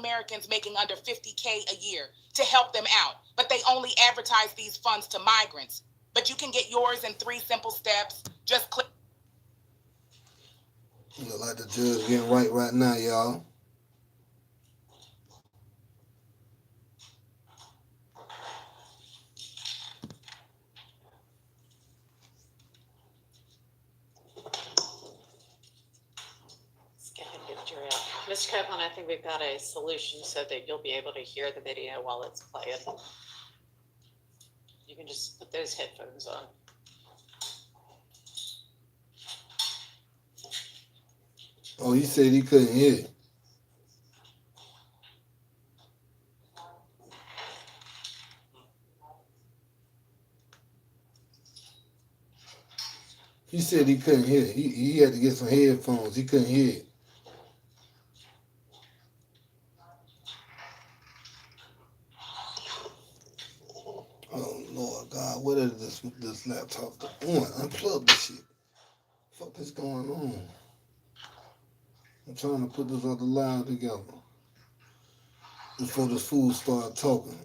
Americans making under $50K a year to help them out, but they only advertise these funds to migrants. But you can get yours in 3 simple steps. Just click. Look like the judge getting right now, y'all. Mr. Copeland, I think we've got a solution so that you'll be able to hear the video while it's playing. You can just put those headphones on. Oh, he said he couldn't hear it. He said he couldn't hear it. He had to get some headphones. He couldn't hear it. Oh, Lord God, what is this laptop doing? Unplug this shit. What the fuck is going on? I'm trying to put this other line together before this fool start talking.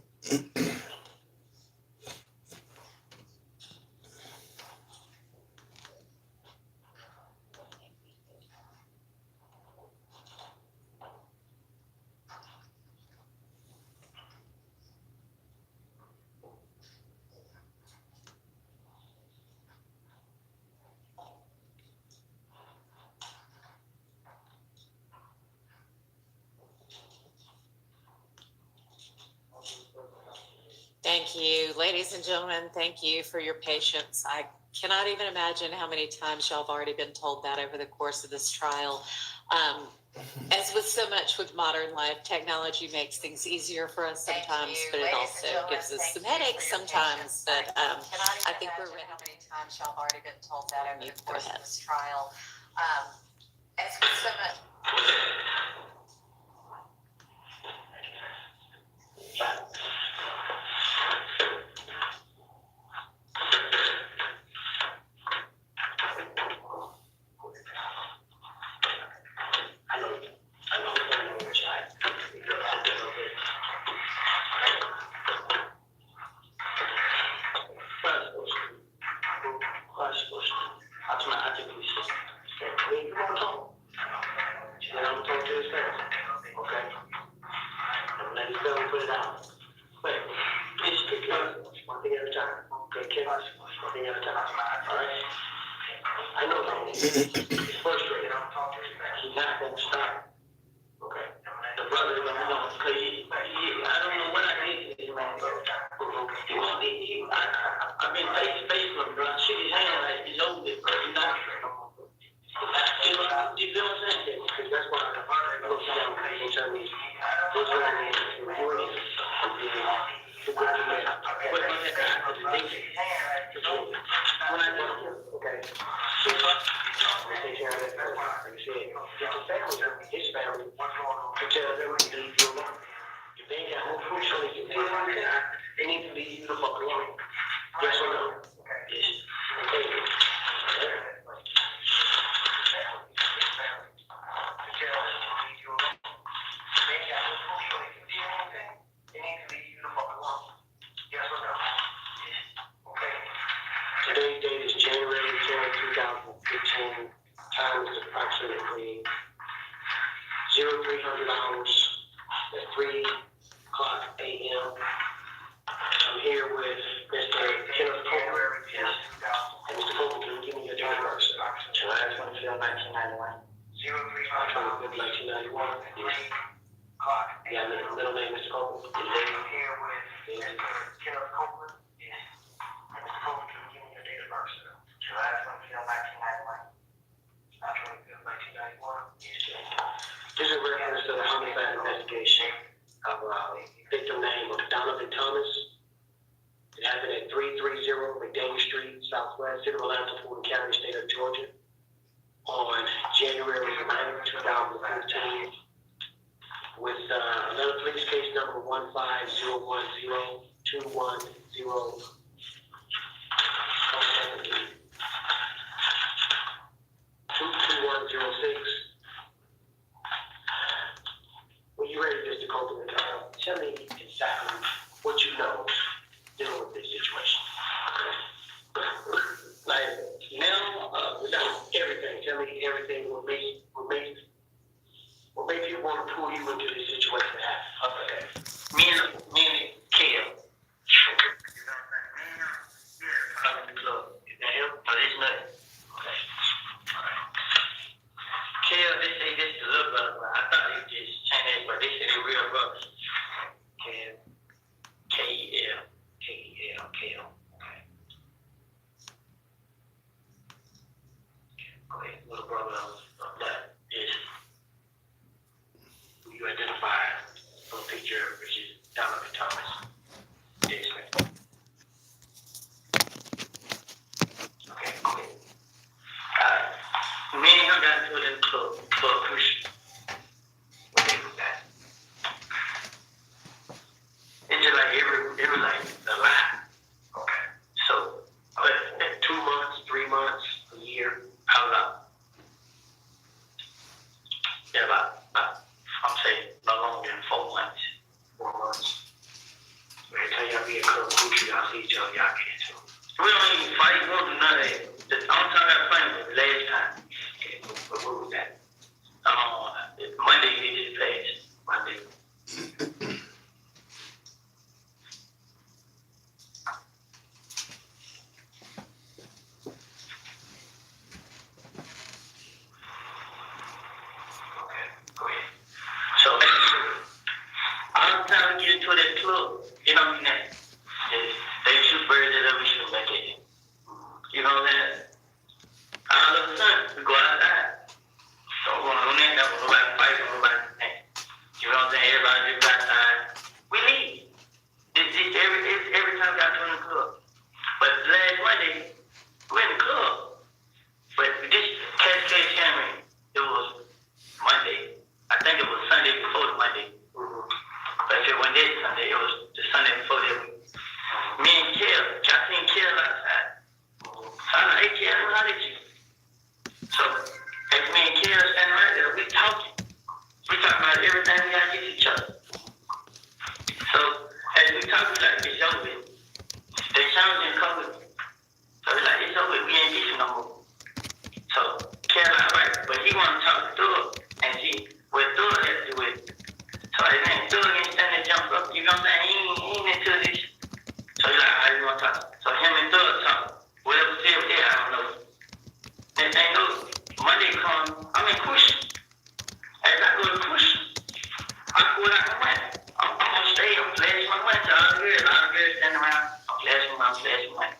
Thank you. Ladies and gentlemen, thank you for your patience. I cannot even imagine how many times y'all have already been told that over the course of this trial. As with so much with modern life, technology makes things easier for us sometimes, but it also gives us some headaches sometimes. But I think we're ready. How many times y'all have already been told that over the course of this trial? As with so much. Today's date is January 10, 2015. Time is approximately 0300 hours at 3 o'clock a.m. I'm here with Mr. Kenneth Copeland. And Mr. Copeland, can you give me your date of birth, sir? July 25, 1991. 0300 1991. Yeah, middle name, Mr. Copeland. I'm here with Mr. Kenneth Copeland. July 25, 1991. This is a reference to the homicide investigation of victim name of Donovan Thomas. It happened at 330 McDaniel Street, Southwest, City of Atlanta, Fulton County, State of Georgia, on January 9, 2015, with another police case number 150102110. 22106. When you ready, Mr. appropriate time. Tell me exactly what you know dealing with this situation. Like now, without everything, tell me everything what made you want to pull you into this situation to happen. Okay. Me and Kale. I'm in the club. Is that him? No, this nothing. Okay. Alright. Kale, they say this is the little brother, but I thought they just changed, but they say they're real brothers. Kale. K-E-L. K-E-L. Kale. Okay. Go ahead. Little brother of that is who you identify from the picture, which is Donovan Thomas. Yes, ma'am. Okay, cool. Me and him got into the club push. What day was that? It's just like it was like a lot. Okay. So, 2 months, 3 months, a year, I was out. Yeah, about I'm saying no longer than 4 months. 4 months. Every time y'all be a club push, y'all see each other, y'all get into it. We don't even fight, we don't do none of that. The only time I played was the last time. Okay, what was that? Monday it just passed. Monday. Okay, go ahead. So all the time we get into that club, you know what I'm saying? They shoot birds that we shoot back at you. You know what I'm saying? All of a sudden, we go outside. Don't go on that, that was nobody fighting, nobody saying. You know what I'm saying? Everybody just outside. We leave. It's every time we got to the club. But last Monday, we in the club. But this Cascade Cameron, it was Monday. I think it was Sunday before the Monday. But if it wasn't this Sunday, it was the Sunday before that week. Me and Kill, I seen Kill outside. So I'm like, hey, Kill, how did you? So, as me and Kill standing right there, we talking. We talking about everything we got to get each other. So, as we talking, like, it's over. They challenging COVID. So, we're like, it's over. We ain't beefing no more. So, Kill, right, but he want to talk to Thug. And see, what Thug has to do with. So, his name Thug ain't standing there jump up. You know what I'm saying? He ain't into this. So, he's like, how you want to talk? So, him and Thug talk. Whatever said there, I don't know. Next thing you know, Monday come, I'm in push. As I go to push, I pull out my money. I'm on stage, I'm flashing my money to all the girls standing around. I'm flashing money.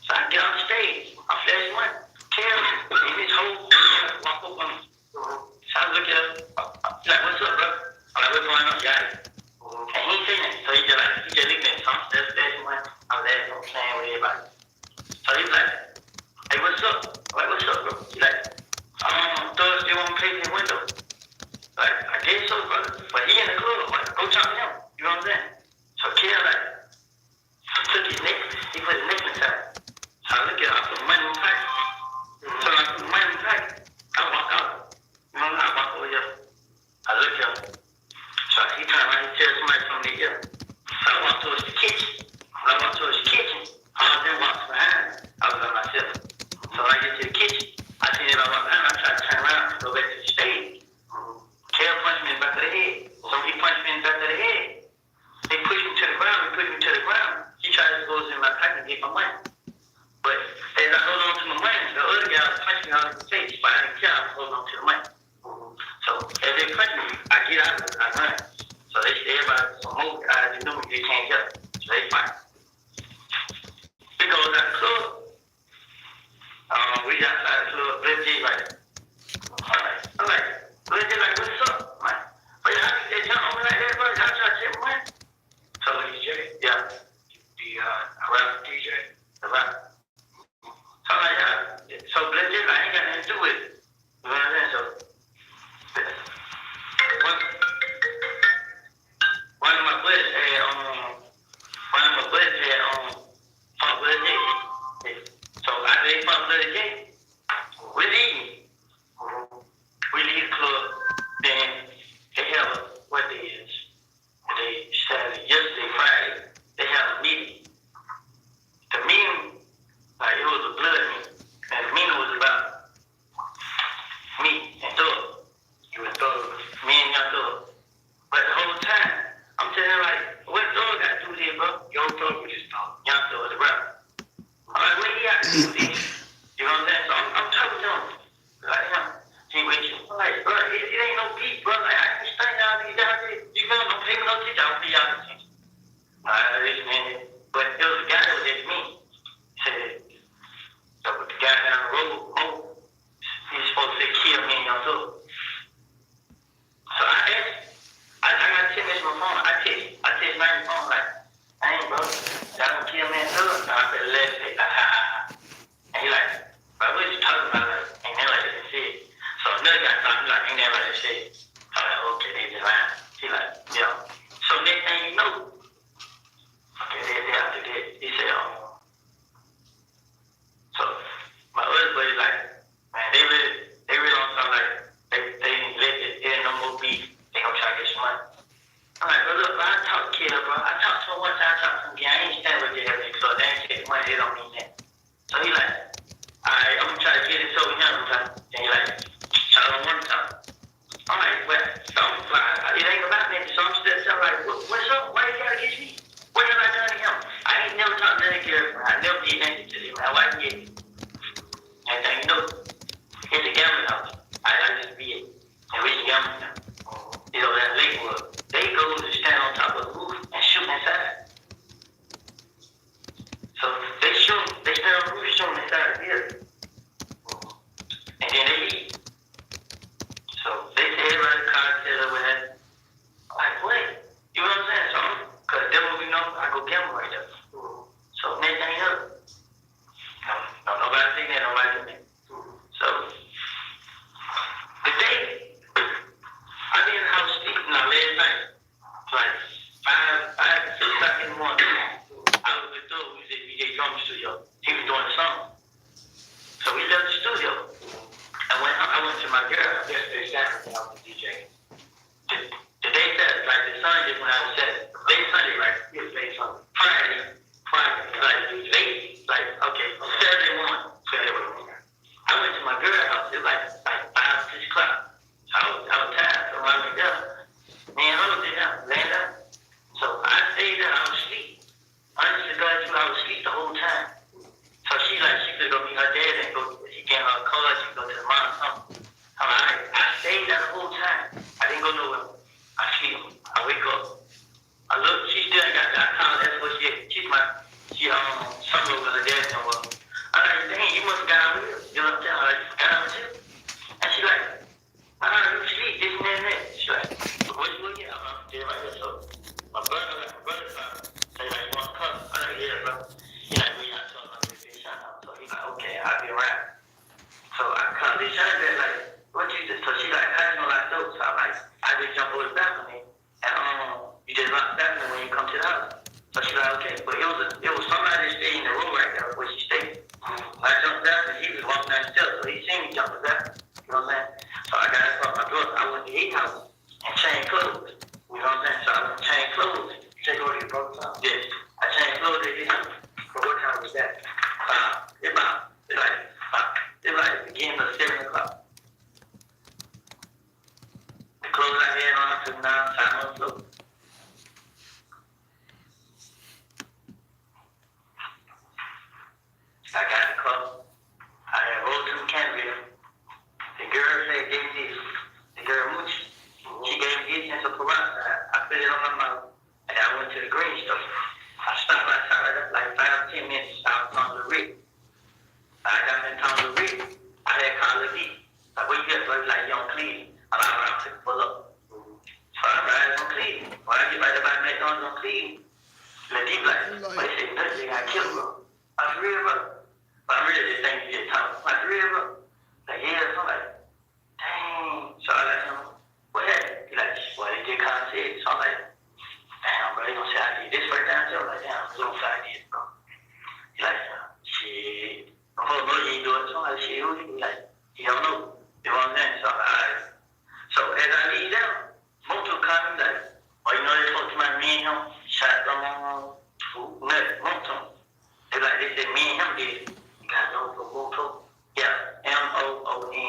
So I get on stage, I'm flashing money. Carol, in this whole walk up on me. So I look at him, he's like, what's up, bro? I'm like, what's going on, got it? And he ain't saying that. So he just looked at me, so I'm still flashing money. I'm laughing, I'm playing with everybody. So he's like, hey, what's up? I'm like, what's up, bro? He's like, Thursday won't pay the window. Like, I guess so, brother. But he in the club, like, go talk to him. You know what I'm saying? So Kill, like, took his necklace, he put his necklace out. So I look at him, I put money in my pocket. So I put money in my pocket. I walk out. You know what I'm saying? I walk over here. I look at him. So he turned around, he tells somebody from the ear. So I walk towards the kitchen. When I walk towards the kitchen, all of them walks behind me. I was by myself. So when I get to the kitchen, I see them all behind me. I try to turn around and go back to the stage. Kale punched me in the back of the head. So he punched me in the back of the head. They pushed me to the ground. He tried to go in my pocket and get my money. But as I hold on to my money, the other guy punched me out of the face. But I didn't care. I was holding on to the money. So as they punched me, I get out of it. I run. So they say everybody, some more guys, they knew me. They can't help. So they fight. We go to the club. We got outside the club. Legit like, I'm like, legit like, what's up? I'm like, but how did they jump over like that, bro? Y'all try to take my money? So DJ, yeah, the rap DJ, the rap. So I'm like, yeah, so legit, I ain't got nothing to do with it. You know what I'm saying? So one of my buddies had But it was a guy that was at me. He said, so the guy down the road, he's supposed to kill me and your soul. So I asked, I got 10 minutes on my phone. I text my phone like, I ain't bro, y'all gonna kill me and soul. So I said, let's say, and he like, bro, what you talking about? Like, ain't that like that shit. So another guy talking like, ain't that like that shit. I'm like, okay, they just lying. He like, yeah. So next thing you know, okay, they after that, he said, so my other buddy like, man, they really on something like, they let it, there ain't no more beef, they gonna try to get some money. I'm like, bro, look, bro, I talked to Kid, bro, I talked to him one time, I talked to him again, I ain't stand with the everything, so they ain't take money, they don't mean that. So he like, alright, I'm gonna try to get it over here, and he like, try to one time. I'm like, well, it ain't about me, so I'm still telling like, what's up, why you gotta get me? What have I done to him? I ain't never talked to that girl. I never did anything to him. My wife did. And you know, it's a gambling house. I just be it. And we can gamble now. You know, that Lakewood. They go to stand on top of the roof and shoot inside. So they stand on the roof shooting inside the building. And then they leave. So they say everybody cocktail or whatever. Like, wait. You know what I'm saying? So, because then when we know, I go gamble right there. So next thing you know, no, nobody think that, nobody do that. So, the day, I be in the house sleeping last night, like 5 to 6 o'clock in the morning. I was with Doug, who was at DJ Drum Studio. He was doing the song. So we left the studio. And when I went to my girl, yesterday Saturday, I was DJ. The day that, like the Sunday when I was at, late Sunday, right? Yes, late Sunday. Friday, like late, like, okay, Saturday morning. I went to my girl's house, it was like 5, 6 o'clock. So I was tired, so I went down. Man, I was there, laying down. So I stayed there, I was asleep. Honestly, God, I was asleep the whole time. So she could go meet her dad and she get her car, she could go to the mom or something. I stayed there the whole time. I didn't go nowhere. I sleep. I wake up. I look. She still ain't got that. I call her. That's what she is. She something over her dad somewhere. I'm like, dang, you must have got out here. You know what I'm saying? Like, got out here. And she like, you sleep, this and that. She like, what you looking at? I'm there right here. So my brother say like, you want to come? I'm like, yeah, bro. He like, we not talking about this bitch out. So he's like, okay, I'll be around. So I call this shot there like, what you just? So she like, how you know like those? So I'm like, I just jump over the balcony, and you just lock the balcony when you come to the house. So she's like, okay, but it was somebody that stayed in the room right there where she stayed. I jumped down and he was walking down the steps, so he seen me jump down. You know what I'm saying? So I got up my brother. I went to his house and changed clothes. You know what I'm saying? So I changed clothes. Take over to your brother's house? Yes. I changed clothes at his house. But what time was that? It like beginning of 7 o'clock. The clothes I had on, I took down, time on the floor. I got the car. I had rolled to the canopy. The girl said, give me this. The girl Mooch, she gave me this and some peroxide. I put it on my mouth. And I went to the green store. I stopped outside like 5 to 10 minutes out on the rig. I got in town to read. I had called the D. Like, where you get? So he's like, you on Cleveland. I'm like, I'm to pull up. So I ride on Cleveland. When I get right about McDonald's on Cleveland, the D like, but he said, nothing, I killed bro. I was real, bro. But I'm really just thinking you just talking. Like, real, bro. Like, yeah, so I'm like, dang. So I let him, what happened? He like, well, they did kind of say it. So I'm like, damn, bro, they gonna say I did this right down there. I'm like, damn, little I did, bro. He like, shit. Oh, no, you ain't doing it. So I'm like, shit, who you like? He don't know. You know what I'm saying? So, so as I leave down, Moto called me like, oh, you know, they talked to my me and him, shot them Moto. They said me and him did. You got to know for Moto? Yeah, MOON.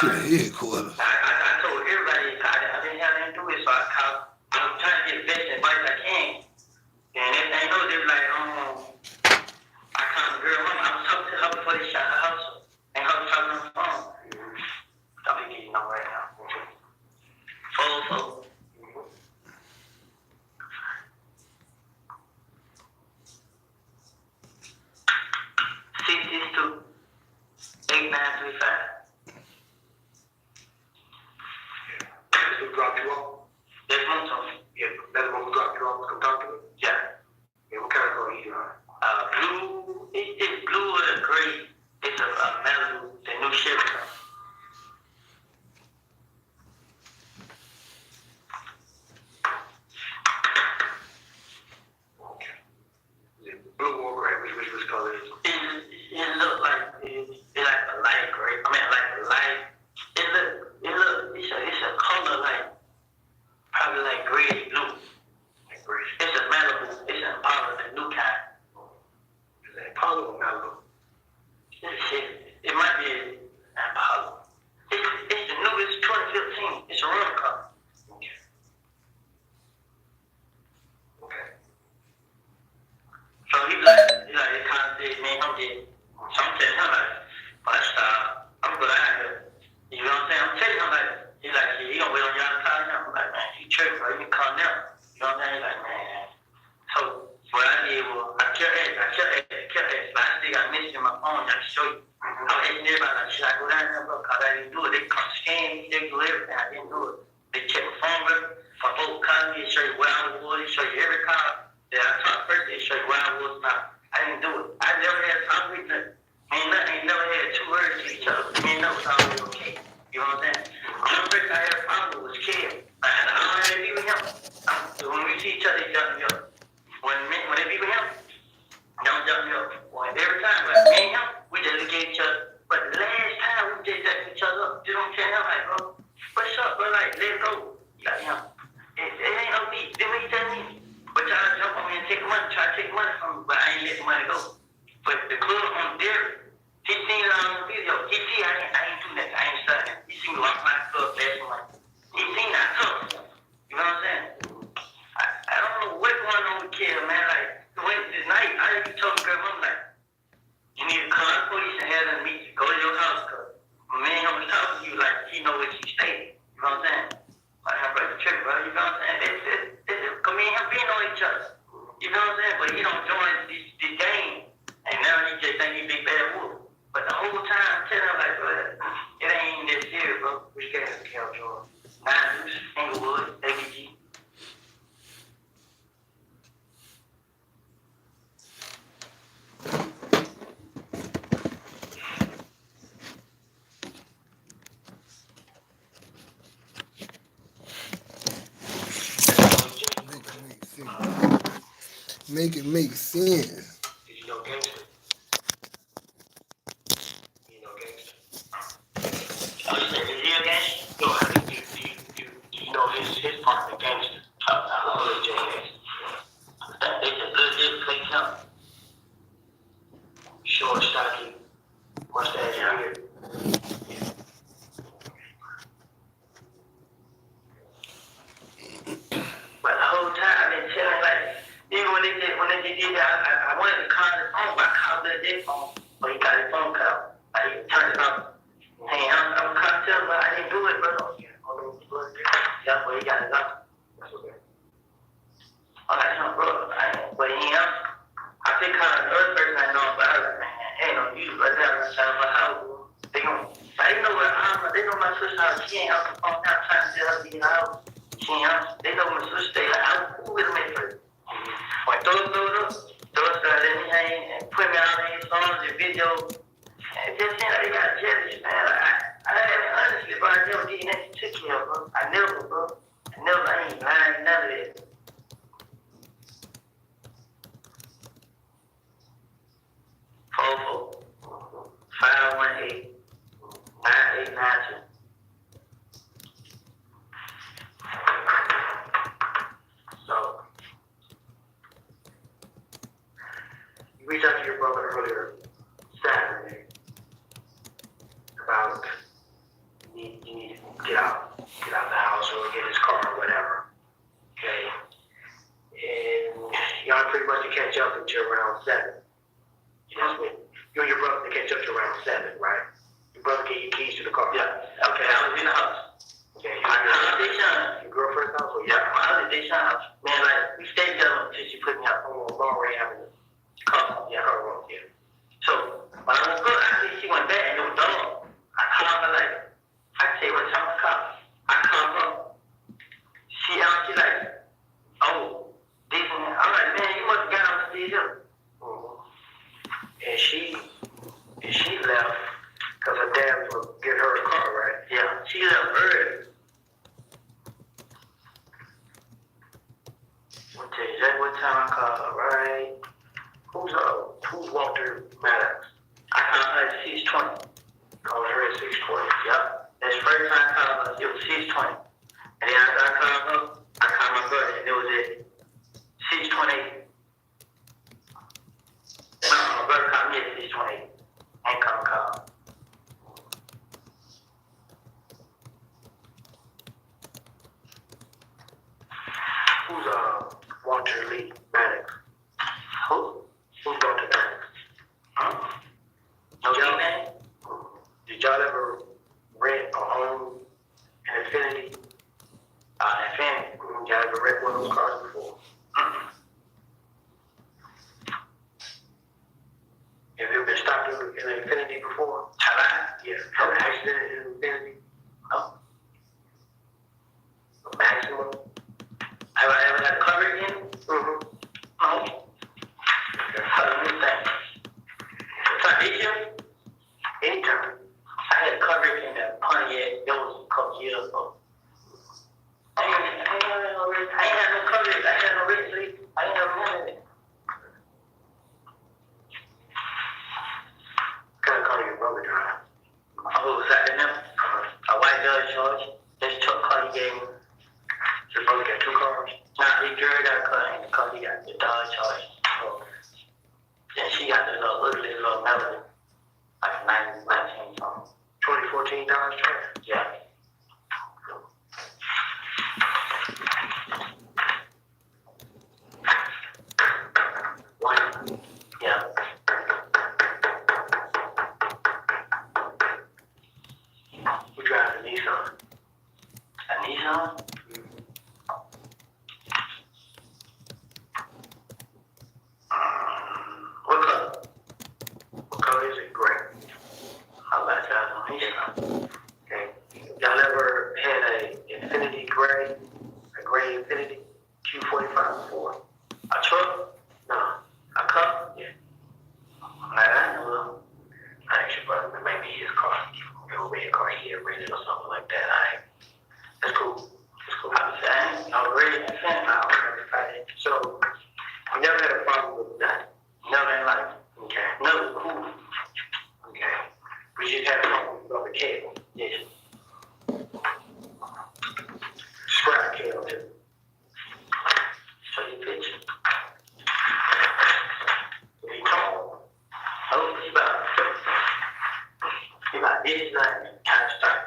to the headquarters. I told everybody I didn't have anything to do with it, so I'm trying to get the best advice I can. And if they know, they were like, I called the girl mama. I was talking to her before they shot her house. And her was talking on the phone. I'll be getting on right now. Full. 662-8935. Who dropped you off? That's Monetize. Yeah, that's the one who dropped you off. Come talk to me? Yeah. Yeah, what kind of car are you on? Blue. It's blue or gray. It's a Malibu, the new Chevy car. Okay. Is it blue or gray? Which color is it? It looks like it's like a light gray. I mean, like a light. It's a color like probably like gray blue. Like gray. It's a Malibu. It's an Impala, the new kind. Is it Impala or Malibu? It might be an Impala. It's the new. It's 2015. It's a rental car. Okay. So he like it kind of said, man, I'm dead. So I'm telling him like, I'm good out here. You know what I'm saying? I'm telling him like, he's like, yeah, he gonna wait on y'all to call him. I'm like, man, you tripping, bro? You can call them. You know what I'm saying? He's like, man. So what I did was I kept asking. I still got messages in my phone. I can show you. I was asking everybody like, should I go down there, bro? Cause I didn't do it. They come scan me. They do everything. I didn't do it. They check my phone, bro. My folks call me. They show you where I was. They show you every car that I talked first. They show you where I was now. I didn't do it. I never had time with nothing. Ain't never had 2 words to each other. That was always okay. You know what I'm saying? The only person I had a problem with was Kev. I don't have to be with him. When we see each other, he jump me up. When they be with him, don't jump me up. When every time, like me and him, we just look at each other. But the last time we just jacked each other up, you know what I'm saying? I'm like, bro, what's up, bro? Like, let's go. Like, it ain't no beat. Then what you tell me? But y'all jump on me and take money, try to take money from me, but I ain't let the money go. But the club on there, he seen it on the video. He see I ain't do nothing. I ain't studying. He seen me walk my club last month. He seen I took. You know what I'm saying? I don't know what's going on with Kev, man. Like, this night, I already told the girl, I'm like, you need to call the police and have them meet you. Go to your house, cause my man was talking to you like he know where she stayed. You know what I'm saying? Like, I'm brother tripping, bro. You know what I'm saying? Cause me and him being on each other. You know what I'm saying? But he don't join the game. And now he just think he big bad wolf. But the whole time I'm telling him like, bro, it ain't even that serious, bro. We got to count Jordan. 9 Deuce, Inglewood, ABG. Make it make sense. Did you know gangster? You know gangster? Oh, you said, is he a gangster? No, I mean, do you know his partner, gangster? Oh, they just legit play him. Short, stocky, mustache, beard. But the whole time I've been telling like, even when they did that, I wanted to call his phone, but I called his phone, but he got his phone cut off. He turned it off. Hey, I'm trying to tell him, but I didn't do it, bro. That's where he got it up. That's okay. I'm like, no, bro, but he ain't. I think another person I know, but I was like, man, ain't no use, but that's about how they gon' I know what they know my sister house. She ain't out the phone now trying to tell her to be in the house. She ain't out. They know my sister stay like, I was cool with them at first. When those let me hang and put me out in songs and videos. And just saying, they got jealous, man. Honestly, bro, I never did nothing to care, bro. I ain't lying, none of that. Fofo, 518-9892. So, you reached out to your brother earlier Saturday about get out the house or get his car or whatever. Okay. And y'all pretty much to catch up until around 7. That's when you and your brother to catch up to around 7, right? Your brother gave you keys to the car. Yeah. Okay, I was in the house. Okay. Your girlfriend's house? Or yeah, my other day house. Man, like, we stayed there until she put me out on Lower Avenue. Yeah, her room, yeah. So, when I was good, I see she went back and it was dog. I called her like, I say, what time I call? I called her. She like, oh, this one. I'm like, man, you must have got on the stage. And she left because her dad was going to get her a car, right? Yeah, she left early. I'll tell you exactly what time I called her, right? Who's Walter Maddox? I called her at 6:20. Called her at 6:20. Yep. That's the first time I called her. It was 6:20. And then after I called her, I called my brother, and it was at 6:28. No, my brother called me at 6:28. I ain't call. Who's Walter Lee Maddox? Who? Who's Walter Maddox? Huh? No, y'all, man. Did y'all ever rent or own an Infinity? Infinity. Y'all ever rent one of those cars before? Have you ever been stopped in an Infinity before? Have I? Yeah. Have an accident in an Infinity? No. A maximum? Have I ever had to cover it again? Mm-hmm. No. How do you think? Foundation? Anytime. I had coverage in that Pontiac. That was a couple years ago. I ain't had no coverage. I had no red sleep. I ain't never had it. Kind of call your brother drive. Oh, was that in them? A white Dodge Charge. This truck car he gave me. Your brother got 2 cars? Nah, he girl got a car and the car he got the Dodge Charge. So, and she got the little Melody. Like 19 something. 2014 Dodge Charge? Yeah. One. Yeah. We drive a Nissan. A Nissan? What color? What color is it? Gray. How about that on Nissan? Okay. Y'all ever had a Infinity Gray? A gray Infinity Q45 before? A truck? No. A cup? Yeah. I know. I actually, but maybe his car. Maybe a car he had rented or something like that. That's cool. That's cool. I'm saying, I'm ready. I'm saying, so, we never had a problem with that. Never in life. Okay. No, cool. Okay. We just had a problem with the cable. Yes. Scrap cable too. So you picture. He tall. Oh, he's about this line and kind of start.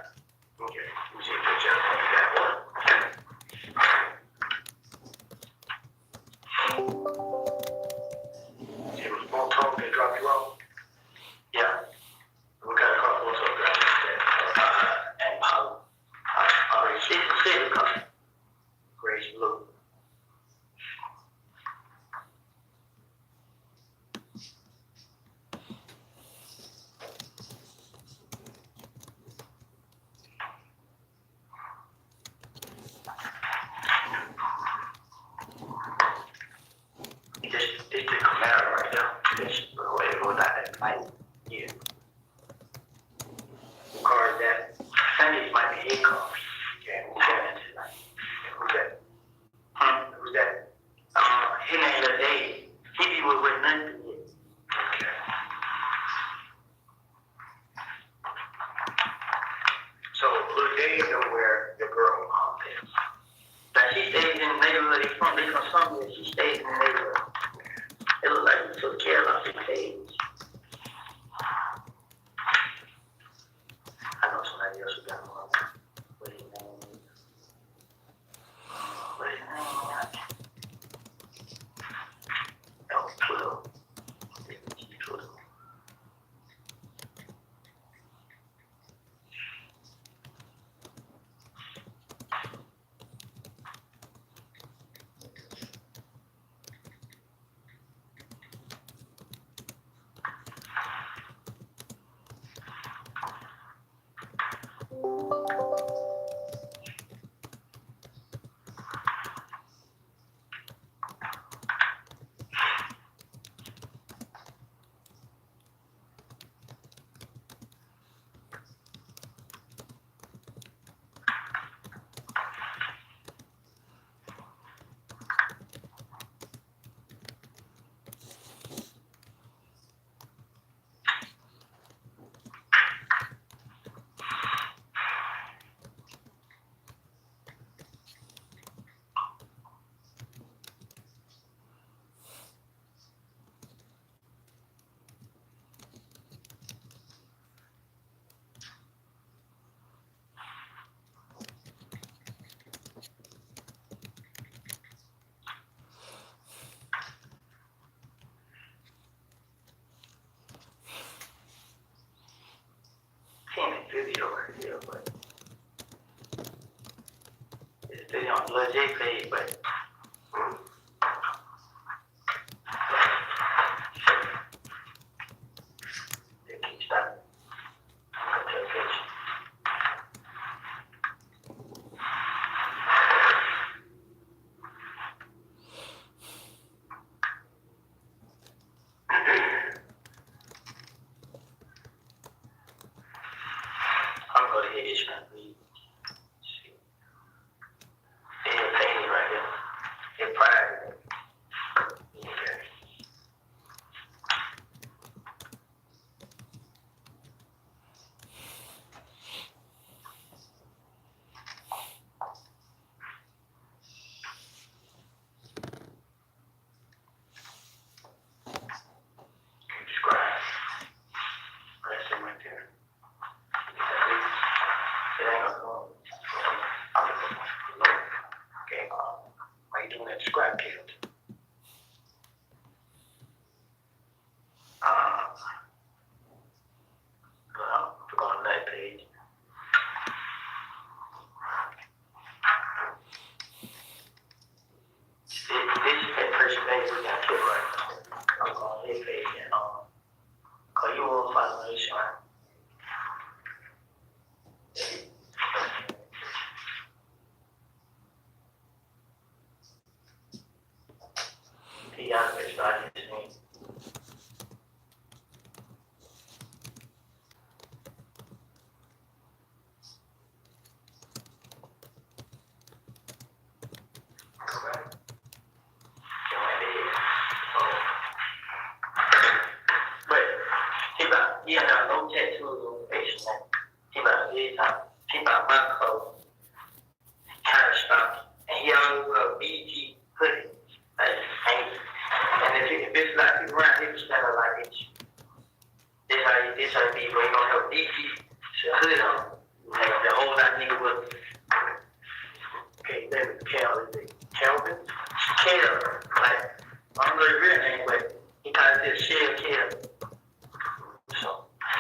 Okay. We see a picture of that one. It was more tall than drop you off. Yeah. We got a car also drop and Paul. It's a car. Grace blue. was his page, but they keep stopping. I'm going to hit this one. See. They didn't pay me right here. They're private. Okay. Describe. That's it right there. It ain't gonna go. Okay, why you doing that describe kid? We're going to that page. This is that first page we got to right. I'm going to his page and call you all violation. He got to start his name. Correct. But he got no tattoos on the face, man. He about my clothes, kind of stuff, and he always wear a BG hoodie. And if it's like people around here, it's kind of like it's. This how it be, where you gonna have a BG hood on, and the whole lot nigga was. Okay, then Cal is it Calvin? Cal, like I don't know his real name, but he kind of says Shell Cal. So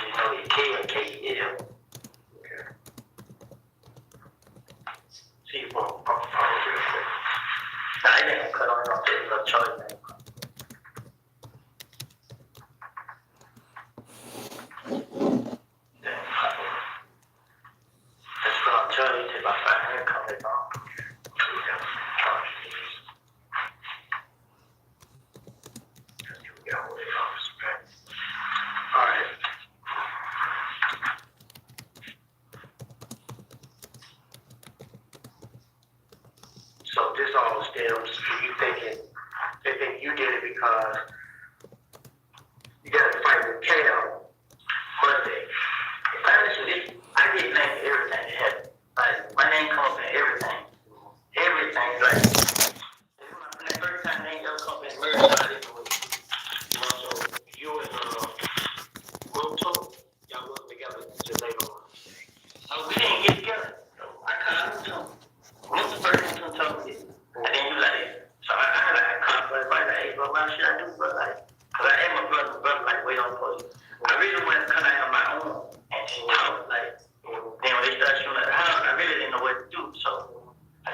you know he K-L. Okay. See you from real quick. Nah, I ain't gonna cut on off this little Charlie name. That's what I'm telling you, till my family coming on. Alright. So this all stems from you they think you did it because you got to fight with Cal Monday. Honestly, I get named for everything that happened. Like, my name comes up in everything. Everything. Like, this is the first time name ever come up in murder. I didn't know it. So, you and Moto, y'all work together just later on. So, we didn't get together. So, I called him. Most first one told me. And then you like, so I had like a conflict, like, hey, bro, what should I do? But like, cause I had my brother, like, wait on for you. I really wanted to come out on my own and talk, like, then when they started shooting at the house, I really didn't know what to do. So I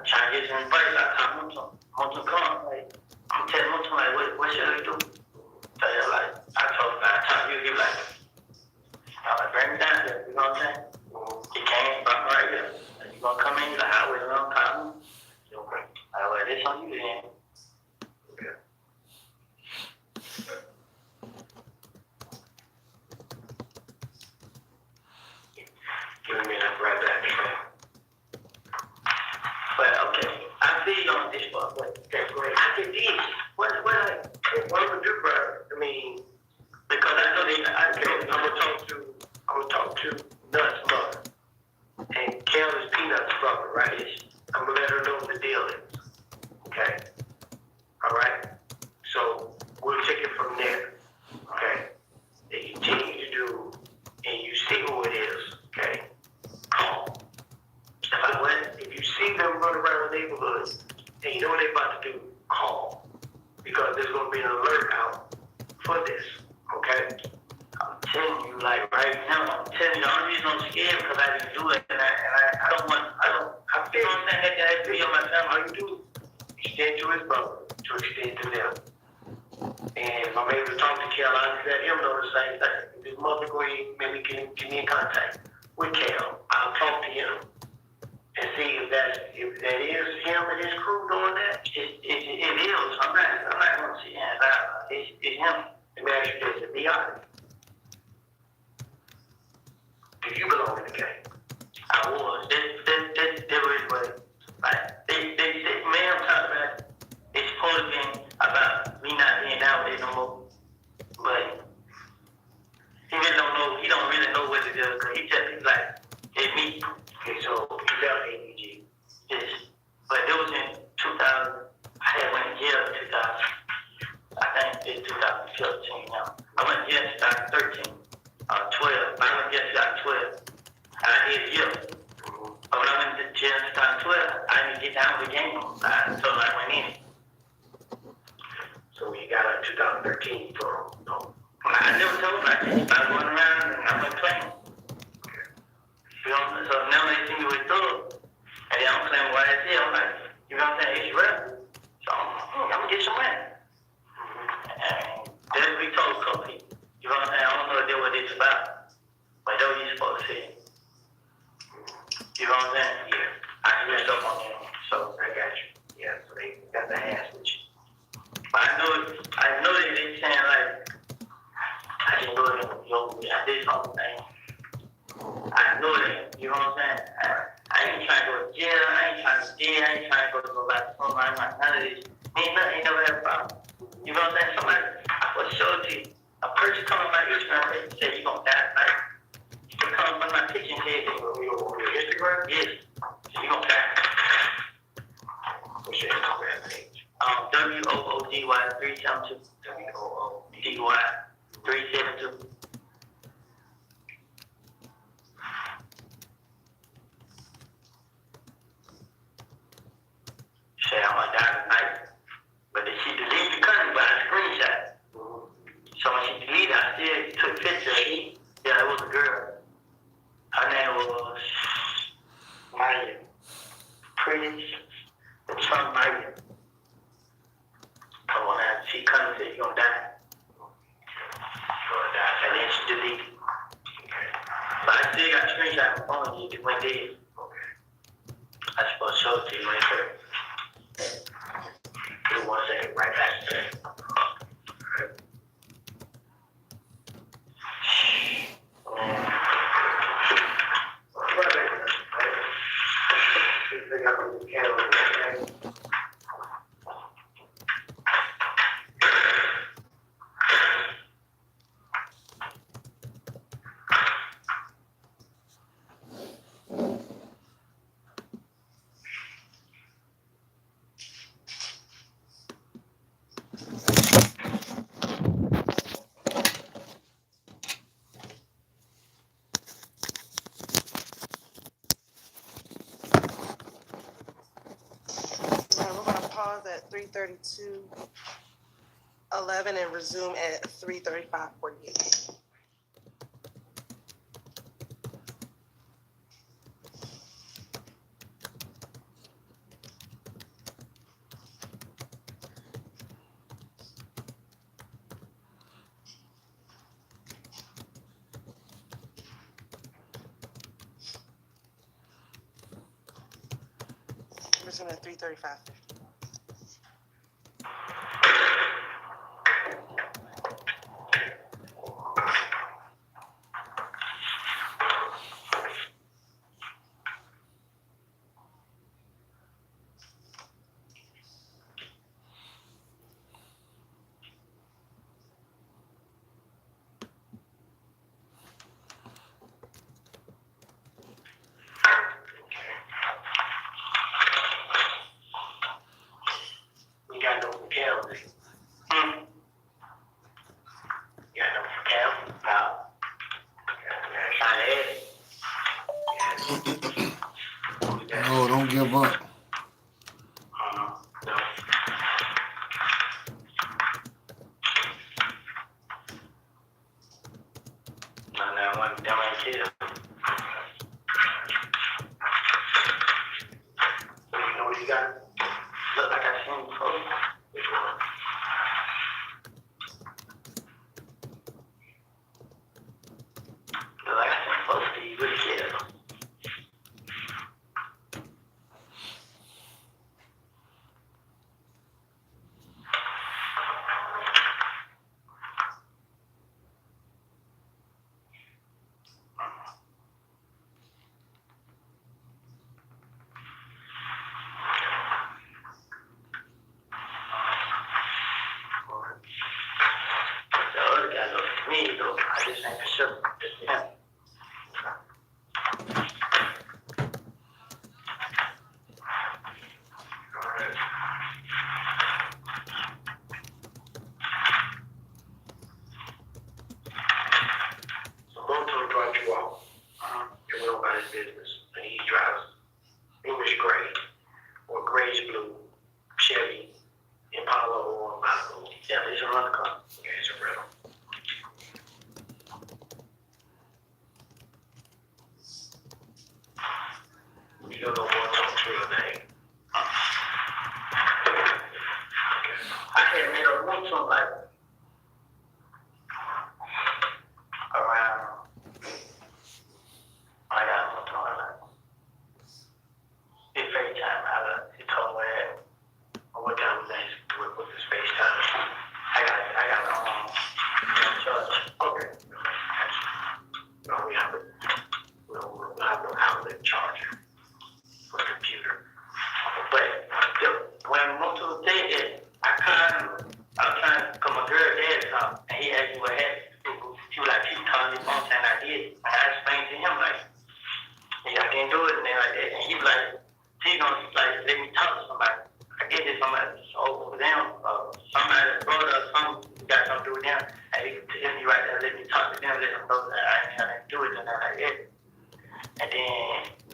tried to get some advice. I told Moto, come, like, I'm telling Moto, like, what should I do? So they're like, I told you, he was like, I was like, bring me down here, you know what I'm saying? He came from right here. You gonna come in, like, I was on top. Okay. I was like, this on you then. Okay. Give me a minute, right back. But okay, I see you on this part, but that's great. I did this. What would you, bro? I mean, because I know I'm gonna talk to Nuts mother. And Kel is Peanut's brother, right? I'm gonna let her know what the deal is. Okay? Alright? So we'll take it from there. Okay? They continue to do, and you see who it is, okay? Call. If you see them run around the neighborhood and you know what they're about to do, call. Because there's gonna be an alert out for this. Okay? I'm telling you, like right now, the only reason I'm scared because I didn't do it, and I You know what I'm saying? That guy be on my family. All you do is extend to his brother to extend to them. And if I'm able to talk to Cal, I let him know the same thing. If his mother go in, maybe get me in contact with Cal. I'll talk to him and see if that is him and his crew doing that. It is. I'm not going to see it. It's him. Let me ask you this, to be honest. Do you belong in the game? I was. They were like they man, I'm talking about. It's supposed to be about me not being out there no more, but he really don't know. He don't really know what to do because he just be like, it's me. Okay, so he got ABG. Yes, but it was in 2000. I had went to jail in 2000. I think it's 2015 now. I went to jail in 2013. 12. I went to jail in 2012. I did a year. But when I went to jail in 2012, I didn't get down with the game. So I went in. So you got a 2013 for I never told my team. I was going around and I went playing. You know, so now they see me with thug. And then I'm playing YSL. I'm like, you know what I'm saying? It's real. So I'm gonna get some money. And then we told a couple people. You know what I'm saying? I don't know if they what it's about. But that's what you're supposed to see. You know what I'm saying? Yeah. I messed up on them. So I got you. Yeah, so they got the ass with you. But I know that they saying like, I didn't know that, I did something. I know that, you know what I'm saying? I ain't trying to go to jail, I ain't trying to steal, I ain't trying to go to back to home, none of this. Ain't never had a problem. You know what I'm saying? Somebody, I will show it to you. A person coming to my Instagram page and say, you gonna die tonight. They come from my kitchen head, they go, you on your Instagram? Yes. So you gonna die. What's your Instagram page? WOODY 372. WOODY 372. Say I'm gonna die tonight. But then she deleted the country by a screenshot. So when she deleted, I still took pictures. Yeah, it was a girl. Her name was Maya. Pretty. Some Maya. Come on now, she comes and said, you're gonna die. And then she deleted. But I still got a screenshot of my phone. You went dead. I supposed to show it to you right there. Give me 1 second, right back to that. At 3:32:11 and resume at 3:35:48. Resume at 3:35:50. I just ain't for sure. Yeah. Alright. So Monto dropped you off. It went about his business. And he drives English gray or grayish blue Chevy Impala or Malibu. Yeah, these are on the car. Yeah, it's a rental. You don't know Monto's real name. I had met a Monto like around. I got Monto like his FaceTime. He told me what kind of things with his FaceTime. I got church. Okay. No, we have no outlet charger for the computer. But when Monto did it, I was trying to come a girl dad talk, and he asked me what happened. She was like, she told me the phone saying I did. And I explained to him like, yeah, I can't do it and then like that. And he was like, he's gonna like let me talk to somebody. I guess it's somebody over them, somebody brother or something got something to do with them. And he right there let me talk to them, let them know that I ain't had nothing to do with it and like that. And then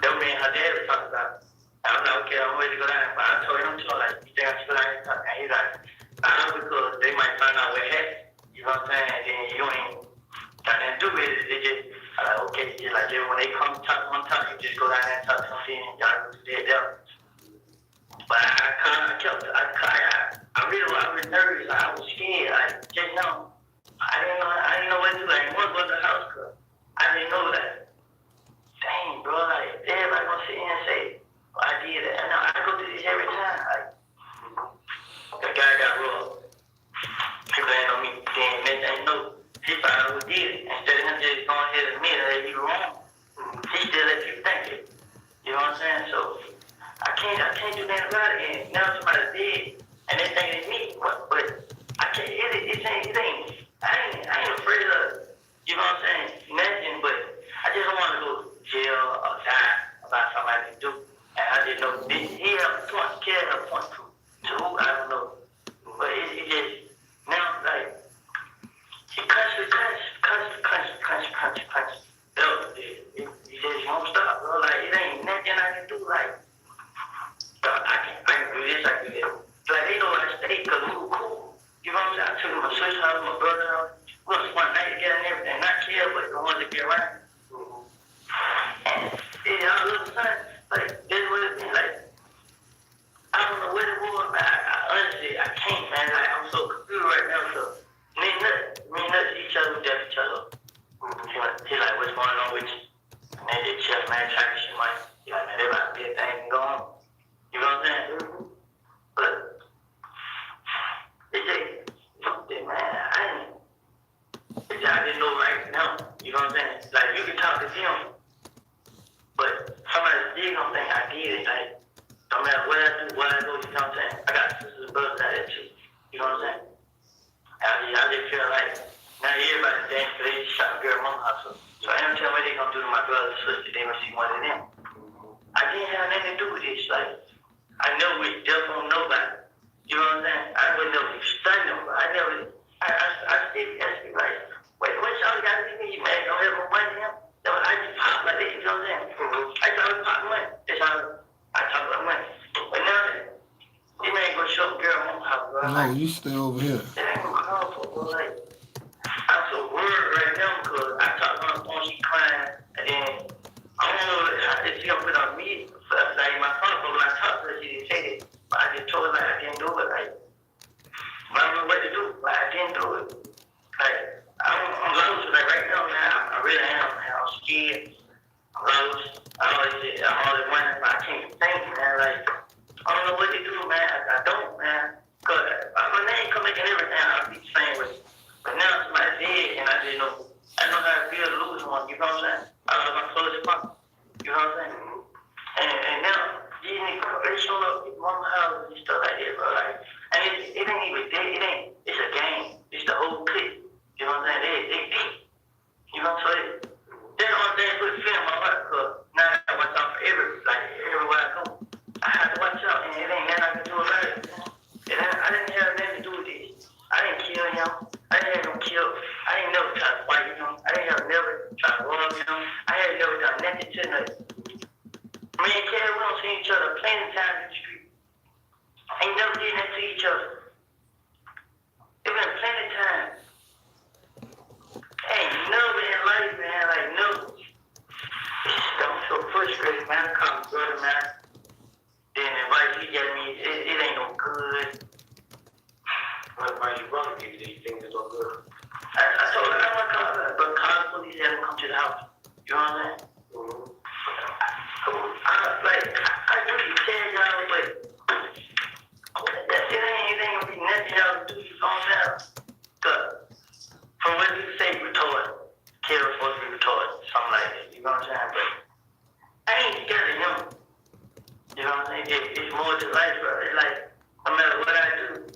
them me and her dad was talking about. I was like, okay, I'm ready to go down. But I told him to like, you think I should go down and talk? And he's like, because they might find out what happened. You know what I'm saying? And then you ain't got nothing to do with it. They just like, okay, just like when they come talk one time, you just go down there and talk to them, and y'all do that. But I really was nervous. I was scared. I just know. I didn't know what to do. I didn't want to go to the house because I didn't know that. Dang, bro, like everybody gonna sit here and say, well, I did it. And I go through this every time. Like, the guy got robbed. People ain't know me. They know he found out who did it. Instead of him just going ahead and admit that he wrong, he still let you think it. You know what I'm saying? So I can't do nothing about it. And now somebody's dead, and they think it's me. But I can't. It ain't. I ain't afraid of. You know what I'm saying? Nothing. But I just don't want to go to jail or die about something I didn't do. And I just know he had a point. Kid had a point to who I don't know. But it just now like he cuts. He just won't stop, bro. Like it ain't nothing I can do. Like I can do this, I can do that. Like they know I stay because we were cool. You know what I'm saying? I took my sister's house, my brother's house. We was one night together and everything. Not kill, but the ones that get around. And all of a sudden, like this was it. Like I don't know what it was, man. I honestly I can't, man. Like I'm so confused right now. So me and us each other, deaf each other. He like, what's going on with you? And they just chill, man, talking shit, man. He like, man, they about to be a thing going on. You know what I'm saying? But it's just something, man. I didn't know right now. You know what I'm saying? Like you can talk to him, but somebody still gonna think I did it. Like no matter what I do, what I do, you know what I'm saying? I got sisters and brothers out there too. You know what I'm saying? I just feel like now everybody thinks they just shot a girl mom house. So I don't tell what they gonna do to my brothers and sisters. They gonna see one of them. I didn't have nothing to do with this. Like I know we just don't know about it. You know what I'm saying? I wouldn't know if you studied them, but I still ask me like, wait, what y'all got to do? You man, don't have no money to him? I just pop like that, you know what I'm saying? I thought I was popping money. That's how I talk about money. But now, this man gonna show a girl home house, bro. No, you stay over here. It ain't gonna call for, bro. Like, I'm so worried right now because I talk on the phone, she crying, and then I don't know how she gonna put on me. Like, my phone, but when I talk to her, she didn't say it. But I just told her, like, I didn't do it. Like, I don't know what to do. Like, I didn't do it. Like, I'm lost. Like, right now, man, I really am, man. I'm scared. I'm lost. I'm always wondering, but I can't think, man. Like, I don't know what to do, man. I don't, man. Because my name come making everything. I'll be the same way. But now somebody's dead, and I just know. I know how it feels to lose one. You know what I'm saying? I love my closest partner. You know what I'm saying? And now, these niggas, they show up at my house and stuff like that, bro. Like, and it ain't even dead. It's a game. It's the whole clip. You know what I'm saying? They deep. why you running these things is all good. I told her I want to call her, but call the police and come to the house. You know what I'm saying? Mm-hmm. I do tell y'all, but that shit ain't anything gonna be nothing y'all do. You know what I'm saying? Cause from what you say, retarded, Kara supposed to be retarded, something like that. You know what I'm saying? But I ain't scared of him. You know what I'm saying? It's more to life, bro. It's like no matter what I do,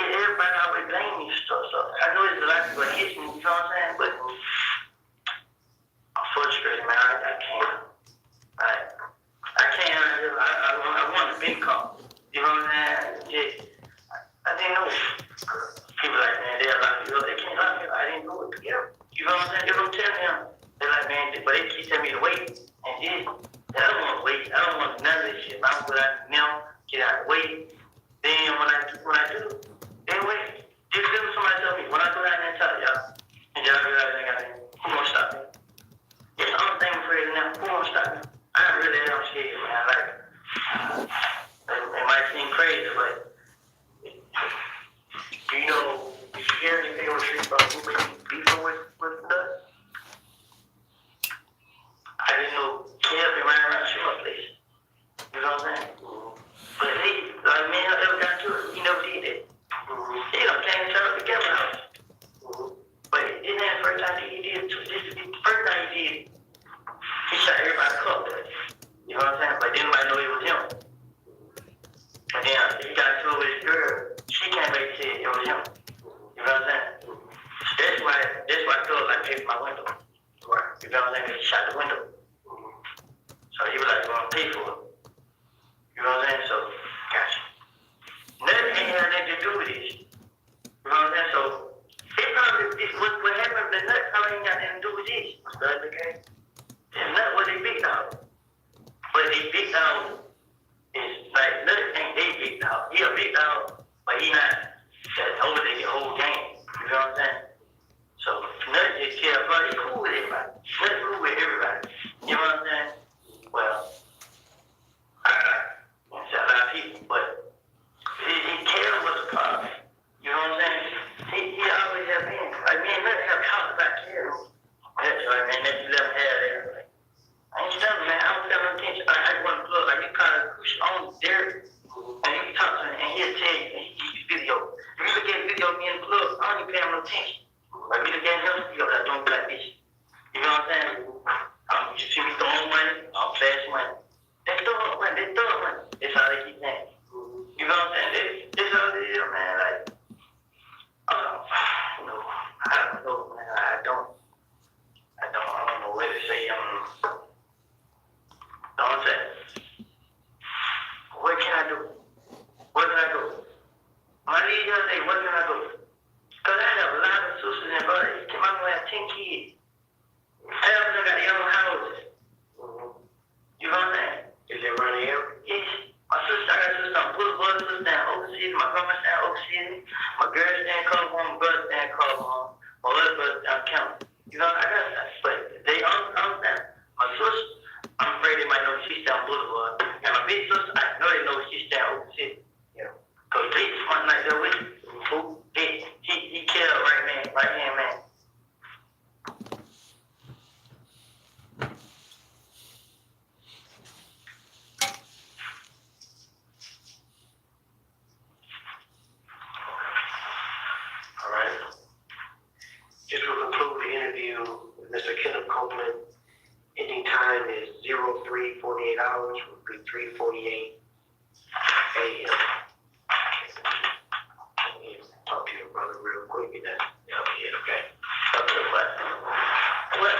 everybody always blame me for stuff. So I know there's a lot of people that hit me. You know what I'm saying? But I'm frustrated, man. I can't. I can't. I want to be caught. You know what I'm saying? I didn't know. People like, man, they're like, you know, they can't love me. I didn't know it. You know what I'm saying? They don't tell them. They're like, man, but they keep telling me to wait. And then, I don't want to wait. I don't want none of this shit. I'm going to now get out of the way. Then when I do, then wait. Just do what somebody tell me. When I go out there and tell y'all, and y'all do everything I do, who gonna stop me? It's the only thing I'm afraid of now. Who gonna stop me? I really am scared, man. Like, it might seem crazy, but you know, if you hear anything on the street about who may be beefing with nuts, I didn't know Kev been running around shooting up places. You know what I'm saying? But he, like, man, I never got to it. He never did that. He done came and shut up the Kevin house. But it ain't the first time he did it. This is the first time he did it. He shot everybody up there. You know what I'm saying? But then nobody know it was him. And then he got to it with his girl. She came back and said it was him. You know what I'm saying? That's why I felt like paid my window. Right. You know what I'm saying? He shot the window. So he was like, you want to pay for it. You know what I'm saying? So, gotcha. Nothing ain't had nothing to do with this. You know what I'm saying? So, it probably, what happened with the nut probably ain't got nothing to do with this. Okay? The nut was a big dog. But the big dog is like, nut ain't a big dog. He a big dog, but he not over the whole game. You know what I'm saying? So, nut just care about, he cool with everybody. Nut cool with everybody. You know what I'm saying? Well, it's a lot of people, but he cared what's the problem. You know what I'm saying? He always have been. Like, me and Nut have talked about care. That's right, man. That's you never had there. Like, I ain't studying, man. I don't pay no attention. I want to look like you kind of push on there, and you talk to him, and he'll tell you, and he use video. If you look at the video of me in the club, I don't even pay him no attention. Like, we look at him, he goes, I don't be like this. You know what I'm saying? You see me throwing money, I'll flash money. They throw money. That's how they keep saying. You know what I'm saying? This how it is, man. Like, I don't know, man. I don't know what to say. Don't say. What can I do? Where can I go? My lead the other day, where can I go? Because I have a lot of sisters and brothers. My mom has 10 kids. I also got their own houses. You know what I'm saying? Is it around here? Yes. My sister, I got a sister on Boulevard, sister down overseas. My grandma down overseas. My girl stand called home. My brother stand called home. My other brother down county. You know, I got that. But they all understand. My sister, I'm afraid they might know she's down Boulevard. And my big sister, I know they know she's down overseas. Yeah. Because they just one night there with me. He killed right hand man. All right. This will conclude the interview with Mr. Kenneth Copeland. Ending time is 03:48 hours. Will be 3:48 a.m. Talk to your brother real quick. Okay.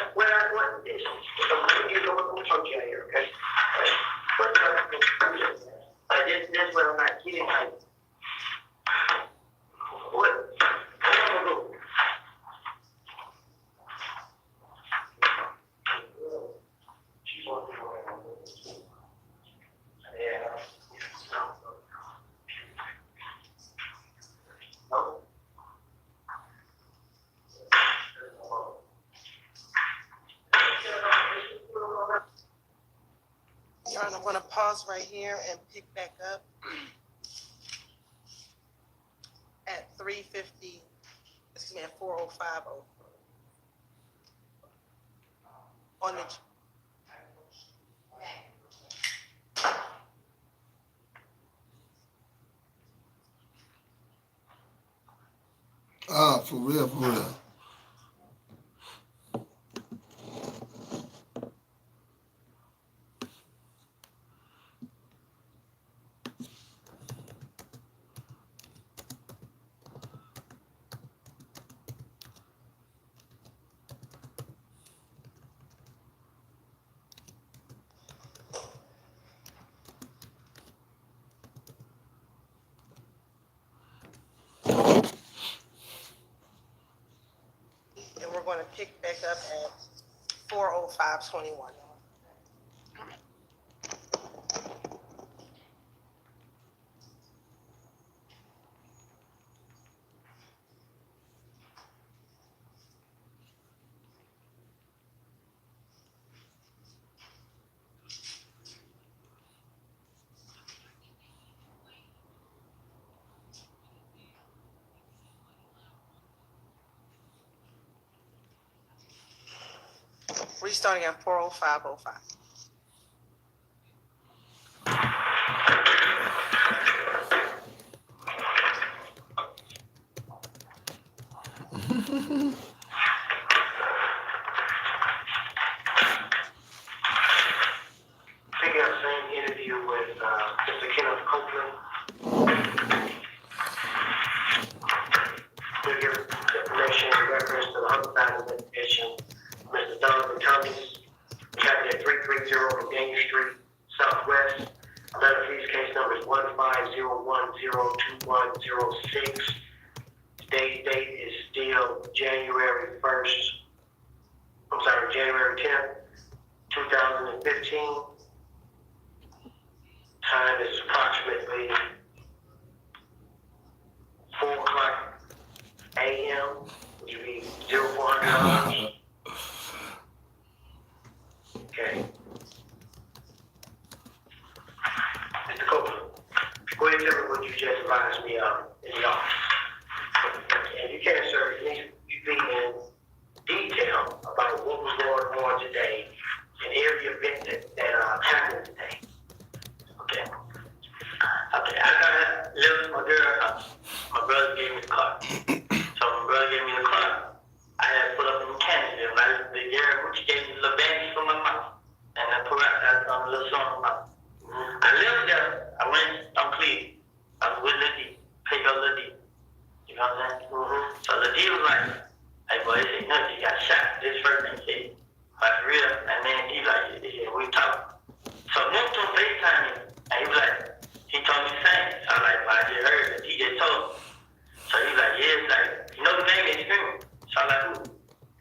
What is you know what we'll talk to you here, okay? This what I'm not kidding. What? Your Honor, I'm going to pause right here and pick back up. 350, excuse me, at 4050. On the, For real, for real. and we're going to pick back up at 40521. Restarting at 40505. Picking up same interview with Mr. Kenneth Copeland. We'll give information in reference to the homicide investigation. Mr. Donovan Thomas, traffic at 330 from Daniel Street, Southwest. Letter fees case number is 150102106. Today's date is still January 10th, 2015. Time is approximately 4 o'clock a.m., which would be $400. Okay. Mr. Copeland, go ahead and tell me what you just advised me of in the office. And you can, sir, you need to be in detail about what was going on today and every event that happened today. Okay. Okay, I lived with my girl's house. My brother gave me the car. So my brother gave me the car. I had to put up the mechanic. The girl, which gave me a little bandage for my mouth. And I put out a little song in my mouth. I lived there. I went on Cleveland. I was with Lil D. Pick up Lil D. You know what I'm saying? So Lil D was like, hey boy, this ain't nothing. You got shot. This first thing he said. Like for real. And then he like, yeah, we talked. So I went to him FaceTime me. And he was like, he told me the same. So I was like, well, I just heard that he just told me. So he was like, yeah, it's like, you know the name is Screaming. So I was like, who?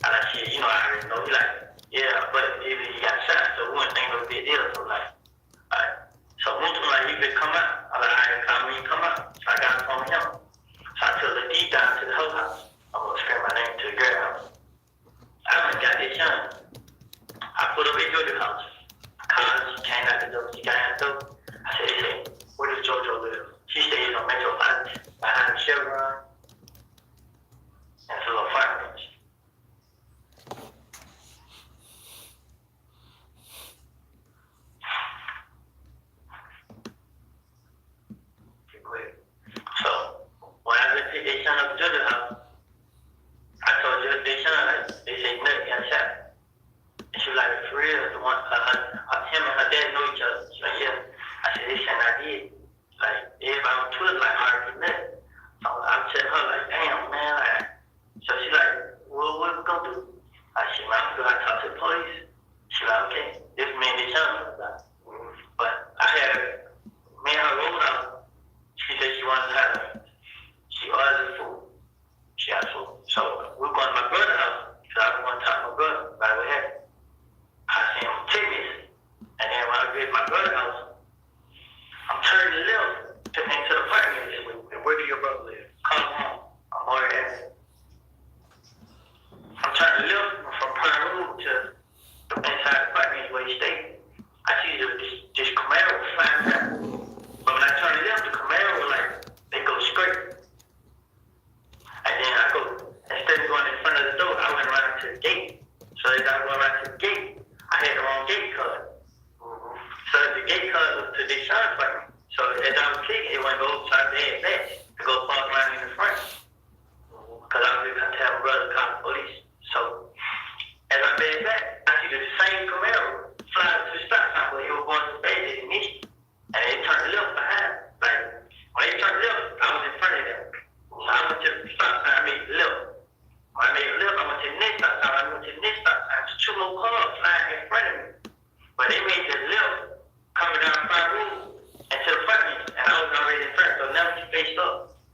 I like, shit, you know, I already know. He like, yeah, but if he got shot, so one thing was a big deal. So like, alright. So one time like, he could come out. I was like, alright, come when you come out. So I got him on him. So I took the deep down to the whole house. I'm gonna scream my name to the girl house. I went and got this young. I put up a good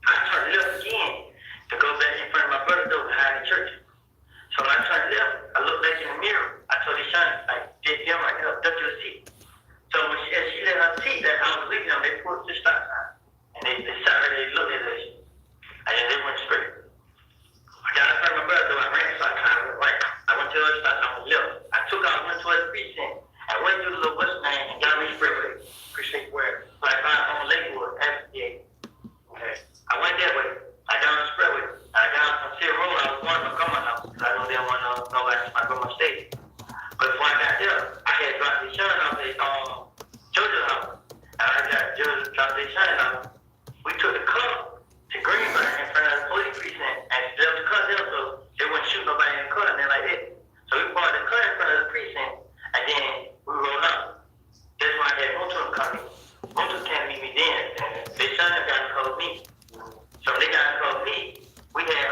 I turned left again to go back in front of my brother's door behind the church. So when I turned left, I looked back in the mirror. I told his son, like, them right there, duck to the seat. So when she let her seat that I was leaving them, they pulled the stop sign. And they sat there, they looked at us. And then they went straight. I got in front of my brother, so I ran, so I kind of went right. I went to the other stop sign, I went left. I took off, went towards the precinct, and went through the little west lane and got me expressway. Precinct where, like, on Lakewood, FBA. Okay. I went that way. I got on the expressway. I got on City Road. I was going to my grandma's house because I know they don't want to know about my grandma's state. But before I got there, I had dropped the son off at Georgia's house. And I got Georgia dropped the son off. We took the car to Greenburg in front of the police precinct and left the car there so they wouldn't shoot nobody in the car and then like that. So we parked the car in front of the precinct and then we rolled up. That's why I had Motul coming. Motul can't meet me then. They son got to call me. So they got to call me. We had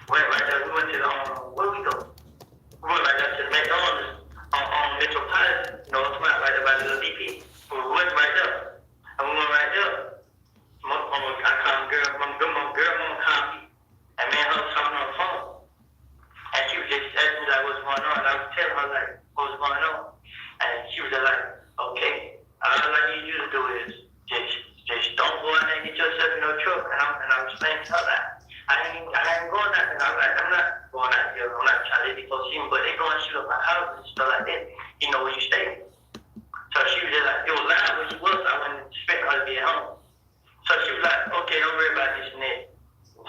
went right there. We went to the where we go? We went right there to the McDonald's on Metropolitan. You know, it's right there by the little DP. We went right there. And we went right there. I called my girl mom called me. And me and her was talking on the phone. And she was just asking me like what's going on. And I was telling her like what was going on. And she was just like, okay, all I need you to do is just don't go out there and get yourself in no trouble. And I was saying to her that I ain't going out there. I'm not going out here. I'm not trying to let these folks see me, but they go and shoot up my house and stuff like that. You know where you stay. So she was just like, it was loud where she was, so I wouldn't expect her to be at home. So she was like, okay, don't worry about this and that.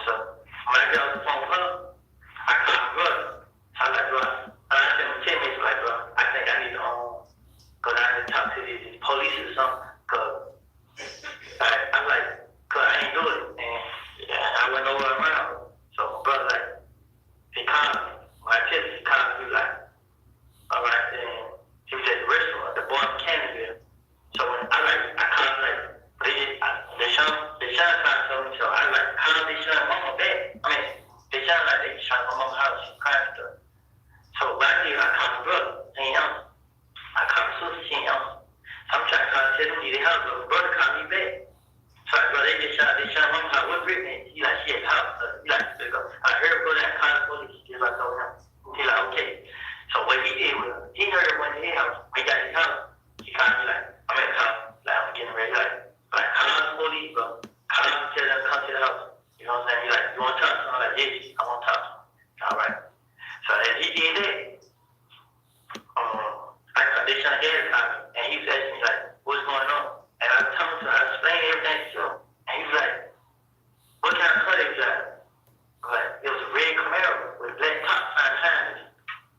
So when I got off the phone with her, I called my brother. So I was like, bro, I sent him 10 minutes like, bro, I think I need to because I need to talk to these police or something, because I'm like, because I ain't do it. And I went over around. So my brother, like, he called me. When I tell you, he called me, he was like, all right, then he was at the restaurant, the bar in Canada. So when I called him, like, they shot told me, so I like, called they shot mama back. I mean, they shot like they shot my mama's house, she crying and stuff. So back there, I called my brother, he ain't answer. I called my sister, she ain't answer. So I'm trying to call tell them, they house, but my brother called me back. So I go, they shot mama's house, what Brittany? He like, she at the house. He like, I heard her go down and call the police. He like, told him. He like, okay. So what he did was, he heard her went to his house. When he got his house, he called me like, I'm at the house. Like, I'm getting ready. Like, call the police, bro. Call them, tell them to come to the house. You know what I'm saying? He like, you want to talk to him? I'm like, yes, I want to talk to him. All right. So as he did that, they trying to get his house. And he was asking me like, what's going on? And I was telling him, I explained everything to him. And he was like, what kind of car they drive? Like, it was a red Camaro with black top behind it.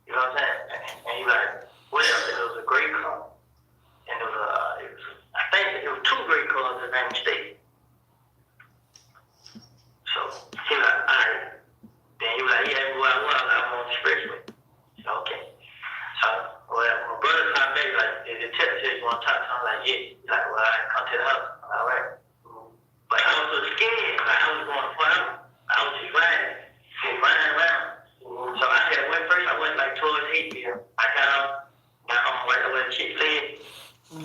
You know what I'm saying? And he was like, what else? It was a gray car. And it was I think it was 2 gray cars in the state. So he was like, all right. Then he was like, yeah, go out, I'm on the expressway. I said, okay. So my brother called back, like, the text said you want to talk to him? Like, yeah. He's like, well, I come to the house. All right. But I was so scared. Like, I was going far out. I was just riding around. So I went like towards Hayfield. I got on right there where the chick led.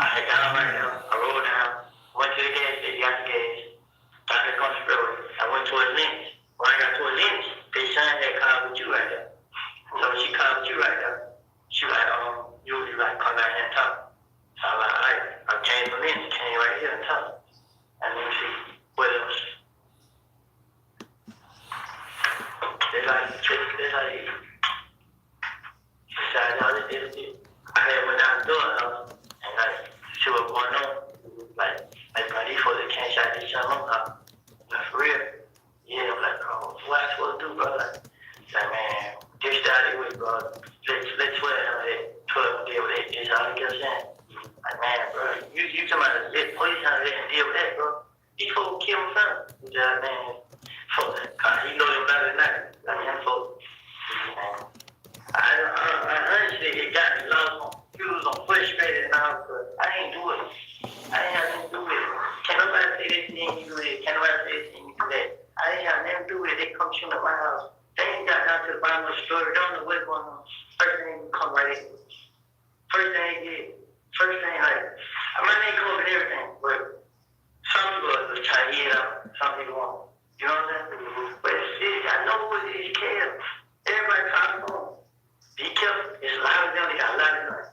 I got on right now. I rolled down, went to the gas station, got the gas. Got back on the road. I went towards Lynch. When I got towards Lynch, they signed that car with you right there. So when she called with you right there, she was like, you like come down here and talk. So I'm like, all right. I came from Lynch, came right here and talk. And let me see what else. They like, I had went down the door and like, see what going on. Like by default, they can't shot this young up. Like, for real. Yeah, I'm like, oh, what I supposed to do, bro? Like, man, this started with, bro. Let's swear that 12 deal with that. It's all you get saying. Like, man, bro, you talking about the police trying to let him deal with that, bro. These folks kill him, son. Yeah, man. He know them better than that. I mean, them folks. I honestly, it got me lost on views, on frustrated now, because I ain't do it. I ain't have nothing to do with it. Can't nobody say this thing, you do it. Can't nobody say this thing, you do that. I ain't have nothing to do with it. They come shooting at my house. They ain't got down to the bottom of the story. They don't know what's going on. First thing, they come right in. First thing they did. First thing, like, my name come up with everything, but some people was trying to hear it out. Some people won't. You know what I'm saying? But I know what it is. You can't. Everybody calls the phone. Be careful. It's loud as hell. They got a lot of guns.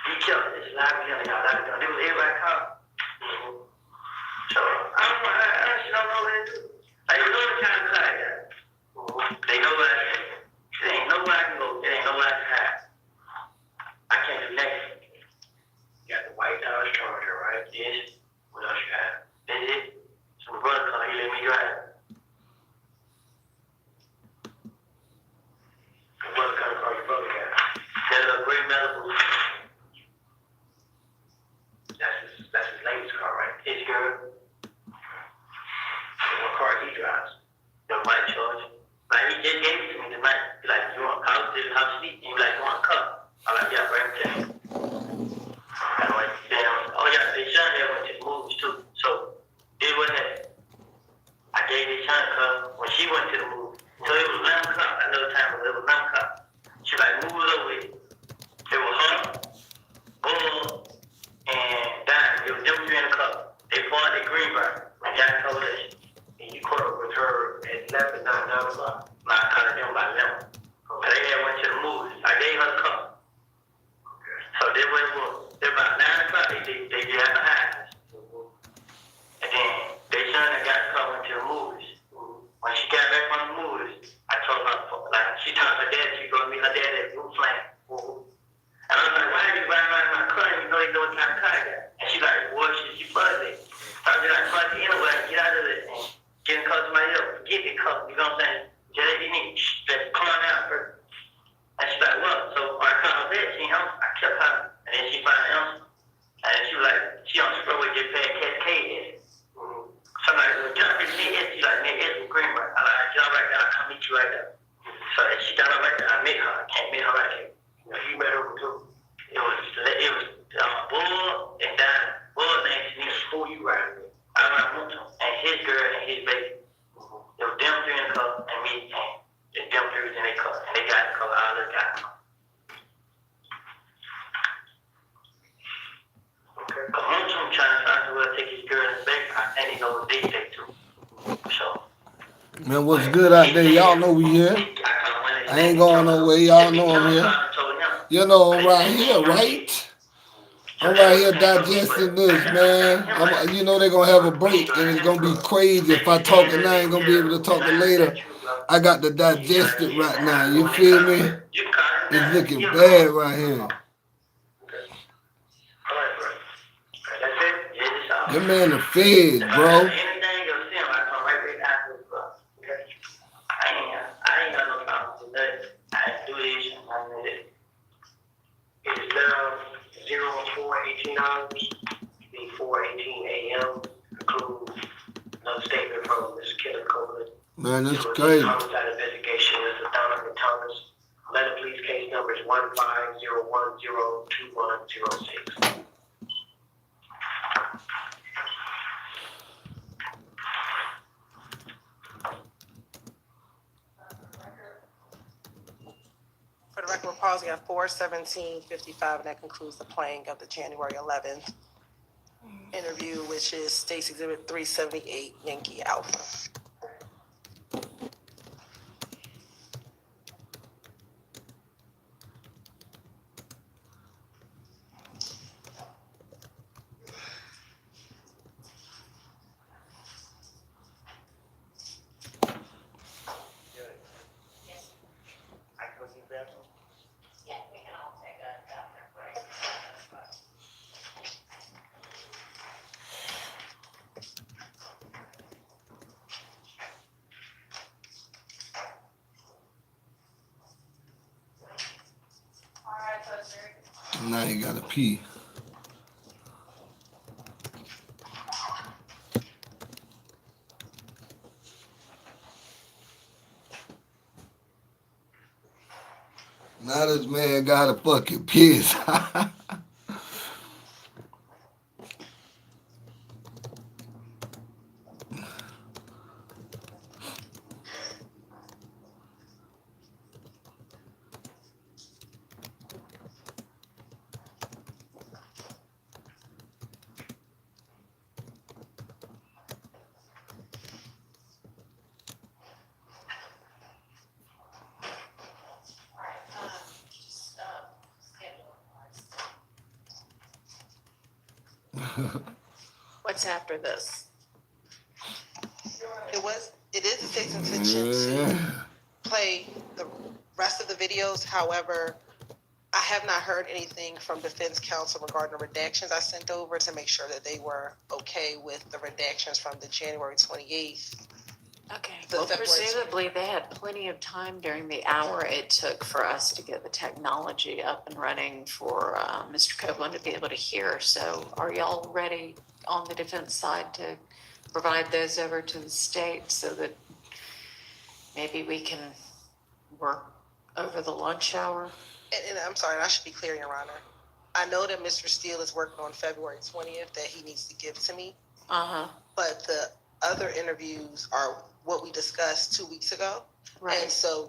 Be careful. It's loud as hell. They got a lot of guns. It was everybody calling. So, I don't know. I actually don't know what to do. Like, you know the kind of car I got. They know what I say. It ain't nowhere I can go. It ain't nowhere I can hide. I can't do nothing. You got the White House Charger, right? Yes. What else you have? That's it. So my brother come, he let me drive. My brother come across your brother car. That little gray Malibu. That's his latest car, right? His girl. What car he drives? The white Charger. Like, he just gave it to me tonight. He's like, you want house? This is house seat. He's like, you want a cup? I'm like, yeah, bring it to me. I'm like, damn. Oh, yeah, they shot there went to the movies, too. So, did what happened. I gave this son a cup when she went to the movie. So, it was 11 o'clock. I know the time, but it was 11 o'clock. She like, move it over here. It was her, Bull, and Don. It was them three in the cup. They fought at Greenbrier. And John told us, and you caught up with her at 11, not 9 o'clock. I caught her them by 11. But they had went to the movies. I gave her the cup. So they went they're about 9 o'clock. They get out the house. And then they son that got the car went to the movies. When she got back from the movies, I told her, like, she told her dad she go meet her dad at Blue Flame. And I was like, why are you riding around my car? You know what kind of car I got. And she like, boy, she fuzzy. So I was like, fuzzy anyway, get out of this and get in close to my ear. Get the cup, you know what I'm saying? Just you need to come on out first. And she's like, what? So when I called her back, she answered. I kept her. And then she finally answered. And she was like, she on the spur with just paying Cascade. Somebody was like, get up in the she's like, man, it's with Greenbrier. I'm like, get up right there, I'll come meet you right there. So she got up right there, I met her. I can't meet her right there. You met her too. It was Bull and Don. Bull named me school you right there. I went to him. And his girl and his baby. It was them three in the car and me and them three was in their car. And they got the car, all they got the car. Okay. Because one of them trying to find where to take his girl and his baby, and he knows they take too. So. Man, what's good out there? Y'all know we here. I ain't going nowhere. Y'all know I'm here. You know I'm right here, right? I'm right here digesting this, man. You know they're going to have a break, and it's going to be crazy. If I talk it now, I ain't going to be able to talk it later. I got to digest it right now. You feel me? It's looking bad right here. Your man the feds, bro. I ain't got no problem with that. I do this. It is now 04:18 before 18 a.m. Include another statement from Mr. Kenneth Coleman. Man, that's crazy. Homicide investigation is the Donovan Thomas. Letter police case number is 150102106. For the record, we're pausing at 4:17:55, and that concludes the playing of the January 11th interview, which is State's Exhibit 378, Yankee Alpha. Now you gotta pee. Now this man gotta fucking piss. What's after this? It is the state's intention to play the rest of the videos. However, I have not heard anything from defense counsel regarding the redactions I sent over to make sure that they were okay with the redactions from the January 28th. Okay. The Well, February presumably they had plenty of time during the hour it took for us to get the technology up and running for Mr. Copeland to be able to hear. So are y'all ready on the defense side to provide those over to the state so that maybe we can work over the lunch hour? And I'm sorry, I should be clear, Your Honor. I know that Mr. Steele is working on February 20th that he needs to give to me, but the other interviews are what we discussed 2 weeks ago. Right. And so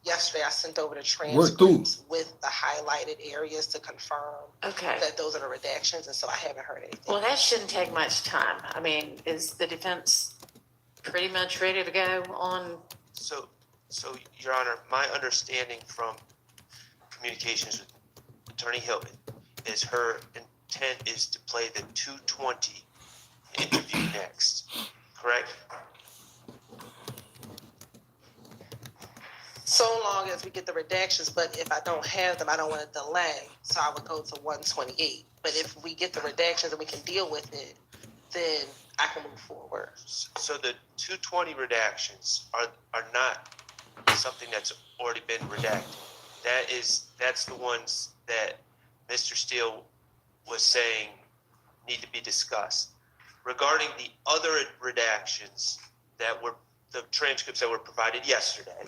yesterday I sent over the Work through. transcripts with the highlighted areas to confirm Okay. that those are the redactions, and so I haven't heard anything. Well, that shouldn't take much time. I mean, is the defense pretty much ready to go on? So, Your Honor, my understanding from communications with Attorney Hilton is her intent is to play the 220 interview next, correct? So long as we get the redactions, but if I don't have them, I don't want to delay, so I would go to 128. But if we get the redactions and we can deal with it, then I can move forward. So the 220 redactions are not something that's already been redacted. That's the ones that Mr. Steele was saying need to be discussed. Regarding the other redactions that were the transcripts that were provided yesterday,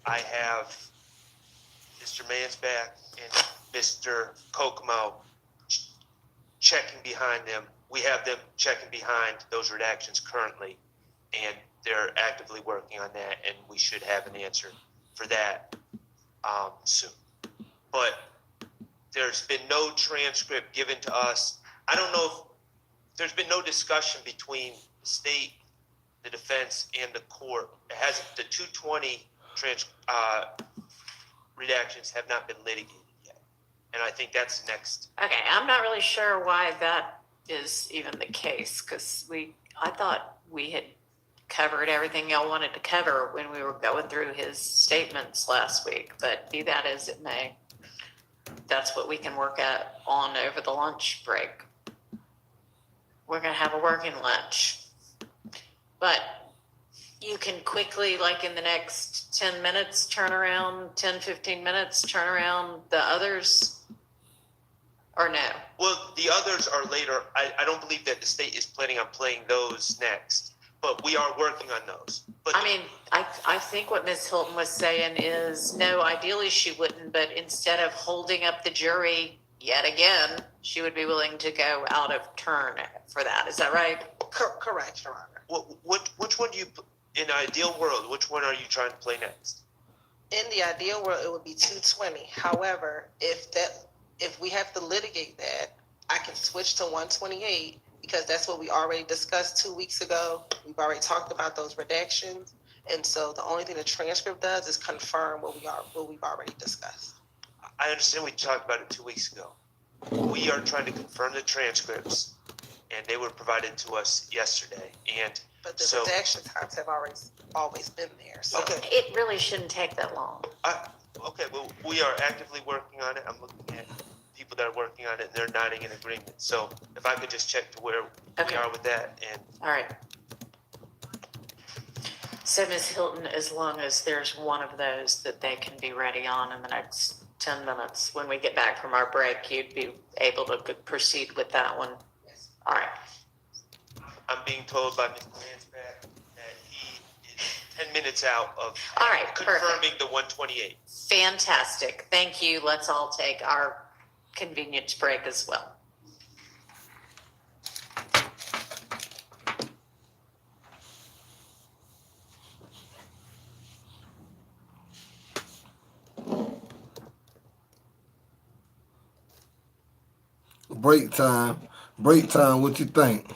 I have Mr. Mansbach and Mr. Kokomo checking behind them. We have them checking behind those redactions currently, and they're actively working on that, and we should have an answer for that soon. But there's been no transcript given to us. I don't know if there's been no discussion between the state, the defense, and the court. It hasn't. The 220 redactions have not been litigated yet, and I think that's next. Okay, I'm not really sure why that is even the case, because I thought we had covered everything y'all wanted to cover when we were going through his statements last week. But be that as it may, that's what we can work on over the lunch break. We're gonna have a working lunch, but you can quickly, like in the next 10 minutes, 15 minutes, turn around the others, or no? Well, the others are later. I don't believe that the state is planning on playing those next, but we are working on those. But I think what Ms. Hilton was saying is, no, ideally she wouldn't, but instead of holding up the jury yet again, she would be willing to go out of turn for that. Is that right? Correct, Your Honor. which one do you, in an ideal world, which one are you trying to play next? In the ideal world, it would be 220. However, if we have to litigate that, I can switch to 128 because that's what we already discussed 2 weeks ago. We've already talked about those redactions. And so the only thing the transcript does is confirm what we've already discussed. I understand we talked about it 2 weeks ago. We are trying to confirm the transcripts, and they were provided to us yesterday. But the redaction times have always been there. So. Okay. It really shouldn't take that long. Okay, well, we are actively working on it. I'm looking at people that are working on it, and they're nodding in agreement. So if I could just check to where we are with that. And All right. So Ms. Hilton, as long as there's one of those that they can be ready on in the next 10 minutes, when we get back from our break, you'd be able to proceed with that one. Yes. All right. I'm being told by Mr. Mansbach that he is 10 minutes out of All right, confirming the 128. Fantastic. Thank you. Let's all take our convenience break as well. Break time. Break time, what you think?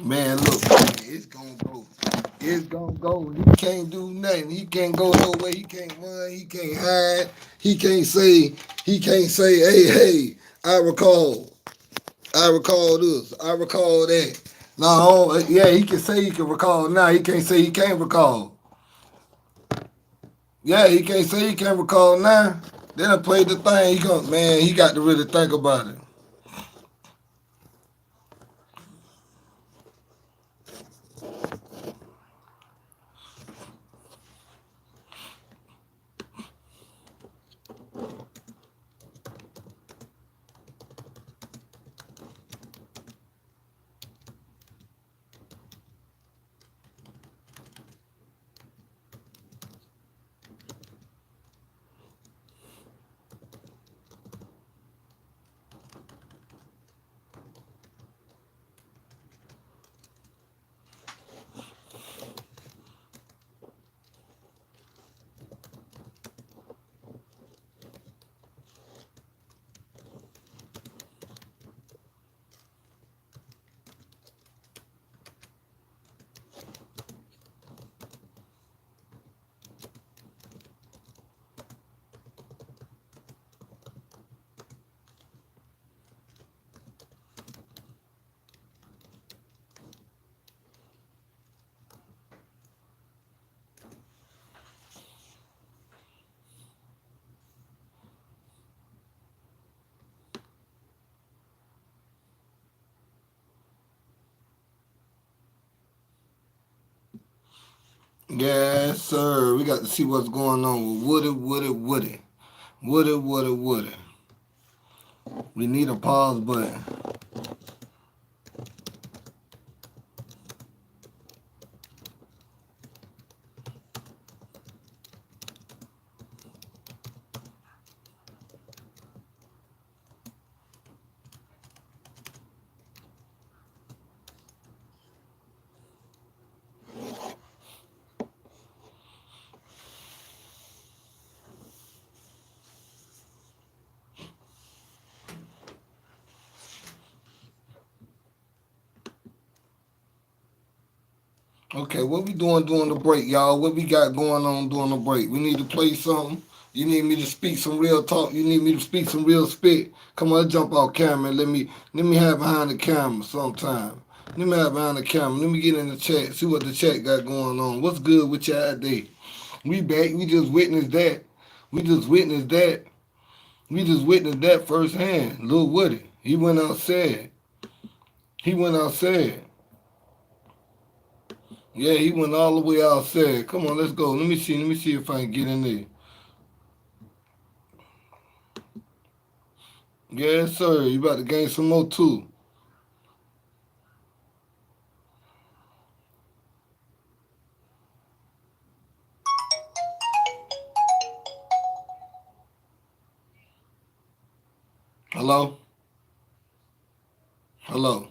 Man, look, man, it's gonna go. It's gonna go. He can't do nothing. He can't go nowhere. He can't run. He can't hide. He can't say. He can't say, "Hey, hey, I recall. I recall this. I recall that." No, yeah, he can say he can recall. Now he can't say he can't recall. Yeah, he can't say he can't recall now. Then I played the thing. He go, man. He got to really think about it. Yes, sir. We got to see what's going on with Woody. We need a pause button. Okay, what we doing during the break, y'all? What we got going on during the break? We need to play something. You need me to speak some real talk. You need me to speak some real spit. Come on, let's jump off camera and let me have behind the camera sometime. Let me have behind the camera. Let me get in the chat, see what the chat got going on. What's good with y'all today? We back. We just witnessed that. We just witnessed that. We just witnessed that firsthand. Lil Woody. He went outside. He went outside. Yeah, he went all the way outside. Come on, let's go. Let me see. Let me see if I can get in there. Yes, sir. You about to gain some more too. Hello? Hello.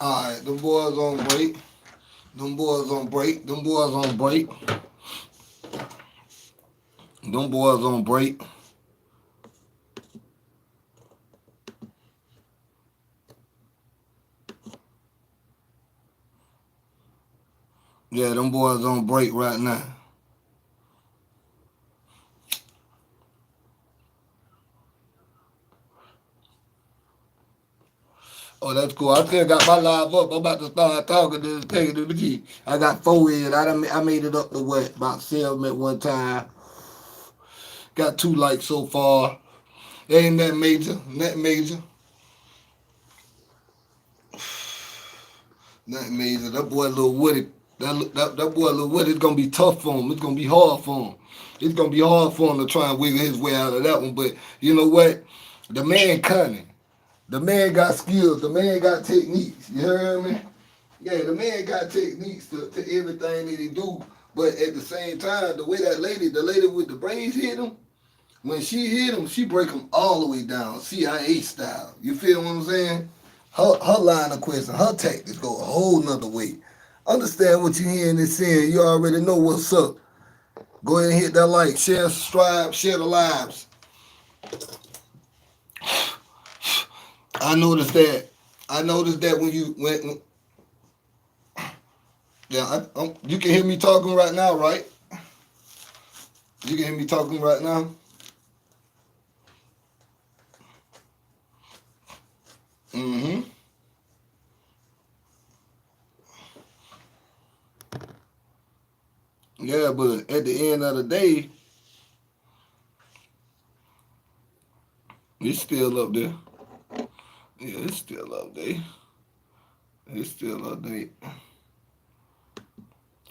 Alright, them boys on break. Them boys on break. Them boys on break. Them boys on break. Yeah, them boys on break right now. Oh, that's cool. I still got my live up. I'm about to start talking to taking to the key. I got 4 in. I made it up to what? About 7 at one time. Got 2 likes so far. Ain't that major. Not major. Not major. That boy Lil Woody. That boy Lil Woody, it's gonna be tough for him. It's gonna be hard for him. It's gonna be hard for him to try and wiggle his way out of that one. But you know what? The man cunning. The man got skills. The man got techniques. You heard me? Yeah, the man got techniques to everything that he do. But at the same time, the way the lady with the braids hit him, when she hit him, she break him all the way down, CIA style. You feel what I'm saying? Her line of question, her tactics go a whole nother way. Understand what you hearing and saying. You already know what's up. Go ahead and hit that like, share, subscribe, share the lives. I noticed that when you you can hear me talking right now, right? You can hear me talking right now. Mm-hmm. Yeah, but at the end of the day, it's still up there. Yeah, it's still up there. It's still up there.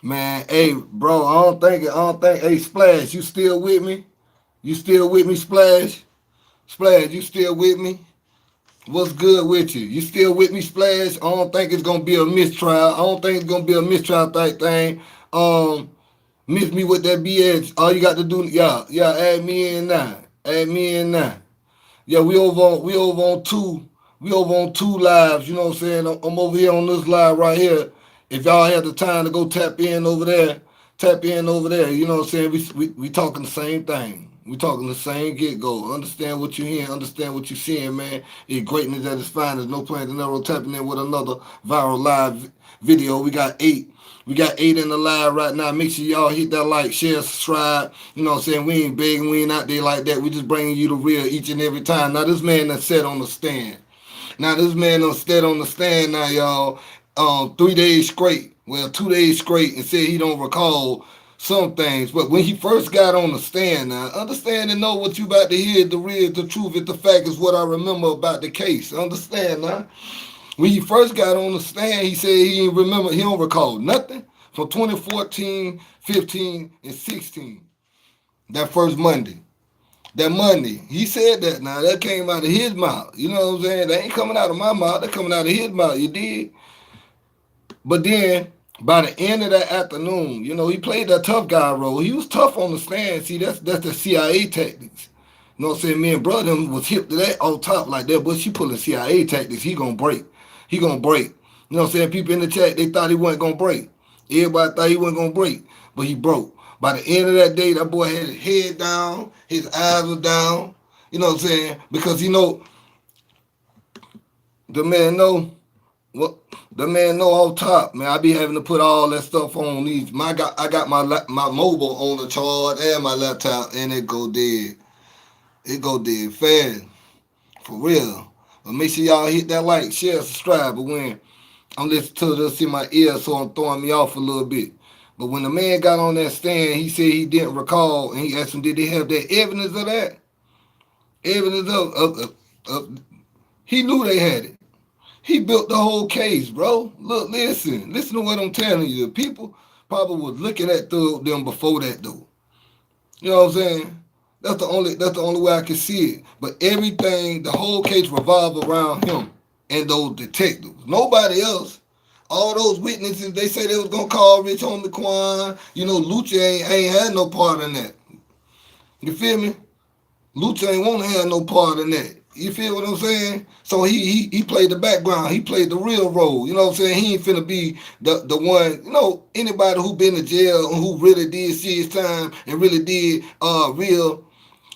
Man, hey, bro, I don't think, hey, Splash, you still with me? You still with me, Splash? Splash, you still with me? What's good with you? You still with me, Splash? I don't think it's gonna be a mistrial. I don't think it's gonna be a mistrial type thing. Miss me with that BS. All you got to do, add me in now. Add me in now. Yeah, we over on two lives, you know what I'm saying? I'm over here on this live right here. If y'all have the time to go tap in over there, you know what I'm saying? We talking the same thing. We talking the same get-go. Understand what you're hearing, understand what you're seeing, man. It's greatness at its finest. NoPlayingDinero tapping in with another viral live video. We got 8 in the live right now. Make sure y'all hit that like, share, subscribe. You know what I'm saying? We ain't begging, we ain't out there like that. We just bringing you the real each and every time. Now, this man that sat on the stand. Now, this man done sat on the stand now, y'all, 3 days straight. Well, 2 days straight and said he don't recall some things. But when he first got on the stand now, understand and know what you about to hear, the real, the truth, the fact is what I remember about the case. Understand now? When he first got on the stand, he said he don't recall nothing from 2014, 15, and 16. That first Monday. That Monday. He said that now. That came out of his mouth. You know what I'm saying? That ain't coming out of my mouth. That coming out of his mouth. You dig? But then, by the end of that afternoon, you know, he played that tough guy role. He was tough on the stand. See, that's the CIA tactics. You know what I'm saying? Me and brother was hip to that on top like that, but she pulling CIA tactics. He gonna break. He gonna break. You know what I'm saying? People in the chat, they thought he wasn't gonna break. Everybody thought he wasn't gonna break, but he broke. By the end of that day, that boy had his head down, his eyes were down. You know what I'm saying? Because you know, the man know what the man know off top, man. I be having to put all that stuff on these. I got my mobile on the charge and my laptop, and it go dead. It go dead fast, for real. But make sure y'all hit that like, share, subscribe. But when I'm listening to this in my ear, so I'm throwing me off a little bit. But when the man got on that stand, he said he didn't recall, and he asked him, did they have that evidence of that? Evidence of he knew they had it. He built the whole case, bro. Look, listen to what I'm telling you. The people probably was looking at them before that, though. You know what I'm saying? That's the only way I can see it. But everything, the whole case revolved around him and those detectives. Nobody else. All those witnesses, they say they was gonna call Rich Homie Quan. You know, Lucha ain't had no part in that. You feel me? Lucha ain't want to have no part in that. You feel what I'm saying? So he played the background. He played the real role. You know what I'm saying? He ain't finna be the one. You know, anybody who been to jail and who really did serious time and really did real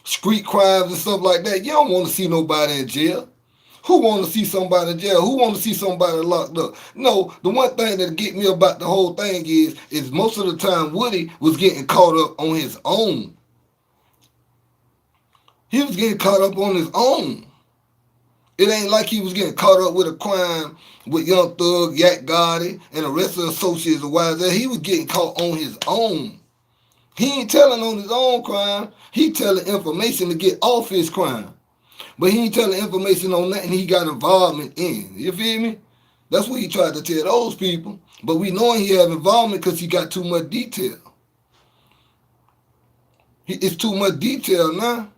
street crimes and stuff like that. You don't want to see nobody in jail. Who want to see somebody in jail? Who want to see somebody locked up? No, the one thing that get me about the whole thing is most of the time Woody was getting caught up on his own. He was getting caught up on his own. It ain't like he was getting caught up with a crime with Young Thug, Yak Gotti, and the rest of the associates of YZ. He was getting caught on his own. He ain't telling on his own crime. He telling information to get off his crime. But he ain't telling information on nothing he got involvement in. You feel me? That's what he tried to tell those people. But we know he have involvement because he got too much detail. It's too much detail now.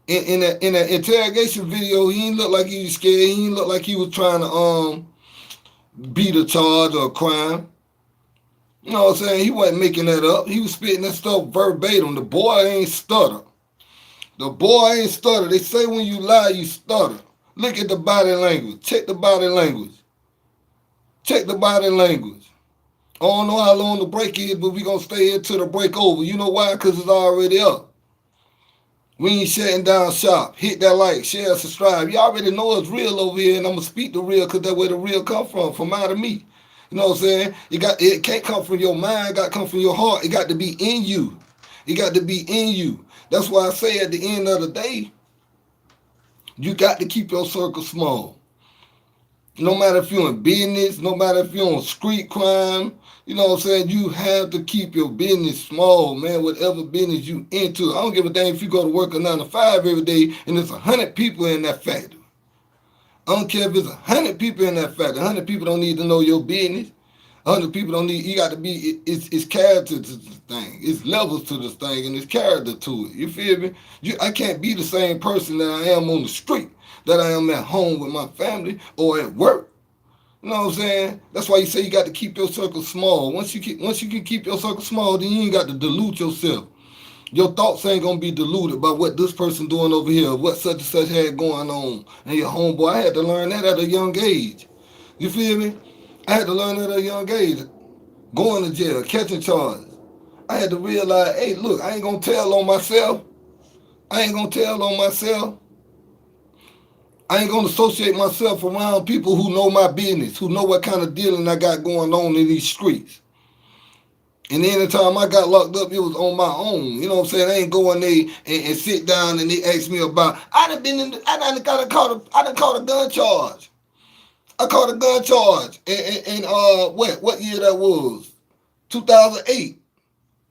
In that interrogation video, he ain't look like he was scared. He ain't look like he was trying to beat a charge or a crime. You know what I'm saying? He wasn't making that up. He was spitting that stuff verbatim. The boy ain't stutter. The boy ain't stutter. They say when you lie, you stutter. Look at the body language. Check the body language. Check the body language. I don't know how long the break is, but we going to stay here till the break over. You know why? Because it's already up. We ain't shutting down shop. Hit that like, share, subscribe. You already know it's real over here, and I'm going to speak the real because that's where the real come from out of me. You know what I'm saying? It can't come from your mind. It got to come from your heart. It got to be in you. It got to be in you. That's why I say at the end of the day, you got to keep your circle small. No matter if you're in business, no matter if you're on street crime, you know what I'm saying? You have to keep your business small, man, whatever business you into. I don't give a damn if you go to work a 9 to 5 every day and there's 100 people in that factory. I don't care if it's 100 people in that factory. 100 people don't need to know your business. 100 people don't need, you got to be, it's character to this thing. It's levels to this thing and it's character to it. You feel me? I can't be the same person that I am on the street, that I am at home with my family or at work. You know what I'm saying? That's why you say you got to keep your circle small. Once you can keep your circle small, then you ain't got to dilute yourself. Your thoughts ain't gonna be diluted by what this person doing over here, what such and such had going on. And your homeboy, I had to learn that at a young age. You feel me? I had to learn that at a young age. Going to jail, catching charges. I had to realize, hey, look, I ain't gonna tell on myself. I ain't gonna tell on myself. I ain't gonna associate myself around people who know my business, who know what kind of dealing I got going on in these streets. And then the time I got locked up, it was on my own. You know what I'm saying? I ain't going there and sit down and they ask me about. I done caught a gun charge. I caught a gun charge in what year that was? 2008.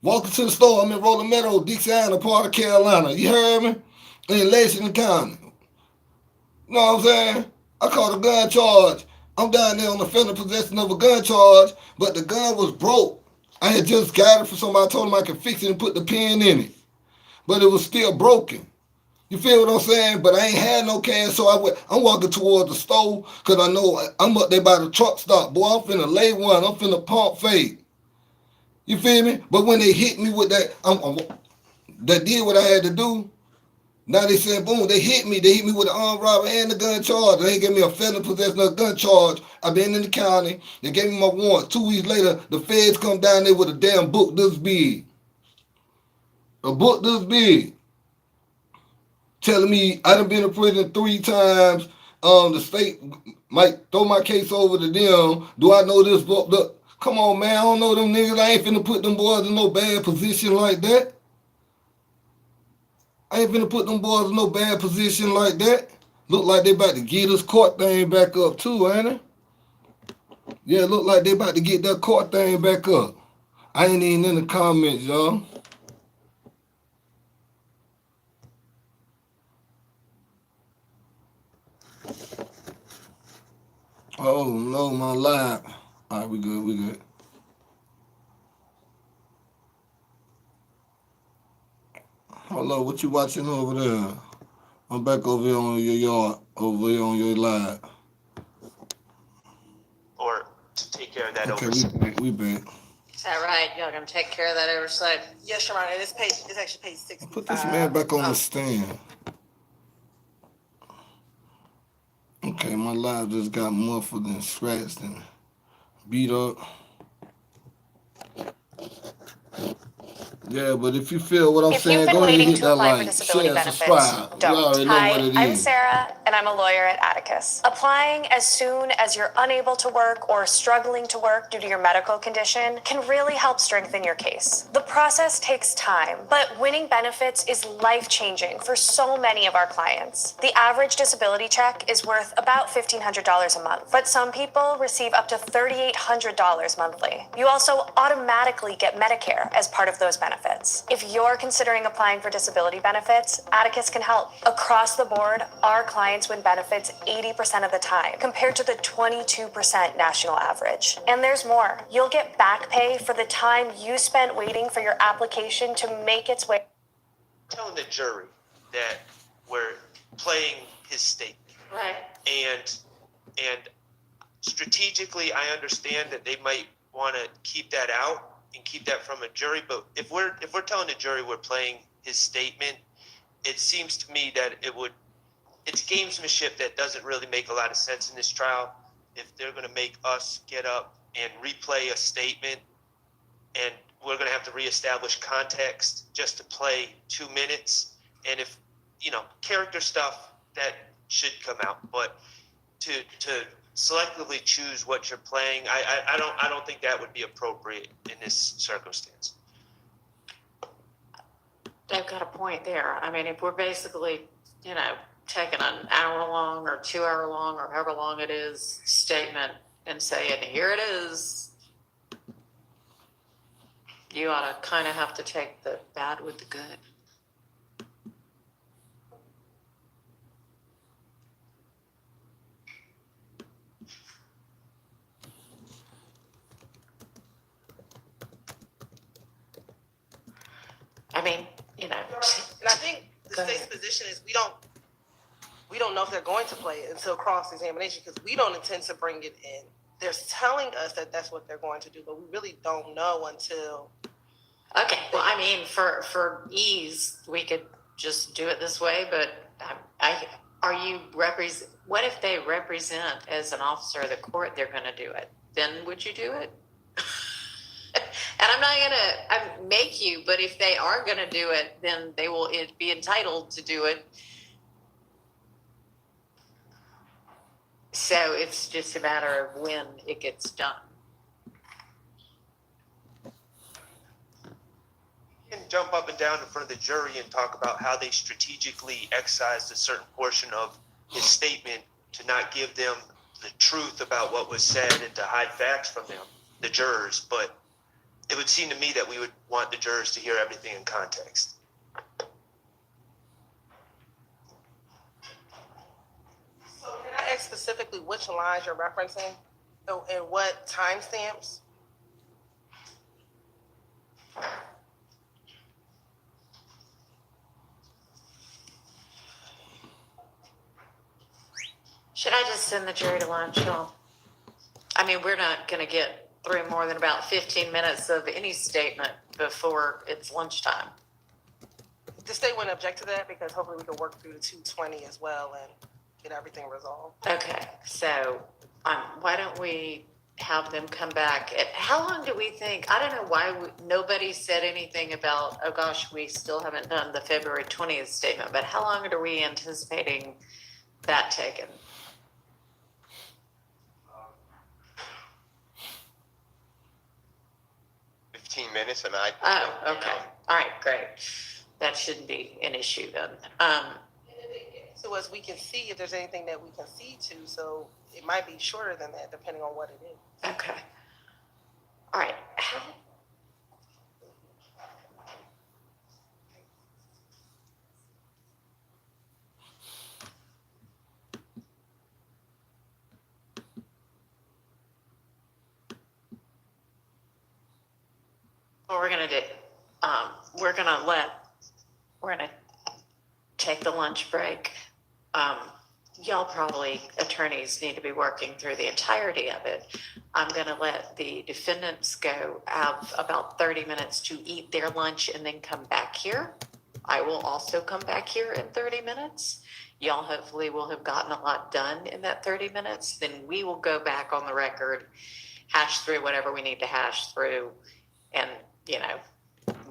Walking to the store, I'm in Rolling Meadow, Dixie, part of Carolina. You heard me? In Lexington County. You know what I'm saying? I caught a gun charge. I'm down there on the felony possession of a gun charge, but the gun was broke. I had just got it from somebody. I told him I could fix it and put the pin in it, but it was still broken. You feel what I'm saying? But I ain't had no cash, so I'm walking towards the store because I know I'm up there by the truck stop. Boy, I'm finna lay one. I'm finna pump fake. You feel me? But when they hit me with that, that did what I had to do. Now they said, boom, they hit me. They hit me with the armed robbery and the gun charge. They gave me a felony possession of a gun charge. I've been in the county. They gave me my warrant. 2 weeks later, the feds come down there with a damn book this big. A book this big. Telling me I done been to prison 3 times. The state might throw my case over to them. Do I know this book? Come on, man. I don't know them niggas. I ain't finna put them boys in no bad position like that. I ain't finna put them boys in no bad position like that. Look like they about to get this court thing back up too, ain't it? Yeah, look like they about to get that court thing back up. I ain't even in the comments, y'all. Oh no, my live. All right, we good. Hello, what you watching over there? I'm back over here on your yard, over here on your live. Or to take care of that Okay, oversight. we back. Is that right? Y'all gonna take care of that oversight? Yes, Your Honor, it's actually page 65. Put this man back on the stand. my life just got muffled and scratched and beat up. Yeah, but if you feel what I'm If you've saying, been go ahead and waiting hit to that apply for like, disability share, benefits, subscribe. You don't. already know what Hi, it I'm is. Sarah, and I'm a lawyer at Atticus. Applying as soon as you're unable to work or struggling to work due to your medical condition can really help strengthen your case. The process takes time, but winning benefits is life-changing for so many of our clients. The average disability check is worth about $1,500 a month, but some people receive up to $3,800 monthly. You also automatically get Medicare as part of those benefits. If you're considering applying for disability benefits, Atticus can help. Across the board, our clients win benefits 80% of the time, compared to the 22% national average. And there's more. You'll get back pay for the time you spent waiting for your application to make its way. Telling the jury that we're playing his statement. Right. And strategically, I understand that they might want to keep that out and keep that from a jury. But if we're telling the jury we're playing his statement, it seems to me that it's gamesmanship that doesn't really make a lot of sense in this trial. If they're going to make us get up and replay a statement, and we're going to have to reestablish context just to play 2 minutes, and if character stuff that should come out, but to selectively choose what you're playing, I don't think that would be appropriate in this circumstance. They've got a point there. I mean, if we're basically, taking an hour long or 2 hour long or however long it is statement and saying, here it is, you ought to kind of have to take the bad with the good. I mean, And I think the Go state's ahead. position is we don't know if they're going to play it until cross-examination because we don't intend to bring it in. They're telling us that that's what they're going to do, but we really don't know until. Okay, well, I mean, for ease, we could just do it this way, but what if they represent as an officer of the court, they're gonna do it? Then would you do it? And I'm not gonna make you, but if they are gonna do it, then they will be entitled to do it. So it's just a matter of when it gets done. You can jump up and down in front of the jury and talk about how they strategically excised a certain portion of his statement to not give them the truth about what was said and to hide facts from them, the jurors. But it would seem to me that we would want the jurors to hear everything in context. So can I ask specifically which lines you're referencing and what timestamps? Should I just send the jury to lunch, y'all? I mean, we're not gonna get through more than about 15 minutes of any statement before it's lunchtime. The state wouldn't object to that because hopefully we can work through the 220 as well and get everything resolved. Okay, so why don't we have them come back? How long do we think? I don't know why nobody said anything about, oh gosh, we still haven't done the February 20th statement, but how long are we anticipating that taken? 15 minutes, and I. Oh, okay. All right, great. That shouldn't be an issue then. So as we can see if there's anything that we can see to, so it might be shorter than that depending on what it is. Okay. All right. What we're gonna do, we're gonna take the lunch break. Y'all probably, attorneys, need to be working through the entirety of it. I'm gonna let the defendants go have about 30 minutes to eat their lunch and then come back here. I will also come back here in 30 minutes. y'all hopefully will have gotten a lot done in that 30 minutes. Then we will go back on the record, hash through whatever we need to hash through, and, you know,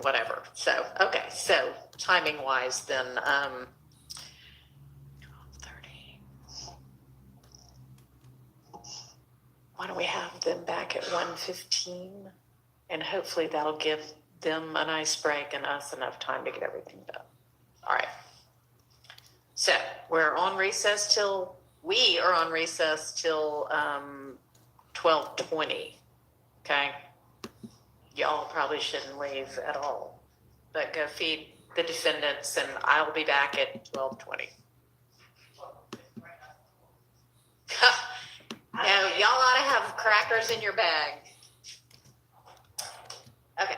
whatever. So, okay, so timing wise, then, 30. Why don't we have them back at 1:15? And hopefully that'll give them a nice break and us enough time to get everything done. All right. So we are on recess till 12:20. Okay. Y'all probably shouldn't leave at all, but go feed the defendants and I'll be back at 12:20. No, y'all ought to have crackers in your bag. Okay.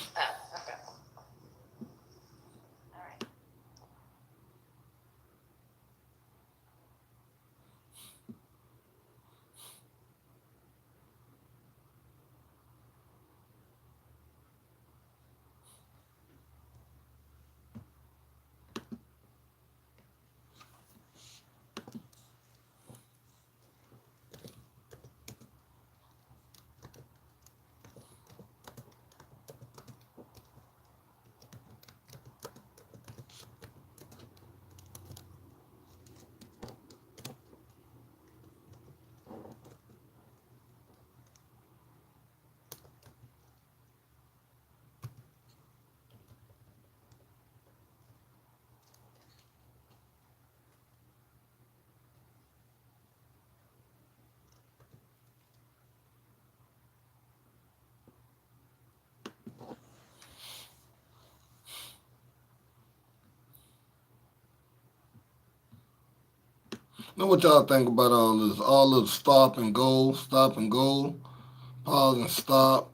Okay. All right. Know what y'all think about all this? All this stop and go, pause and stop.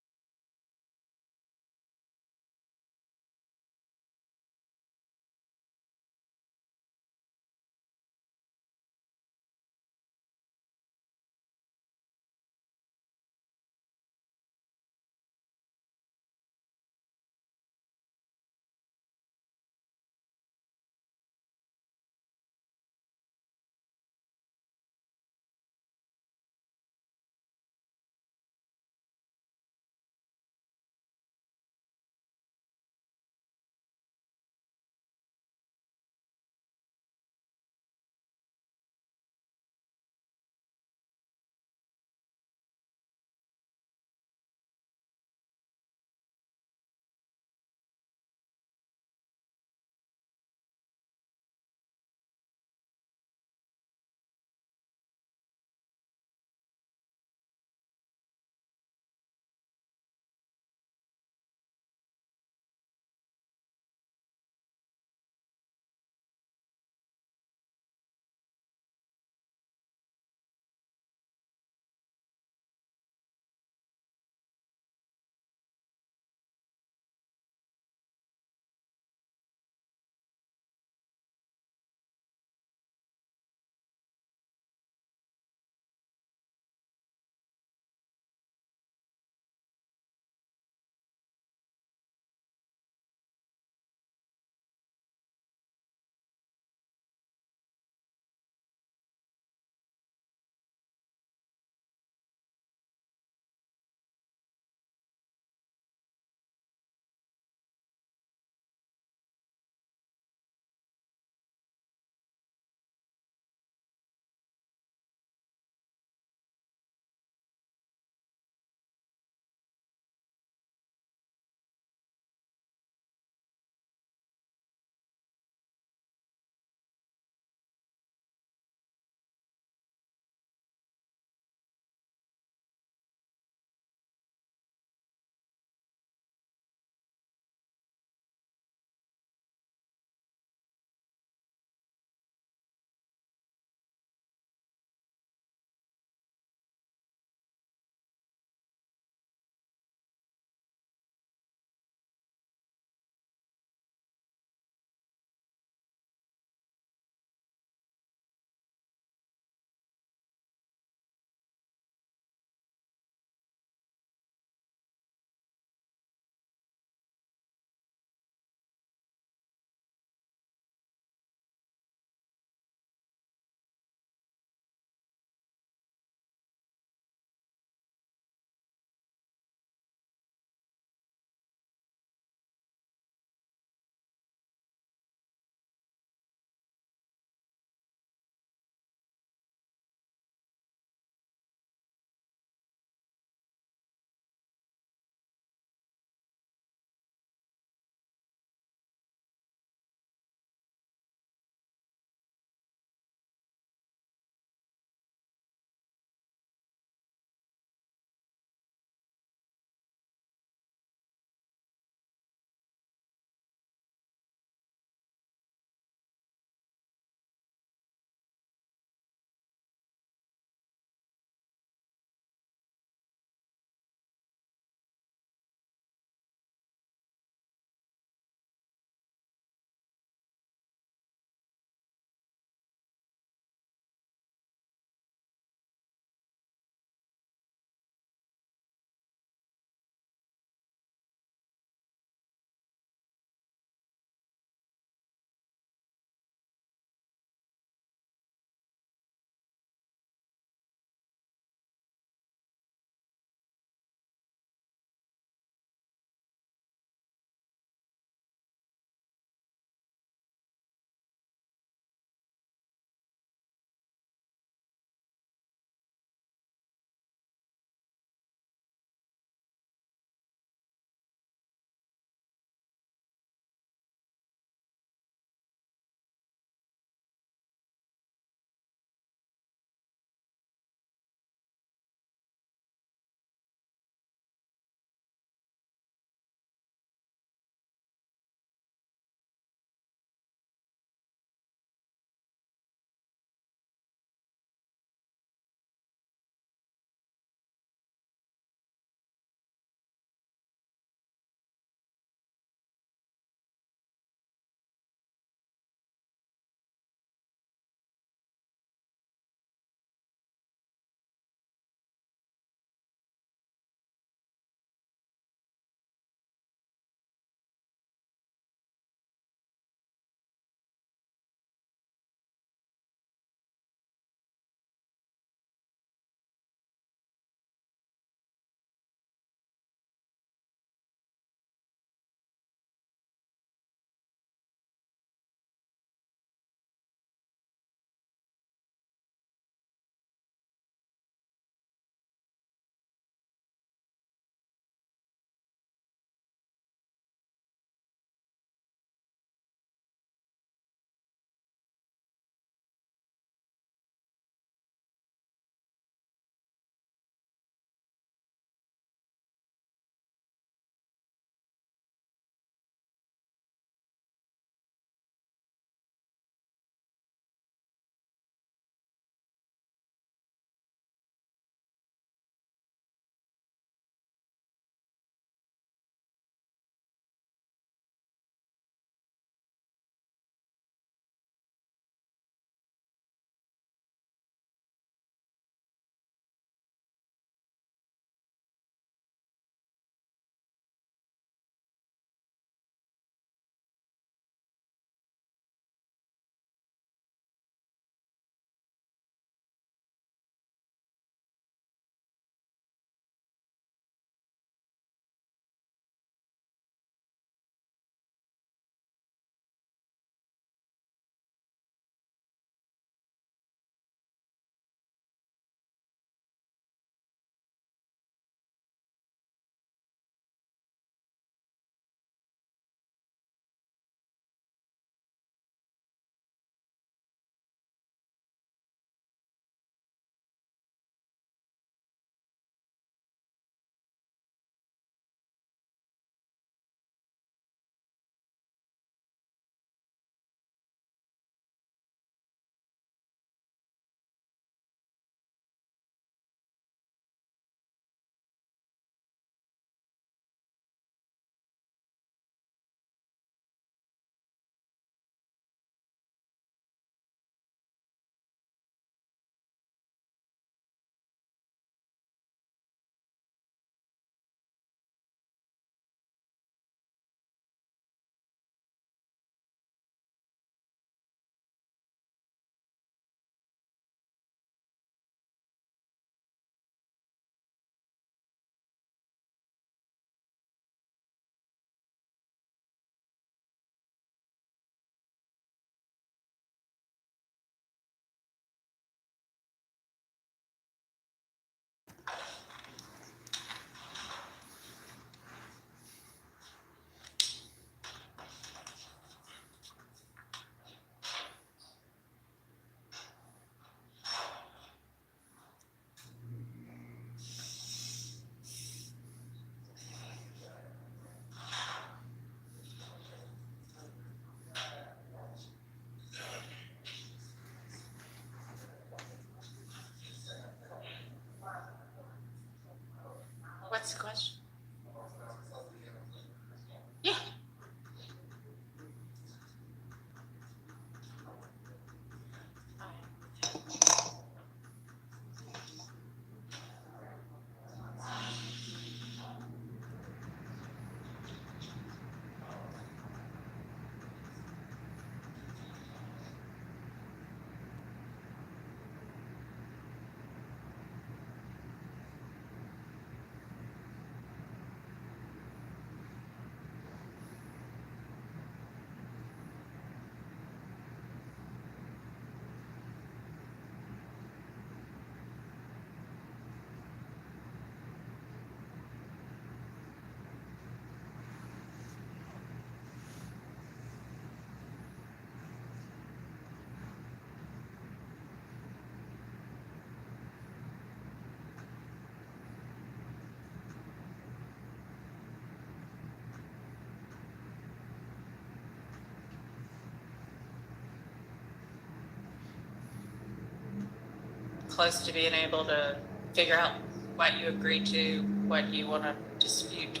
close to being able to figure out what you agree to, what you want to dispute?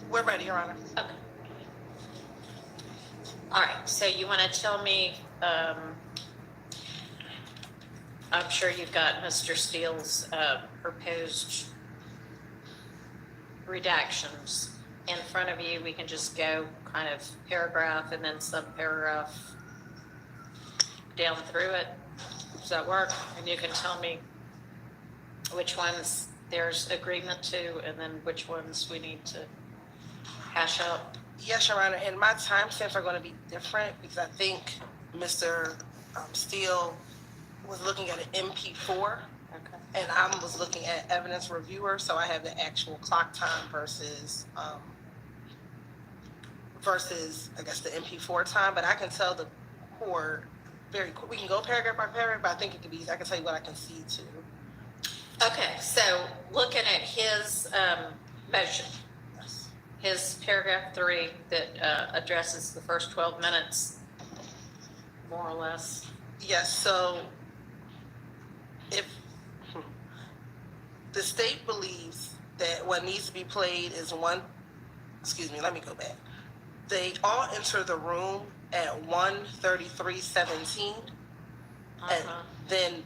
We're ready, Your Honor. Okay. All right, so you want to tell me, I'm sure you've got Mr. Steele's proposed redactions in front of you. We can just go kind of paragraph and then subparagraph down through it. Does that work? And you can tell me which ones there's agreement to and then which ones we need to hash out. Yes, Your Honor, and my timestamps are going to be different because I think Mr. Steele was looking at an MP4, Okay. and I was looking at evidence reviewer, so I have the actual clock time versus I guess the MP4 time. But I can tell the court very quick. We can go paragraph by paragraph, but I think it could be. I can tell you what I can see too. Okay, so looking at his motion, his paragraph 3 that addresses the first 12 minutes, more or less. Yes, so if the state believes that what needs to be played is let me go back. They all enter the room at 1:33:17, and then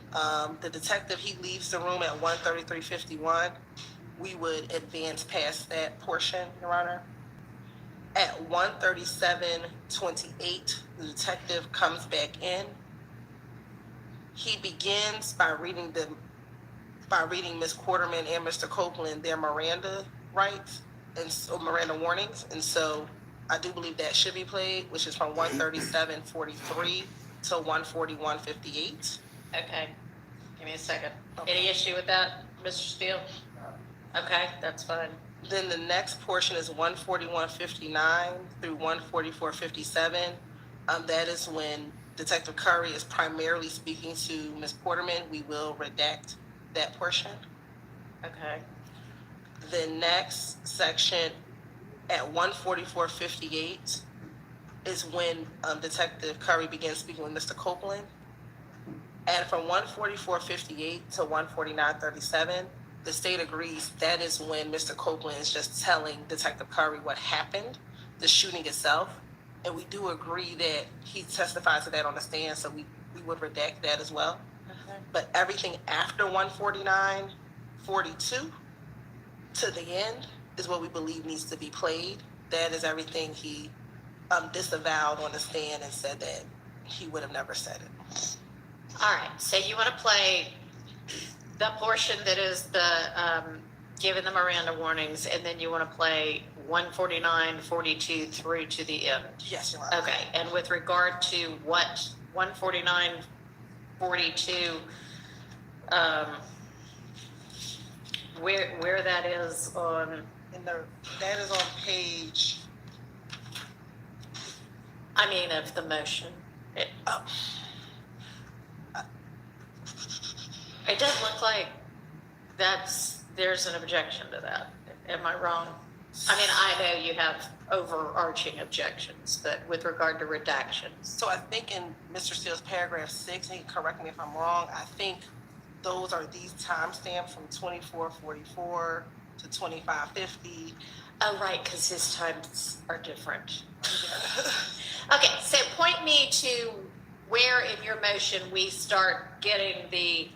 the detective, he leaves the room at 1:33:51. We would advance past that portion, Your Honor. At 1:37:28, the detective comes back in. He begins by reading Ms. Quarterman and Mr. Copeland their Miranda rights and so Miranda warnings, and so I do believe that should be played, which is from 1:37:43 to 1:41:58. Okay, give me a second. Any issue with that, Mr. Steele? Okay, that's fine. Then the next portion is 1:41:59 through 1:44:57. That is when Detective Curry is primarily speaking to Ms. Porterman. We will redact that portion. Okay. The next section at 1:44:58 is when Detective Curry begins speaking with Mr. Copeland. And from 1:44:58 to 1:49:37, the state agrees that is when Mr. Copeland is just telling Detective Curry what happened, the shooting itself. And we do agree that he testifies to that on the stand, so we would redact that as well. Okay. But everything after 1:49:42 to the end is what we believe needs to be played. That is everything he disavowed on the stand and said that he would have never said it. All right, so you want to play the portion that is the giving the Miranda warnings, and then you want to play 1:49:42 through to the end. Yes, Your Honor. Okay, and with regard to what 1:49:42, where that is on, That is on page. I mean, of the motion. It does look like there's an objection to that. Am I wrong? I mean, I know you have overarching objections, but with regard to redactions. So I think in Mr. Steele's paragraph 6, and he can correct me if I'm wrong, I think those are these timestamps from 24:44 to 25:50. Oh, right, because his times are different. Okay, so point me to where in your motion we start getting the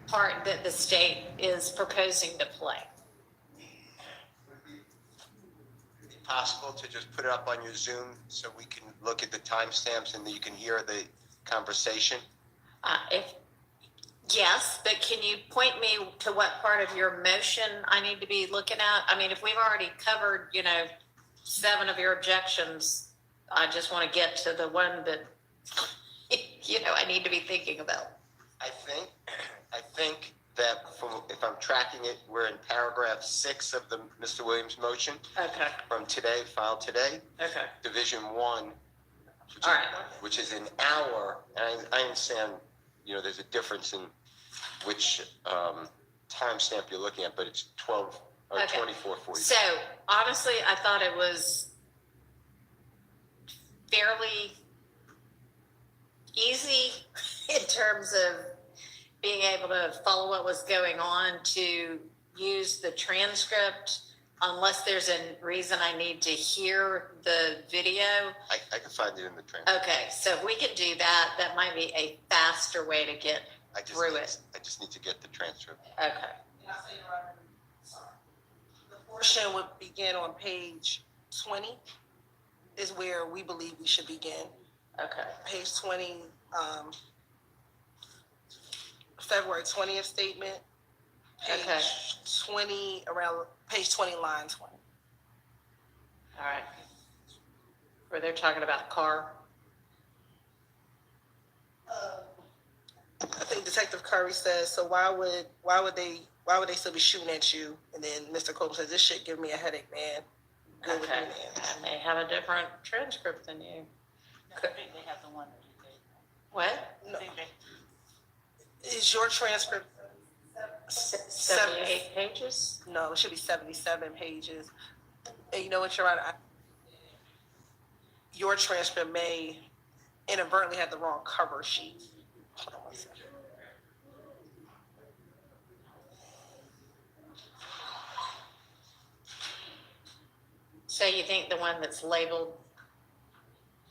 part that the state is proposing to play. Is it possible to just put it up on your Zoom so we can look at the timestamps and you can hear the conversation? Yes, but can you point me to what part of your motion I need to be looking at? I mean, if we've already covered, 7 of your objections, I just want to get to the one that, I need to be thinking about. I think that if I'm tracking it, we're in paragraph 6 of the Mr. Williams motion Okay, from today, filed today, okay. Division 1, All right. which is an hour. And I understand, there's a difference in which timestamp you're looking at, but it's 12 or Okay. 24:40. So honestly, I thought it was fairly easy in terms of being able to follow what was going on to use the transcript unless there's a reason I need to hear the video. I can find it in the transcript. Okay, so if we could do that, that might be a faster way to get through it. I just need to get the transcript. Okay. The portion would begin on page 20 is where we believe we should begin. Okay. Page 20, February 20th statement. Page Okay. 20, around page 20, line 20. All right. Where they're talking about the car. I think Detective Curry says, so why would they still be shooting at you? And then Mr. Copeland says, this shit give me a headache, man. Good with me, Okay. man. I may have a different transcript than you. I think they have the one that you gave. What? No. I think they, Is your transcript 78 pages? No, it should be 77 pages. And you know what, Your Honor? Your transcript may inadvertently have the wrong cover sheet. Hold on one second. So you think the one that's labeled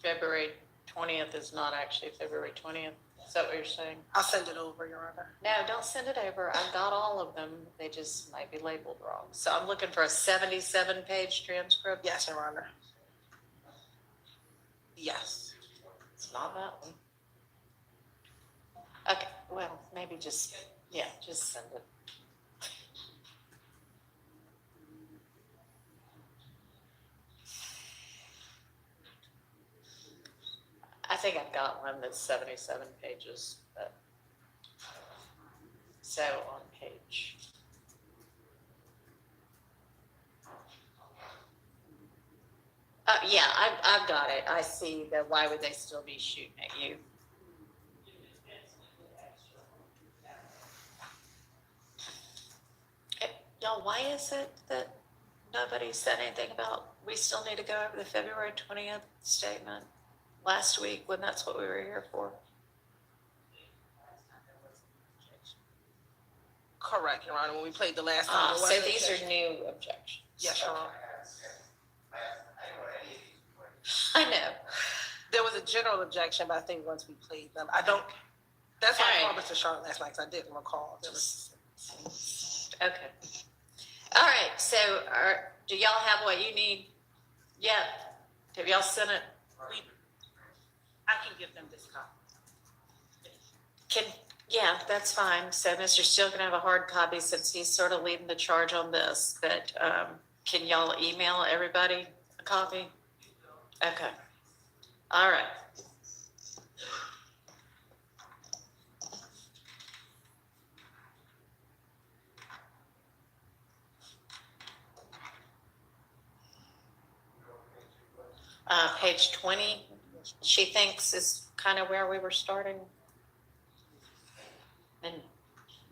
February 20th is not actually February 20th? Is that what you're saying? I'll send it over, Your Honor. No, don't send it over. I've got all of them. They just might be labeled wrong. So I'm looking for a 77-page transcript. Yes, Your Honor. Yes. It's not that one. Okay, well, maybe just send it. I think I've got one that's 77 pages, but so on page. Yeah, I've got it. I see the why would they still be shooting at you? Y'all, why is it that nobody said anything about we still need to go over the February 20th statement last week when that's what we were here for? Correct, Your Honor. When we played the last time. Ah, there so wasn't these objection. are new objections. Yes, Your Honor. I know. There was a general objection, but I think once we played them, I don't, that's why I All right. called Mr. Charlotte last night, because I didn't recall. There was, Okay. All right, so do y'all have what you need yet? Have y'all sent it? I can give them this copy. Yeah, that's fine. So Mr. Steele can have a hard copy since he's sort of leading the charge on this, but can y'all email everybody a copy? Okay. All right. Page 20, she thinks is kind of where we were starting. And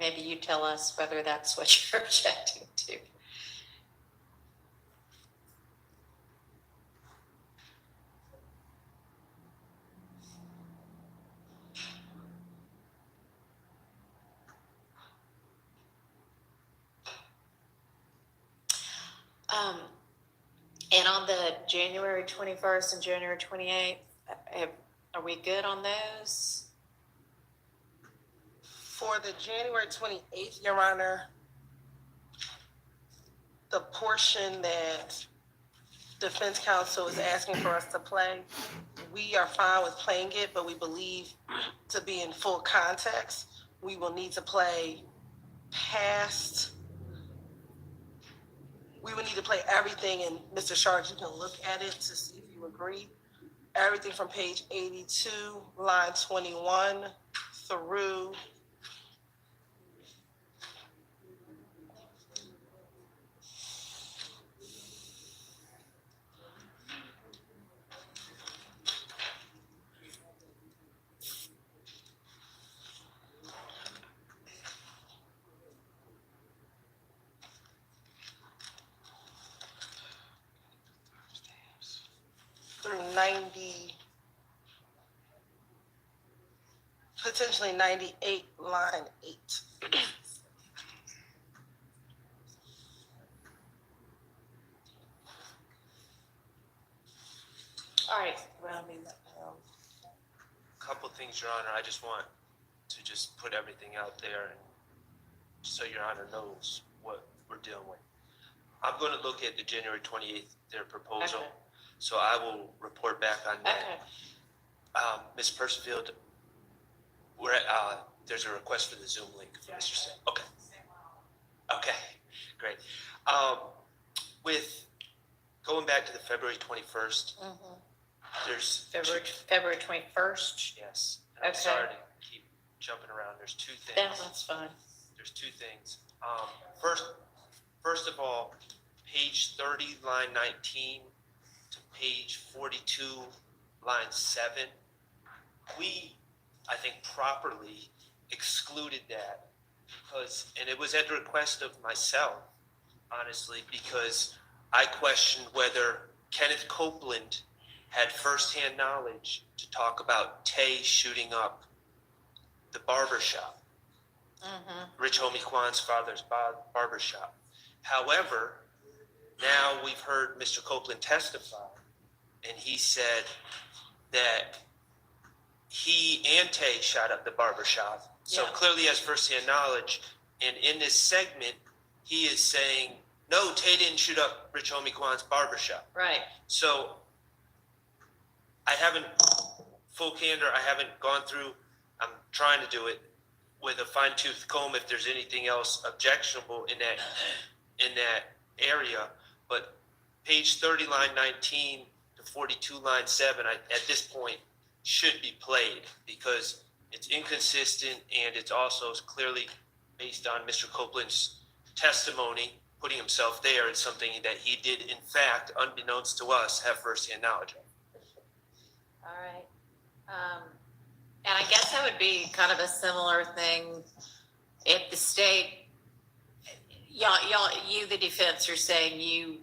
maybe you tell us whether that's what you're objecting to. And on the January 21st and January 28th, are we good on those? for the January 28th, Your Honor, the portion that defense counsel is asking for us to play, we are fine with playing it, but we believe to be in full context, we will need to play past, we would need to play everything, and Mr. Sharge, you can look at it to see if you agree. Everything from page 82, line 21 through through 90. potentially 98, line 8. All right, well, I mean, Couple things, Your Honor. I just want to just put everything out there and so Your Honor knows what we're dealing with. I'm going to look at the January 28th, their proposal. Okay. So I will report back on that. okay. Ms. Percifield, there's a request for the Zoom link for Mr. Singh. Okay. Okay, great. With going back to the February 21st, there's February 21st. yes. And I'm Okay. sorry to keep jumping around. There's two things. That's fine. There's two things. First of all, page 30, line 19 to page 42, line 7. We, I think, properly excluded that because, and it was at the request of myself, honestly, because I questioned whether Kenneth Copeland had firsthand knowledge to talk about Tay shooting up the barbershop. Rich Homie Kwan's father's barbershop. However, now we've heard Mr. Copeland testify, and he said that he and Tay shot up the barbershop. So Yeah. clearly he has firsthand knowledge. And in this segment, he is saying, no, Tay didn't shoot up Rich Homie Kwan's barbershop. Right. So I haven't, full candor, I haven't gone through, I'm trying to do it with a fine tooth comb if there's anything else objectionable in that area. But page 30, line 19 to 42, line 7, at this point should be played because it's inconsistent and it's also clearly based on Mr. Copeland's testimony, putting himself there. It's something that he did, in fact, unbeknownst to us, have firsthand knowledge of. All right. And I guess that would be kind of a similar thing if the state, y'all, you, the defense, are saying you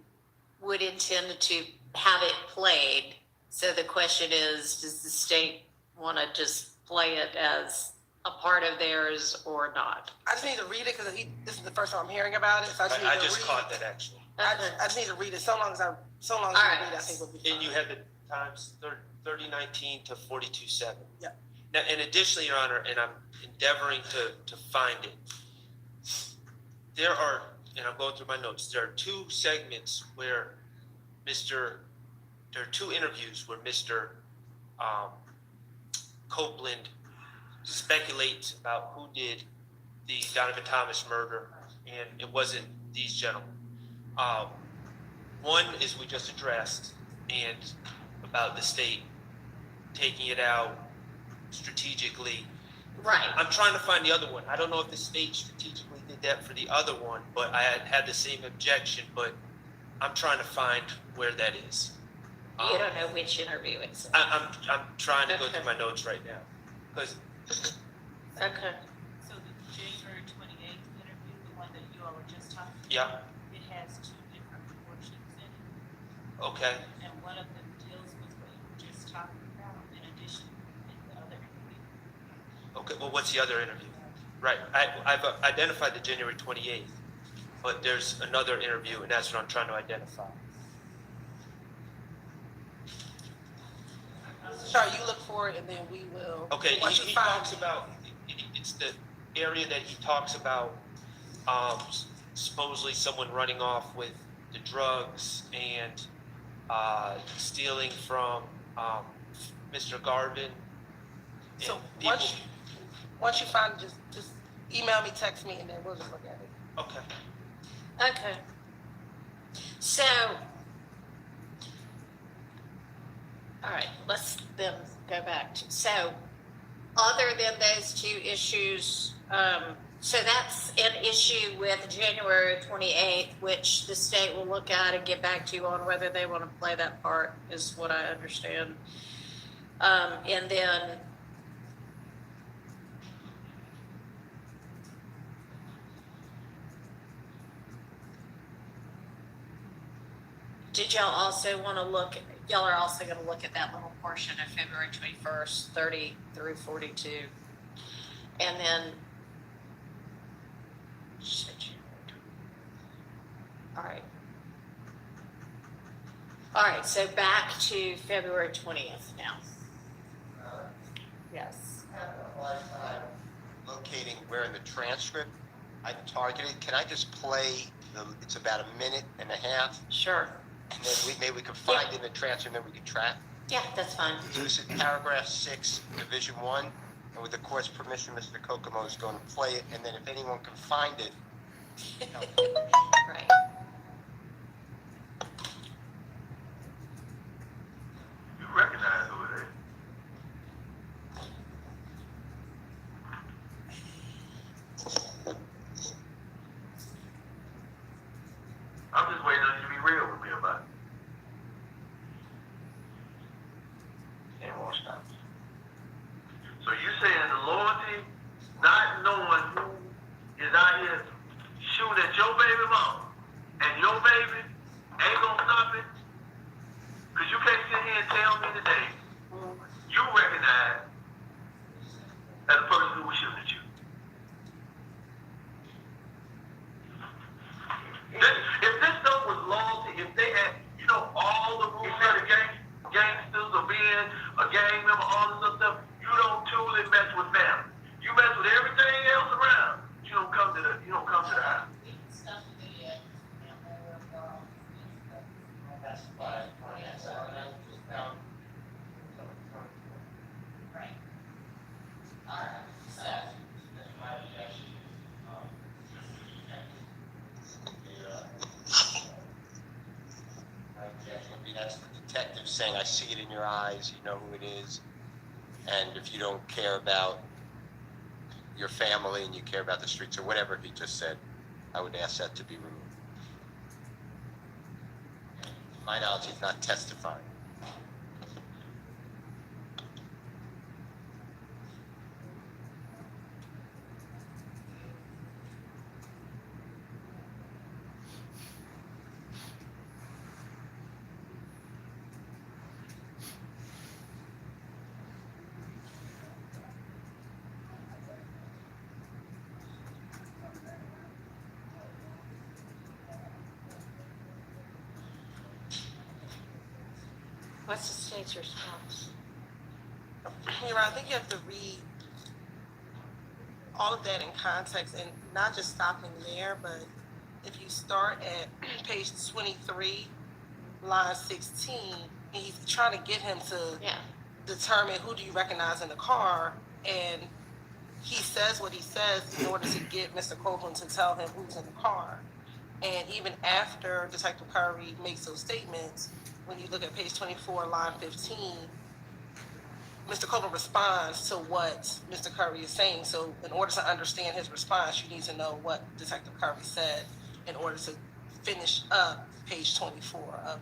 would intend to have it played. So the question is, does the state want to just play it as a part of theirs or not? I just need to read it because this is the first time I'm hearing about it. So I just caught that actually. I just need to read it. So long as I All read right. it, I think we'll be fine. And you had the times 3019 to 42:7. Yeah. Now, and additionally, Your Honor, and I'm endeavoring to find it. There are, and I'm going through my notes. There are two segments where there are two interviews where Mr. Copeland speculates about who did the Donovan Thomas murder, and it wasn't these gentlemen. One is we just addressed, and about the state taking it out strategically. Right. I'm trying to find the other one. I don't know if the state strategically did that for the other one, but I had the same objection, but I'm trying to find where that is. You don't know which interview it's in. I'm trying to go through my notes right now. Because Okay. So the January 28th interview, the one that you all were just talking about, yeah, it has two different portions in it. okay. And one of them deals with what you were just talking about in addition to the other interview. Okay, well, what's the other interview? Right, I've identified the January 28th, but there's another interview, and that's what I'm trying to identify. Sure, you look for it and then we will. Okay, once he you find talks about, it's the area that he talks about, supposedly someone running off with the drugs and stealing from Mr. Garvin. And So people- once you find it, just email me, text me, and then we'll just look at it. Okay. Okay. So, all right, let's then go back to, so other than those two issues, so that's an issue with January 28th, which the state will look at and get back to you on whether they want to play that part, is what I understand. And then did y'all also want to look, y'all are also going to look at that little portion of February 21st, 30 through 42? And then, all right, so back to February 20th now. Yes. Locating where in the transcript I targeted. Can I just play it's about a minute and a half, Sure. and then maybe we can find in the transcript, and then we can track. Yeah, that's fine. So this is paragraph 6, division 1, and with the court's permission, Mr. Kokomo is going to play it, and then if anyone can find it, Right. You recognize who it is. I'm just waiting on you to be real with me about it. It won't stop. So you saying the loyalty, not knowing who is out here shooting at your baby mama and your baby ain't gonna stop it? Cause you can't sit here and tell me today you recognize as a person who was shooting at you. If this stuff was loyalty, if they had, all the rules of the gangsters or being a gang member, all this other stuff, you don't truly mess with family. You mess with everything else around. You don't come to the house. that's the detective saying, I see it in your eyes, you know who it is, and if you don't care about your family and you care about the streets or whatever he just said, I would ask that to be removed. To my knowledge, he's not testifying. What's the state's response? I think you have to read all of that in context and not just stopping there, but if you start at page 23, line 16, and he's trying to get him to determine who do you recognize in the car, and he says what he says in order to get Mr. Copeland to tell him who's in the car. And even after Detective Curry makes those statements, when you look at page 24, line 15, Mr. Copeland responds to what Mr. Curry is saying. So in order to understand his response, you need to know what Detective Curry said in order to finish up page 24 of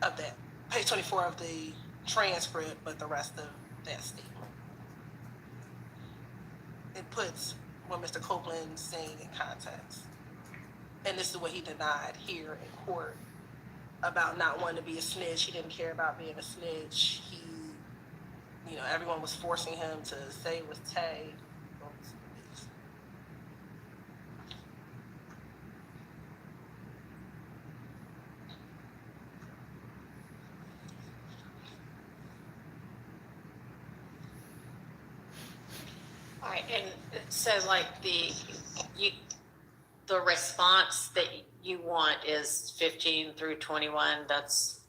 that, page 24 of the transcript, but the rest of that statement. It puts what Mr. Copeland is saying in context. And this is what he denied here in court about not wanting to be a snitch. He didn't care about being a snitch. He, everyone was forcing him to say it was Tay. All right, and so like the response that you want is 15 through 21. That's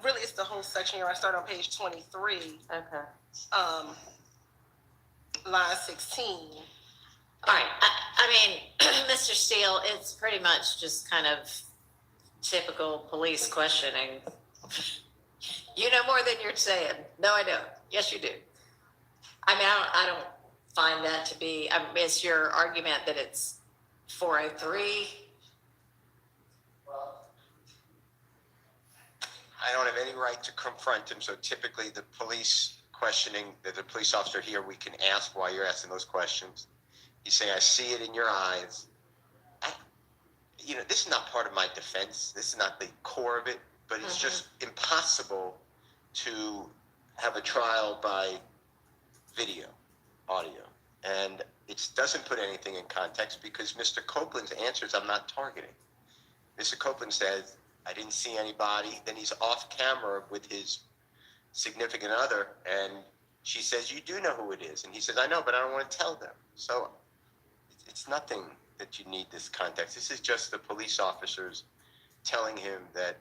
really, it's the whole section here. I start on page 23. okay. Line 16. All right. I mean, Mr. Steele, it's pretty much just kind of typical police questioning. You know more than you're saying. No, I don't. Yes, you do. I mean, I don't find that to be, it's your argument that it's 403. I don't have any right to confront him, so typically the police questioning, the police officer here, we can ask why you're asking those questions. He's saying, I see it in your eyes. This is not part of my defense. This is not the core of it, but it's just impossible to have a trial by video, audio, and it doesn't put anything in context because Mr. Copeland's answers I'm not targeting. Mr. Copeland says, I didn't see anybody. Then he's off camera with his significant other, and she says, you do know who it is. And he says, I know, but I don't want to tell them. So it's nothing that you need this context. This is just the police officers telling him that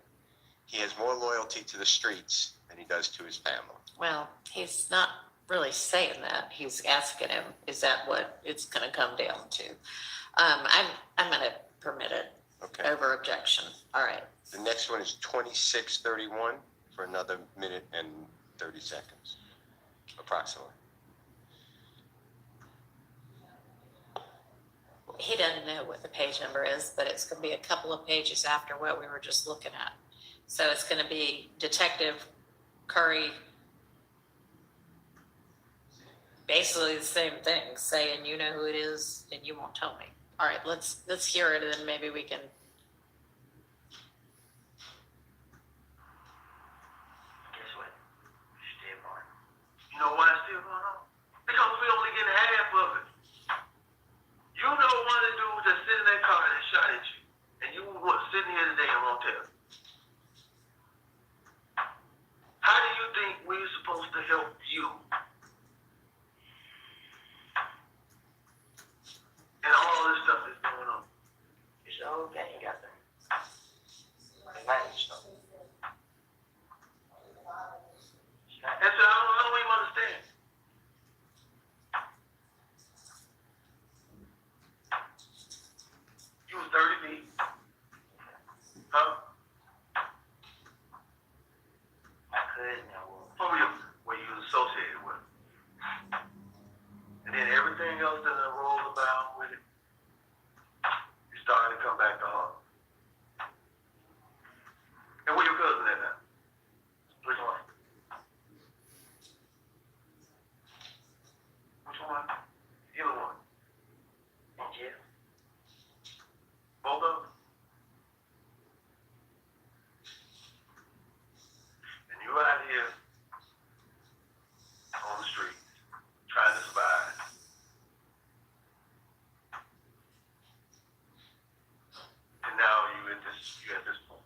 he has more loyalty to the streets than he does to his family. Well, he's not really saying that. He's asking him, is that what it's going to come down to? I'm going to permit it. Okay. Over objection. All right. The next one is 2631 for another minute and 30 seconds, approximately. He doesn't know what the page number is, but it's going to be a couple of pages after what we were just looking at. So it's going to be Detective Curry, basically the same thing, saying, you know who it is and you won't tell me. All right, let's hear it and then maybe we can. Guess what? Still going. You know why it's still going on? Because we only getting half of it. You know one of the dudes that sit in that car that shot at you, and you were sitting here today and won't tell. How do you think we're supposed to help you? And all this stuff that's going on. It's the whole gang out there. And so I don't even understand. You was 30 feet. Huh? My cousin, where you was associated with. And then everything else that rolls about with it, it's starting to come back to heart. And where your cousin at now? Which one? Which one? Either one. In jail. Both of them? And you out here on the street trying to survive. And now you at this point.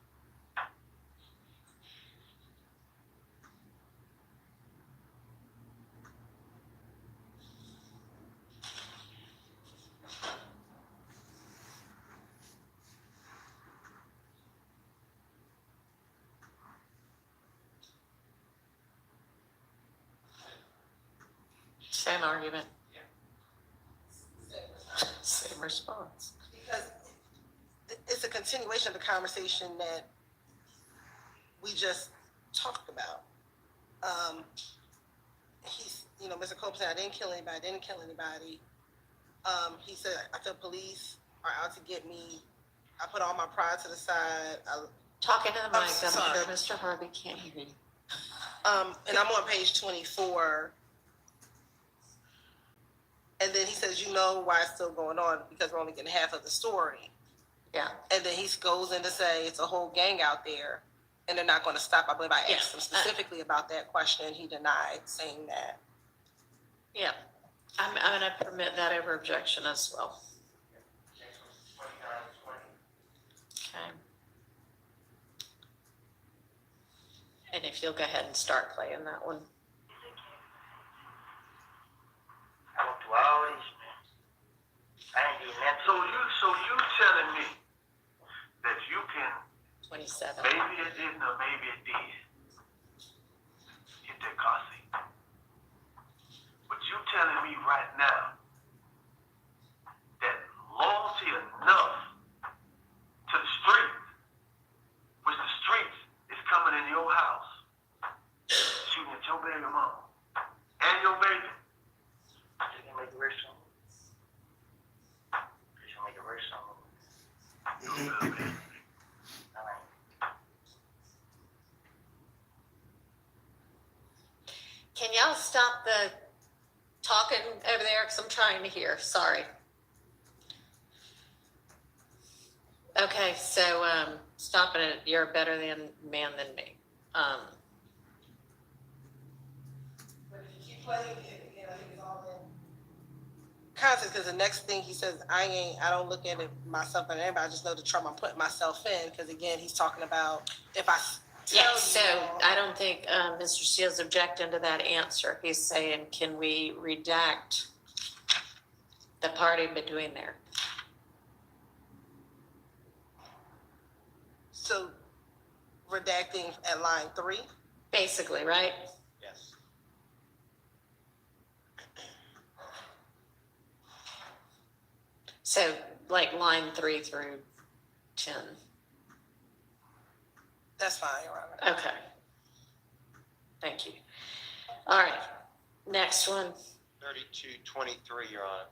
Same argument. Same response. Because it's a continuation of the conversation that we just talked about. Mr. Cope said, I didn't kill anybody. He said, I feel police are out to get me. I put all my pride to the side. Talking to the mic, I'm sorry. sure Mr. Harvey can't hear you. And I'm on page 24. And then he says, you know why it's still going on, because we're only getting half of the story. Yeah. And then he goes in to say it's a whole gang out there and they're not going to stop. I believe I asked him specifically about that question. He denied saying that. Yeah. I'm going to permit that over objection as well. Okay. And if you'll go ahead and start playing that one. I went through all these, man. I ain't doing that. So you telling me that you can 27. maybe it didn't or maybe it did hit that car seat. But you telling me right now that loyalty enough to the streets, which the streets is coming in your house, shooting at your baby mama and your baby. They can make a verse song. They should make a verse song. You good, man. Can y'all stop the talking over there? Because I'm trying to hear. Sorry. Okay, so stop it. You're a better man than me. But if you keep playing, context, because the next thing he says, I don't look at it myself and anybody, I just know the trouble I'm putting myself in, because again, he's talking about if I tell Yeah, you so all- I don't think Mr. Steele's objecting to that answer. He's saying, can we redact the party between there? So redacting at line 3, Basically, right? Yes. So like line 3 through 10. that's fine, Your Honor. Okay. Thank you. All right. Next one. 3223, Your Honor.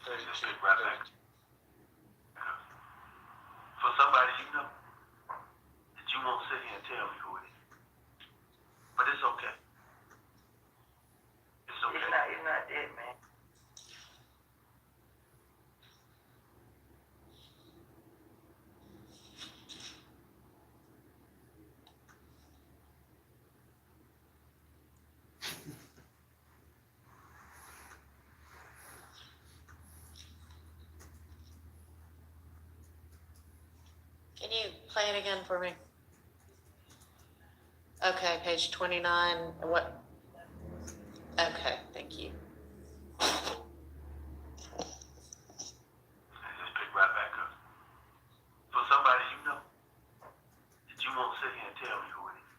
32. Right back. For somebody you know, that you won't sit here and tell me who it is. But it's okay. It's okay. It's not dead, man. Can you play it again for me? Okay, page 29. What? Okay, thank you. Just pick right back up. For somebody you know, that you won't sit here and tell me who it is.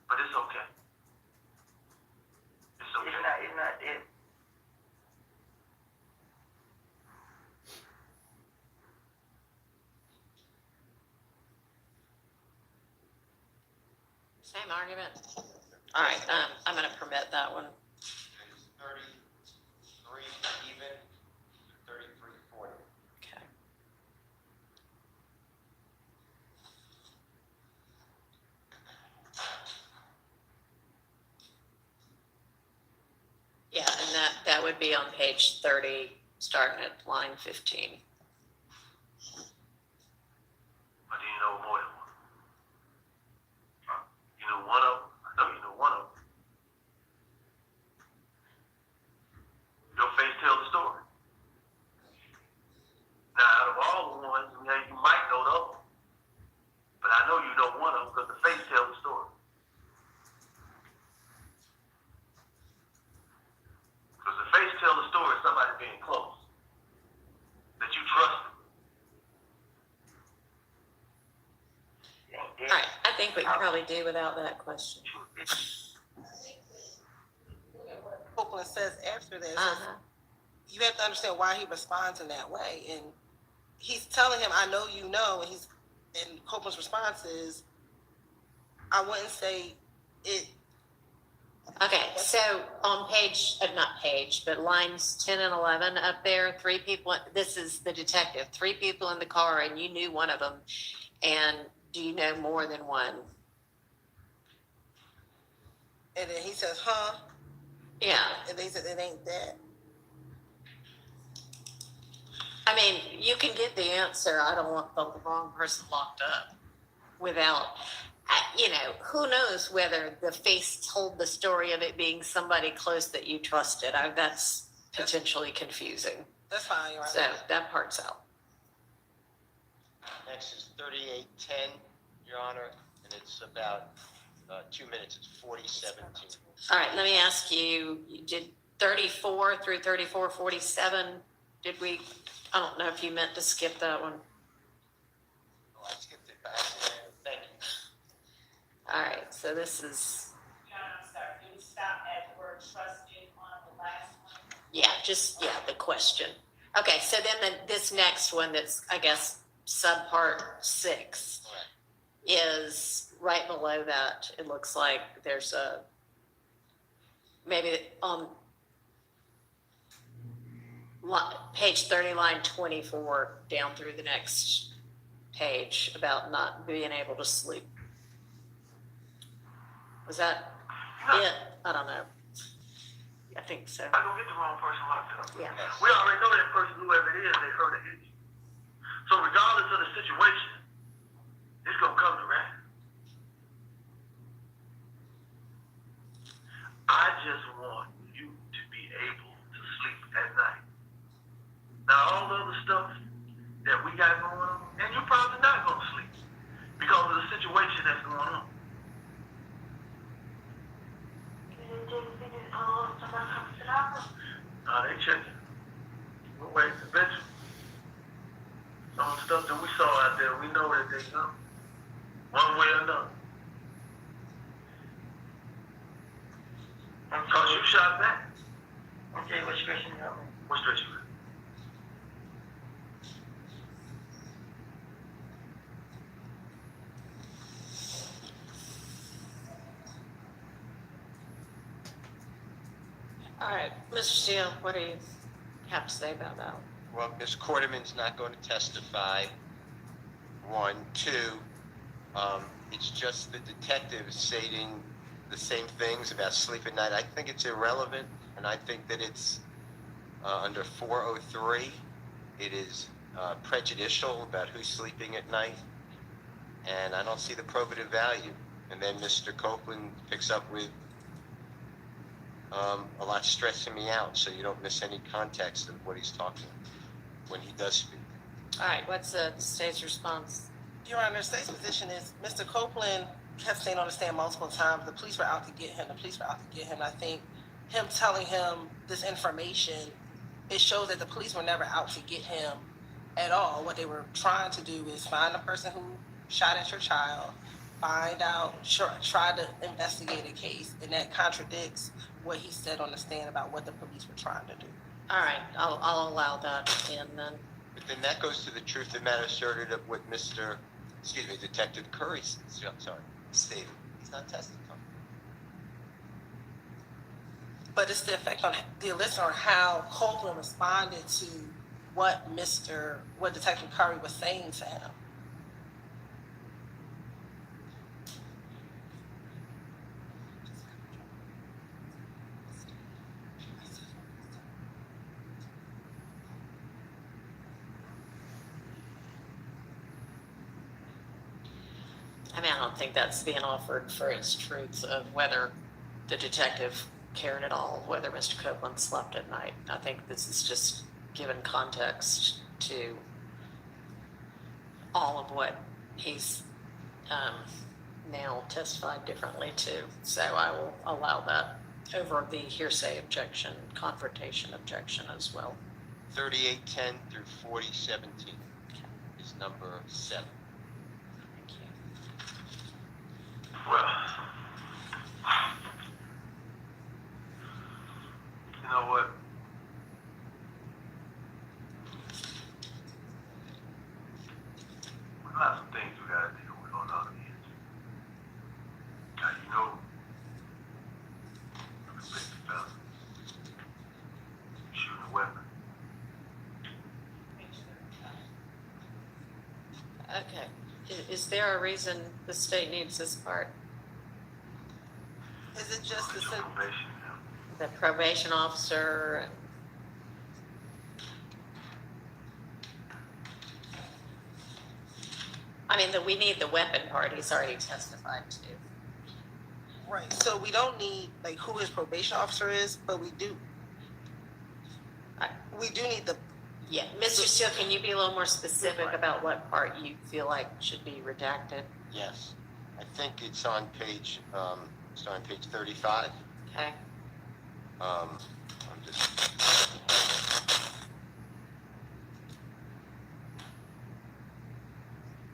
But it's okay. It's okay. It's not dead. Same argument. All right, I'm going to permit that one. It's 33 even, 3340. Okay. Yeah, and that would be on page 30, starting at line 15. But do you know more than one? Huh? You know one of them? I know you know one of them. Your face tells the story. Now, out of all the ones, you might know the other. But I know you know one of them because the face tells the story. Because the face tells the story of somebody being close. That you trust. All right, I think we can probably do without that question. Copeland says after this, Uh-huh. you have to understand why he responds in that way. And he's telling him, I know you know, and Copeland's response is, I wouldn't say it. Okay, so on page, not page, but lines 10 and 11 up there, 3 people, this is the detective, 3 people in the car and you knew one of them. And do you know more than one? And then he says, huh? Yeah. And they said, it ain't that. I mean, you can get the answer. I don't want the wrong person locked up without, who knows whether the face told the story of it being somebody close that you trusted. That's potentially confusing. That's fine, Your Honor. So that part's out. Next is 3810, Your Honor, and it's about 2 minutes. It's 4017. All right, let me ask you, you did 34 through 3447. Did we, I don't know if you meant to skip that one. Oh, I skipped it back. Thank you. All right, so this is, John, I'm sorry, did we stop at the word trusted on the last one? the question. Okay, so then this next one that's, I guess, subpart 6 is right below that. It looks like there's maybe on page 30, line 24, down through the next page about not being able to sleep. Was that it? I don't know. I think so. I don't get the wrong person locked up. Yeah. We already know that person, whoever it is, they heard it. So regardless of the situation, it's gonna come to rest. I just want you to be able situation that's going on. They checking. We're waiting to bet you. Some of the stuff that we saw out there, we know that they know. One way or another. Cause you shot back. Okay, what's stressing you out? What's stressing you out? All right, Mr. Steele, what do you have to say about that? Well, Ms. Quarterman's not going to testify. One, two, it's just the detective stating the same things about sleep at night. I think it's irrelevant, and I think that it's under 403. It is prejudicial about who's sleeping at night, and I don't see the probative value. And then Mr. Copeland picks up with a lot stressing me out, so you don't miss any context of what he's talking when he does speak. All right, what's the state's response? Your Honor, the state's position is Mr. Copeland kept saying on the stand multiple times, the police were out to get him, the police were out to get him. I think him telling him this information, it shows that the police were never out to get him at all. What they were trying to do is find the person who shot at your child, find out, try to investigate a case, and that contradicts what he said on the stand about what the police were trying to do. All right, I'll allow that in then. But then that goes to the truth of the matter asserted of what Detective Curry stated. He's not testifying. But it's the effect on the listener on how Copeland responded to what Detective Curry was saying to him. I mean, I don't think that's being offered for its truth of whether the detective cared at all, whether Mr. Copeland slept at night. I think this is just given context to all of what he's now testified differently to. So I will allow that over the hearsay objection, confrontation objection as well. 3810 through 4017 is number 7. Thank you. Well, you know what? We got some things we gotta deal with on the other end. Now, you know, you convicted felon, shooting a weapon. Okay. Is there a reason the state needs this part? Is it just the Probation, The probation officer? I mean, we need the weapon part. He's already testified to. right? So we don't need like who his probation officer is, but we do. We do need the. Yeah, Mr. Steele, can you be a little more specific about what part you feel like should be redacted? Yes. I think it's on page 35. Okay. I'm just.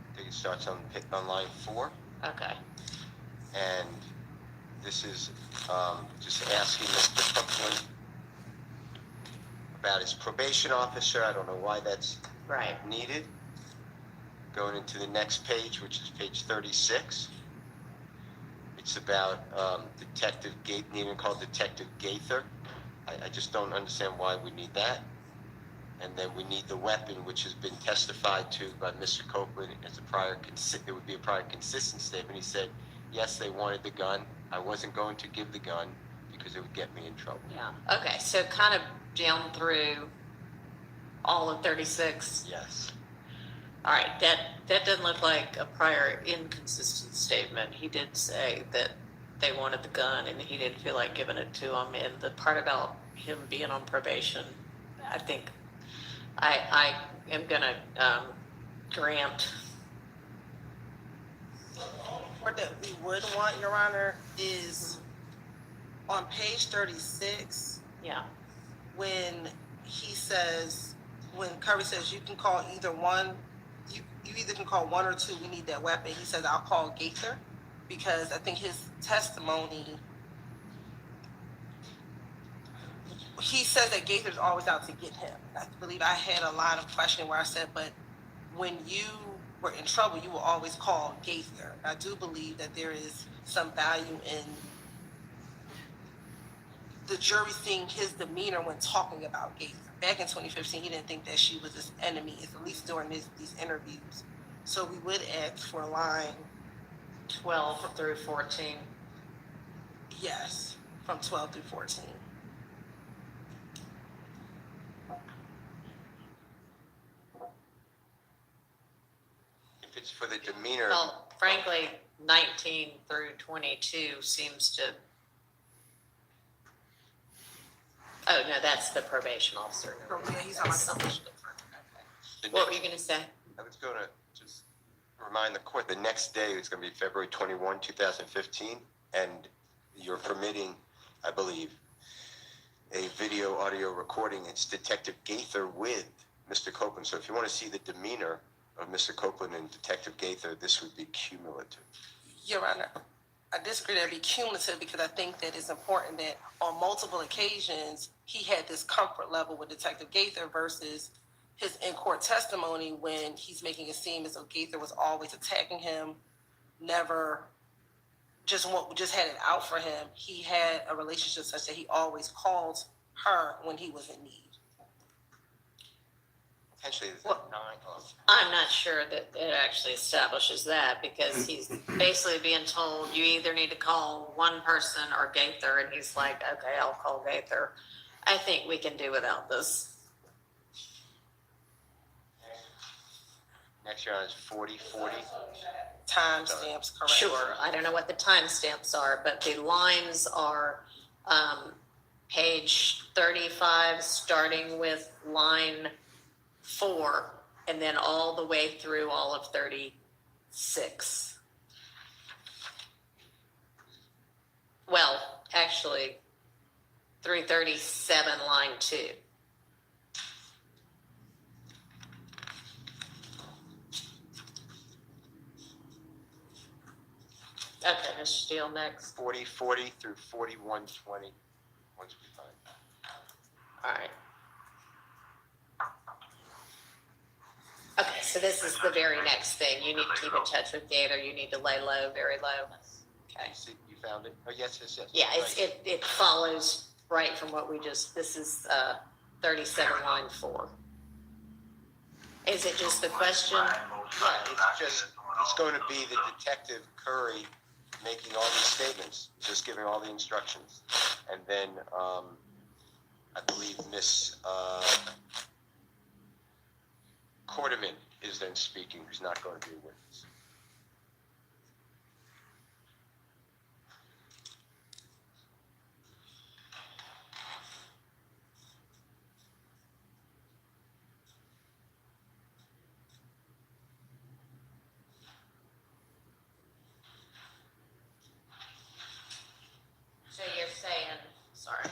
I think it starts on line 4. Okay. And this is just asking Mr. Copeland about his probation officer. I don't know why that's Right. needed. Going into the next page, which is page 36. It's about Detective Gaither. I just don't understand why we need that. And then we need the weapon, which has been testified to by Mr. Copeland as it would be a prior consistent statement. He said, yes, they wanted the gun. I wasn't going to give the gun because it would get me in trouble. Yeah. Okay. So kind of down through all of 36. Yes. All right. That doesn't look like a prior inconsistent statement. He did say that they wanted the gun and he didn't feel like giving it to him. And the part about him being on probation, I think I am going to grant part that we would want, Your Honor, is on page 36, Yeah. when he says, when Curry says you can call either one, you either can call one or two, we need that weapon. He says, I'll call Gaither, because I think his testimony, he says that Gaither's always out to get him. I believe I had a line of questioning where I said, but when you were in trouble, you will always call Gaither. I do believe that there is some value in the jury seeing his demeanor when talking about Gaither. Back in 2015, he didn't think that she was his enemy, at least during these interviews. So we would ask for line 12 through 14. yes, from 12 through 14. If it's for the demeanor, Well, frankly, 19 through 22 seems to. Oh, no, that's the probation officer. Oh, yeah, he's talking about something different. the What were next- you going to say? I was going to just remind the court, the next day is going to be February 21, 2015, and you're permitting, I believe, a video audio recording. It's Detective Gaither with Mr. Copeland. So if you want to see the demeanor of Mr. Copeland and Detective Gaither, this would be cumulative. Your Honor, I disagree that it'd be cumulative, because I think that it's important that on multiple occasions, he had this comfort level with Detective Gaither versus his in-court testimony when he's making it seem as though Gaither was always attacking him, never just had it out for him. He had a relationship such that he always called her when he was in need. Potentially, there's Well, 9 of I'm not sure that it actually establishes that, because he's basically being told you either need to call one person or Gaither, and he's like, okay, I'll call Gaither. I think we can do without this. Next year is 40. Timestamps, correct? Sure, I don't know what the timestamps are, but the lines are page 35, starting with line 4, and then all the way through all of 36. Well, actually, 337, line 2. Okay, Mr. Steele, next. 40 through 4120. Once we find. All right. Okay, so this is the very next thing. You need to keep in touch with Gator. You need to lay low, very low. Okay. See, you found it? Oh, yes. Yeah, Right. it follows right from what we just, this is 37, line 4. Is it just the question? Yeah, it's going to be the Detective Curry making all these statements, just giving all the instructions. And then I believe Miss Quarterman is then speaking, who's not going to be a witness. So you're saying, sorry,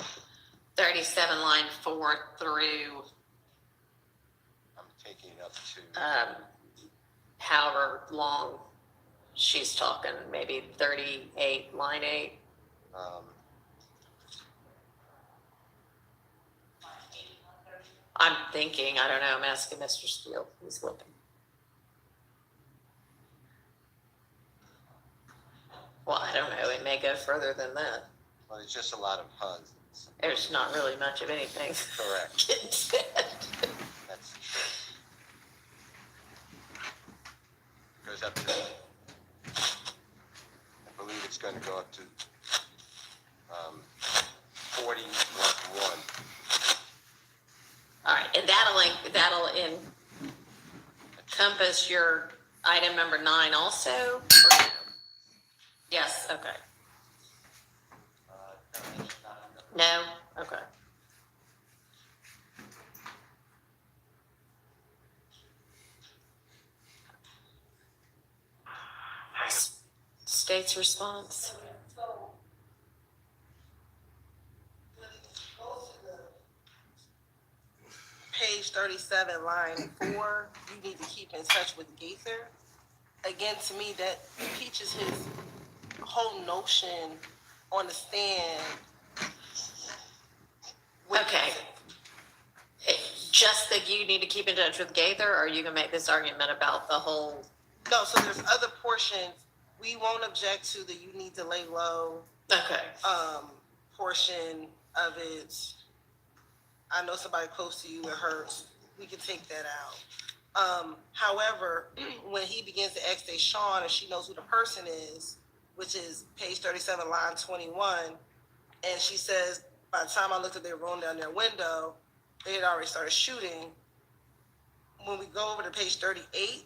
37, line 4 through I'm taking it up to however long she's talking, maybe 38, line 8. I'm thinking, I don't know, I'm asking Mr. Steele, he's looking. Well, I don't know, it may go further than that. well, there's just a lot of hugs. There's not really much of anything. Correct. getting said. That's the truth. Goes up to, I believe it's going to go up to 41. All right, and that'll encompass your item number 9 also? Or no? Yes, okay. No? Okay. State's response. Page 37, line 4, you need to keep in touch with Gaither. Again, to me, that impeaches his whole notion on the stand. Okay. Just that you need to keep in touch with Gaither, or are you gonna make this argument about the whole? No, so there's other portions. We won't object to the you need to lay low Okay. portion of it. I know somebody close to you, it hurts. We can take that out. However, when he begins to ask Deshawn if she knows who the person is, which is page 37, line 21, and she says, by the time I looked at their room down their window, they had already started shooting. When we go over to page 38,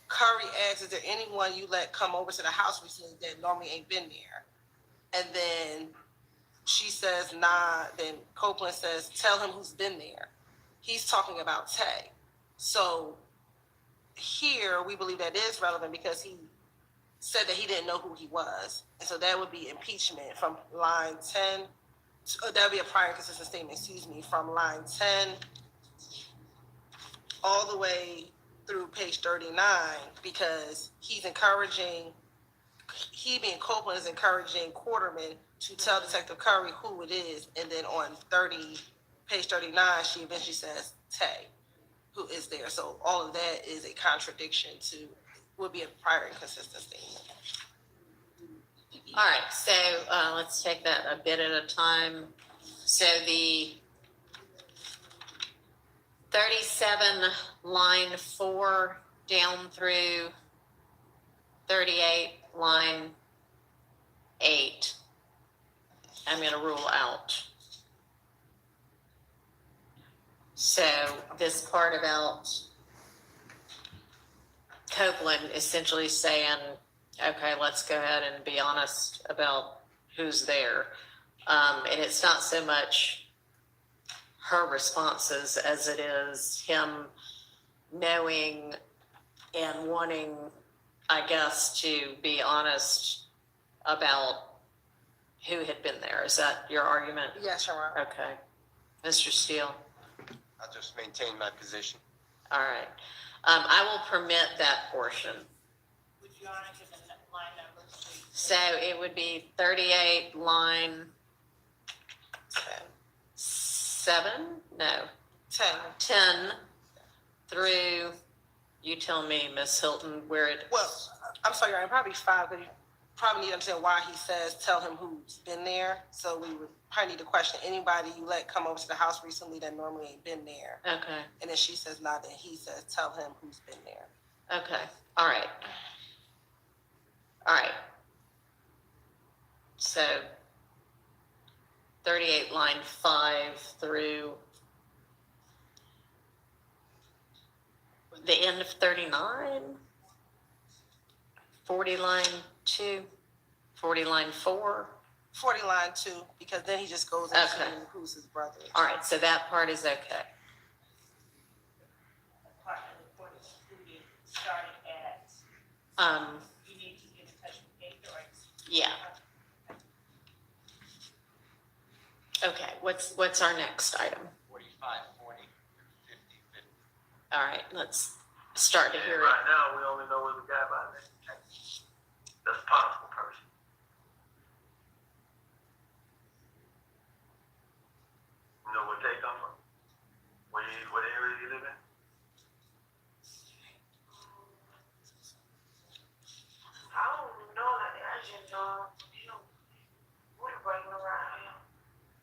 Curry asks, is there anyone you let come over to the house recently that normally ain't been there? And then she says, nah. Then Copeland says, tell him who's been there. He's talking about Tay. So here we believe that is relevant because he said that he didn't know who he was. And so that would be impeachment from line 10. That would be a prior consistent statement, from line 10 all the way through page 39, because he's encouraging, he being Copeland is encouraging Quarterman to tell Detective Curry who it is, and then on page 39, she eventually says Tay, who is there. So all of that is a contradiction to, would be a prior inconsistent statement. All right, so let's take that a bit at a time. So the 37, line 4 down through 38, line 8, I'm going to rule out. So this part about Copeland essentially saying, okay, let's go ahead and be honest about who's there. And it's not so much her responses as it is him knowing and wanting, I guess, to be honest about who had been there. Is that your argument? Yes, Your Honor. Okay. Mr. Steele? I'll just maintain my position. All right. I will permit that portion. Would you honor give the line number, please? So it would be 38, line 7? No, 10 through, you tell me, Miss Hilton, where it. Well, I'm sorry, Your Honor, probably 5, because you probably need to understand why he says tell him who's been there. So we would probably need to question anybody you let come over to the house recently that normally ain't been there. Okay. And then she says not, then he says tell him who's been there. Okay. All right. All right. So 38, line 5 through the end of 39, 40, line 2, 40, line 4. 40, line 2, because then he just goes into Okay. who's his brother. All right, so that part is okay. The part of the report is included, starting at, you need to get in touch with Gaither, or? Yeah. Okay, what's our next item? 45, 40, 50, 50. All right, let's start to And hear it. right now, we only know what we got by that. That's a possible person. You know where they come from? What area you live in? I don't know that I just we're breaking around here.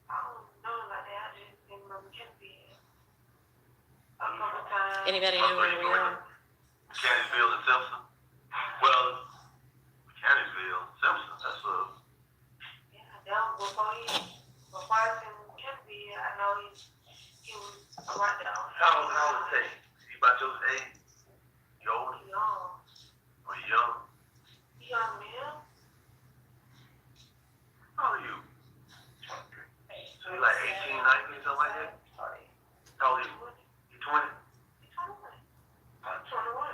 I don't know that I just think we can be a couple times. Anybody know where we are? Mechanicsville and Simpson. Well, Mechanicsville, Simpson, that's a. Yeah, down before I can be, I know he was right down. How old is he? He about your age? You older? Young. Or you young? Young man. How old are you? 23. So you like 18, 19, something like that? How old are you? You 20? I'm 21.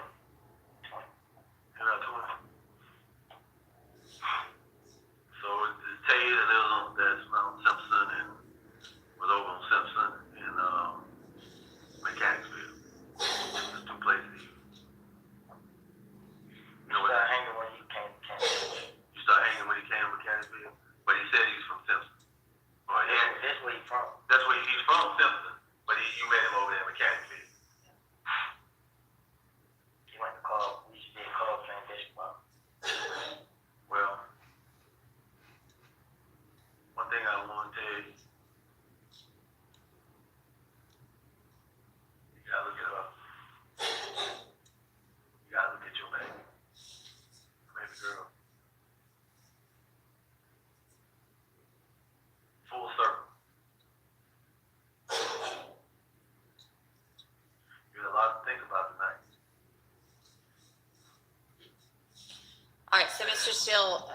So, Mr. Steele,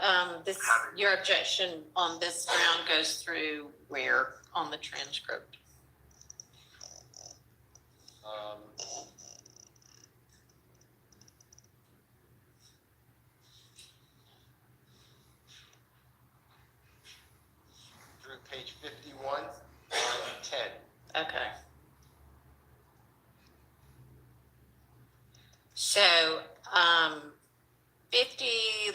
your objection on this ground goes through where on the transcript? Through page 51, line 10. Okay. So, 50,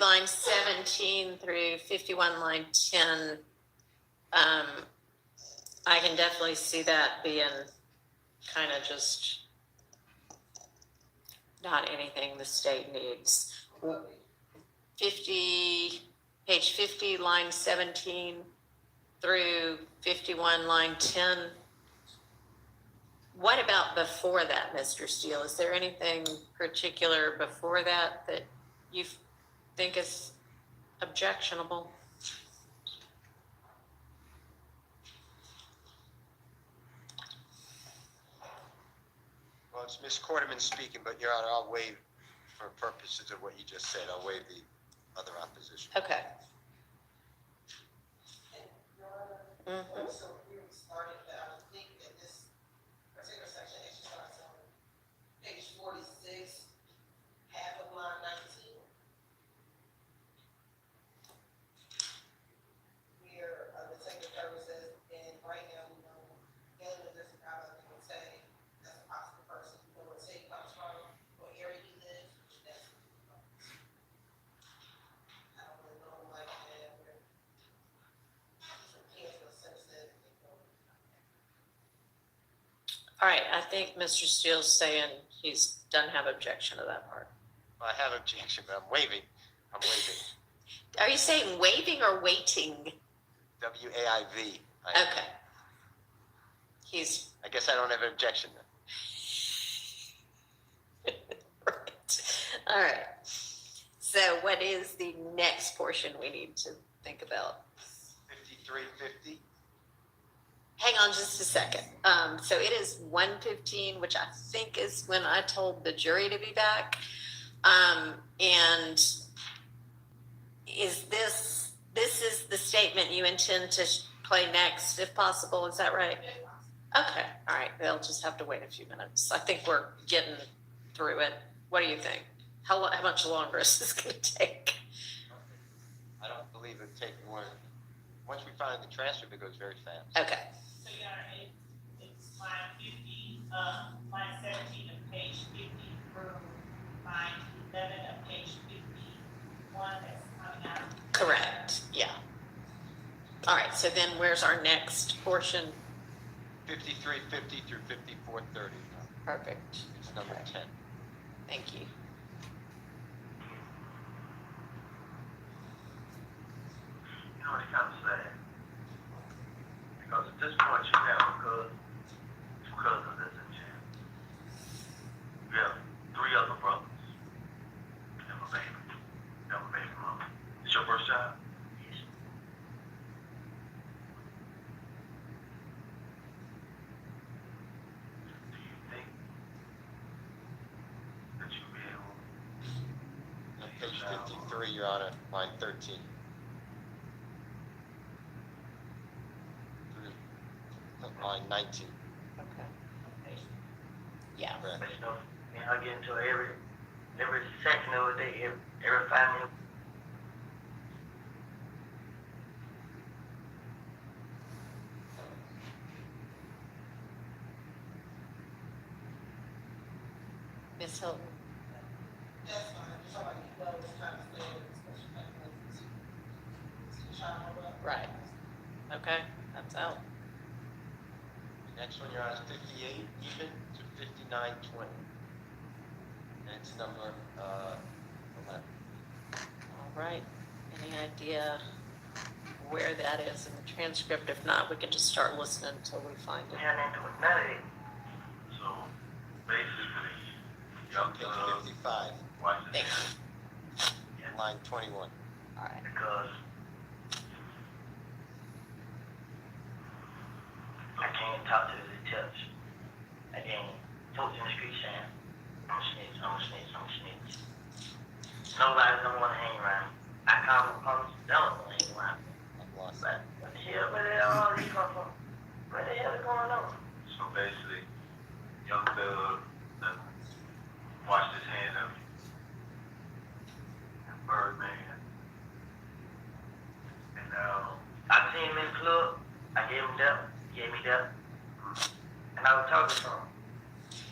line 17 through 51, line 10, I can definitely see that being kind of just not anything the state needs. 50, page 50, line 17 through 51, line 10. What about before that, Mr. Steele? Is there anything particular before that that you think is objectionable? Well, it's Ms. Quarterman speaking, but Your Honor, I'll waive, for purposes of what you just said, I'll waive the other opposition. Okay. So we started, I think that this particular section actually starts on page 46, half of line 19. Where the detective services, and right now we know, dealing with this crowd, I would say, that's a possible person, you know where Tate comes from, what area he lives, that's, I don't really know him like that, where he's from Kansas, Simpson. All right, I think Mr. Steele's saying he's doesn't have objection to that part. Well, I have objection, but I'm waiving. Are you saying waiving or waiting? W-A-I-V. Okay. He's I guess I don't have an objection then. right. All right. So what is the next portion we need to think about? 5350. Hang on just a second. So it is 1:15, which I think is when I told the jury to be back. And is this is the statement you intend to play next, if possible? Is that right? Okay. All right. They'll just have to wait a few minutes. I think we're getting through it. What do you think? How much longer is this going to take? I don't believe it'd take more. Once we find the transcript, it goes very fast. Okay. So you got it's line 50, line 17 of page 50 through line 11 of page 51 that's coming out. Correct. Yeah. All right. So then where's our next portion? 5350 through 5430. Perfect. It's number 10. Thank you. You know, it's kind of sad. Because at this point, you have two cousins that's in jail. You have 3 other brothers. You have a baby. You have a baby mama. It's your first child? Yes. Do you think that you'll be able On page 53, Your Honor, line 13. Through line 19. Okay. Yeah. Correct. But you know, I get into every section of the day, every 5 minutes. Ms. Hilton. That's fine, somebody knows kind of thing, especially like when you see the child up. Right. Okay. That's out. Next one, Your Honor, is 58 even to 5920. And it's number 11. All right. Any idea where that is in the transcript? If not, we can just start listening until we find it. And then with none of it, So, basically, On page 55, watch Thank this. you. line 21. All right. because I can't talk to the detectives. Again, folks in the street saying, I'm a snitch, I'm a snitch, I'm a snitch. Nobody don't want to hang around. call the police, don't know anyone. I've lost But that. what the hell, where the hell all these come from? What the hell is going on? So basically, young Thug done washed his hands of you. And Birdman. And now, I seen him in the club. I gave him that. He gave me that. And I was talking to him.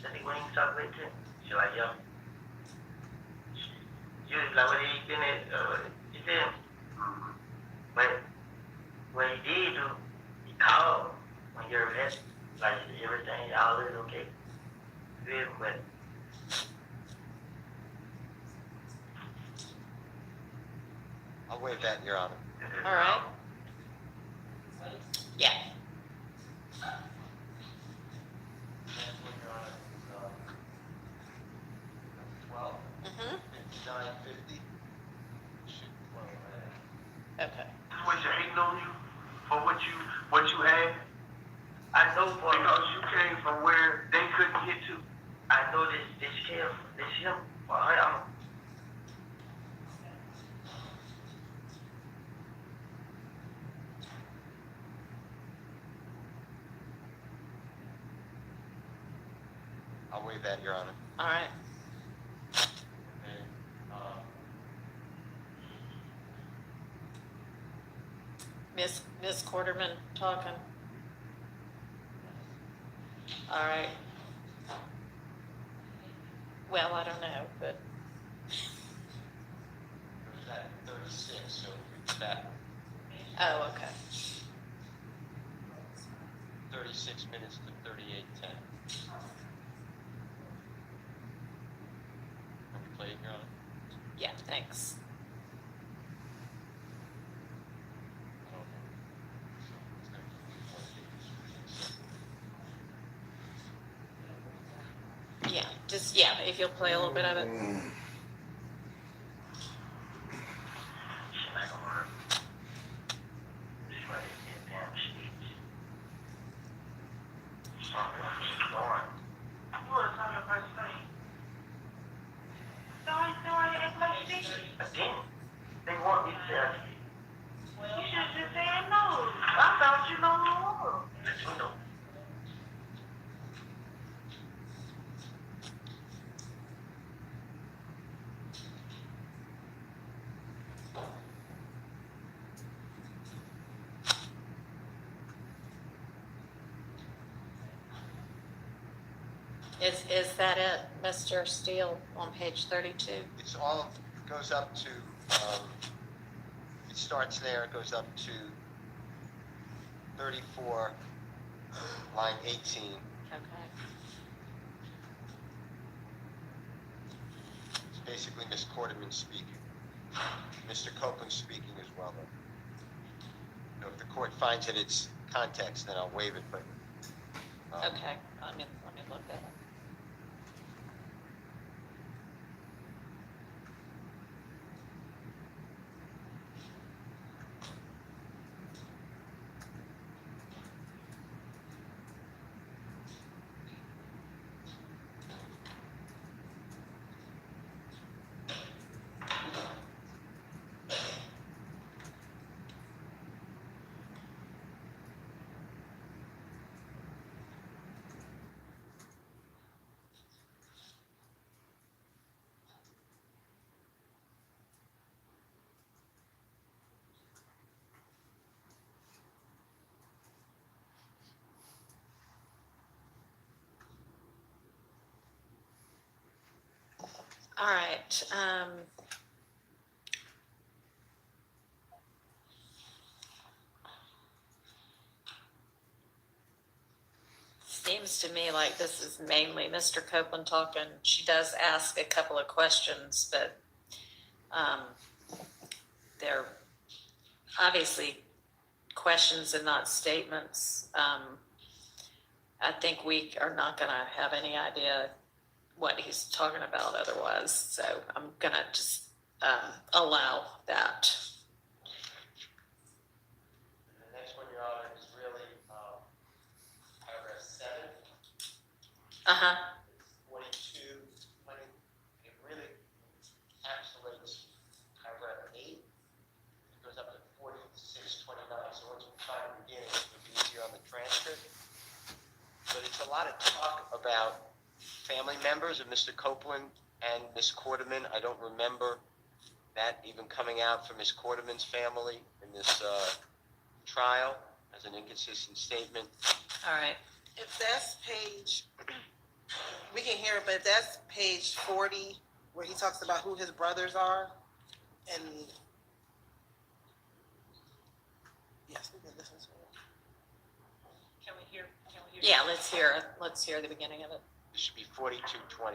Said he went to talk with him. She like, yo. You was like, what he been at? You feel me? But what he did do, he called when you're at, like everything, all is okay. You feel me? But I'll waive that, Your Honor. All right. Yeah. Mm-hmm. 5950. Okay. situation hating on you for what you had I know for because you came from where they couldn't get to. I know this kid, this him. For her, I'll waive that, Your Honor. All right. And, Miss Quarterman talking. All right. Well, I don't know, but it was at 36, so it's that oh, okay. 36 minutes to 38:10. Can we play it, Your Honor? Yeah, thanks. I don't know. So it's gonna be Yeah, just yeah, if you'll play a little bit of it. she not gonna work. This is why they get damn sheets. She's going. You was on the first thing. Don't act like shit. But then, they want me to tell you. You should just say no. I thought you know more. Let you know. Is that it, Mr. Steele, on page 32? It's all, goes up to, it starts there, it goes up to 34, line 18. Okay. It's basically Ms. Quarterman speaking. Mr. Copeland speaking as well. You know, if the court finds that it's context, then I'll waive it, but. Okay, let me look at it. All right. Seems to me like this is mainly Mr. Copeland talking. She does ask a couple of questions, but they're obviously questions and not statements. I think we are not going to have any idea what he's talking about otherwise. So I'm going to just allow that. The next one, Your Honor, is really paragraph 7. Uh-huh. 42, 20. It really encapsulates paragraph 8. lot of talk about family members of Mr. Copeland and Ms. Quarterman. I don't remember that even coming out from Ms. Quarterman's family in this trial as an inconsistent statement. All right. If that's page, we can hear it, but if that's page 40, where he talks about who his brothers are, and yes, we can listen to it. Can we hear? Yeah, let's hear the beginning of it. It should be 4220.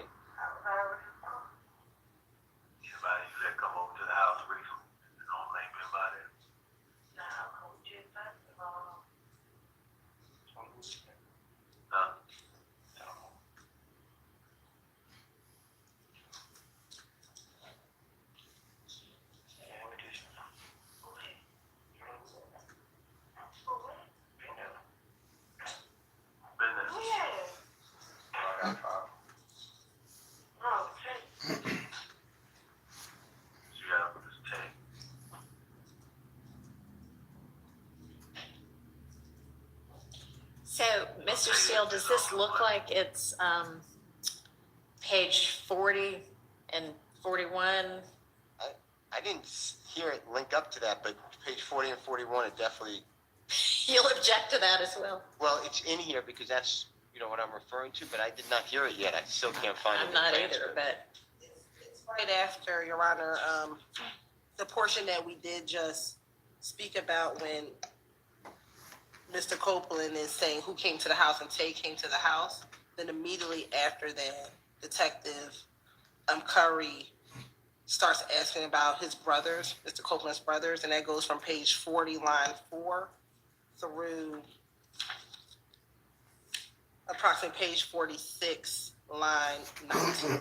Anybody that come over to the house recently, don't blame me about it. Huh? Business. You gotta put this tape. So, Mr. Steele, does this look like it's page 40 and 41? I didn't hear it link up to that, but page 40 and 41 it definitely. You'll object to that as well. Well, it's in here because that's what I'm referring to, but I did not hear it yet. I still can't find it. I'm in the not either, transcript. but It's right after, Your Honor, the portion that we did just speak about when Mr. Copeland is saying who came to the house and Tay came to the house. Then immediately after that, Detective Curry starts asking about his brothers, Mr. Copeland's brothers, and that goes from page 40, line 4 through approximately page 46, line 19.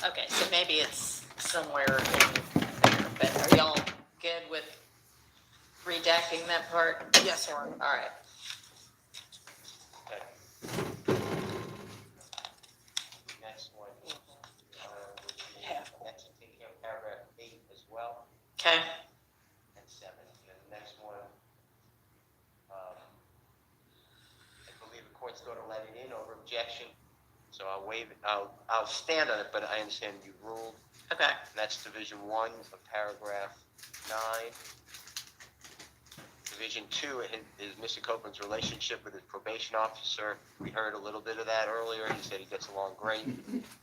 okay, so maybe it's somewhere in there. But are y'all good with redacting that part? Yes, Your Honor. All right. Okay. Next one. Would be next taking care of paragraph 8 as well, Okay. and 7. And the next one, I believe the court's going to let it in over objection. So I'll waive it. I'll stand on it, but I understand you ruled. Okay. And that's Division 1 of paragraph 9. Division 2 is Mr. Copeland's relationship with his probation officer. We heard a little bit of that earlier. He said he gets along great.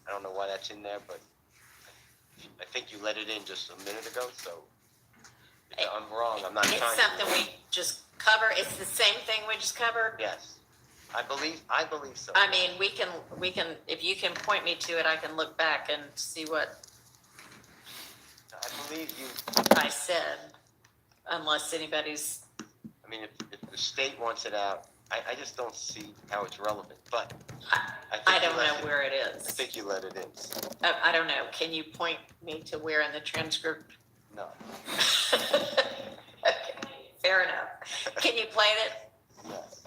I don't know why that's in there, but I think you let it in just a minute ago, so if I'm wrong. I'm not It's trying something to. we just cover. It's the same thing we just covered. Yes. I believe so. I mean, we can, if you can point me to it, I can look back and see what I believe you. I said, unless anybody's, I mean, if the state wants it out, I just don't see how it's relevant, but I don't know where it I is. think you let it in. I don't know. Can you point me to where in the transcript? No. Okay, fair enough. Can you play it? Yes.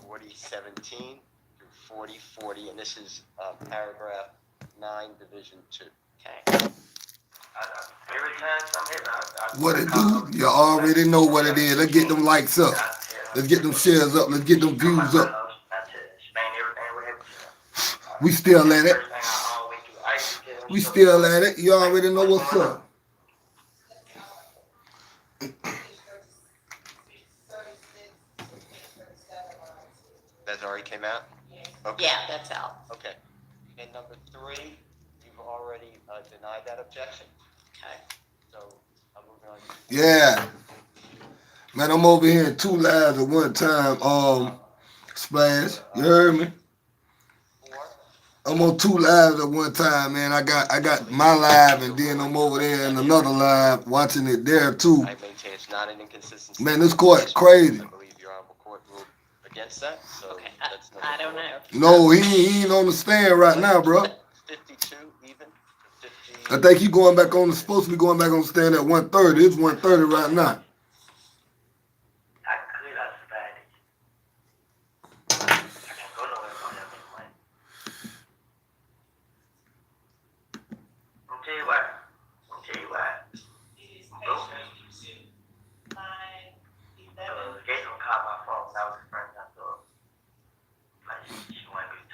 4017 through 4040, and this is paragraph 9, Division 2. Okay. Every time something What it do? You already know what it is. Let's get them likes up. Let's get them shares up. Let's get them views up. We still at it. We still at it. You already know what's up. That already came out? Okay. Yeah, that's out. Okay. And number 3, you've already denied that objection. Okay. So I'm moving on. Yeah. Man, I'm over here in 2 lives at one time. Splash. You heard me? 4. I'm on 2 lives at one time, man. I got my live and then I'm over there in another live watching it there too. I maintain it's not an inconsistency. Man, this court crazy. I believe your honorable court ruled against that. So Okay. that's number I don't 4. know. No, he ain't on the stand right now, bro. 52 even. 50. I think he going back on. Supposed to be going back on the stand at 1:30. It's 1:30 right now. It is page 52, line 11. Gay gonna call my phone. I was friends. I thought, like, she wanted me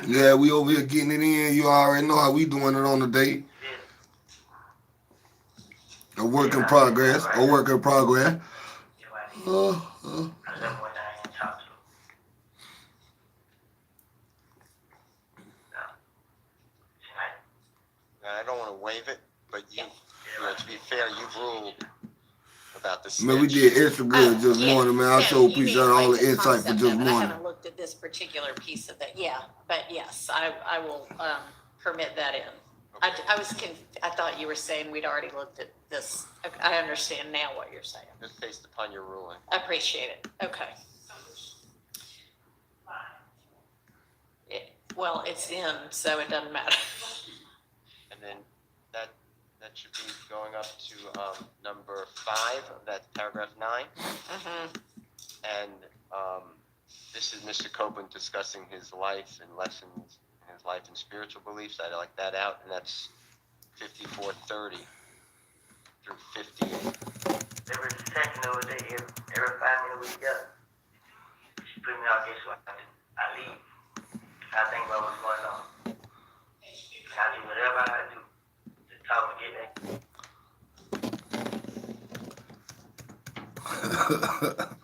Yeah, we over here getting it in. You already know how we doing it on the day. A work in progress. A work in progress. I don't want to waive it, but you know, to be fair, you've ruled about the snitch. Man, we did extra good just yeah. morning, man. I No, sure you appreciate mean all like the insight for concept just of it. I morning. haven't looked at this particular piece of it. Yeah, but yes, I will permit that in. Okay. I thought you were saying we'd already looked at this. Okay, I understand now what you're saying. Just based upon your ruling. I appreciate it. Okay. Well, it's in, so it doesn't matter. And then that should be going up to number 5. That's paragraph 9. Mm-hmm. And this is Mr. Copeland discussing his life and lessons in his life and spiritual beliefs. I like that out, and that's 5430 through 58. Every second of the day, every 5 minutes we got. She put me out, guess what? I leave. I think about what's going on. I do whatever I do to talk and get back.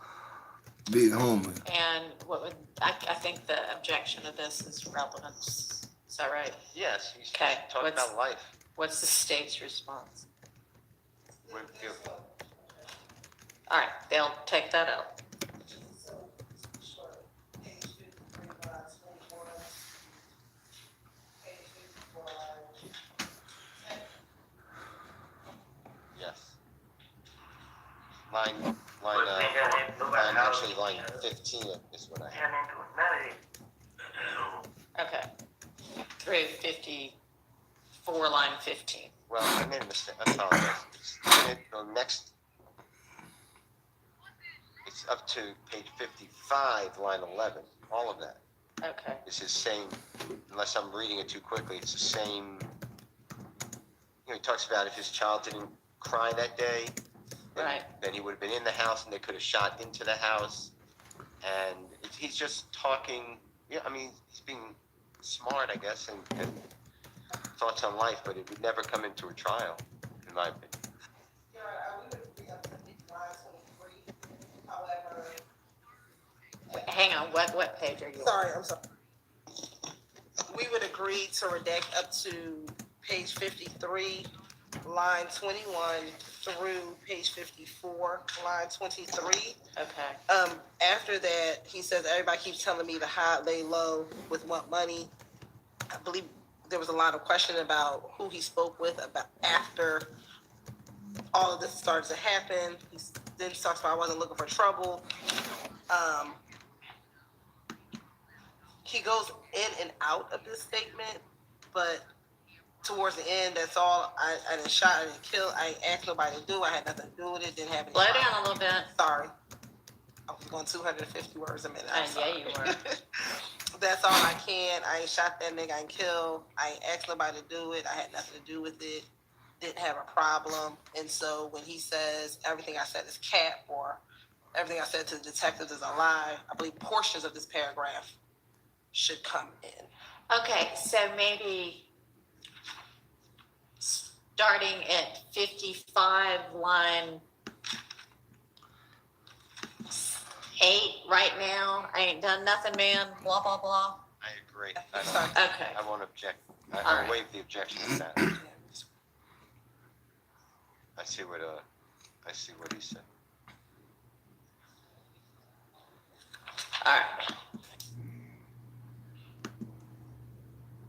Big homie. And what would I think the objection of this is relevance. Is that right? Yes, he's Okay, talking about life. What's the state's response? We're All right, they'll take that out. Yes. Line, actually line 15 is what I have. Okay. Through 54, line 15. Well, I made a mistake. I apologize. The next, it's up to page 55, line 11. All of that. Okay. It's his same, unless I'm reading it too quickly, it's the same. He talks about if his child didn't cry that day, then he would have been in the house and they could have shot into the house. And he's just talking, I mean, he's being smart, I guess, and thoughts on life, but it would never come into a trial, in my opinion. Hang on, what page are you on? Sorry, I'm sorry. We would agree to redact up to page 53, line 21 through page 54, line 23. Okay. After that, he says, everybody keeps telling me to high, lay low with what money. I believe there was a lot of question about who he spoke with about after all of this started to happen. Then he talks about I wasn't looking for trouble. He goes in and out of this statement, but towards the end, that's all. I didn't shot, I didn't kill, I ain't asked nobody to do. I had nothing to do with it. Didn't have any. Slow down a little bit. Sorry, I was going 250 words a minute. Yeah, you were. That's all I can. I ain't shot that nigga. I ain't killed. I ain't asked nobody to do it. I had nothing to do with it. Didn't have a problem. And so when he says everything I said is cap or everything I said to the detectives is a lie, I believe portions of this paragraph should come in. Okay, so maybe starting at 55, line 8 right now. I ain't done nothing, man. Blah, blah, blah. I agree. Okay. I won't object. All I'll right. waive the objection to that. I see what he said. All right.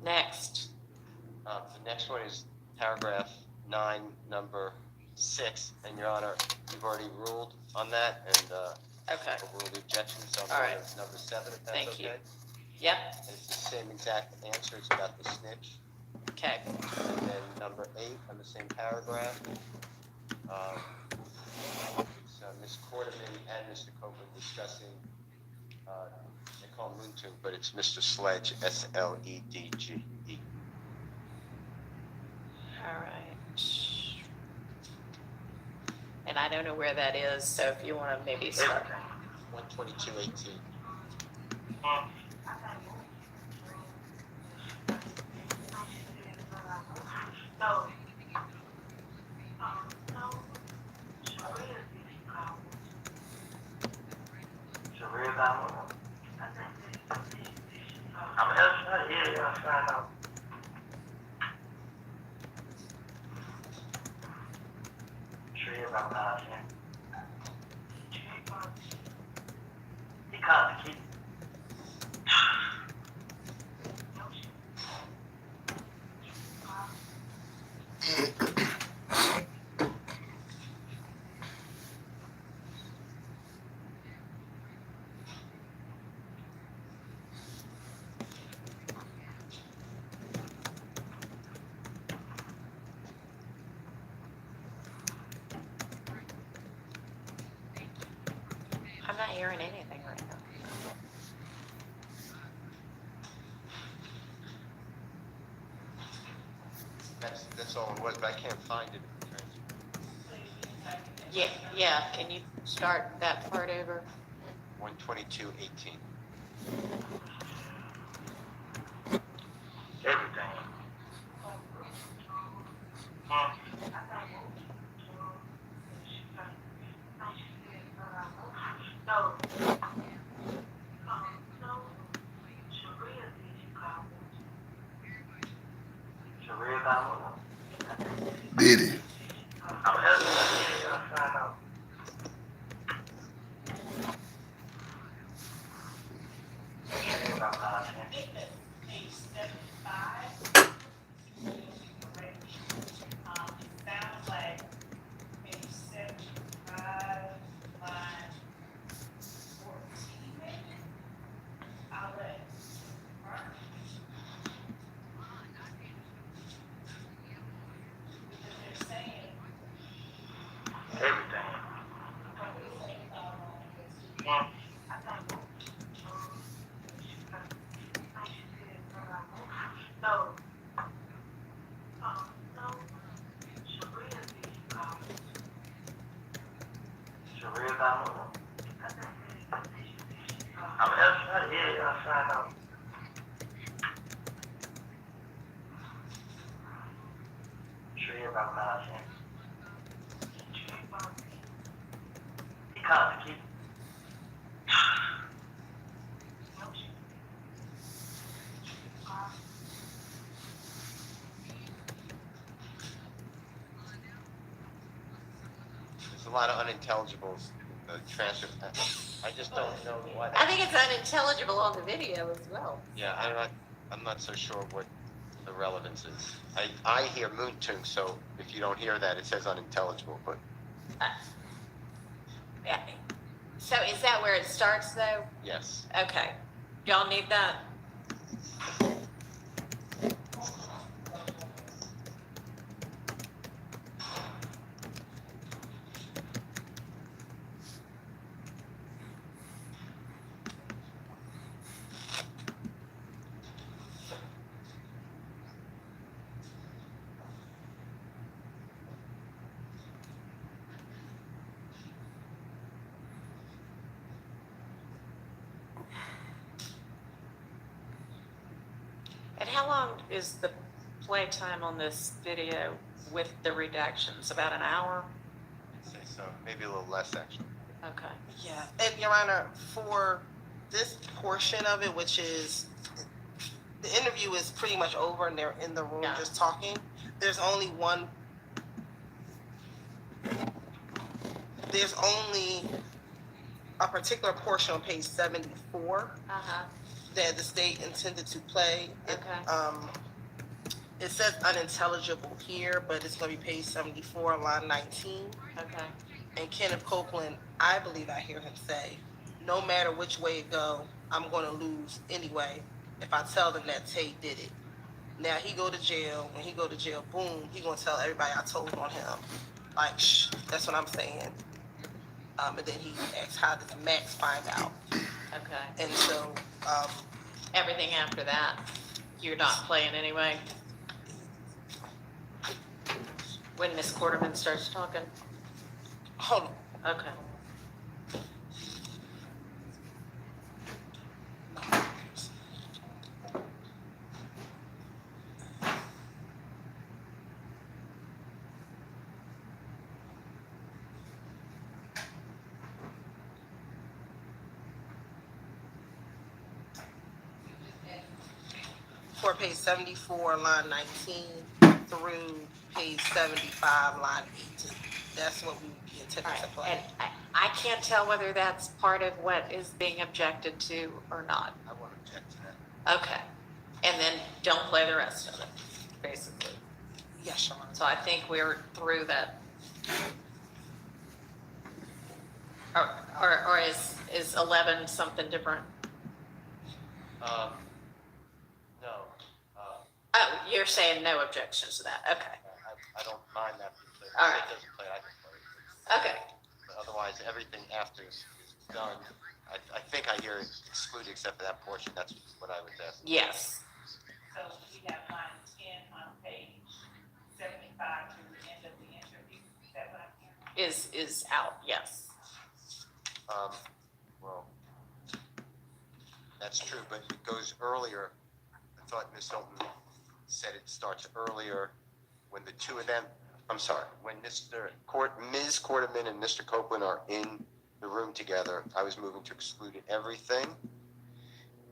Next. The next one is paragraph 9, number 6, and Your Honor, you've already ruled on that, and Okay. overruled the objection, so I'm All going right. to number 7, if that's Thank okay. you. Yep. And it's the same exact answer. It's about the snitch. Okay. And then number 8 on the same paragraph. It's Ms. Quarterman and Mr. Copeland discussing. They call him Moontoon, but it's Mr. Sledge, SLEDGE. All right. And I don't know where that is, so if you want to maybe start. 122.18. No. No. Sharia did she call? Sharia got one. I think that she called. I'm asking her, yeah, I'll find out. Sharia got one, I think. He called the key. I'm not hearing anything right now. That's all it was, but I can't find it. Yeah, can you start that part over? 122.18. Everything. No. No. Sharia did she call? Sharia got one. Did he? I'm asking her, yeah, I'll find out. Sharia got one, I think. Page 75. Correct. It sounds like page 75, line 14, maybe? I'll let her. Because they're saying, Everything. No. No. Sharia did she call? Sharia got one. I think that she called. I'm asking her, yeah, I'll find out. Sharia got one, I think. He called the key. There's a lot of unintelligibles in the transcript. I just don't know what. I think it's unintelligible on the video as well. Yeah, I'm not so sure what the relevance is. I hear moon tune, so if you don't hear that, it says unintelligible. But Yeah. So is that where it starts though? yes, Okay. Y'all need that? And how long is the play time on this video with the redactions? About an hour? I'd say so. Maybe a little less actually. Okay. Yeah, and Your Honor, for this portion of it, which is, the interview is pretty much over and they're in the room Yeah. just talking. There's only a particular portion on page 74 Uh-huh. that the state intended to play. Okay. It says unintelligible here, but it's gonna be page 74, line 19. Okay. And Kenneth Copeland, I believe I hear him say, no matter which way it go, I'm gonna lose anyway if I tell them that Tay did it. Now he go to jail. When he go to jail, boom, he gonna tell everybody I told on him. Like, shh, that's what I'm saying. And then he asks, how did Max find out? Okay. And so, Everything after that, you're not playing anyway? When Miss Quarterman starts talking? hold on. Okay. for page 74, line 19 through page 75, line 18. That's what we intended All right, to play. and I can't tell whether that's part of what is being objected to or not. I won't object to that. Okay, and then don't play the rest of it, basically. Yes, Your Honor. So I think we're through that. Or is 11 something different? No, Oh, you're saying no objections to that, okay. I don't mind that being clear. All If right. it doesn't play, I can play it. Okay, But otherwise, everything after is done. I think I hear it excluded except for that portion. That's what I was asking. yes, So we have line 10 on page 75 to the end of the interview. Is that what I'm hearing? is out, yes. Well, that's true, but it goes earlier. I thought Ms. Hilton said it starts earlier when the two of them, I'm sorry, when Ms. Quarterman and Mr. Copeland are in the room together, I was moving to exclude everything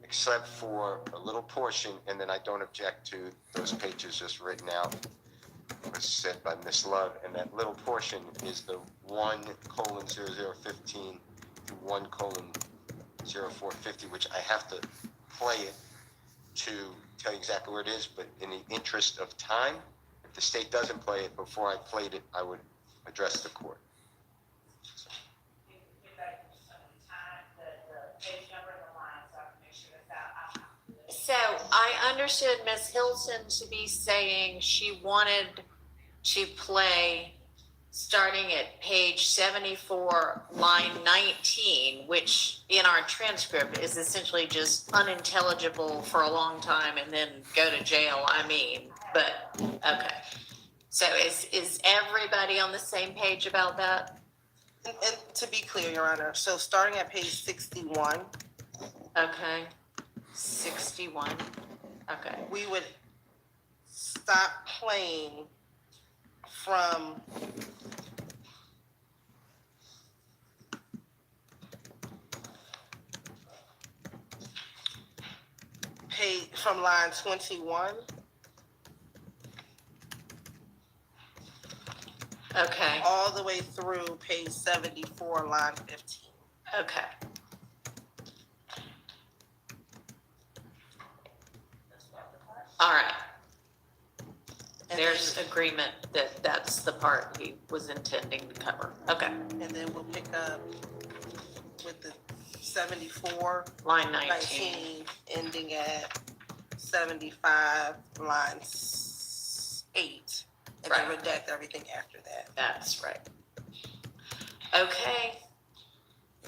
except for a little portion, and then I don't object to those pages just written out, was said by Ms. Love, and that little portion is the 1:0015 to 1:0450, which I have to play it to tell you exactly where it is, but in the interest of time, if the state doesn't play it before I played it, I would address the court. If I, time, the page number and the line, so I can make sure that's out. So I understood Ms. Hilton to be saying she wanted to play starting at page 74, line 19, which in our transcript is essentially just unintelligible for a long time and then go to jail, but, okay. So is everybody on the same page about that? And to be clear, Your Honor, so starting at page 61, Okay, 61, okay. we would stop playing from from line 21. Okay, All the way through page 74, line 15. okay. All right. And There's then, agreement that that's the part he was intending to cover. Okay, and then we'll pick up with the 74, line 19. 19, ending at 75, line 8. And then Right. redact everything after that. That's right. Okay,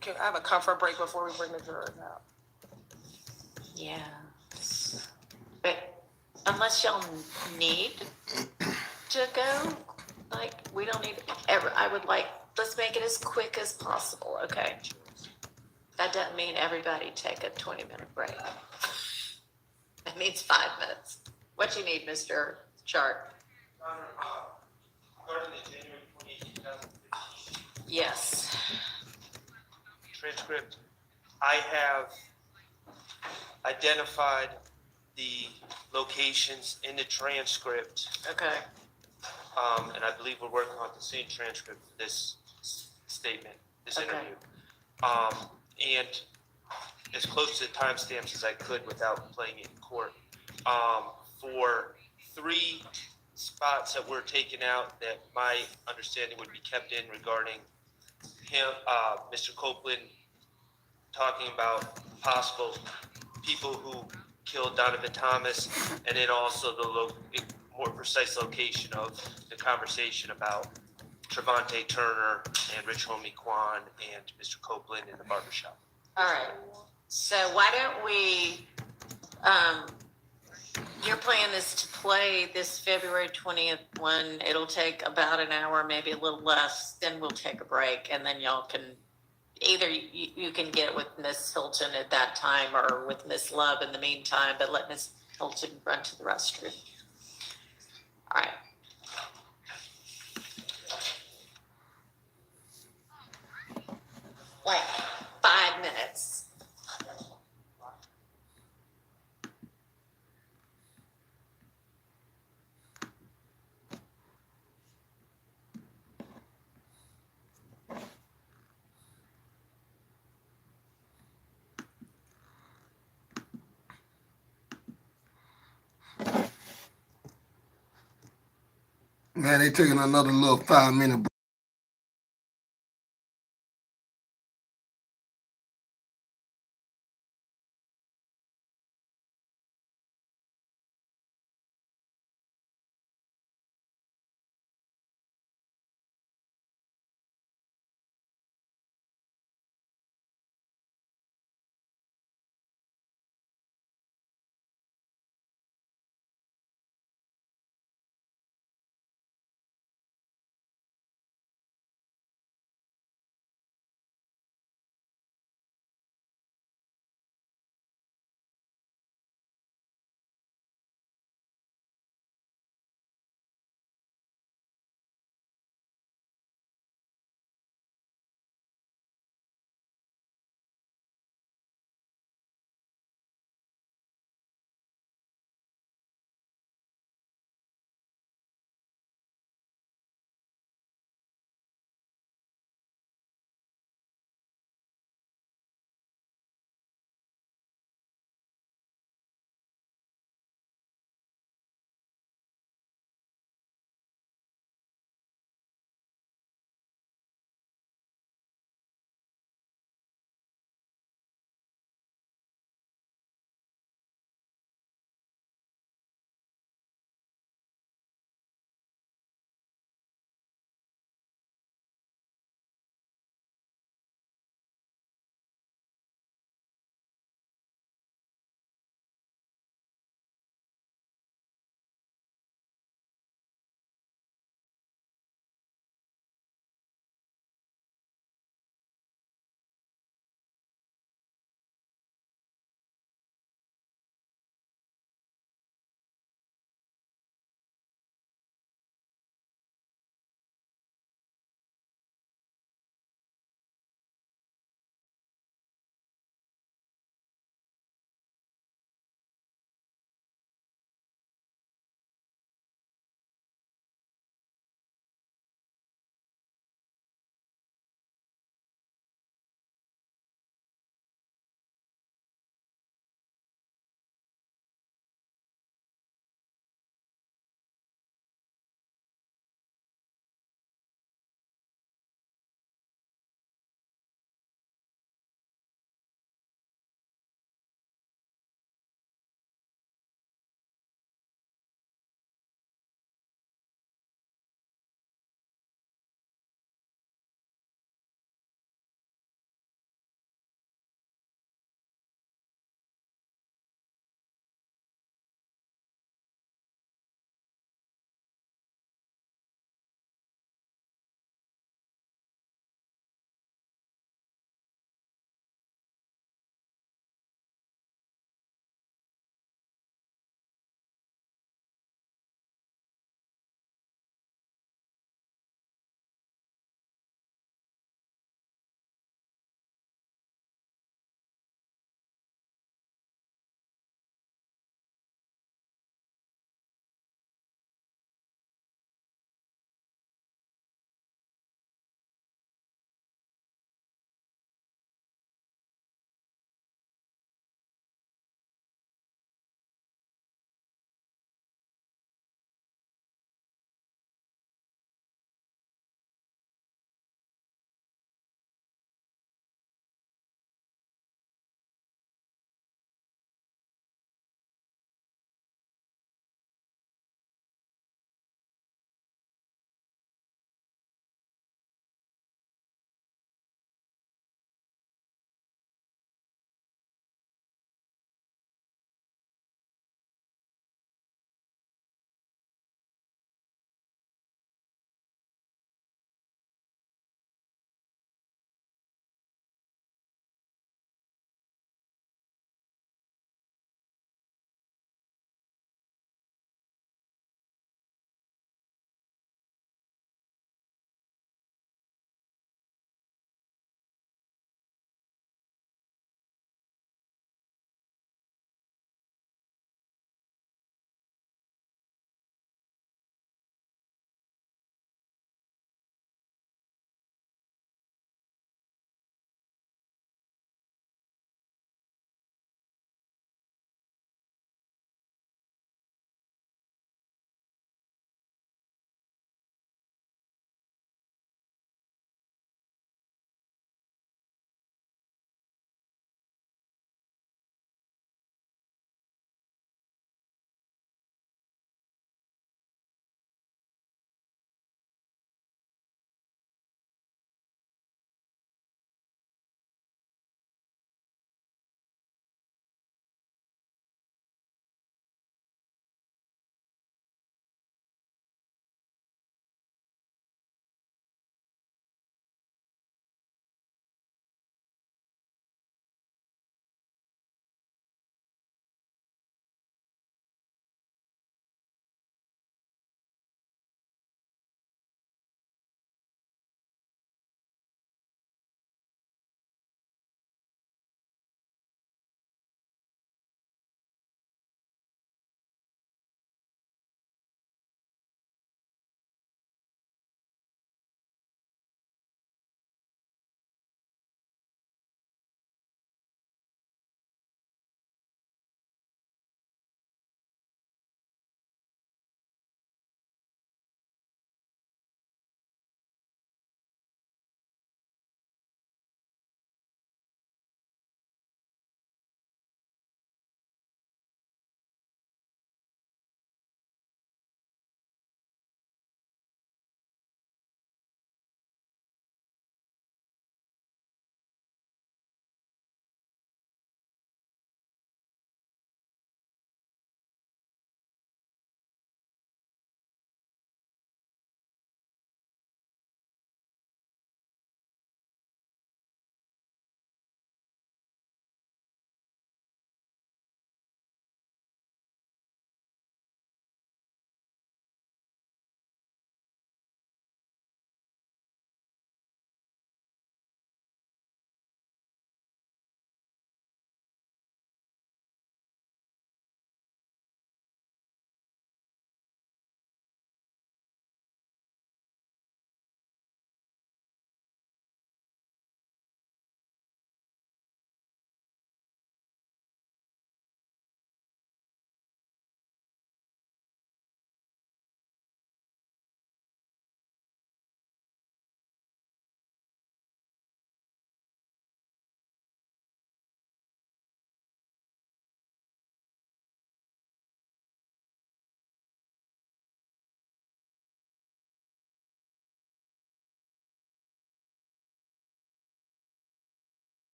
Can I have a comfort break before we bring the jurors out? yeah. But unless y'all need to go, like, we don't need, I would like, let's make it as quick as possible, okay? That doesn't mean everybody take a 20-minute break. That means 5 minutes. What you need, Mr. Chart? Regarding the January 28, 2015 Yes. transcript, I have identified the locations in the transcript, Okay. and I believe we're working on the same transcript for this statement, this Okay. interview. And as close to the timestamps as I could without playing it in court. For 3 spots that were taken out that my understanding would be kept in regarding him, Mr. Copeland talking about possible people who killed Donovan Thomas, and then also the more precise location of the conversation about Trevante Turner and Rich Homie Kwan and Mr. Copeland in the barbershop. All right. So why don't we, your plan is to play this February 20th one. It'll take about an hour, maybe a little less. Then we'll take a break, and then y'all can either you can get with Miss Hilton at that time or with Miss Love in the meantime, but let Miss Hilton run to the restroom. All right. Like 5 minutes. Man, they taking another little 5-minute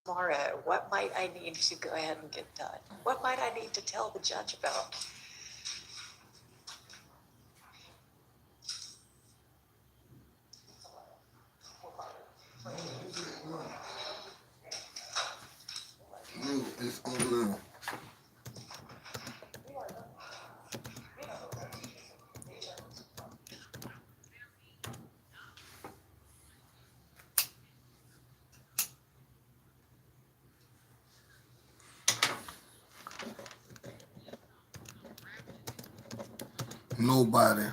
tomorrow? What might I need to go ahead and get done? What might I need to tell the judge about? No, it's over there. Nobody.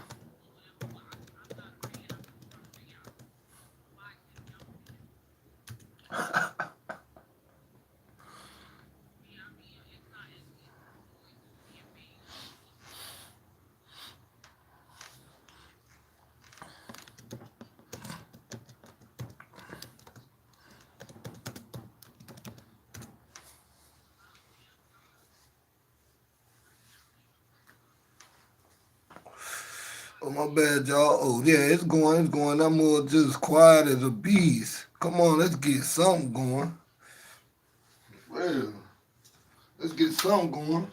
Oh, my bad, y'all. Oh, yeah, it's going. I'm more just quiet as a beast. Come on, let's get something going. Well, let's get something going.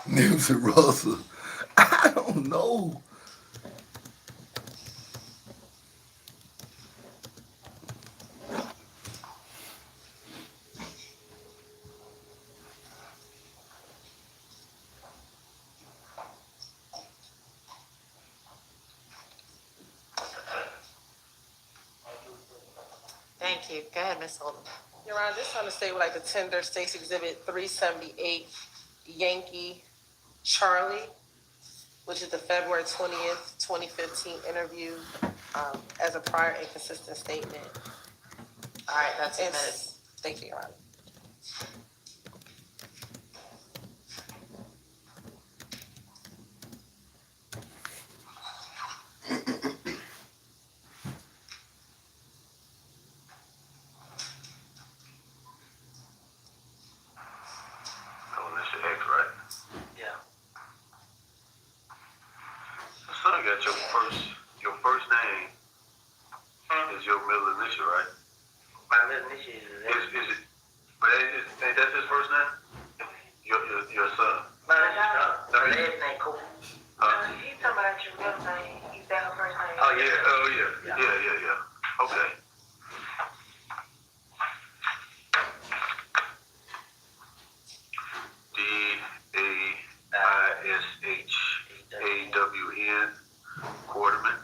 Nancy Russell. I don't know. Thank you. Go ahead, Ms. Holden. Your Honor, just trying to say, like, the tender States Exhibit 378, Yankee Charlie, which is the February 20th, 2015 interview, as a prior inconsistent statement. All right, that's And submitted. thank you, Your Honor. Oh, that's your ex, right? Yeah. So son got your first name is your middle initial, right? My middle initial is Is it? But ain't that his first name? Your son. my last name Cole. He's talking about your middle name. He's that her first name. Oh yeah. Yeah. Okay. DAISHAWN, Quarterman.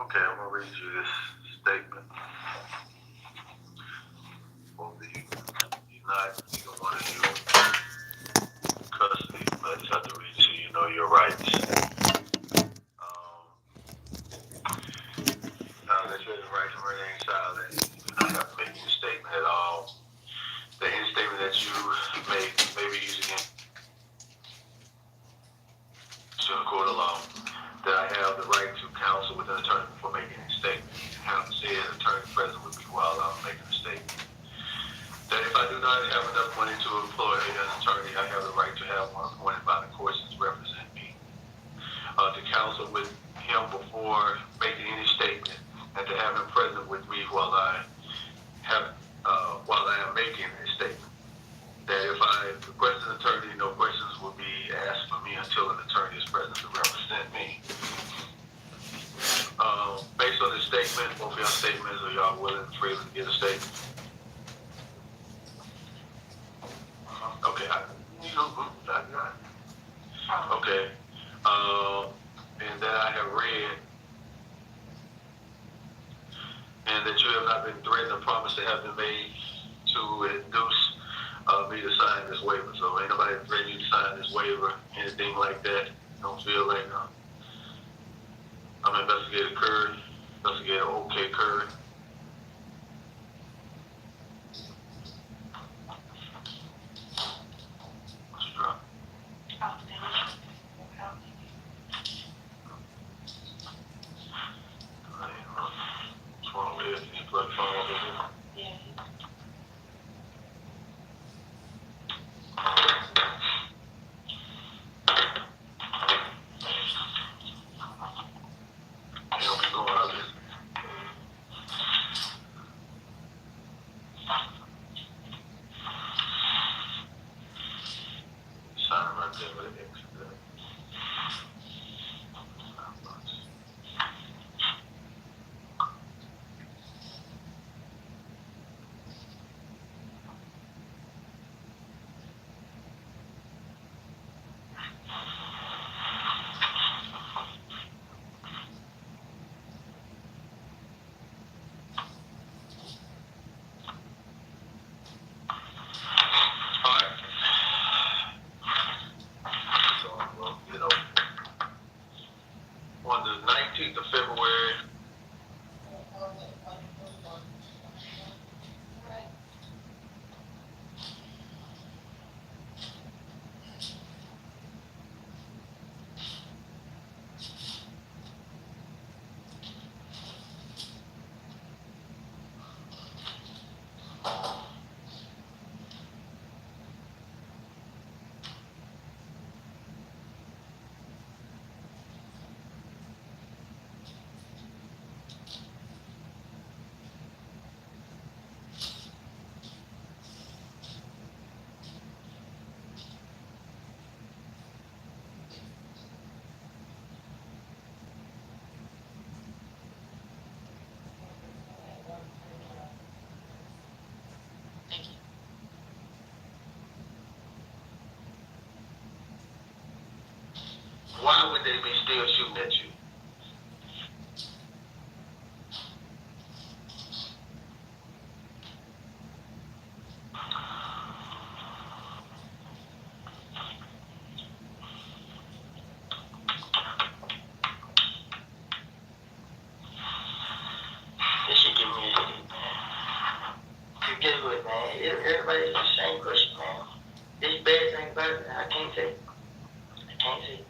Okay, I'm gonna read you this statement for the neither one of you custody, but I just have to read it so you know your rights. Now that you're the right to remain silent, you do not have to make any statement at all. That any statement that you make may be used against you in court of law. That I have the right to counsel with an attorney before making any statement. Have said attorney present with me while I'm making a statement. That if I do not have enough money to employ an attorney, I have the right to have one appointed by the courts to represent me. To counsel with him before making any statement, and to have him present with me while I am making a statement. That if I request an attorney, no questions will be asked for me until an attorney is present to represent me. Based on this statement, both of y'all statements, are y'all willing and free to get a statement? Okay, okay. And that I have read, and that you have not been threatened or promised to have been made to induce me to sign this waiver. So ain't nobody threatening you to sign this waiver, anything like that. Don't feel like I'm Investigator Curry, Investigator OK Curry. What's your drop? What's wrong with it? Can you plug the phone over here? Yeah. You don't be going out there. Sign right there with an X. On the 19th of February, Thank you. why would they be still shooting at you? This shit give me a headache, man. You guess what, man? Everybody's the same question, man. This bad thing about it, I can't say. I can't say.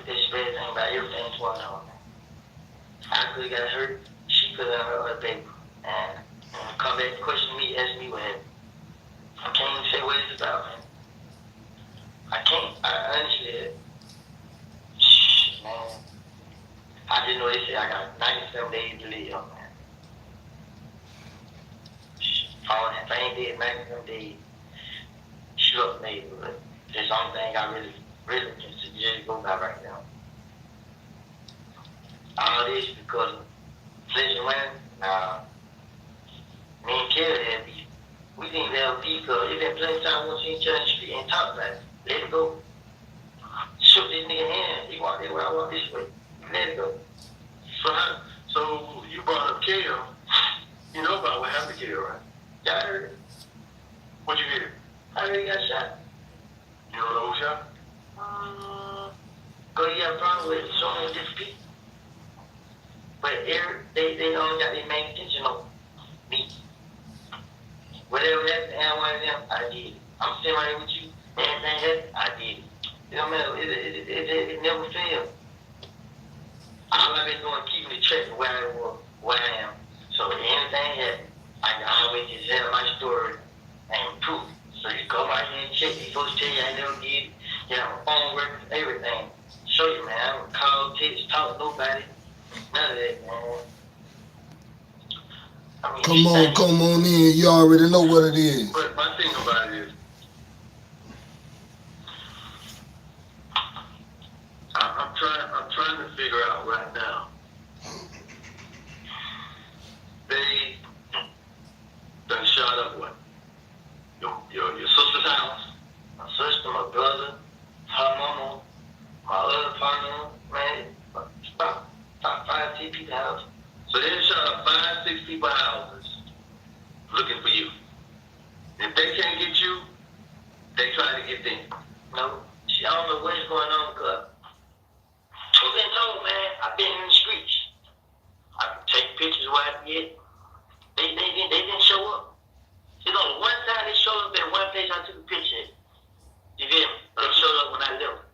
This bad thing about everything that's going on, man. I could have got hurt. She could have hurt her baby. And come back and question me, ask me what happened. I can't even say what it's about, man. I can't. I honestly, shit, man. I just know they say I got 97 days to live, man. All that thing did 97 days. Shook me, but that's the only thing I really can suggest go by right now. All this because of Fletcher Land, me and Kelly had beef. We didn't have beef because it been plenty of time once we each other in the street and talk about it. Let it go. Shook this nigga hand. He walked this way, I walked this way. Let it go. So you brought up Kale. You know about what happened to Kale, right? Yeah, I heard it. What'd you hear? I heard he got shot. You don't know who shot? Cause he had a problem with so many different people. But they only got their main attention on me. Whatever happened to one of them, I did. I'm sitting right here with you. Anything happened, I did. You know what I mean? It never failed. All I've been doing, keeping the track of where I was, where I am. So if anything happened, I can always just tell my story and prove it. So you go right here and check. They supposed to tell you I never did it. You know, my phone records, everything. Show you, man. I don't call, text, talk to nobody. None of that, man. I mean, Come on in. You already know what it is. But my thing about it is, I'm trying to figure out right now. They done shot up what? Your sister's house? my sister, my brother, her mama, my other partner, man, about 5, 10 people house. So they shot up 5, 6 people's houses looking for you. If they can't get you, they try to get them. No, I don't know what's going on, cause I've been told, man, I've been in the streets. I can take pictures where I can get. They didn't show up. You know, one time they showed up at one place I took a picture. You feel me? They showed up when I left.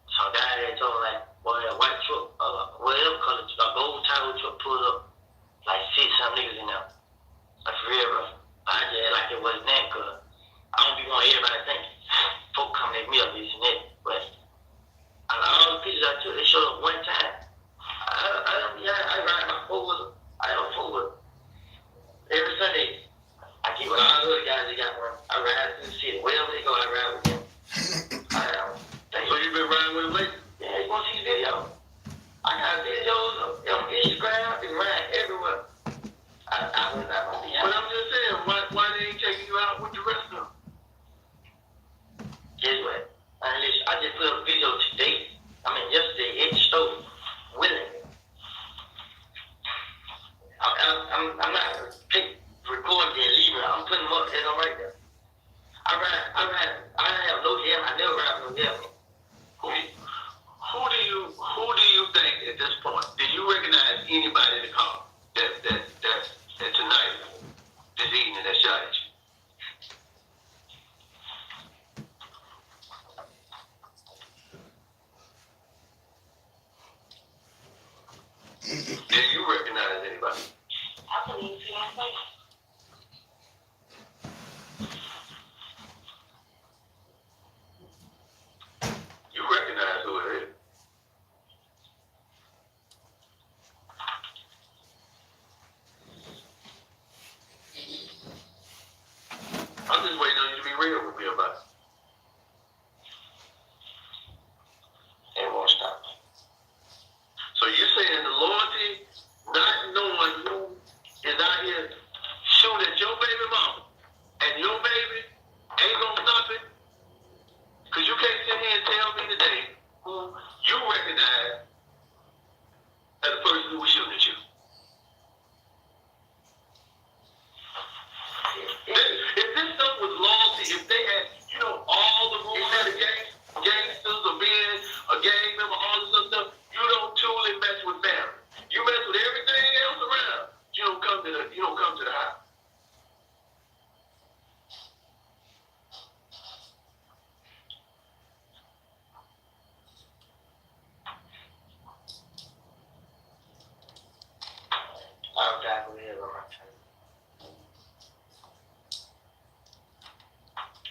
So a guy there told me, like, well, a white truck, whatever color, a gold Toyota truck pulled up, like 6 niggas in there. Like for real, bro. I just like it wasn't that, cause I don't be wanting everybody thinking, folk coming at me up this and that, but all the pictures I took, they showed up one time. I ride my 4-wheeler. I have a 4-wheeler. Every Sunday, I keep with all the other guys that got one. I ride to the city. Wherever they go, I ride with them. So you been riding with them lately? Yeah, you want to see videos? I got videos on Instagram. I been riding everywhere. But I'm just saying, why they ain't taking you out with the rest of them? Guess what? I just put up a video today. Yesterday at the store with it. I'm not recording and leaving. I'm putting them up as I'm right there. I have no helm. I never ride with no helmet. Who do you think at this point? Do you recognize anybody in the car that tonight, this evening, that shot at you? Do you recognize anybody? I couldn't even see my face. You recognize who it is. I'm just waiting on you to be real with me about it. It won't stop. So you're saying the loyalty, not knowing who is out here shooting at your baby mama and your baby ain't gonna stop it? Because you can't sit here and tell me today who you recognize as the person who was shooting at you. If this stuff was loyalty, if they had, all the rules of the gangsters or being a gang member, all this other stuff, you don't truly mess with family. You mess with everything else around. You don't come to the house. I'll die with it on my turn.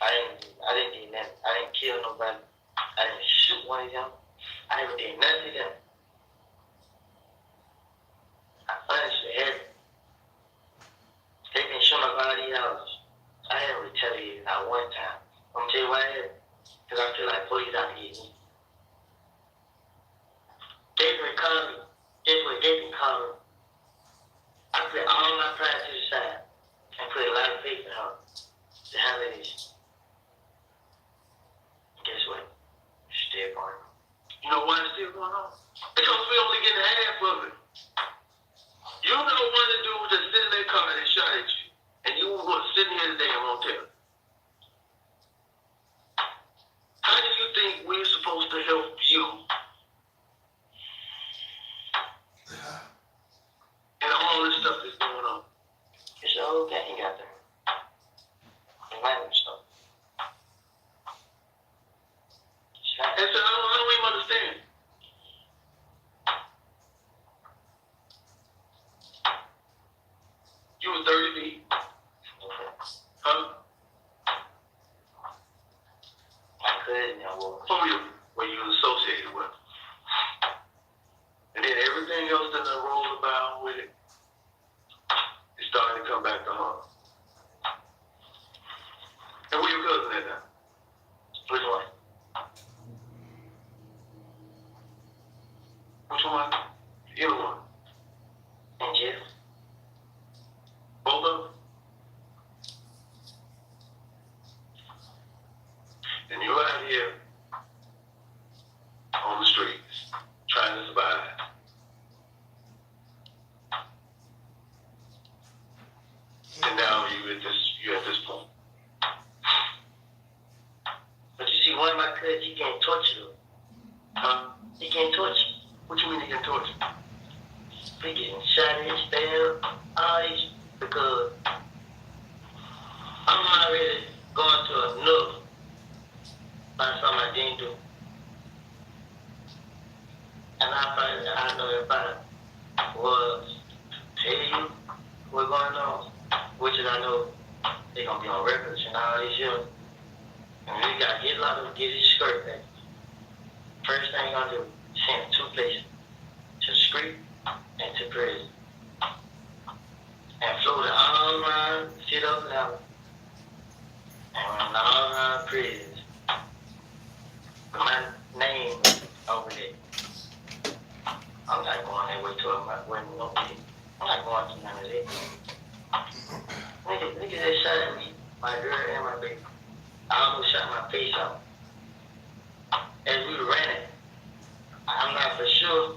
I didn't do nothing. I didn't kill nobody. I didn't shoot one of them. I didn't do nothing to them. I punished the head. They've been showing up all these houses. I haven't retaliated not one time. I'm gonna tell you why I haven't. Because I feel like police out to get me. They can call me. Guess what? They can call me. I put all my pride to the side and put a lot of faith in her to handle this. Guess what? It's still going on. You know why it's still going on? here today and won't tell. How do you think we're supposed to help you? And all this stuff that's going on. It's the whole gang out there. The language stuff. And so I don't even understand. You were 30 feet. Huh? My cousin, I was. Who were you associated with? And then everything else that done rolled about with it, it's starting to come back to harm. And where your cousin at now? Which one? Which one? Either one. In jail. Both of them? And you're out here on the streets trying to survive. And now you're at this point. But you see, one of my cousins, he can't torture them. Huh? He can't torture. What you mean you can torture? He getting shot and stabbed, all these, because I'm already going to a nook by something I didn't do. And I know if I was to tell you what's going on, which is I know they're going to be on records and all this shit, and we got to get a lot of them, get his skirt back. First thing I'm going to do, send him 2 places, to the street and to prison. And float it all around, sit up and out. And run all around prisons. With my name over there. I'm not going that way to my wedding, no way. I'm not going to none of that. Niggas that shot at me, my girl and my baby. I almost shot my face off. As we ran it, I'm not for sure,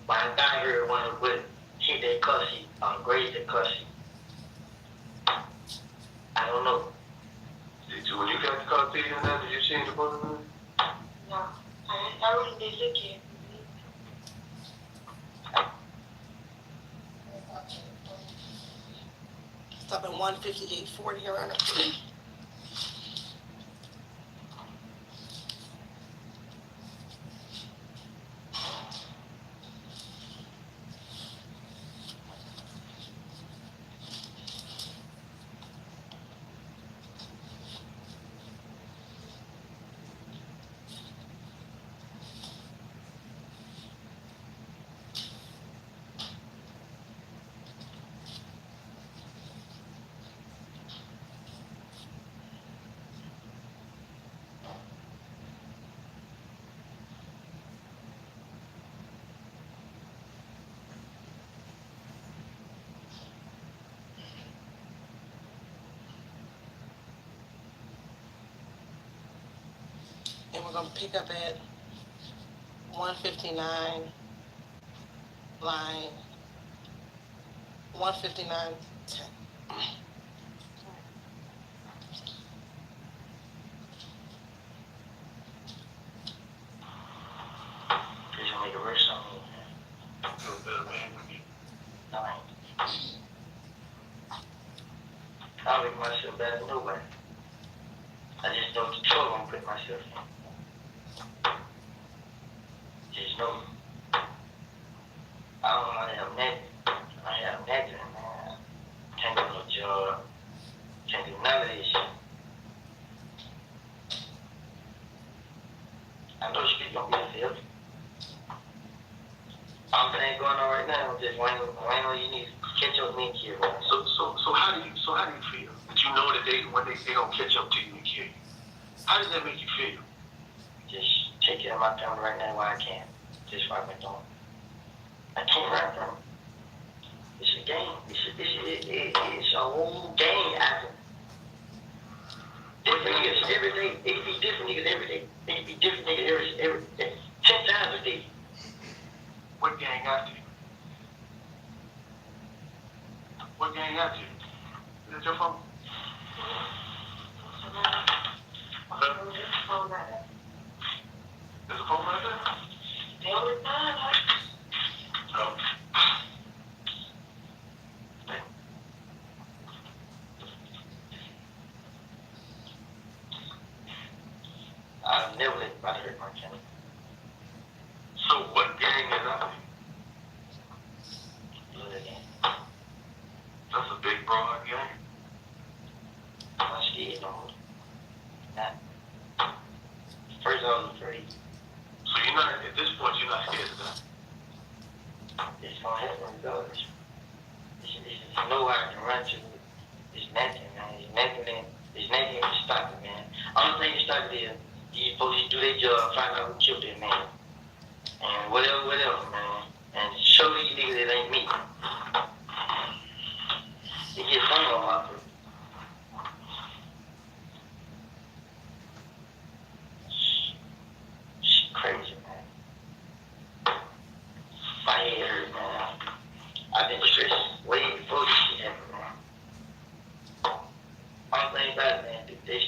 but I got her when it would hit that cussy, graze the cussy. I don't know. Did you, when you got the car to you and that, did you see the both of them? No, I really did look at it. Stop at 158.40, Your Honor. And we're going to pick up at 159, line 159.10. Please don't make it worse on me. No, I ain't. I'll make myself better than nobody. I just know the trouble I'm putting myself in. Just know. I don't want to have nothing. I have nothing, man. Can't do no job. Can't do none of this shit. I know the street gonna be a field. All that ain't going on right now, just waiting on you need to catch up with me and kill me. So how do you feel that you know that they gonna catch up to you and kill you? How does that make you feel? Just take care of my family right now while I can. Just what I've been doing. I can't run from it. It's a game. It's a whole game out there. Different niggas every day. It could be different niggas every day. It could be different niggas every day. 10 times a day. What gang after you? What gang after you? Is that your phone? There's a phone right there? Oh. I've never let anybody hurt my child. So what gang is that? Blood again. That's a big broad gang. I'm not scared no more. Not. First I was afraid. So you're not, at this point, you're not scared of that. It's gonna happen regardless. You know where I can run to. It's nothing, man. It's nothing to stop it, man. Only thing to stop it is these police do their job, find out who killed that man. And whatever, man. And show these niggas it ain't me. It gets some of my foot. It's crazy, man. My head hurt, man. I've been stressed way before this shit happened, man. One thing about it, man, they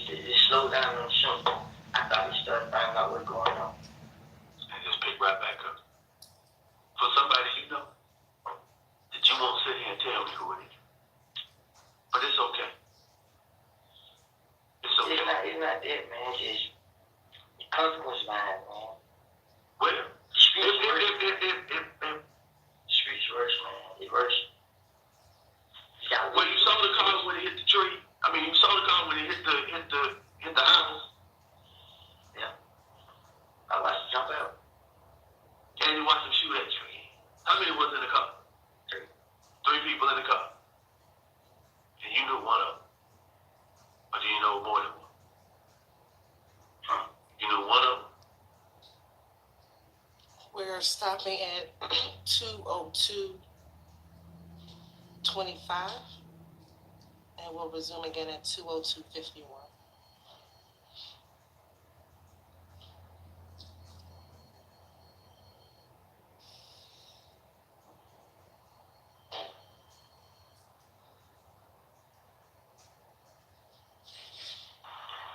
slowed down on the show. I thought we started finding out what's going on. And just pick right back up. For somebody you know, that you won't sit here and tell me who it is. But it's okay. It's okay. It's not that, man. It's just the consequence behind it, man. Well, The streets worse. if The streets worse, man. It worse. well, you saw the car when it hit the tree. I mean, you saw the car when it hit the house. Yeah. I watched it jump out. And you watched him shoot at you. How many was in the car? Three people in the car. And you knew one of them. Or do you know more than one? You knew one of them? We're stopping at 2:02:25, and we'll resume again at 2:02:51.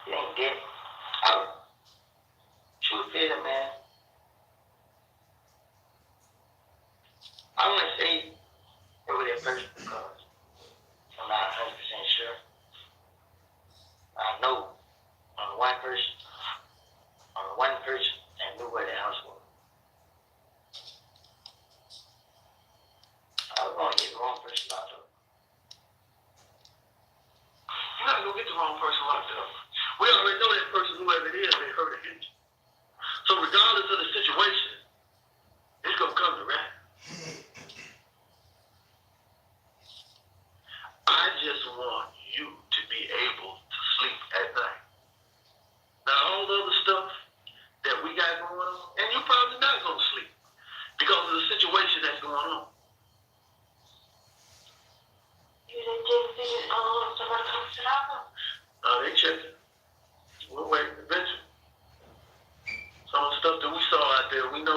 It ain't that. Truth is, man. I want to say it was that person because I'm not 100% sure. I know one person that knew where the house was. I was going to get the wrong person locked up. You're not going to get the wrong person locked up. We already know that person, whoever it is, they hurt or hit you. So regardless of the situation, it's going to come to rap. I just want you to be able to sleep at night. Now, all the other stuff that we got going on, and you're probably not going to sleep because of the situation that's going on. You didn't just see somebody come to the house? They checking. We're waiting eventually. Some of the stuff that we saw out there, we know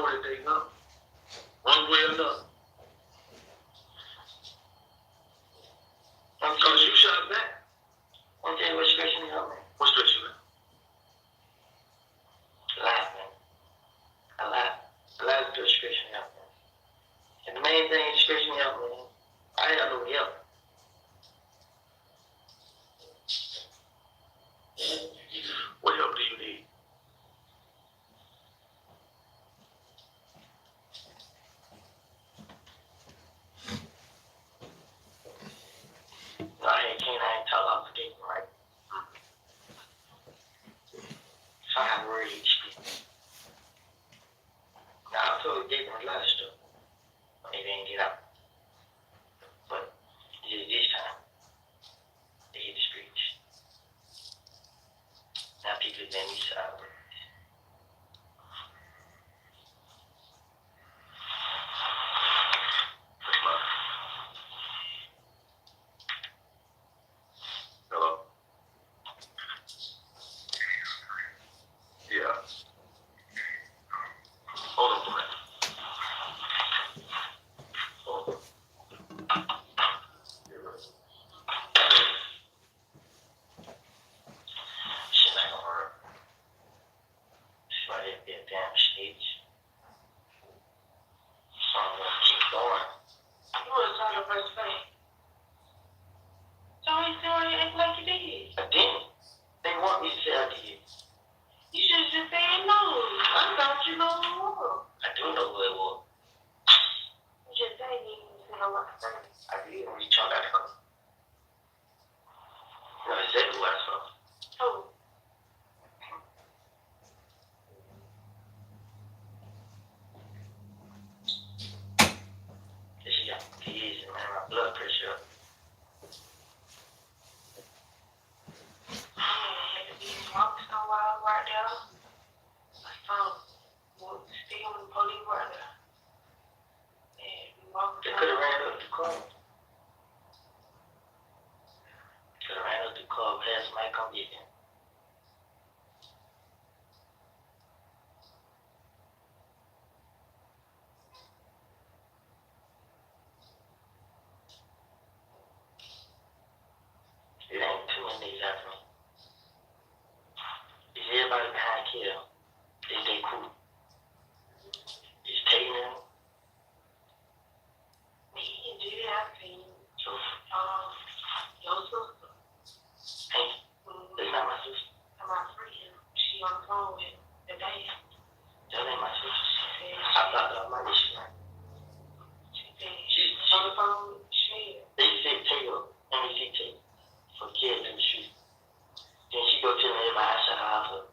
So he's doing it act like you did. I didn't. They want me to say I did. You should have just said no. I thought you know who it was. I do know who it was. You just said you didn't say no what to say. I did when you jumped out the car. No, exactly what I saw. Oh. She got keys and my blood pressure up. Had to be walking so wild right there. Still when the police were there. And we walked They could have ran up the car. Could have ran up the car, had somebody come get him. It ain't too many days after me. Is everybody behind kill? Is they cool? Is taking them? me and Judy, I seen So, your sister. hey, that's not my sister. And my friend, she on the phone with the dad. That ain't my sister. She I said blocked out my issue. she's on the phone with Shea. They said take her, take for kids in the street. Then she go tell everybody I shot her house up.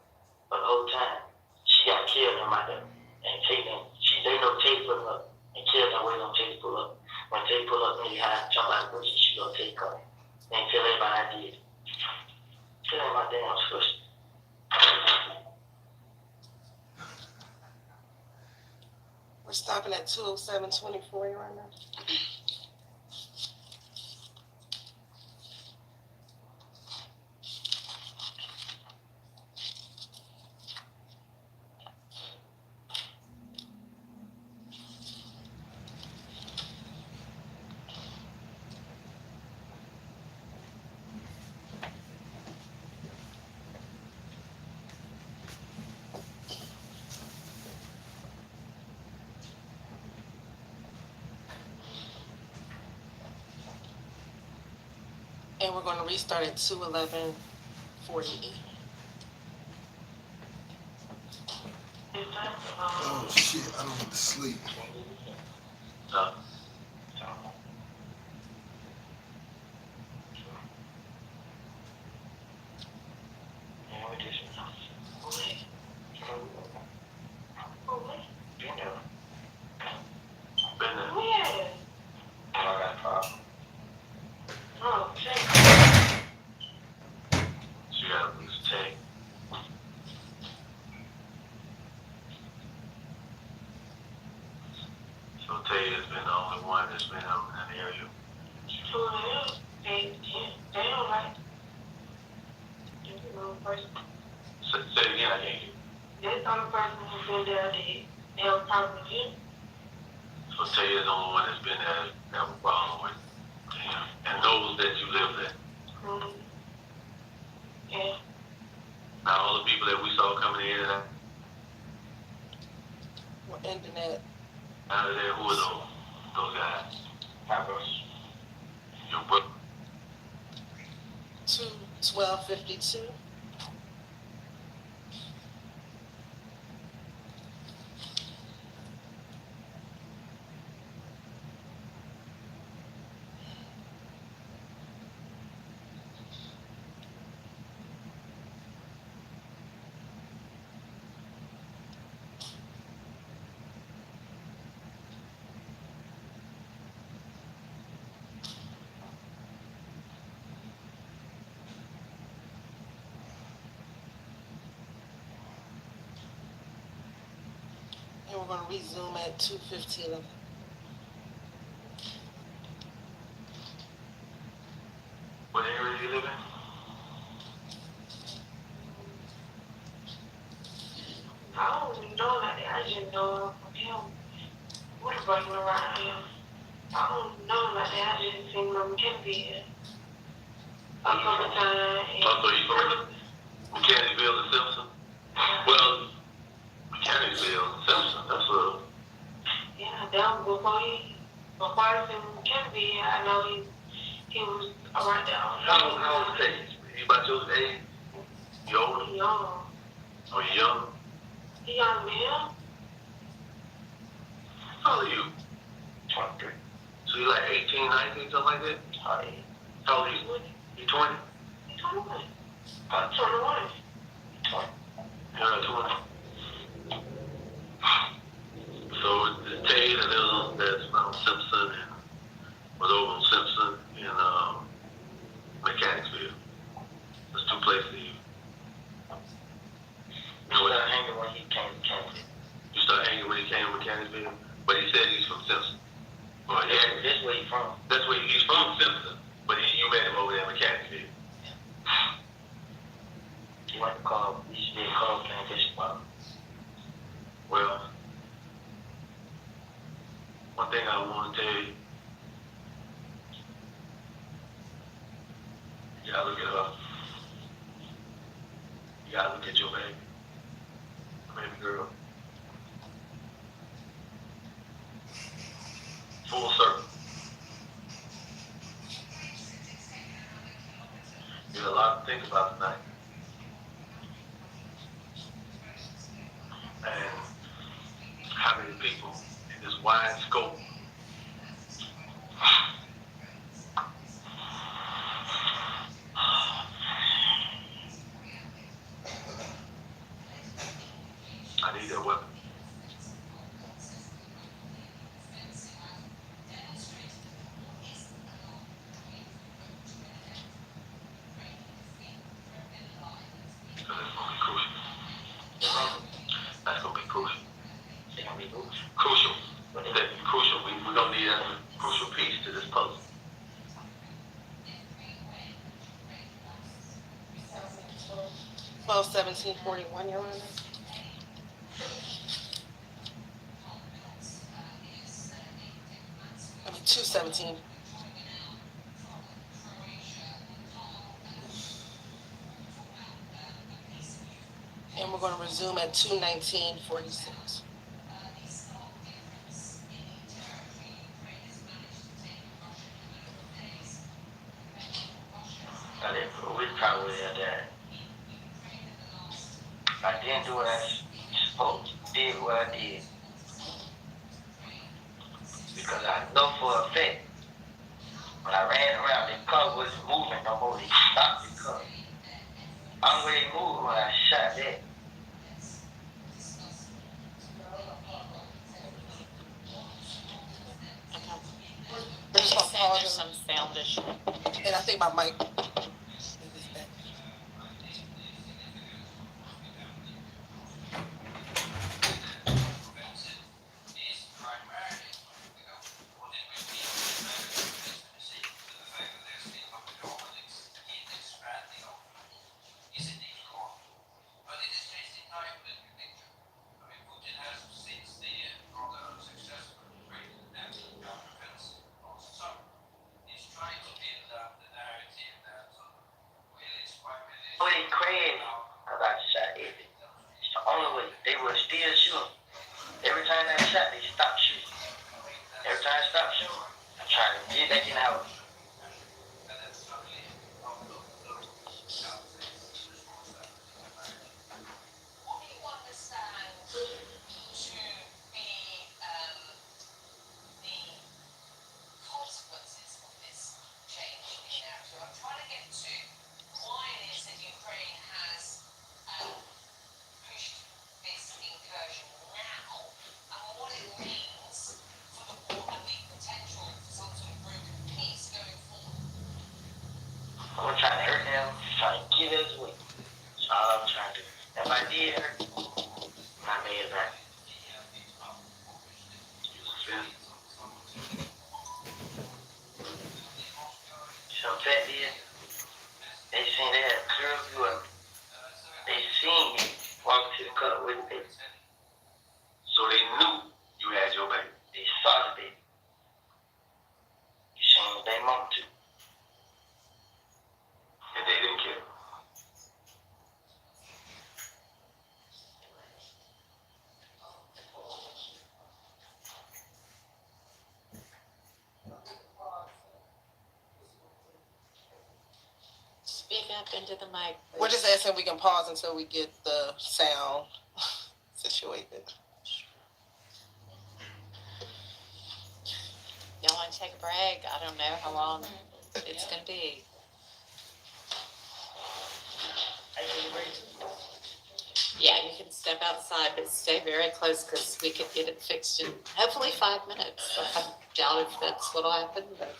But the whole time, she got killed in my there. And Taylor, they know Tay pull up. And kids are waiting on Tay to pull up. When Tay pull up, nigga high, jump out of the bushes, she gonna take her. Then tell everybody I did. Tell them my damn sister. We're stopping at 207-24 right now. And we're going to restart at 211-48. Oh shit, I don't get to sleep. Tay has been the only one that's been out in the area. They don't like it. Say it again, I can't hear. That's the only person who's been there that was talking to you. So Tay is the only one that's been there that have a problem with him. And those that you live there. Mm-hmm. Yeah. Now all the people that we saw coming in and out ending at of there, who are those guys? My brothers. Your brother. 1252. And we're going to resume at 2:15. What area do you live in? I don't even know like that. I just know from him what is running around him. I don't know like that. I just seen him on Kennedy a couple times. Oh, so you from Mechanicsville and Simpson? Well, Mechanicsville and Simpson, that's what. Yeah, down before he was in Kennedy, I know he He was right there. How old is Paige? You about your age? You older? He young. Oh, you young? He young man. How old are you? 23. So you like 18, 19, something like that? Oh, yeah. How old are you? You 20? He 21. 21. 20. You're not 20. So it's Tate and that's on Simpson and was over on Simpson in Mechanicsville. There's two places you We started hanging when he came to Kansas. You started hanging when he came to Mechanicsville, but he said he's from Simpson. Well, Yeah, this where he from. that's where he's from, Simpson, but you met him over there in Mechanicsville. He went to call, he used to be a call transition spot. Well, one thing I want to tell you, you gotta look at her. You gotta look at your baby girl. Full circle. You got a lot to think about tonight. And how many people in this wide scope I need that weapon. Because it's going to be crucial. That's going to be crucial. It's gonna be good. Crucial. That's crucial. We're going to need a crucial piece to this puzzle. 12/17/41, Your Honor. I mean, 2/17. And we're going to resume at 2/19/46. We probably had that. I didn't do what I supposed to, did what I did. Because I know for a fact, when I ran around, the car wasn't moving no more. They stopped the car. I'm ready to move when I shot that. We're just going to pause. There's some sound issue. And I think my mic. When they crashed, I got shot at it. It's the only way. They were still shooting. Every time I shot, they stopped shooting. Every time I stopped shooting, I tried to get back in the house. What do you understand to be the consequences of this change in the narrative? I'm trying to get to why it is that Ukraine has pushed this incursion now and what it means for the war and the potential for some sort of broken peace going forward. I'm trying to hurt them, trying to get us away. That's all I'm trying to do. If I did hurt, my man's right. So fact is, they seen they had a clear view of me. They seen me walk to the car with the baby. So they knew you had your baby. They saw the baby. You seen the baby mama too. And they didn't care. step into the mic? We're just asking if we can pause until we get the sound situated. Y'all want to take a break? I don't know how long it's going to be. Yeah, you can step outside, but stay very close because we could get it fixed in hopefully 5 minutes. I doubt if that's what'll happen, but.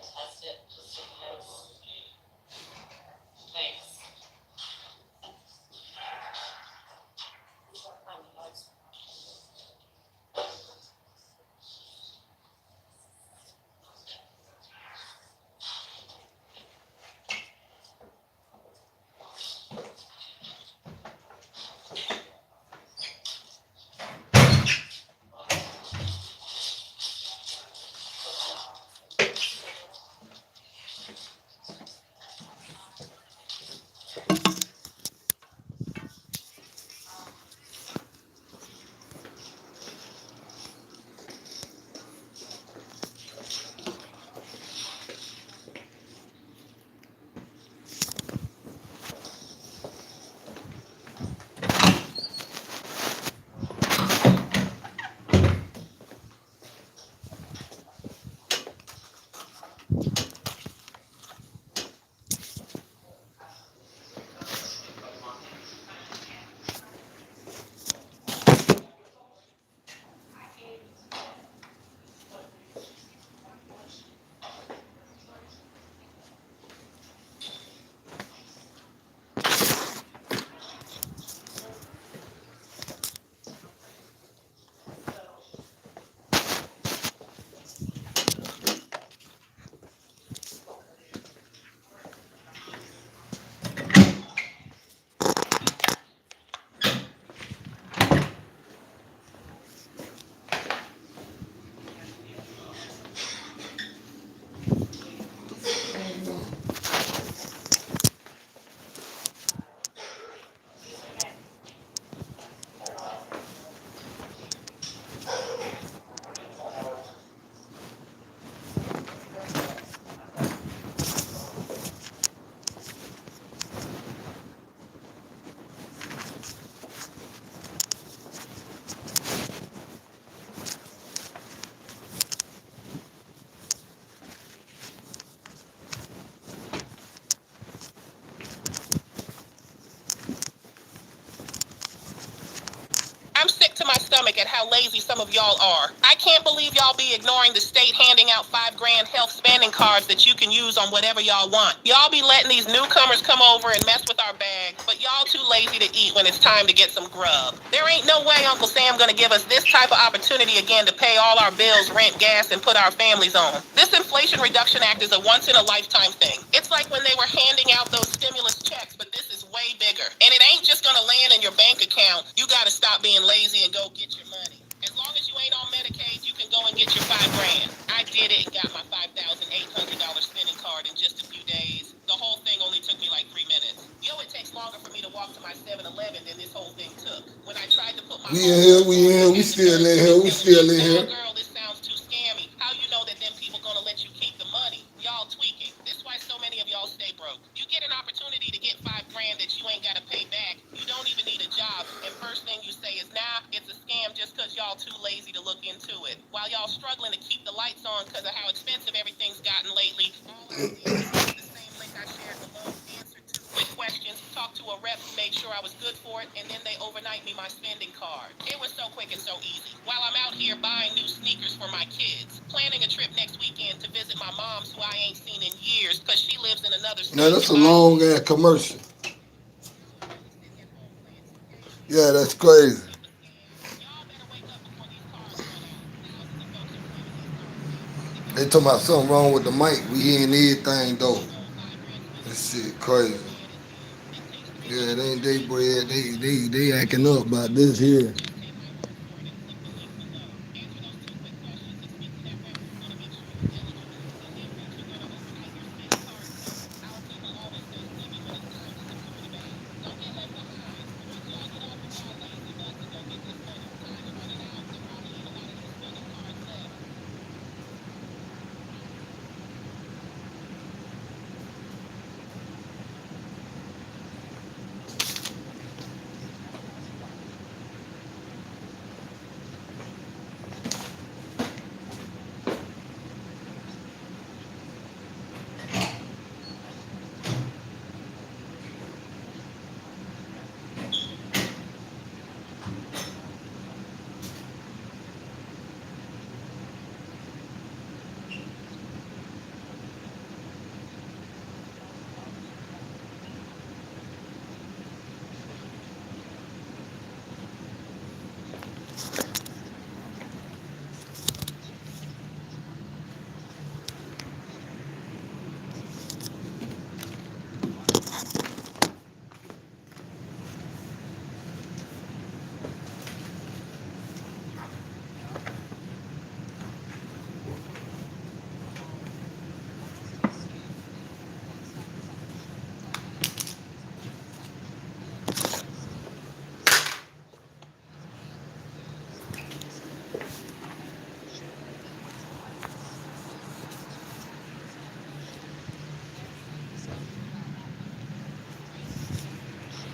Test it just in case. Thanks. I'm sick to my stomach at how lazy some of y'all are. I can't believe y'all be ignoring the state handing out $5,000 health spending cards that you can use on whatever y'all want. Y'all be letting these newcomers come over and mess with our bags, but y'all too lazy to eat when it's time to get some grub. There ain't no way Uncle Sam gonna give us this type of opportunity again to pay all our bills, rent, gas, and put our families on. This Inflation Reduction Act is a once-in-a-lifetime thing. It's like when they were handing out those stimulus checks, but this is way bigger. And it ain't just gonna land in your bank account. You gotta stop being lazy and go get your money. As long as you ain't on Medicaid, you can go and get your $5,000. I did it and got my $5,800 spending card in just a few days. The whole thing only took me like 3 minutes. Yo, it takes longer for me to walk to my 7-Eleven than this whole thing took. When I tried to put my We in here, we still in here, we still in here. Girl, this sounds too scammy. How you know that them people gonna let you keep the money? Y'all tweaking. This why so many of y'all stay broke. You get an opportunity to get $5,000 that you ain't gotta pay back. You don't even need a job. And first thing you say is, nah, it's a scam just because y'all too lazy to look into it. While y'all struggling to keep the lights on because of how expensive everything's gotten lately, all I did was use the same link I shared below, answer 2 I was good for it, and then they overnight me my spending card. It was so quick and so easy. While I'm out here buying new sneakers for my kids, planning a trip next weekend to visit my mom's who I ain't seen in years because she lives in another state. Now that's a long ass commercial. Yeah, that's crazy. They talking about something wrong with the mic. We hearing everything though. This shit crazy. Yeah, it ain't they bread. They acting up about this here.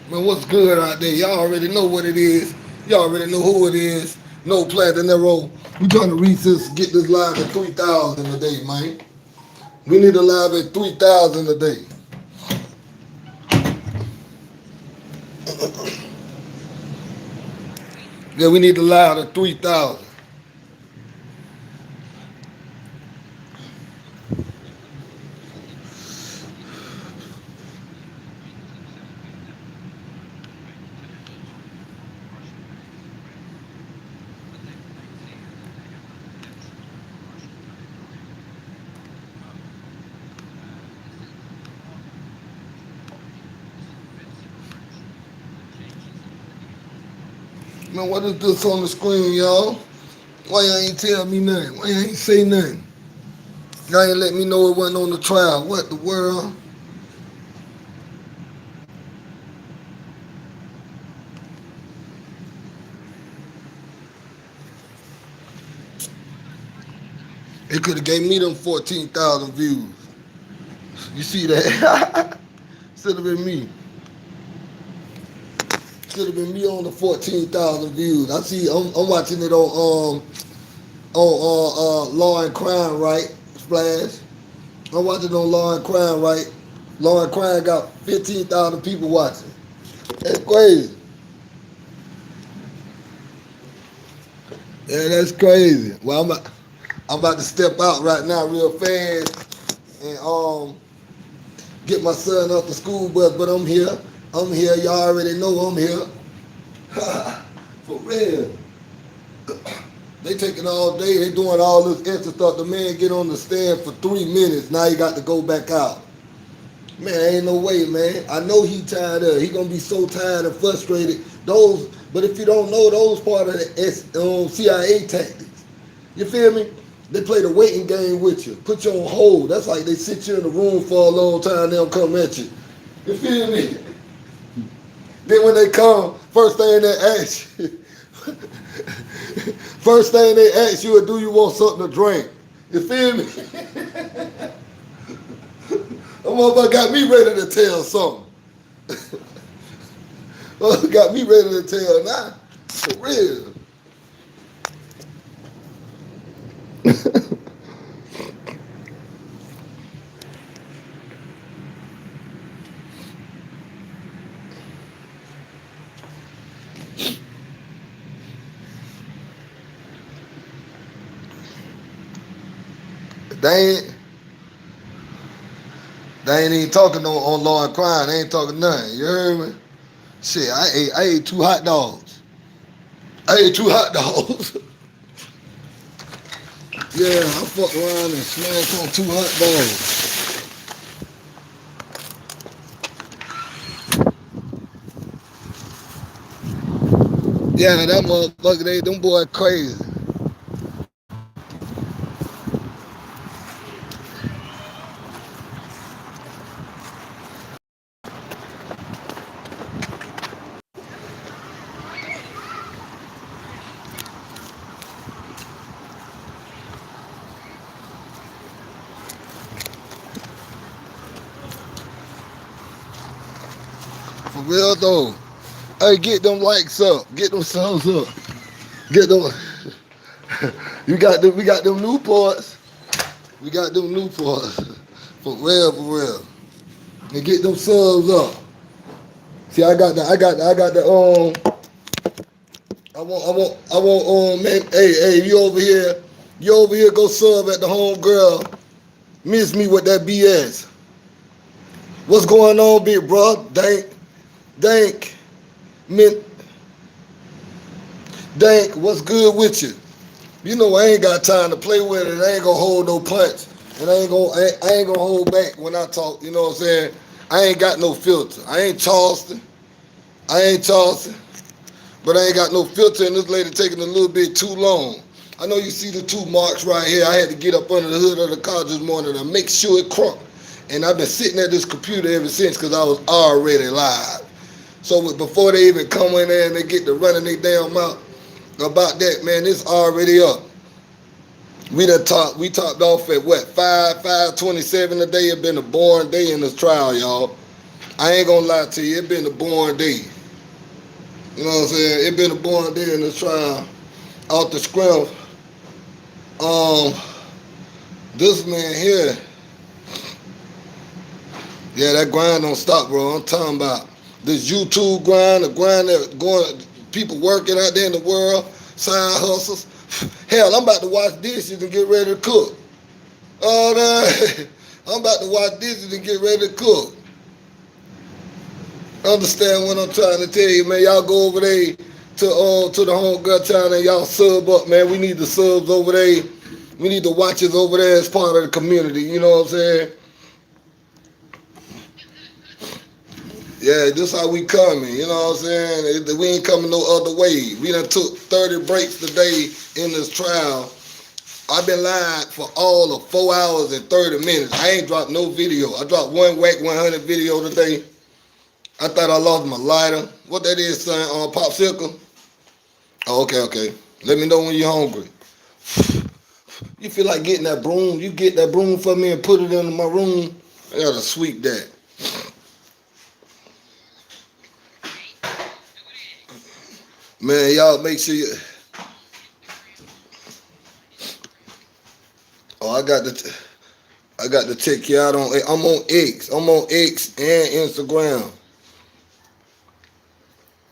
Man, what's good out there? Y'all already know what it is. Y'all already know who it is. NoPlayingDinero. We trying to reach this, get this live at 3,000 a day, man. We need a live at 3,000 a day. Yeah, we need a live at 3,000. Man, what is this on the screen, y'all? Why y'all ain't tell me nothing? Why y'all ain't say nothing? Y'all ain't let me know it wasn't on the trial. What the world? It could have gave me them 14,000 views. You see that? Should have been me. Should have been me on the 14,000 views. I see. I'm watching it on Law and Crime, right? Splash. I'm watching it on Law and Crime, right? Law and Crime got 15,000 people watching. That's crazy. Yeah, that's crazy. Well, I'm about to step out right now real fast and get my son off the school bus, but I'm here. I'm here. Y'all already know I'm here. For real. They taking all day. They doing all this extra stuff. The man get on the stand for 3 minutes. Now he got to go back out. Man, ain't no way, man. I know he tired of it. He gonna be so tired and frustrated. But if you don't know, those part of the CIA tactics. You feel me? They play the waiting game with you. Put you on hold. That's like they sit you in the room for a long time. They don't come at you. You feel me? Then when they come, first thing they ask you, do you want something to drink? You feel me? That motherfucker got me ready to tell something. Got me ready to tell now. For real. They ain't, they ain't even talking on law and crime. They ain't talking nothing. You heard me? Shit, I ate 2 hot dogs. I ate 2 hot dogs. Yeah, I fucked around and smashed on 2 hot dogs. Yeah, that motherfucker, them boys crazy. For real though. Hey, get them likes up. Get them subs up. Get them. We got them Newports. We got them Newports. For real, for real. And get them subs up. See, I got the I want man. Hey, you over here, go sub at the home girl. Miss me with that BS. What's going on, big bro? Dank, mint, Dank. What's good with you? You know I ain't got time to play with it. I ain't gonna hold no punch, and I ain't gonna hold back when I talk. You know what I'm saying? I ain't got no filter. I ain't Charleston. But I ain't got no filter, and this lady taking a little bit too long. I know you see the 2 marks right here. I had to get up under the hood of the car this morning to make sure it crunk. And I've been sitting at this computer ever since because I was already live. So before they even come in there and they get to running their damn mouth about that, man, it's already up. We topped off at what, 5:27 today. It been a boring day in this trial, y'all. I ain't gonna lie to you, it been a boring day. You know what I'm saying? It been a boring day in this trial. Off the scrim, um, this man here, yeah, that grind don't stop, bro. I'm talking about this YouTube grind, the grind that going, people working out there in the world, side hustles. Hell, I'm about to wash dishes and get ready to cook. Oh, man. I'm about to wash dishes and get ready to cook. Understand what I'm trying to tell you, man. Y'all go over there to the home girl town and y'all sub up, man. We need the subs over there. We need the watchers over there as part of the community. You know what I'm saying? Yeah, this how we coming. You know what I'm saying? We ain't coming no other way. We done took 30 breaks today in this trial. I've been live for all of 4 hours and 30 minutes. I ain't dropped no video. I dropped one Whack 100 video today. I thought I lost my lighter. What that is, son? Popsicle? Oh, okay. Let me know when you're hungry. You feel like getting that broom? You get that broom for me and put it in my room. I gotta sweep that. Man, y'all make sure you. Oh, I got to check you out on. I'm on X. I'm on X and Instagram.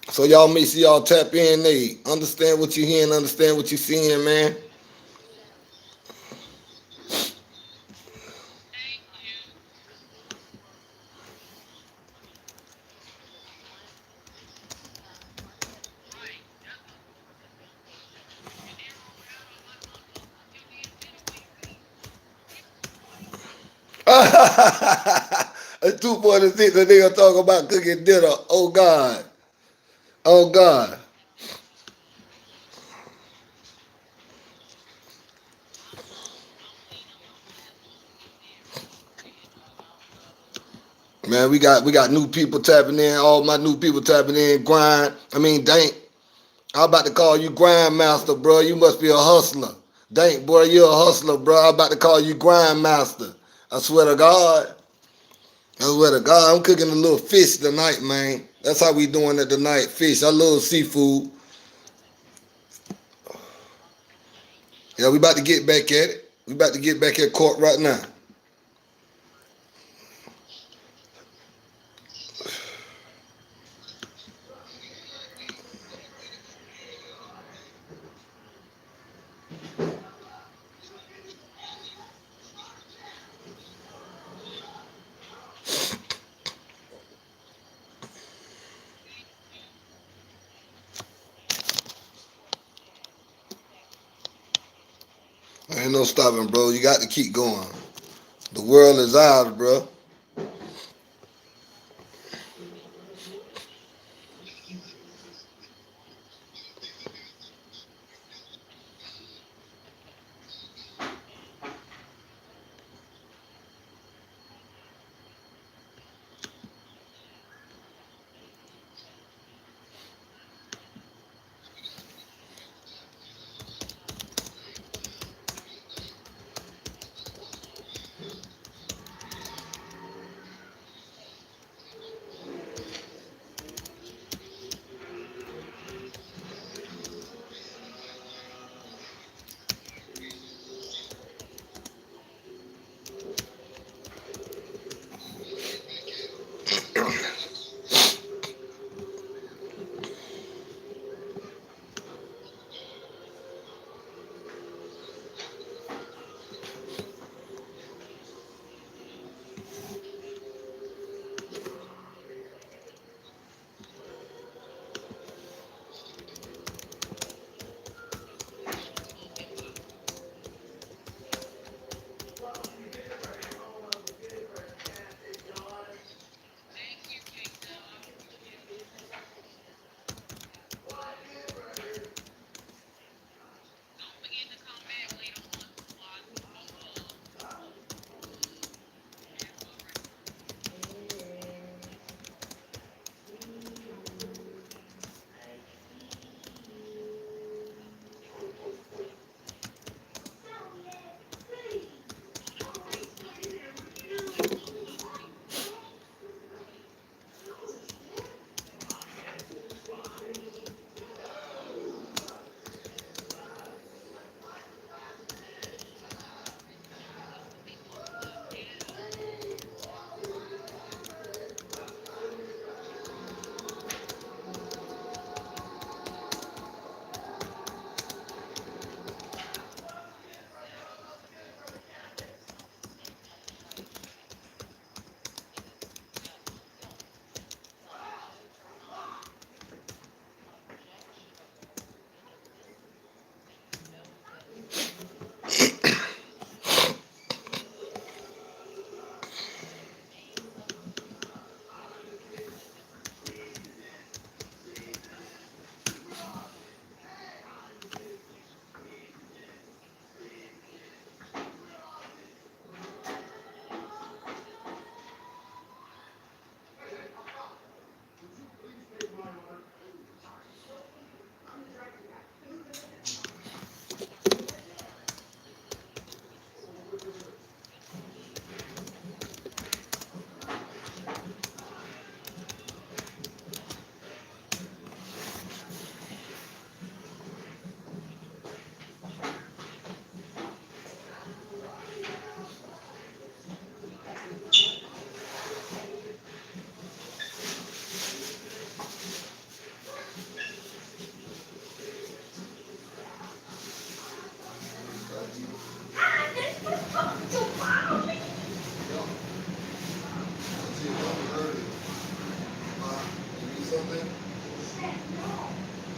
So y'all make sure y'all tap in there. Understand what you're hearing. Understand what you're seeing, man. At 2:46, the nigga talk about cooking dinner. Oh God. Oh God. Man, we got new people tapping in. All my new people tapping in. Dank. I'm about to call you Grindmaster, bro. You must be a hustler. Dank, boy, you're a hustler, bro. I'm about to call you Grindmaster. I swear to God. I swear to God, I'm cooking a little fish tonight, man. That's how we doing it tonight. Fish. I love seafood. Yeah, we about to get back at it. We about to get back at court right now. Ain't no stopping, bro. You got to keep going. The world is ours, bro.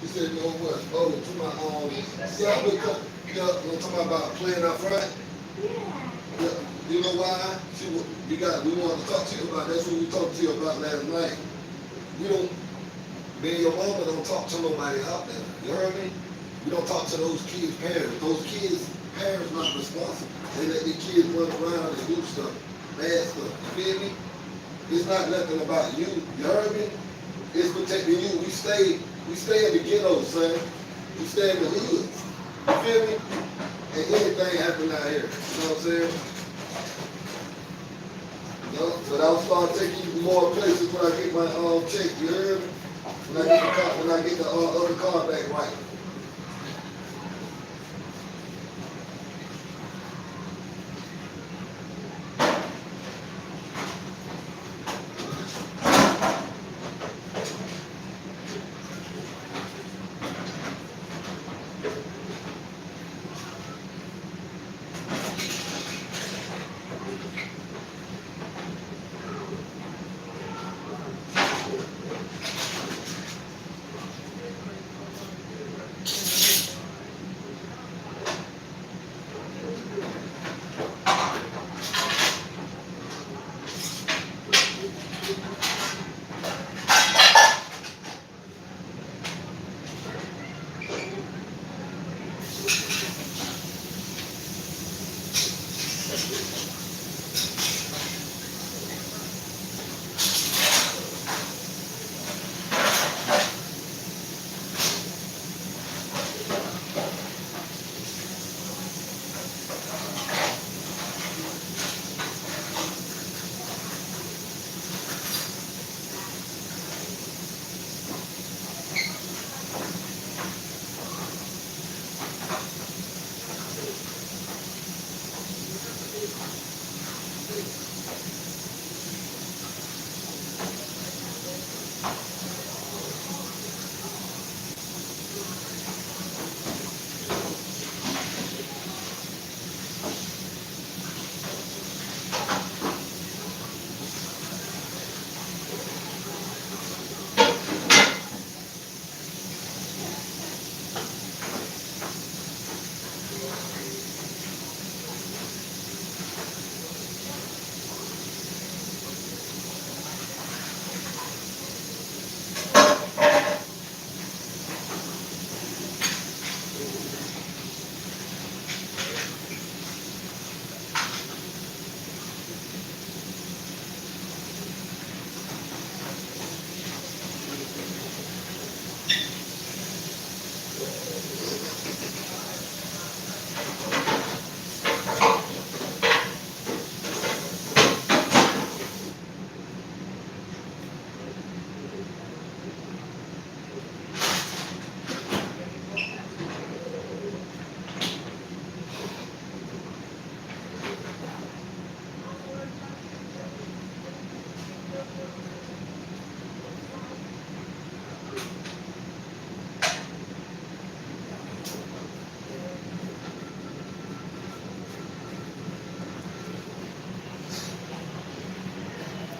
She said, no, what? Oh, to my yeah, we're talking about playing up front. Yeah. You know why? We wanted to talk to you about that's what we talked to you about last night. We don't me and your mama don't talk to nobody out there. You heard me? We don't talk to those kids' parents. Those kids' parents not responsible. They let their kids run around and do stuff, bad stuff. You feel me? It's not nothing about you. You heard me? It's protecting you. We stay in the ghetto, son. We stay in the hood. You feel me? And anything happen out here. You know what I'm saying? You know? But I'll start taking you more places when I get my check. You heard me? When I get the other car back right.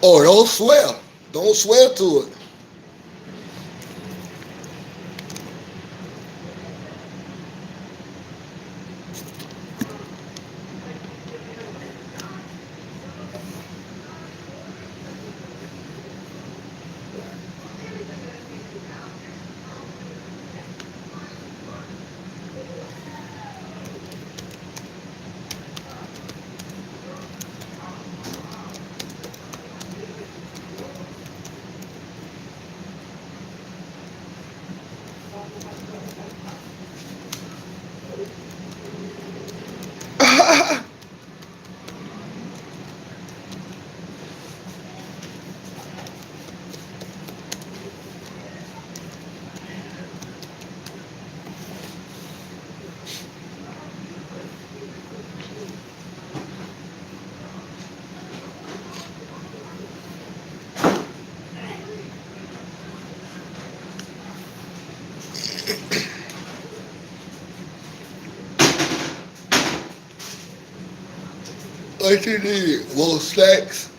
Oh, don't swear. Don't swear to it. What you need? More snacks?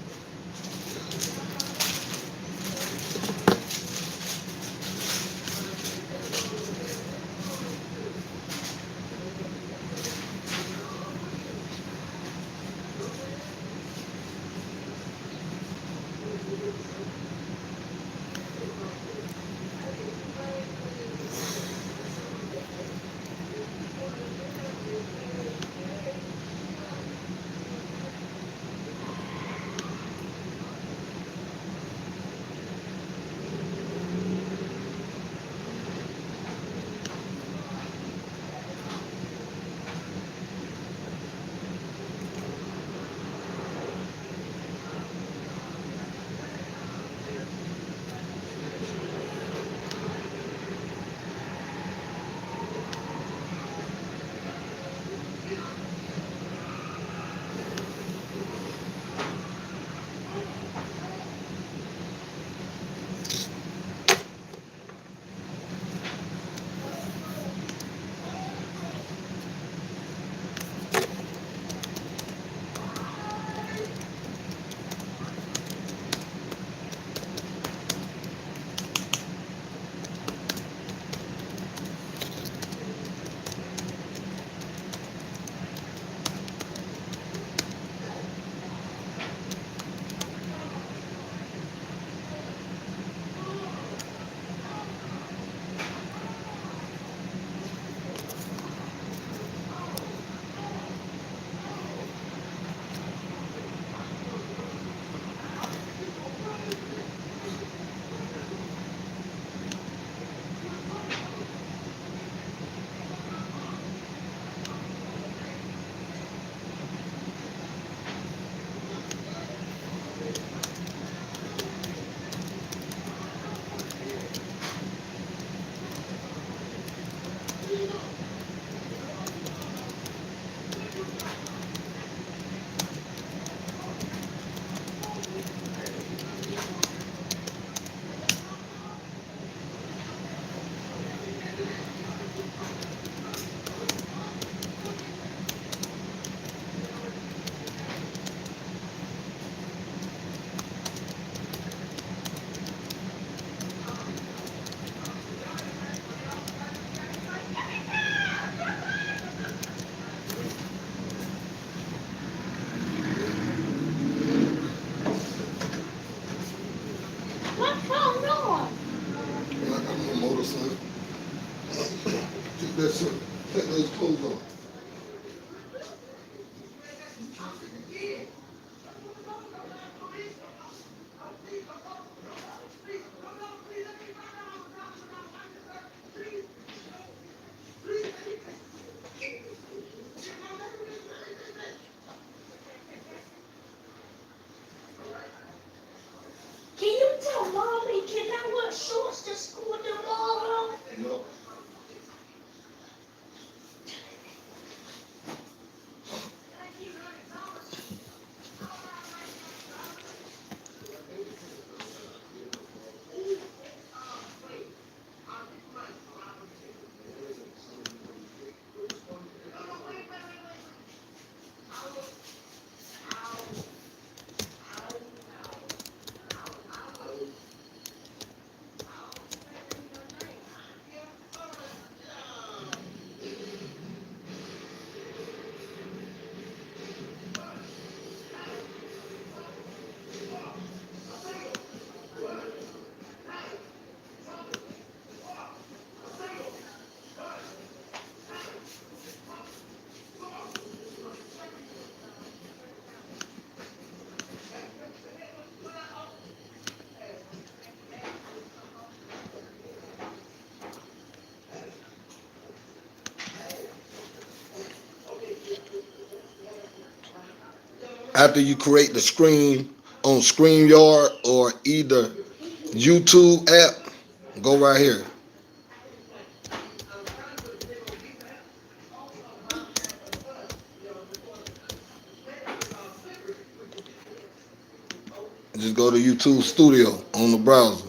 after you create the screen on StreamYard or either YouTube app, go right here. Just go to YouTube Studio on the browser.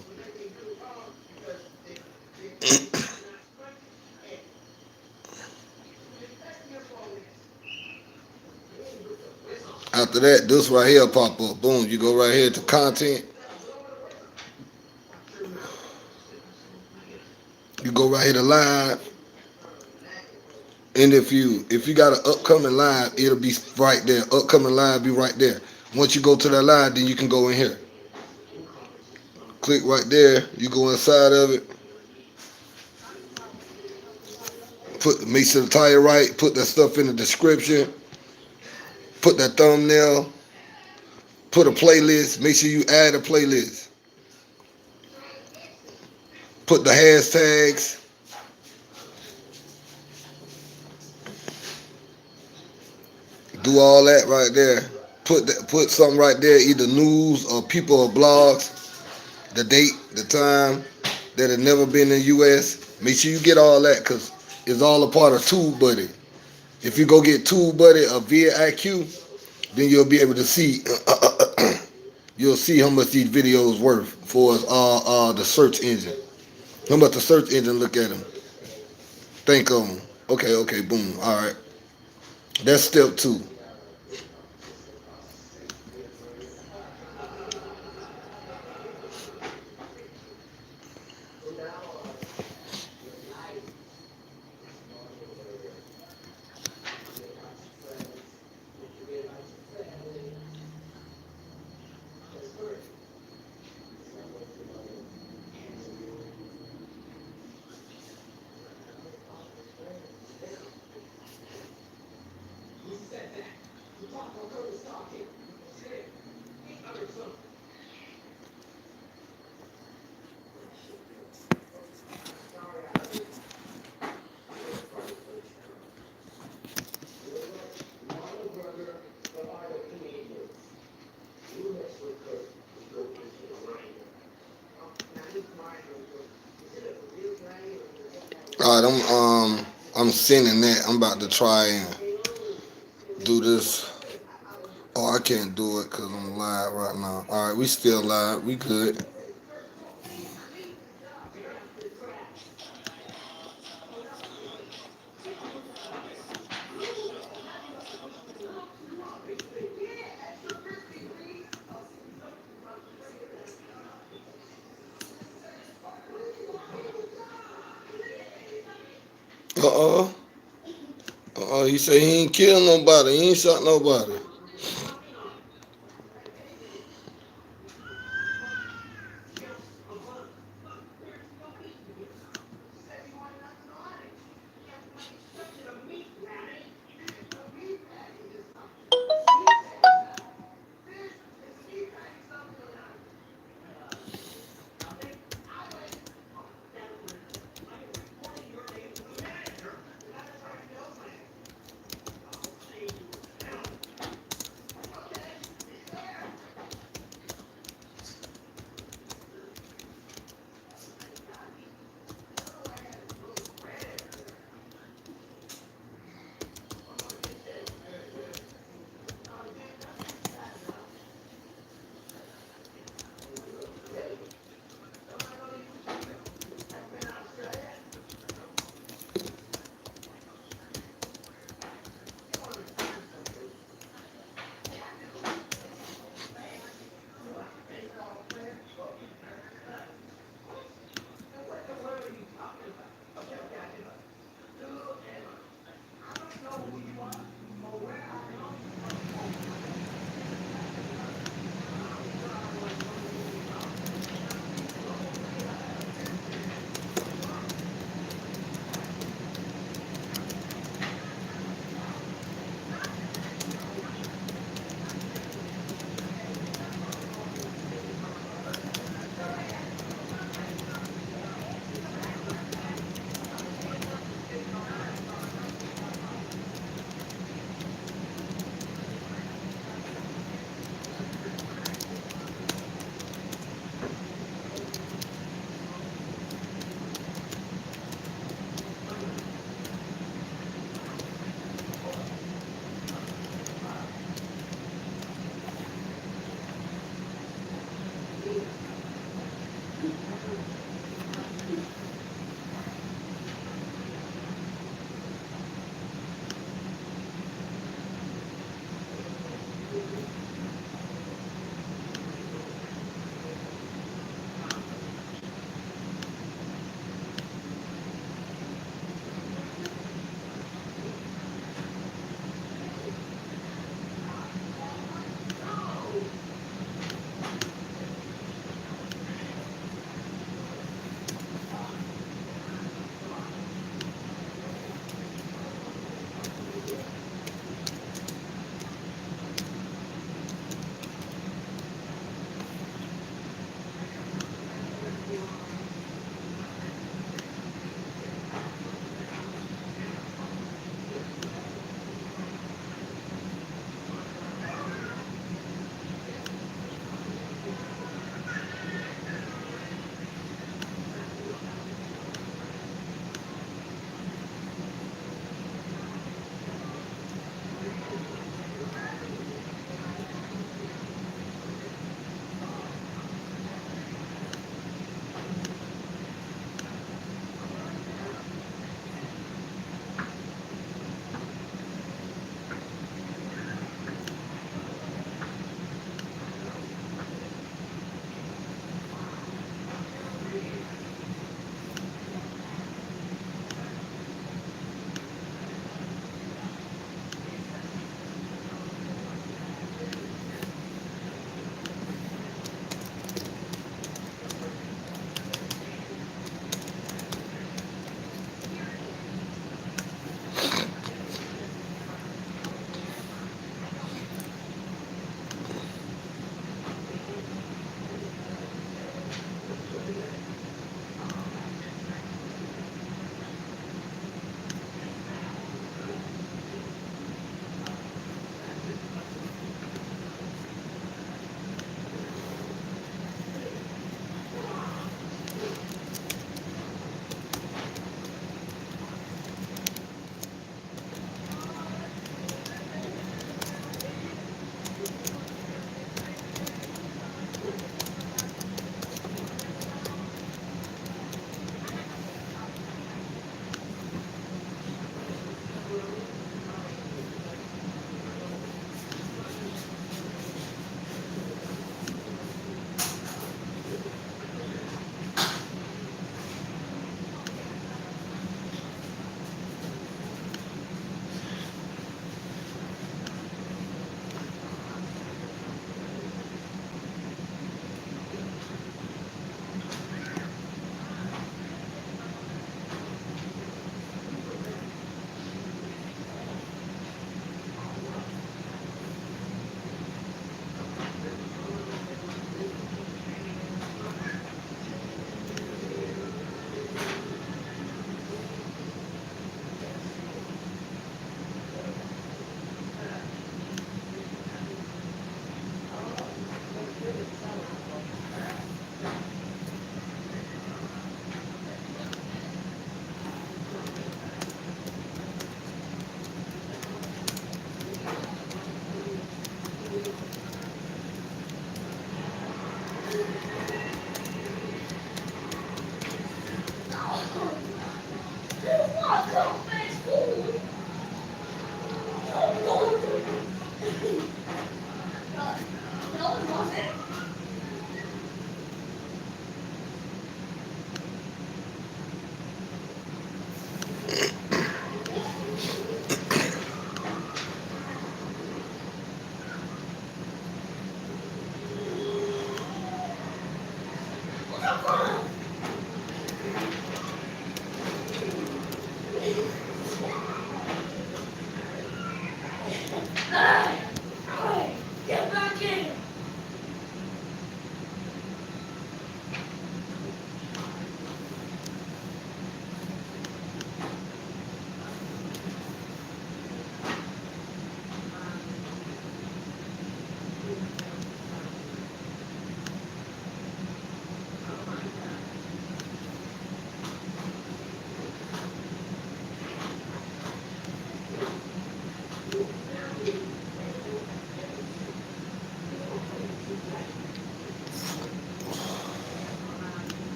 After that, this right here pop up. Boom, you go right here to content. You go right here to live. And if you got an upcoming live, it'll be right there. Upcoming live be right there. Once you go to that live, then you can go in here. Click right there. You go inside of it. Make sure the tire right. Put that stuff in the description. Put that thumbnail. Put a playlist. Make sure you add a playlist. Put the hashtags. Do all that right there. Put something right there, either news or people or blogs, the date, the time, that have never been in the U.S. Make sure you get all that because it's all a part of TubeBuddy. If you go get TubeBuddy or vidIQ, then you'll be able to see you'll see how much these videos worth for the search engine. How much the search engine look at them. Think of them. Okay, boom. All right. That's step 2. All right, I'm sending that. I'm about to try and do this. Oh, I can't do it because I'm live right now. All right, we still live. We good. Uh-oh. He said he ain't killed nobody. He ain't shot nobody. All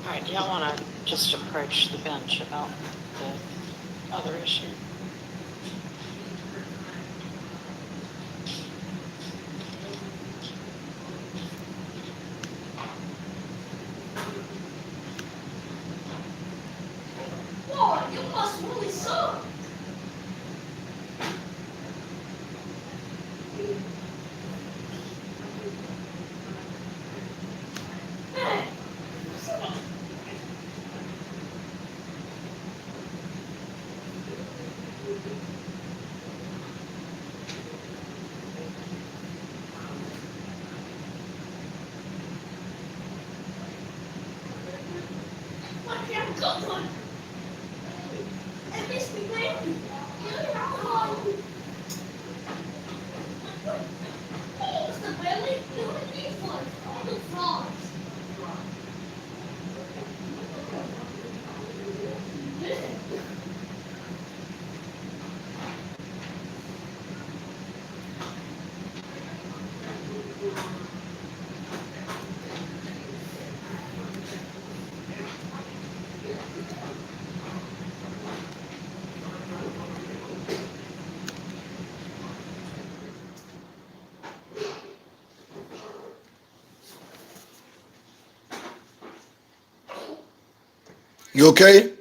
right, do y'all want to just approach the bench about the other issue? Boy, you must really suck. Hey, what can I go for? It makes me baby. Mr. Bailey, you don't need one. All the frogs. You okay?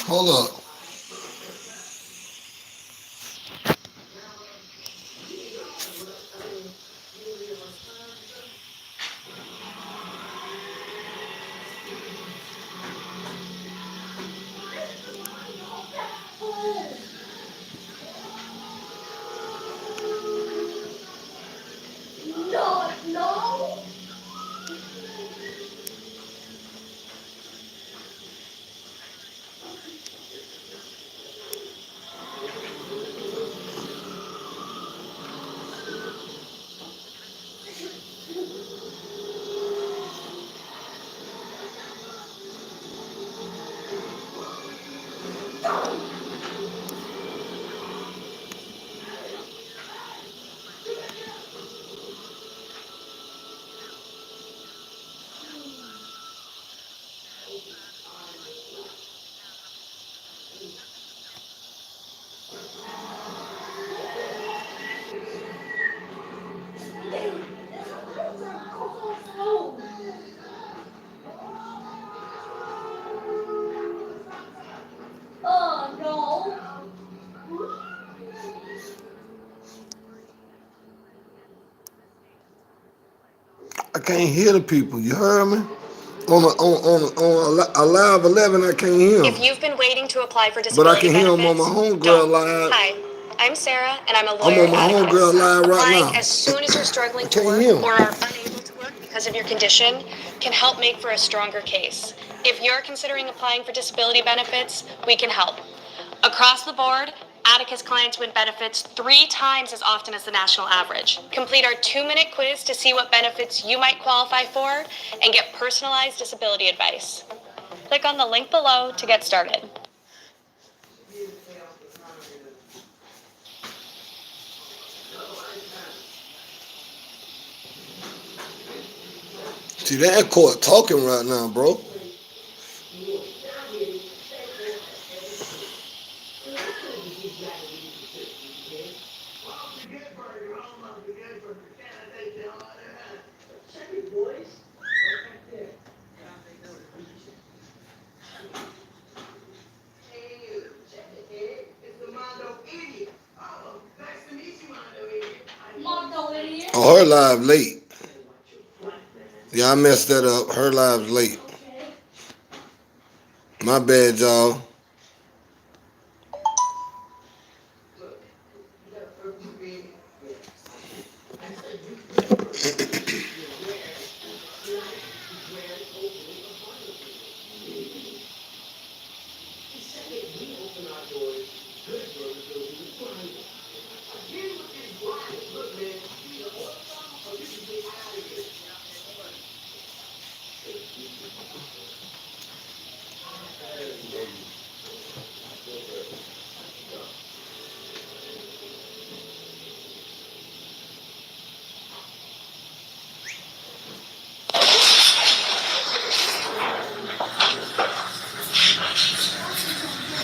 Hold up. I can't hear the people. You heard me? On a live 11, I can't hear them. If you've been waiting to apply for But I disability can hear them on benefits, my homegirl don't. live. Hi, I'm Sarah, and I'm a I'm lawyer on my at Atticus. homegirl live right Applying now. as soon as you're struggling I to can't work hear 'em. or are unable to work because of your condition can help make for a stronger case. If you're considering applying for disability benefits, we can help. Across the board, Atticus clients win benefits 3 times as often as the national average. Complete our 2-minute quiz to see what benefits you might qualify for and get personalized disability advice. Click on the link below to get started. See, that court talking right now, bro. Oh, her live late. Yeah, I messed that up. Her live's late. My bad, y'all.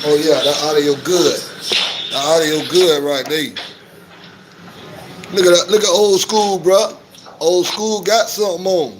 Oh yeah, that audio good. The audio good right there. Look at that. Look at old school, bro. Old school got something on.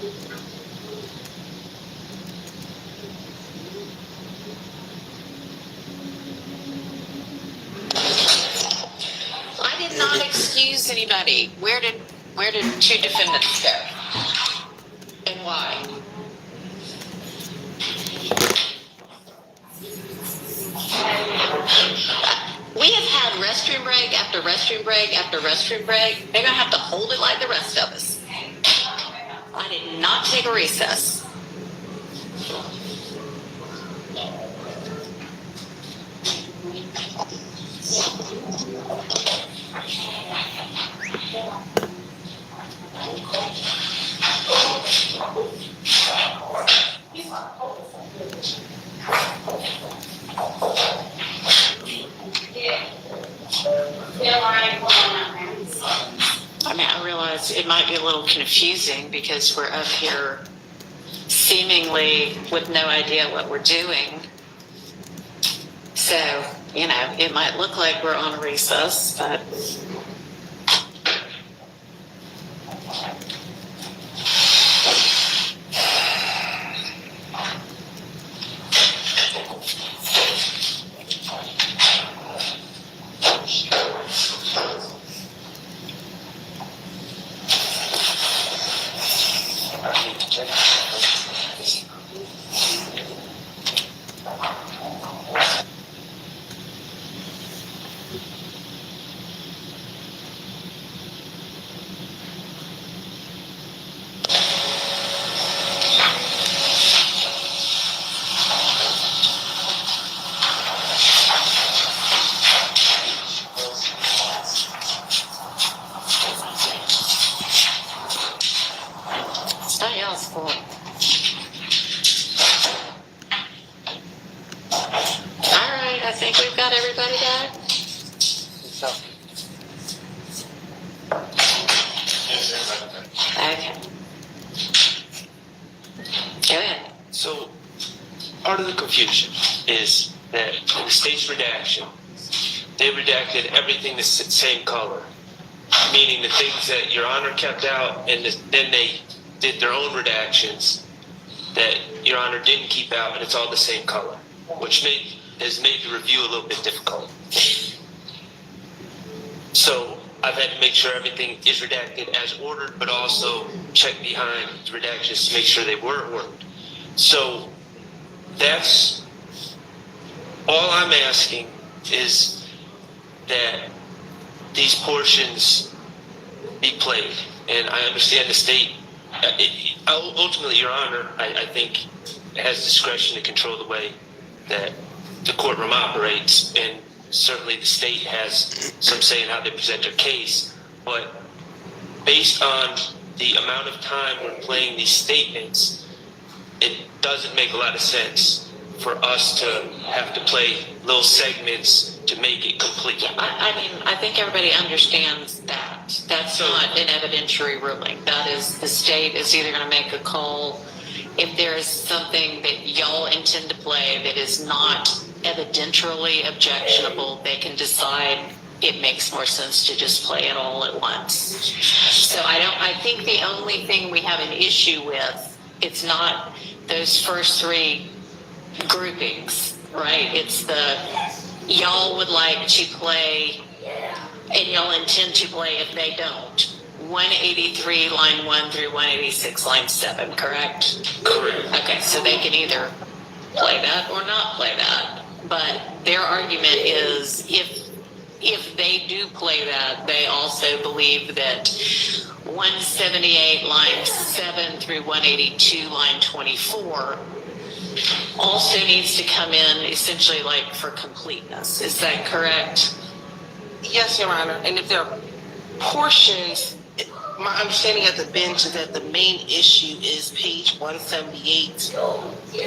I did not excuse anybody. Where did two defendants go? And why? We have had restroom break after restroom break after restroom break. They're gonna have to hold it like the rest of us. I did not take a recess. I mean, I realize it might be a little confusing because we're up here seemingly with no idea what we're doing. So, you know, it might look like we're on recess, but it's not y'all's fault. All right, I think we've got everybody back. Okay. Go ahead. So, part of the confusion is that in the state's redaction, they redacted everything the same color, meaning the things that Your Honor kept out, and then they did their own redactions that Your Honor didn't keep out, and it's all the same color, which has made the review a little bit difficult. So I've had to make sure everything is redacted as ordered, but also check behind the redactions to make sure they were ordered. So that's all I'm asking, is that these portions be played. And I understand the state, ultimately, Your Honor, I think, has discretion to control the way that the courtroom operates, and certainly the state has some say in how they present their case. But based on the amount of time we're playing these statements, it doesn't make a lot of sense for us to have to play little segments to make it complete. Yeah, I mean, I think everybody understands that. That's not an evidentiary ruling. That is, the state is either going to make a call. If there is something that y'all intend to play that is not evidentially objectionable, they can decide it makes more sense to just play it all at once. So I think the only thing we have an issue with, it's not those first three groupings, right? It's the y'all would like to play and y'all intend to play if they don't. 183 line 1 through 186 line 7, correct? Correct. Okay, so they can either play that or not play that. But their argument is if they do play that, they also believe that 178 line 7 through 182 line 24 also needs to come in essentially like for completeness. Is that correct? Yes, Your Honor. And if there are portions, my understanding at the bench is that the main issue is page 178,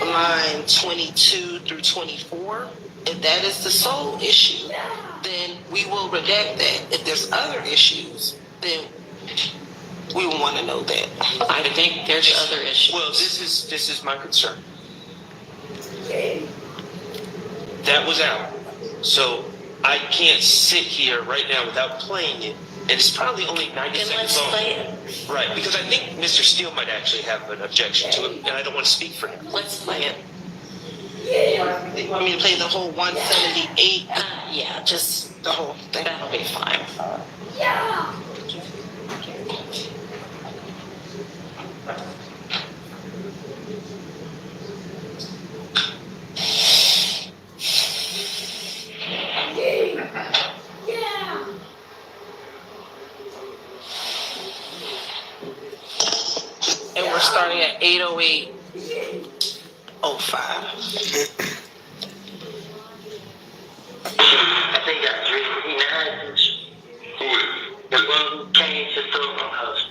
line 22 through 24. If that is the sole issue, then we will redact that. If there's other issues, then we will want to know that. I think there's other issues. Well, this is my concern. That was out. So I can't sit here right now without playing it, and it's probably only 90 Then seconds let's long. play it. Right, because I think Mr. Steele might actually have an objection to it, and I don't want to speak for him. Let's play it. You want me to play the whole 178? Yeah, just The whole thing? that'll be fine. And we're starting at 8:08:05. I think that's really nice. Who is? The one who came to steal my house.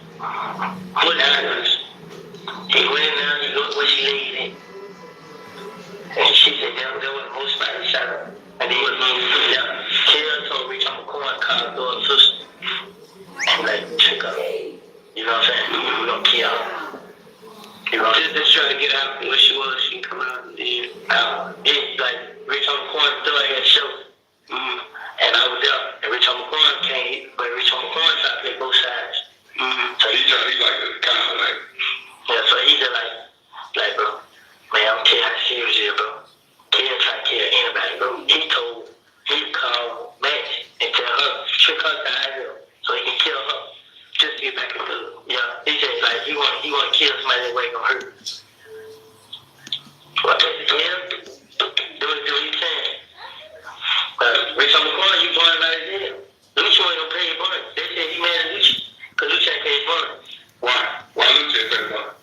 What happened? He went in there, he looked where she laid in. And she said there was no spot he shot her. And he was moving through there. Kill told Rich on the corner, called the door, sister. And like, check up. You know what I'm saying? We're gonna kill her. You know, just trying to get out where she was, she come out and then it's like Rich on the corner door had show. And I was there, and Rich on the corner came, but Rich on the corner tried to play both sides. So He like the kind of like. yeah, so he just like bro, man, I'm telling you how serious it is, bro. Kill try to kill anybody, bro. He called Max and tell her, trick her to here, so he can kill her. Just to get back into it. Yeah, he said like he want to kill somebody that way gonna hurt. Well, yeah, do what he's saying. Rich on the corner, you born by his head. Lucha ain't gonna pay your bond. They said he mad at Lucha, cause Lucha ain't pay his bond. Why? Why Lucha ain't paying money?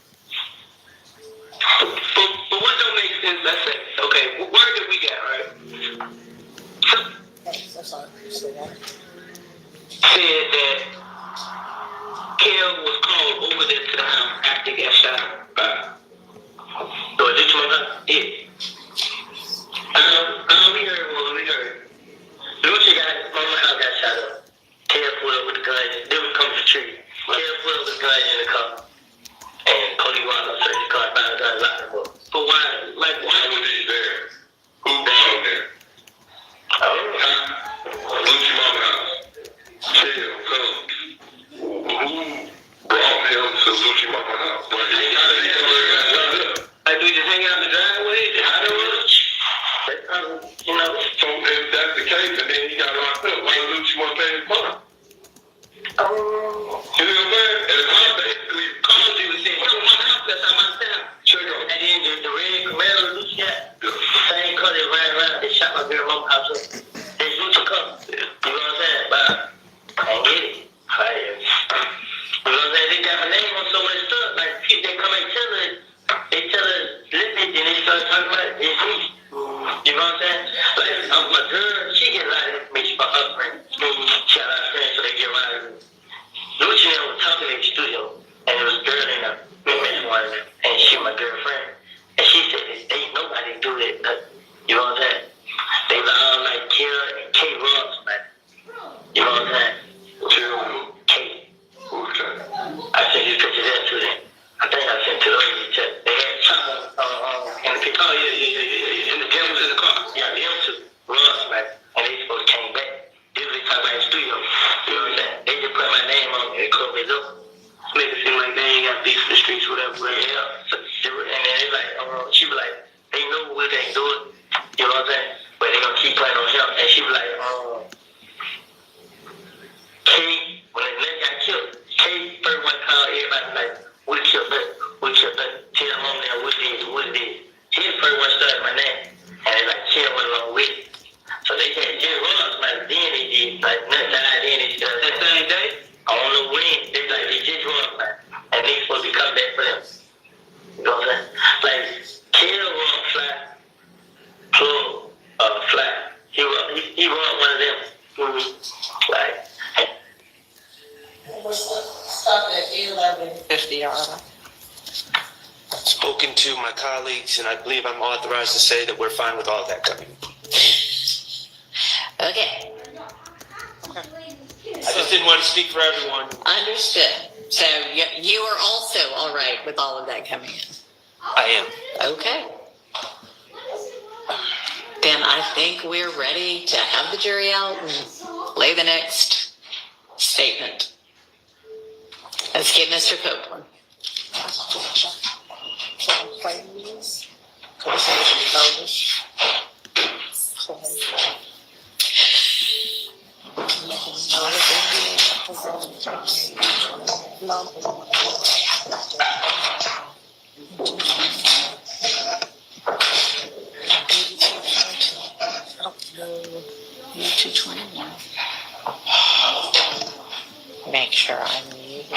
But what don't make sense, let's say, okay, what did we got, right? Said that Kel was called over there to the house after he got shot. So is this one up? Yeah. We heard. Lucha got mama house got shot up. Kel pulled up with the guns. They was coming to tree. Kel pulled up with the guns in the car. And Cody walked up, searched the car, found the guns, locked them up. But why Why was he there? Who brought him there? Lucha mama house. Chill, come. Who brought him to Lucha mama house? Like, he got it up. Like, do we just hang out in the driveway? How do we? You know. So if that's the case, and then he got locked up, why don't you want to pay his bond? You know what I'm saying? And the car basically Called you and said, "Come on, my house, that's how my town." check on. And then the red Camaro Lucha got the same car that ran around. They shot my girl mama house up. They Lucha come. You know what I'm saying? But I ain't get it. Fire. You know what I'm saying? They got my name on so much stuff. Like, people, they come and tell us, listen, and they start talking about it. It's me. You know what I'm saying? Like, my girl, she get a lot of information about her friends. She got a lot of friends, so they get around her. Lucha was talking in the studio, and there was a girl in there, one, and she was my girlfriend. And she said, ain't nobody do that. You know what I'm saying? They was all like Kill and K Ross, man. You know what I'm saying? Chill. K. Okay. I sent you pictures there to them. I think I sent to those in the chat. They had chopper in the picture. Oh, yeah. And the gym was in the car. Yeah, them two. Ross, man. And they supposed to came back. They was talking about the studio. You know what I'm saying? They just put my name on it and covered it up. Make it seem like they ain't got beef in the streets, whatever. Yeah. So, and then they like, she was like, they know what they do it. You know what I'm saying? But they gonna keep playing on him. And she was like, K, when the nigga got killed, K first one called everybody like, we killed that. Tell mom now what it is. He the first one started my name. And they like, Chill went along with it. So they said, Jay Ross, like, then they did, like, nothing died in it. That same day, I don't know when, they like, they just Ross, man. And they supposed to be coming back for them. You know what I'm saying? Like, Kill Ross, fly, plug, fly. He run one of them. Like, Stop at 11:50. Spoken to my colleagues, and I believe I'm authorized to say that we're fine with all of that coming. Okay, I just didn't want to speak for everyone. understood. So you are also all right with all of that coming in? I am. Okay. Then I think we're ready to have the jury out and lay the next statement. Let's get Mr. Copeland. Make sure I'm muted to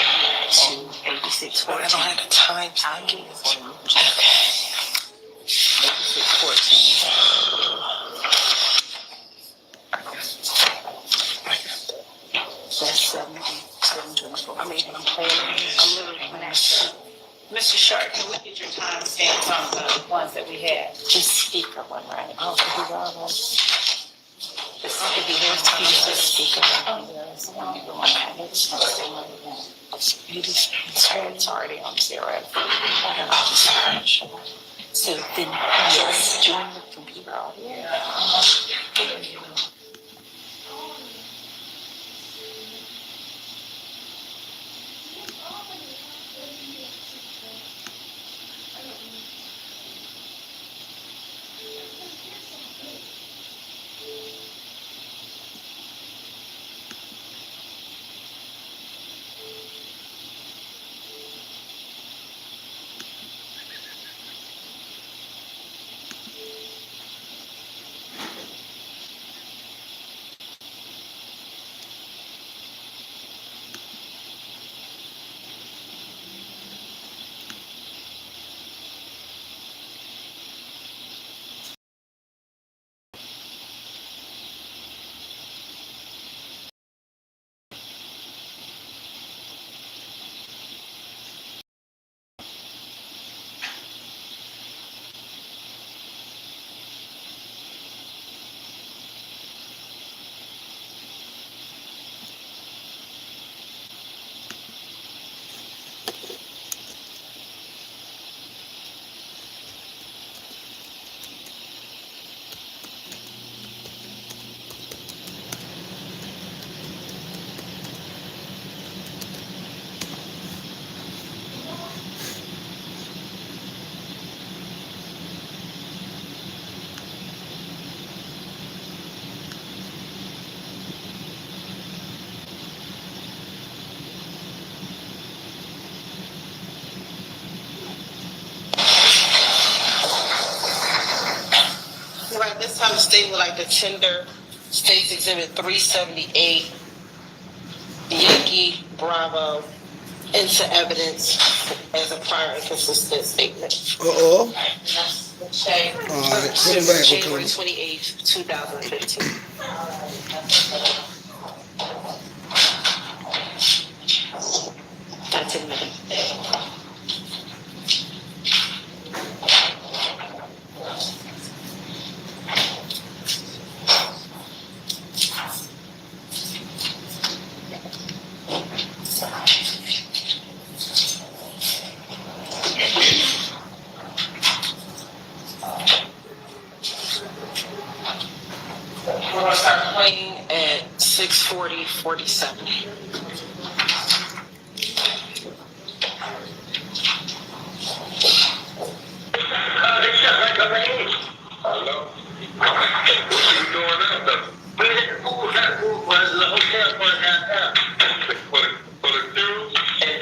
86. I don't have the time. I'll give it for you. Okay. 8614. That's 724. I mean, I'm playing. I'm literally playing. Mr. Sharp, can we get your time stamps on the ones that we had? Just speaker one, right? Oh, he's all right. It's already on 0. So then just join the computer out here. Right, this time the state would like to tender State's Exhibit 378, Yankee Bravo, into evidence as a prior inconsistent statement. Uh-oh. Check. All right, put it back. January 28th, 2015. That's in minutes. We're going to start playing at 6:40:47. Hello? What you doing now, though? We was at the pool. That pool was the hotel for downtown. For the girls? And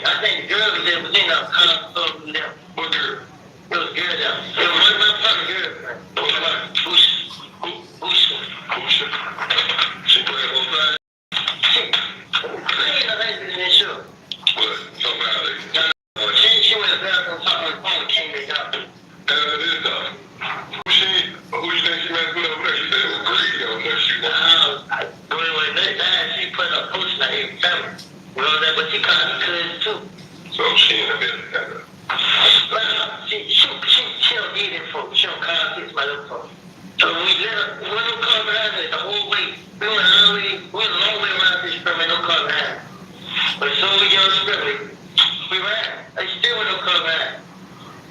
I think the girl was there, but they not from them. What girl? It was a girl there. It was one of my fucking girls. Busha. She playing both sides? She ain't no lesbian, sure. What? Somebody? She went to the bathroom, talking on the phone, came back out. It is tough. Who you think she messed with over there? She said it was greedy over there. She put a post like every family. You know that, but she called me cousin too. So she in the middle of that. Well, she don't need it for. She don't call kids my little folks. So when we don't call behind her the whole way. We went a long way around this experiment, no call behind. But as soon as we get on the experiment, we ran. I still went no call behind.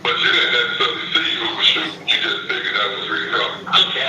But you didn't necessarily see who was shooting. You just figured that was really wrong. Okay, I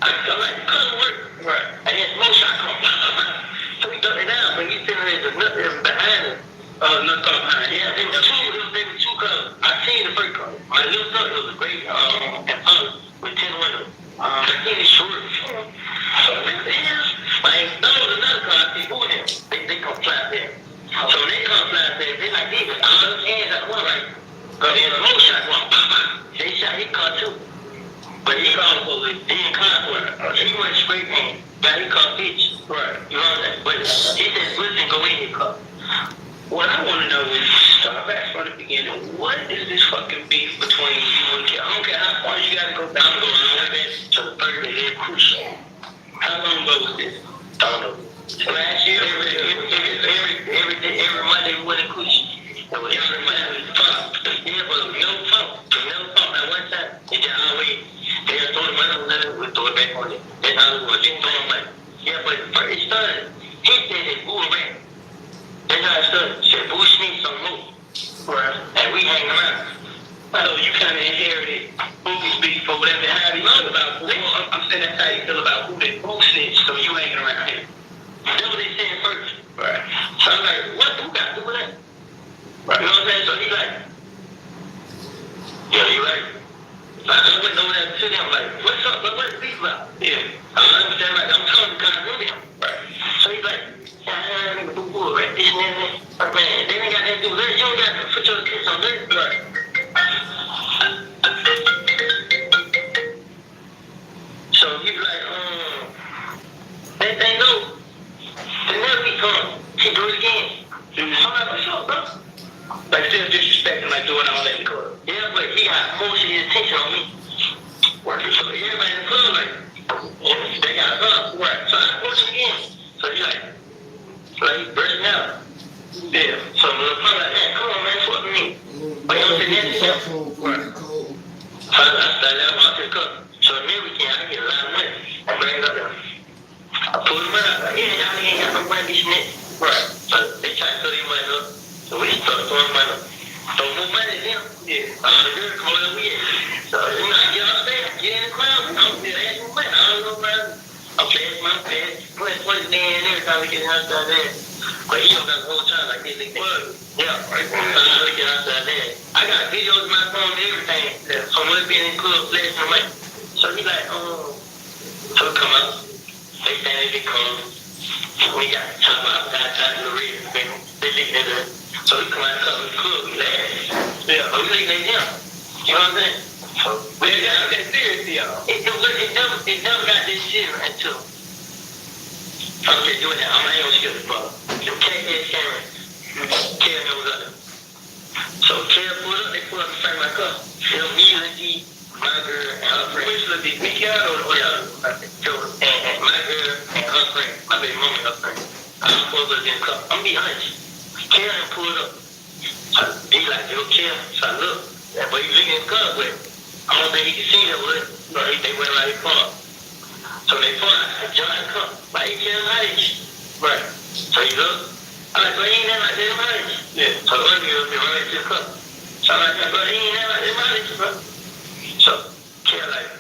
I'm like, couldn't work. Right. And then smoke shot come. So we ducked it down, but he still had the nut behind him. Nut car behind him. Yeah, it was two colors. I seen the first color. My little son, it was a gray Impala with 10 windows. I seen it short. So what the hell? But I ain't thought it was another car. I see who them. They come fly there. So when they come fly there, they like these. All those hands at one right. But then the smoke shot one. They shot his car too. But he called for it. He didn't call for it. He went straight in. Got his car fixed. Right. You know what I'm saying? But he said, listen, go in his car. What I want to know is, start back from the beginning. What is this fucking beef between you and Kim? I don't care how far you got to go back. I'm going all the way back to the third day of crucial. How long ago was this? I don't know. Last year, every Monday we went to crucial. It was every Monday. Yeah, but no phone. No phone. At one time, it just always, they just throw the money on it, we throw it back on it. That's how it was. Just throw the money. Yeah, but first it started, he said it bull ran. That's how it started. Said boo sneak some more. Right. And we hang around. So you kind of inherited Boo's beef or whatever. How do you feel about Boo? I'm saying that's how you feel about Boo. That Boo snitch, so you hanging around him. That's what they said first. Right. So I'm like, what Boo got to do with that? Right. You know what I'm saying? So he like, yeah, you right. I went over there to them like, what's up? What's the beef about? Yeah. I'm telling the guy with him. Right. So he's like, nigga, Boo, right? This and that. Like, man, they ain't got that to do with it. You don't got to put your kids on this. Right. So he be like, they know. The next week come, he do it again. I'm like, what's up, bro? Like, still disrespecting, like doing all that in court. Yeah, but he got most of his attention on me. Working. So everybody in the club, like, they got up. Right. So I push him again. So he like he's bursting out. Yeah. So the little punk like, man, come on, man, fuck with me. But you know what I'm saying? Right. So I started out walking the cup. So every weekend I get a lot of money. I bring it up there. I pull the money out. Like, yeah, y'all ain't got no money, this and that. Right. So they try to throw their money up. So we start throwing money up. Throw more money at them. Yeah. All the girls come over there. So, you know, I get on stage, get in the crowd. I'm still asking money. I don't know about it. I'm passing my pass. Put it in every time we get outside there. But he don't got the whole time like this. Yeah, right. We get outside there. I got videos of my phone and everything. So when we being in the club, flashing the money. So he like, so we come out. They stand in the corner. We got top outside the red. They think they're there. So we come out of the club, we laugh. Yeah, but we looking at them. You know what I'm saying? So we got that serious, y'all. It never got this serious until I'm just doing that. I'm not even scared of the ball. The cat is camera. Kel knows up. So Kel pulled up, they pulled up in front of my car. You know, me, Lindsay, my girl, and her friend. Which Lindsay? Me, Kel, or yeah, and my girl and her friend. My baby mama and her friend. I pulled up in the car. I'm being honest. Kel pulled up. So he like, yo, Kel. So I look. But he looking in the car, but I don't think he can see that wood. So they went right in front. So they pulled out. I jumped in the car. Like, he Kel, how did you? Right. So he looked. I'm like, but he ain't never like that mileage. Yeah. So the other girl been running to the car. So I'm like, but he ain't never like that mileage, bro. So Kel like,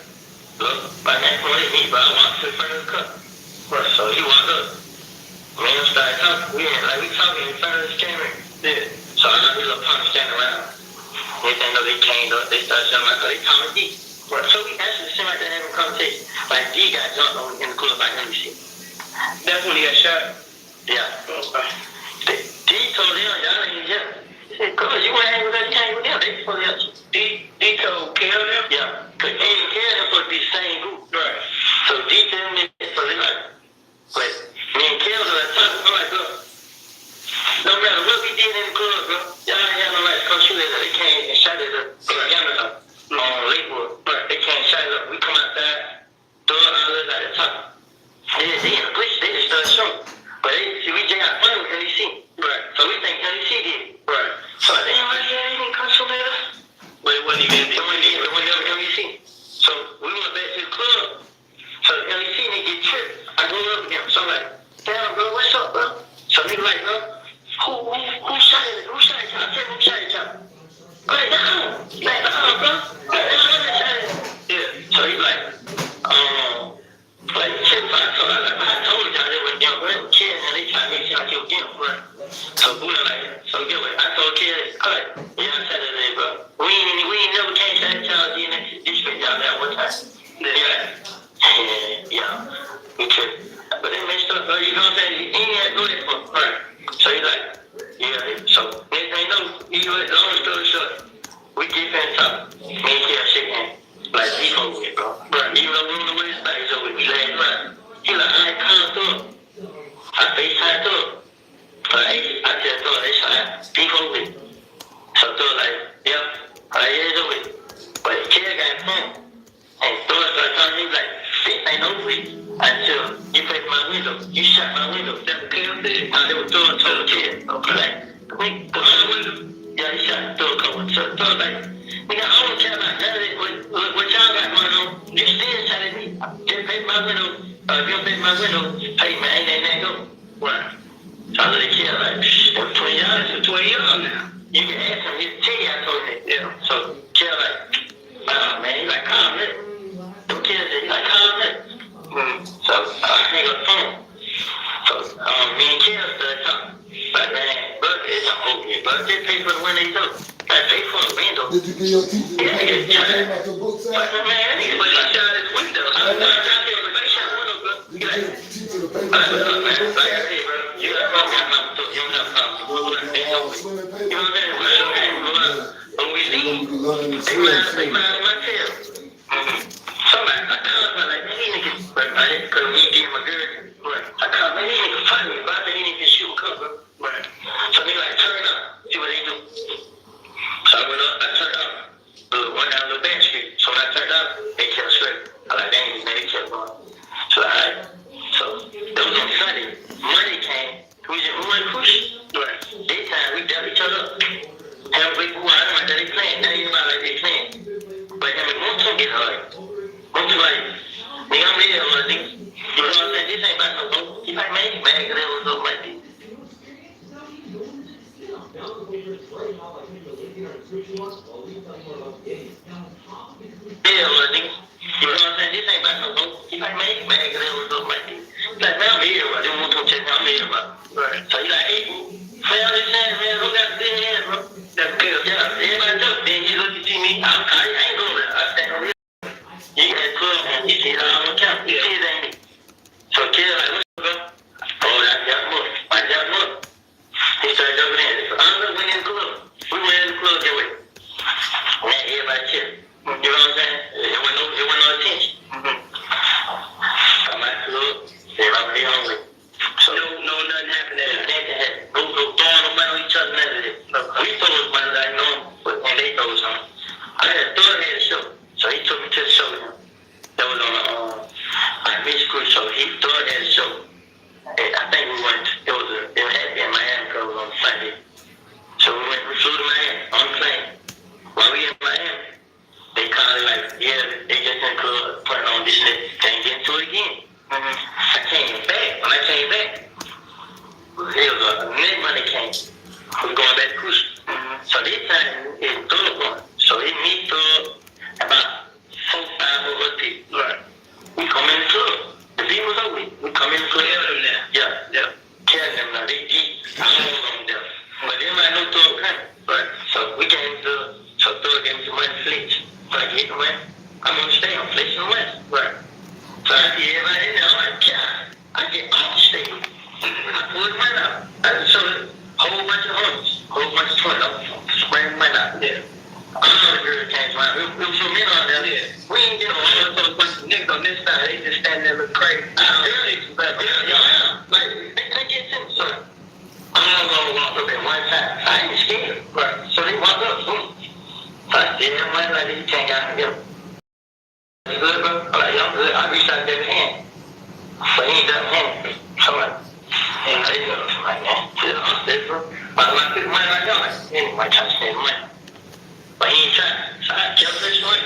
look, my man come with me, but I walked to the front of the car. Right. So he walked up. Man, I started talking. We talking in front of this camera. Yeah. So I know these little punks standing around. They think that they came up, they started shouting like, they talking D. Right. So we actually seem like they're having a conversation. Like D got jumped on in the club by NBC. That's when he got shot? Yeah. D told them, y'all ain't here. He said, cuz, you wanna hang with us, you hang with them. They supposed to help you. D told Kel them? Yeah. Cause he and Kel them supposed to be the same group. Right. So D told them, so they like, but me and Kel was like talking, I'm like, look, no matter what we did in the club, bro, y'all ain't have no right to come shoot at us. They came and shot at us in Canada on Lakewood. But they came and shot at us. We come outside, throw all us out the top. They in the police, they just started shooting. But we just got fun with NBC. Right. So we think NBC did it. Right. So I think, yeah, they didn't come shoot at us. But it wasn't even NBC. So we went back to the club. So NBC didn't get tripped. I go up again. So I'm like, damn, bro, what's up, bro? So he like, bro, who shot at y'all? Tell me who shot at y'all. Like, no, bro. Yeah. So he like, window. You shot my window. That's the clear thing. No, they were throwing total kids. Okay. Like, go out the window. Yeah, he shot through a couple. So like, nigga, I don't care about none of it. What y'all got going on? You still shot at me. Just pay my window. If you don't pay my window, hey man, ain't that go? Right. So I let it kill like, $20 for 20 years now. You can ask him. He'll tell you I told him. Yeah. So kill like, man, he like calm it. Them kids, he like calm it. So I hang up the phone. So me and Kill started talking. But man, brother, it's a whole year. But just pay for the window you took. Like pay for the window. Did you get your teacher the papers that came out your book, sir? But man, but he shot his window. I'm not trying to tell you, but he shot window, bro. Did you get your teacher the papers that came out Man, your book, like I sir? said, bro, you got to you don't have problems. You know what I'm saying? When we leave, they mind my tail. Somebody, I called my like, man, these niggas, but I didn't, because we did my girl. Right. I called, man, these niggas fighting me, but I think these niggas shoot cover. Right. So they like, turn up, see what they do. So I went up, I turned up, went down the back street. So when I turned up, they kept straight. I like, dang, they kept going. So alright. So that was on Sunday. Monday came, we went push. Right. Daytime, we dealt each other up. Have a big boy, I don't know that they playing. Now everybody like they playing. But then when one get hard, one's like, nigga, I'm ready, nigga. You know what I'm saying? This ain't about no vote. He like, man, you mad because that was so like this. Yeah, well, nigga. You know what I'm saying? This ain't about no vote. He like, man, you mad because that was so like this. Like, man, I'm here, bro. They want to check me. I'm here, bro. Right. So he like, hey, man, I'm just saying, man, who got the hand, bro? That's good. Yeah, everybody knows. Then he look at me. I ain't going there. I stand on it. You got 12 and he said, I'm gonna count. He said, ain't it? So Kill like, what's up, bro? Oh, I got more. I got more. He started jumping in. So I'm gonna win in the club. We went in the club that way. And then everybody chill. You know what I'm saying? It wasn't no attention. I'm at the club. Everybody hungry. So no, nothing happened there. Nothing happened. No throwing no money on each other, none of that. We throw us money like normal, and they throw us on. I had a third head show. So he took me to the show. That was on the Beach Cruise show. He third head show. And I think we went, it had to be in Miami because it was on Sunday. So we flew to Miami on the plane. While we in Miami, they called it like, yeah, they just in the club, putting on this and that. Can't get into it again. I came back. When I came back, it was a net money came. We going back to cruise. So this time, it's third one. So it me third, about 4, 5 of us people. Right. We come in the club. The beat was over. We come in the club. Tell them now. Yeah. Tell them now. They deep. I don't know them. But they might know third coming. Right. So we came to, so third gave me some money to flex. So I get the money. I'm going to stay on flexing the money. Right. So I see everybody in there. I'm like, God, I get off the stage. I pull the money out. I showed a whole bunch of hundreds. Whole bunch of 20. I'm spraying the money out. Yeah. All the girls came to me. We were some men on there. Yeah. We ain't get all those bunch of niggas on this side. They just standing there looking crazy. But like, they couldn't get to me. So I'm gonna walk up at one time. I ain't scared. Right. So they walk up. Boom. So I said, man, like, you can't get out of here. You good, bro? I'm like, I'm good. I reached out their hand. But he ain't got a hand. So I'm like, hey, how you doing? I'm like, man, I'm dead, bro. But I'm like, money like that. Like, anyway, trying to spend money. But he ain't trying. So I kept this way.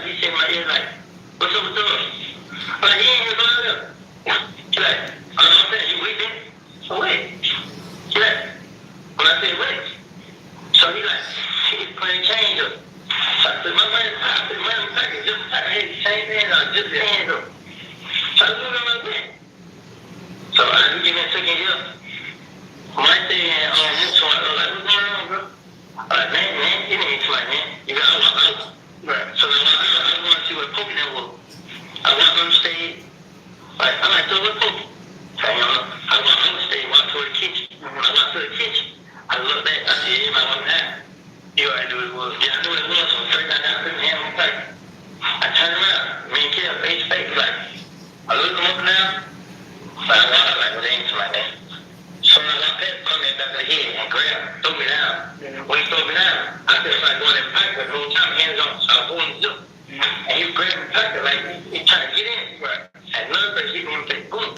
He said in my ear, like, what's up with us? I'm like, he ain't here going up. He's like, I'm saying, you with me? So wait. He's like, when I said wait. So he like, he's putting change up. So I put my money in the pocket. Just I had the same hand on, just the hands up. So I looked at my man. So I give me a second here. My thing, so I was like, what's going on, bro? I'm like, man, you need to like, man, you got to walk out. Right. So I want to see what poking that was. I walked on the stage. Like, I'm like, so what poking? So, I walked on the stage, walked toward the kitchen. When I walked to the kitchen, I looked back, I said, yeah, my one time. You already knew it was. Yeah, I knew it was. So first I got put my hand on my pocket. I turned around. Me and Kill face to face, like, I looked him up and down. But I walked like, well, they ain't somebody there. So I got Pep come in back of the head and grab, throw me down. When he threw me down, I felt like going in the pocket, but the whole time, hands on, so I was pulling the zip. And he was grabbing the pocket, like, he trying to get in. Right. And another person hit me in the face, boom.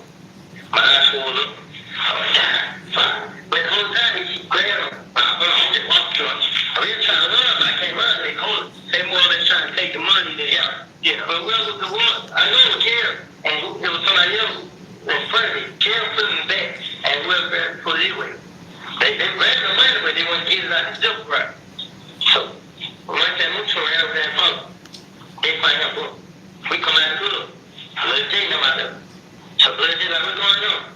was Carol, and it was somebody else in front of me. Carol put me back, and whoever put it away. They grabbed the money, but they wouldn't get it out of the zip right. So, once that Mucho ran over that phone, they find out, boom. We come out of the club. Blood J them out there. So Blood J like, what's going on?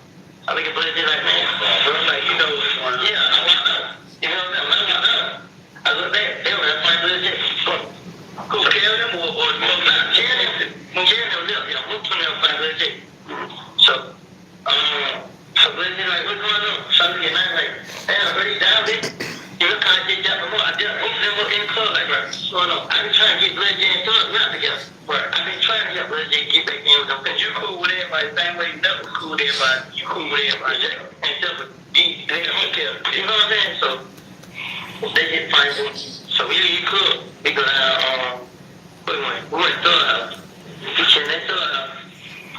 I look at Blood J like, man, so I'm like, you know what's going on. Yeah, I walked out. You know what I'm saying? I look back, they were at my Blood J. Who, Carol them or Carol them? Carol them left, yeah, Mucho them find Blood J. So Blood J like, what's going on? So I look at mine like, damn, I heard he's down there. You look how I did that before. I did both of them were in the club like, right, what's going on? I've been trying to get Blood J and Thug not together. Right. I've been trying to get Blood J get back in with them. Cause you cool with everybody, same way you never cool with everybody. You cool with everybody. Except for they don't care. You know what I'm saying? So they get fined. So we leave the club. We go down we went to Thug house. We chillin' at Thug house.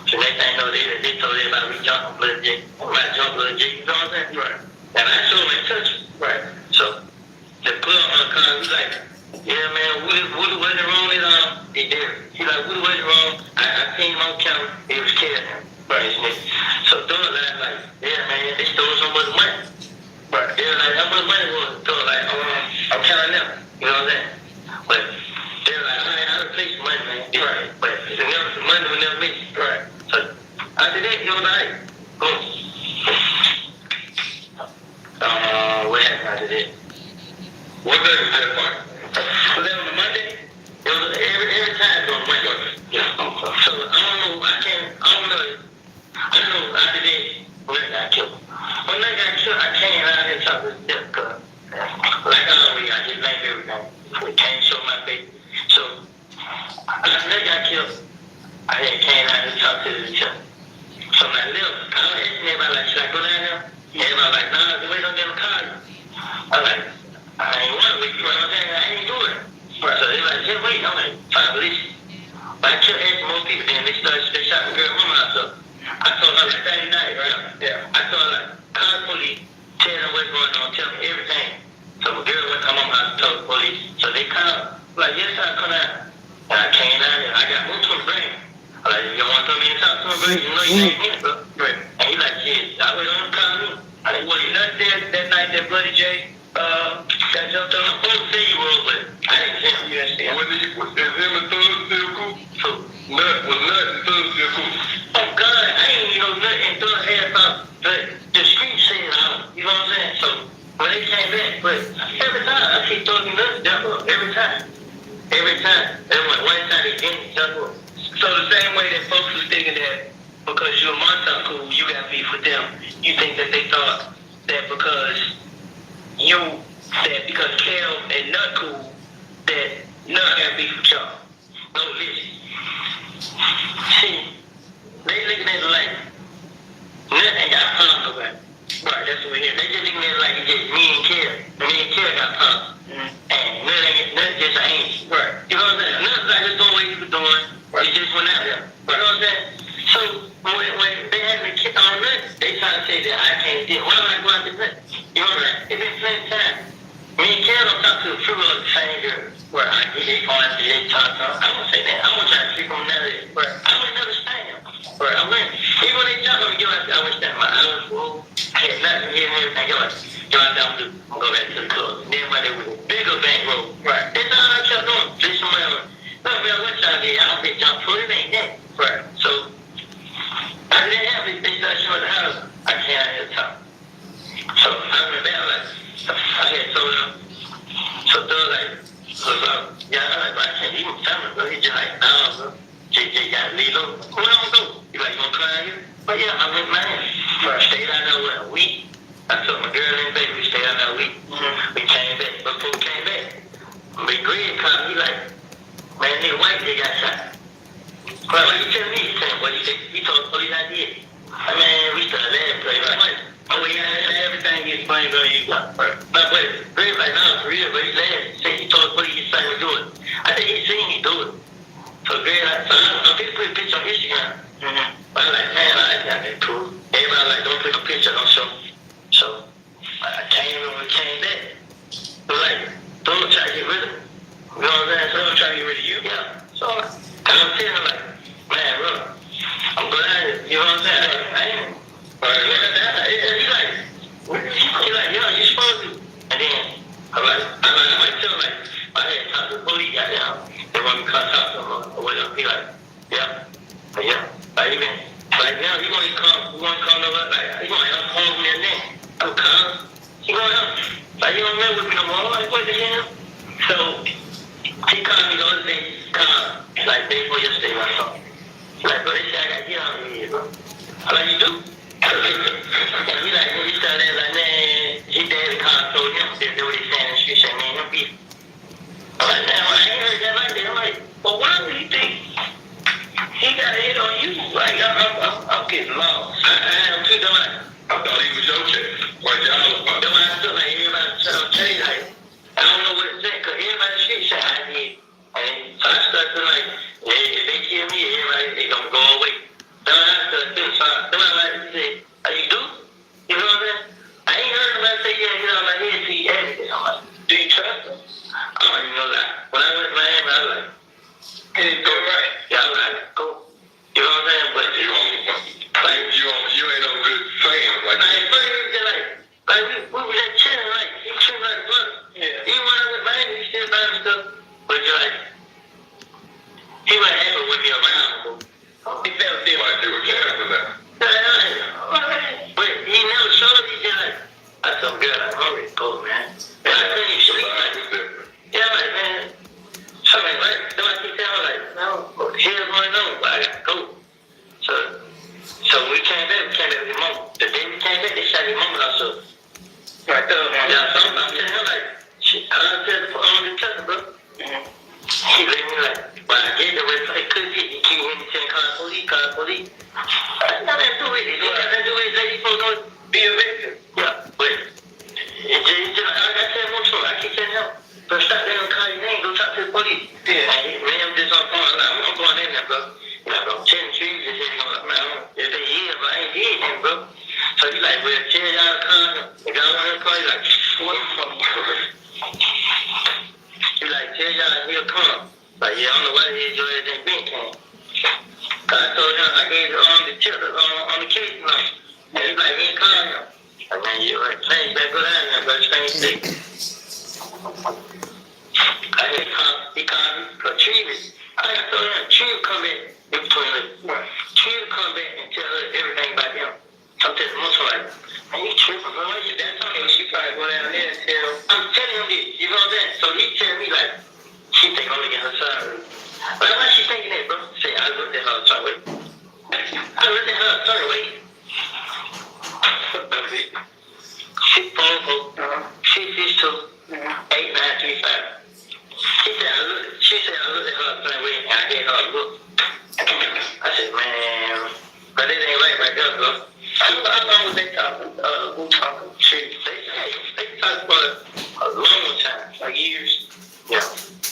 So next thing you know, they told everybody we jumped on Blood J. We might jump Blood J, you know what I'm saying? Right. And I told him in touch. Right. So the club comes, he's like, yeah, man, Woody wasn't wrong at all. He did. He's like, Woody wasn't wrong. I seen him on camera. He was killing him. Right. So Thug like, yeah, man, they stole so much money. Right. They were like, how much money was it? Thug like, I'm counting them. You know what I'm saying? But they were like, I replaced money, man. Right. But the money was never missed. Right. So after that, he was like, boom. What happened after that? What day was that part? Was that on a Monday? It was every time it was on Monday. Yeah. So I don't know after that when I got killed. When I got killed, I came out and talked to the death cause like always, I just like everything. I can't show my face. So after I got killed, I had came out and talked to the judge. So when I left, I was asking everybody like, should I go down there? Everybody like, nah, wait on them to call you. I was like, I ain't want to wait, you know what I'm saying? I ain't do it. Right. So they like, just wait. I'm like, fine, police. But I kept asking more people, then they shot the girl mama out. So I told her like Saturday night, right? Yeah. I told her like, call the police, tell them what's going on, tell them everything. So the girl went to my mama house and told the police. So they called, like, yes, I come out. And I came out and I got moved to the brain. I like, you want to come in and talk to him, bro? You know you ain't in it, bro. Right. And he like, shit, I wait on him to call me. I like, well, you not there that night, that Bloody J? That jumped on. I'm supposed to say you was, but I didn't see him. You understand? Was him and Thug still cool? So, was Nut and Thug still cool? Oh, God, I ain't even know Nut and Thug had about the street said out. You know what I'm saying? So, when they came back, but every time I see Thug and Nut jump up. Every time. Every time. And one time they didn't jump up. So, the same way that folks was thinking that because you're Monetize cool, you got beef with them. You think that they thought that because because Kel and Nut cool, that Nut got beef with y'all. No, listen. See, they looking at it like Nut ain't got problems nobody. Right, that's what we hear. They just looking at it like it's just me and Kel. Me and Kel got problems. And Nut just ain't. Right. You know what I'm saying? Nut's like just doing what he was doing. Right. He just went out there. You know what I'm saying? So when they had me kick on Nut, they try to say that I can't do it. Why would I go out to Nut? You know what I'm saying? It's been plenty of time. Me and Kel don't talk to a few of the same girls. Where I get it on and they talk to them. I won't say that. I won't try to sleep on none of it. Where I would never stand them. Where I went. Even when they jump on me, I would stand my eyes full. I had nothing here and everything. Yo, I'm down to go back to the club. Then when they was a bigger bankroll. Right. That's all I kept doing. Listen, no, man, what y'all did? I don't think jump for it ain't that. Right. So I didn't have it. They started showing the house. I can't out here talk. So I went back like I had told them. So they're like, yeah, I can't even family, bro. He just like, nah, bro. JJ got to leave over. Where I'm gonna go? You like, you gonna come out here? But yeah, I went mine. Right. Stayed out there with a week. I took my girl and baby, we stayed out there a week. Mm-hmm. We came back. Before we came back, Big Greg called me like, man, nigga white, they got shot. Well, what you telling me? He told the police I did. I mean, we started laughing, like, oh, yeah, everything gets blamed on you. But Greg like, nah, for real, but he laughed. He told the police he's trying to do it. I think he seen me do it. So Greg like, I'm going to put a picture on Instagram. Mm-hmm. But I'm like, man, I got that cool. Everybody like, don't put a picture on show. So I came back. So like, don't try to get rid of him. You know what I'm saying? So I'm trying to get rid of you. Yeah. So I'm telling him like, man, bro, You know what I'm saying? He's like, yo, you supposed to. And then I might tell him, like, I had talked to the police guy now. They want me to come talk to him or whatever. He like, yeah. Like, even, like, now he want to come over, like, he want to help home me and then. I'm calm. He going up. Like, you don't remember with me no more. I'm like, what the hell? So, he called me the other day, like, day before yesterday, or something. He's like, bro, they say I got to get out of here, bro. I'm like, you do? And he like, when he started there, like, man, his daddy called told him, they what he saying in the street, saying, man, him beef. I'm like, man, I ain't heard that like that. I'm like, well, why do you think he got a hit on you? Like, I'm getting lost. I am too, though. I thought he was your kid. Like, y'all, that's why I feel like everybody trying to tell you, like, I don't know what to say, because everybody in the street said I did. And so I started to, like, yeah, if they kill me, everybody, they gonna go away. Then I started to think, so I like to say, are you do? You know what I'm saying? I ain't heard nobody say, yeah, you know, my head till you added it. I'm like, do you trust him? I don't even know that. When I went to Miami, I was like, can it go right? Yeah, I was like, go. You know what I'm saying? But you ain't no good fan. Like, we were just chilling, like, he treated like a brother. Yeah. Even when I went to Miami, he still buying stuff. But you're like, he was happy with me around. He felt different. Like, you were caring for that. But he never showed it. He just like, I told girl, I'm hungry to go, man. And I couldn't even sleep. Yeah, I'm like, man. So I'm like, what? Then I keep telling him, like, no, what the hell's going on? But I got to go. So we came back with his mom. The day we came back, they shot his mom also. Right there, man. Yeah, so I'm telling him, like, shit, I don't tell the cousin, bro. He let me, like, but I gave the rest, like, cause he keep hearing me saying, call the police. That's nothing to do with it. It got nothing to do with it. He's supposed to be a victim. Yeah, but it's just like I said, I keep saying, help. But stop letting them call your name. Go talk to the police. Yeah. Man, I'm just on phone. I'm going in there, bro. You know, bro, 10 trees and shit. If they hear, but I ain't did him, bro. So you like, well, tell y'all to come. If y'all want to call, you like, what the fuck? You like, tell y'all he'll come. Like, yeah, I don't know why the hell your ass ain't been came. I told him, I gave the tip on the case now. And he's like, he ain't calling him. Like, man, you're right. Man, you better go down there, bro. Change state. He called me for Tree. I told him, Tree will come back in between us. Tree will come back and tell her everything about him. I'm telling him, like, man, you tripping, bro. That's okay. She probably go down there and tell him. I'm telling him this. You know what I'm saying? So he tell me, like, she think I'm looking at her side. But why she thinking that, bro? Say, I looked at her turn away. I looked at her turn away. She phone 662 8935. She said I looked at her turn away and I gave her a look. I said, man, but it ain't right there, bro. How long was they talking? Who talking? They talked for a long time, like years. Yeah.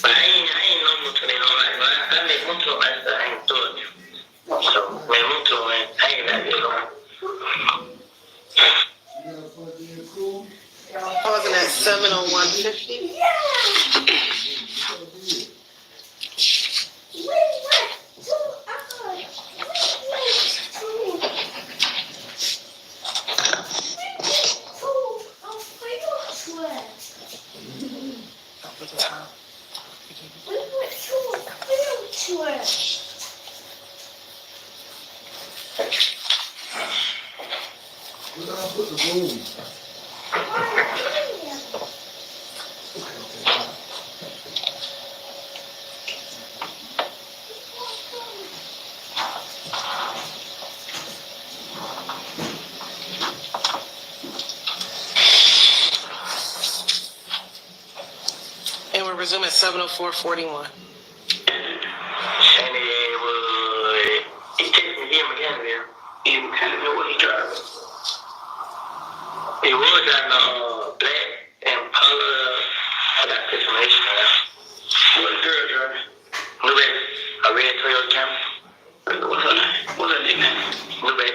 But I ain't no mucho, you know, like, I make mucho myself, I ain't doing it. So, man, mucho, man, I ain't got it on. Pausing at 7:01:50. Where did I put the room? And we'll resume at 7:04:41. He texted me again there. He kind of know what he driving. He was driving a black Impala. I got information now. What the girl driving? A red Toyota Camry. What's her name? What's her nickname? Nubay.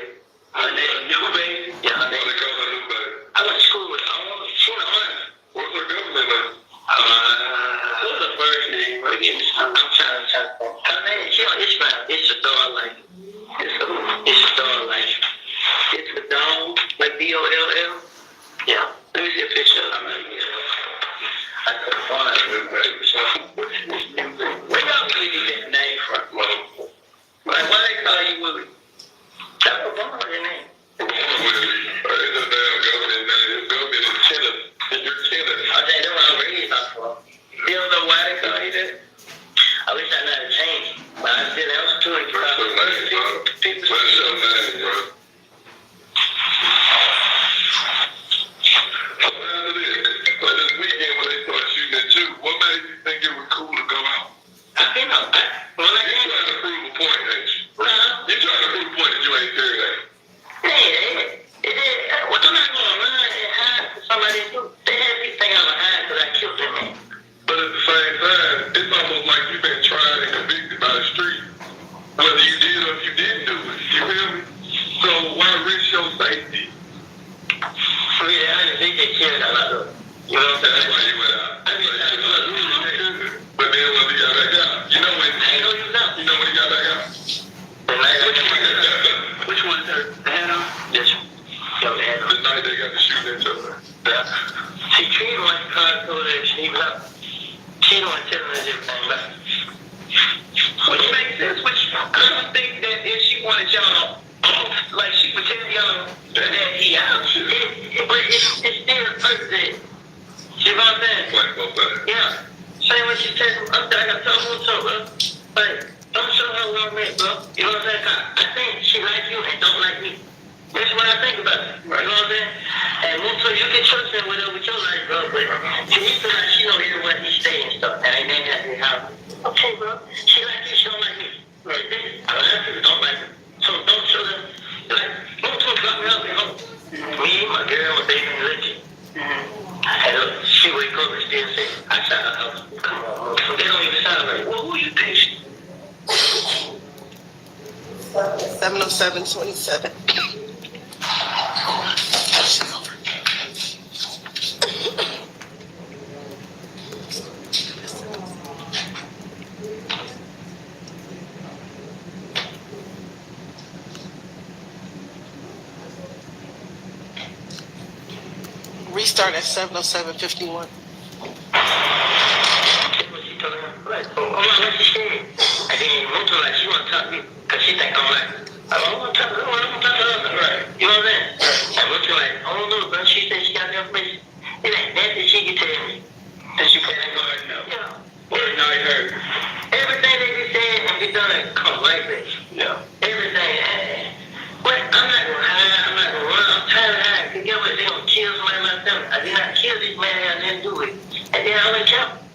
Her name? Nubay? Yeah, her name. What they call her Nubay? I went to school with her. She went on. What's her government name? What's her first name? We're getting LLL? Yeah. Let me see a picture. I'm not even I can find it. Where y'all really get that name from? Like, why they call you Willie? That's a bummer name. It's a damn government name. It's government is killer. You're killer. I think that's what I'm really talking about. You don't know why they call you that? I wish I knew how to change it. But I still have to do it. What's your name, bro? What's your name, bro? This weekend when they started shooting at you, what made you think it was cool to go out? You know, you're trying to prove a point, ain't you? You're trying to prove a point that you ain't serious, ain't you? Well, I'm not going to run and hide for somebody to do. They had me think I'm hide because I killed them, man. But at the same time, it's almost like you've been tried and convicted by the street, whether you did or if you didn't do it. You feel me? So why risk your safety? Yeah, I didn't think they cared a lot of. You know what I'm saying? That's why you went out. But then when he got back out, you know when I ain't know you now. You know when he got back out? Which one is her? The hand on? Yes. The night they got to shoot at each other. Yeah. She treated like a car told her she was up. She don't want to tell her everything about it. Which makes sense. Which I don't think that if she wanted y'all off, like she would tell y'all that he out. But it's still a person. You know what I'm saying? Yeah. Same when she said, I got something to bro. But don't show her where I'm at, bro. You know what I'm saying? I think she like you and don't like me. That's what I think about it. Right. You know what I'm saying? And so you can trust her with your life, bro. But she needs to like she know everywhere he stay and stuff. And ain't that his house. Okay, bro. She like you, she don't like me. Right. A lot of people don't like her. So don't show them. Like, don't drop me off at home. Me, my girl, my baby, and Richie. And she wake up and still say, I shot her house. Come on, so they don't even sound like, well, who you think she? 707-27. Restart at 707-51. Like, oh, what she said. And then Moto like she wanna talk to me because she think I'm like, I don't want to talk to her, right? You know what I'm saying? And Moto like, I don't know, but she said she got the information. It ain't nothing she can tell me. That you can't go right now. Yeah. Well, now you heard. Everything they be saying and be done come right back. Yeah. Everything. But I'm not gonna hide, I'm not gonna run, I'm tired of hiding. Cause you know what, they gonna kill somebody in my family. I did not kill this man, I didn't do it. And then I went out.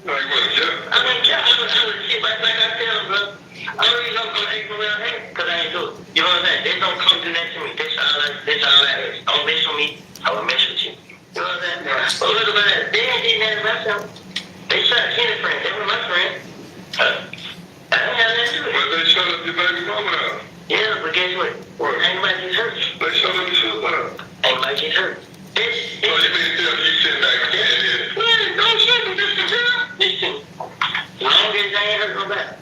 No, you wasn't kidding. I went out. I was shit like I tell them, bro. I don't even know if I'm hang around here because I ain't do it. You know what I'm saying? They don't come do that to me. That's all that is. Don't mess with me, I will mess with you. You know what I'm saying? But look about that. They ain't did nothing myself. They shot Kenny friends. They were my friend. I didn't have nothing to do with it. But they shot up your baby mama out. Yeah, but guess what? Ain't nobody gets hurt. They shot up your sister out. Ain't nobody gets hurt. So you mean to tell me you sitting back and yeah, don't shoot me, listen. As long as I ain't hurt nobody,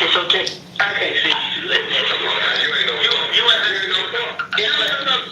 it's okay. I can't see you. You ain't no You ain't no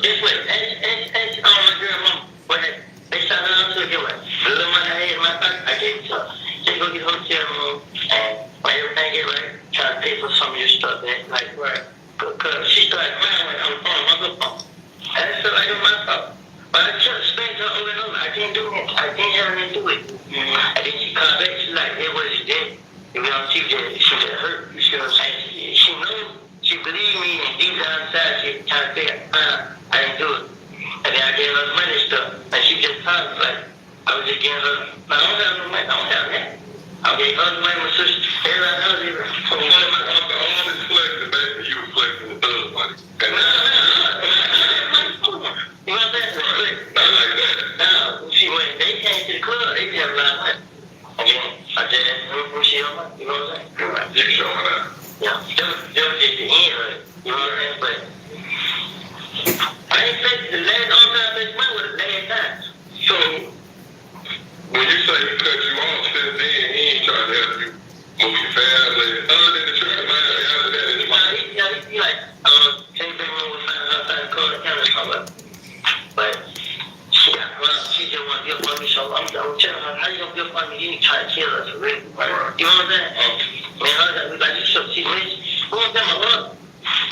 Guess what? Ask my girl mama. What happened? They shot her out to a giveaway. The little money I had in my pocket, I gave it to her. Just go get hotel room and when everything get right, try to pay for some of your stuff. Like, right. Because she started crying when I was on my phone. And I felt like it was my fault. But I just explained to her over and over, I can't do it. I can't have her do it. And then she called back, she's like, it was dead. You know, she just hurt. You see what I'm saying? She knows, she believed me, and deep down inside, she trying to figure out, I didn't do it. And then I gave her the money and stuff. And she just talked like, I was just giving her, I don't have no money, I don't have that. I gave her the money, my sister, everybody else, so all this flexing, baby, you were flexing the thug money. You know what I'm saying? Not like that. No, see, when they came to the club, they didn't have a lot of money. And then I just asked her where she on money. You know what I'm saying? You're showing up. Yeah, that was just the end of it. You know what I'm saying? But I ain't expected the last all time this money was the last time. So when you say he cut you off since then, he ain't trying to help you move your family. Other than the church, man, other than his money. He like, can't be wrong with finding outside the car, kind of talk about. You know what I'm saying? And man, like you should see rich. Who was that? My mom.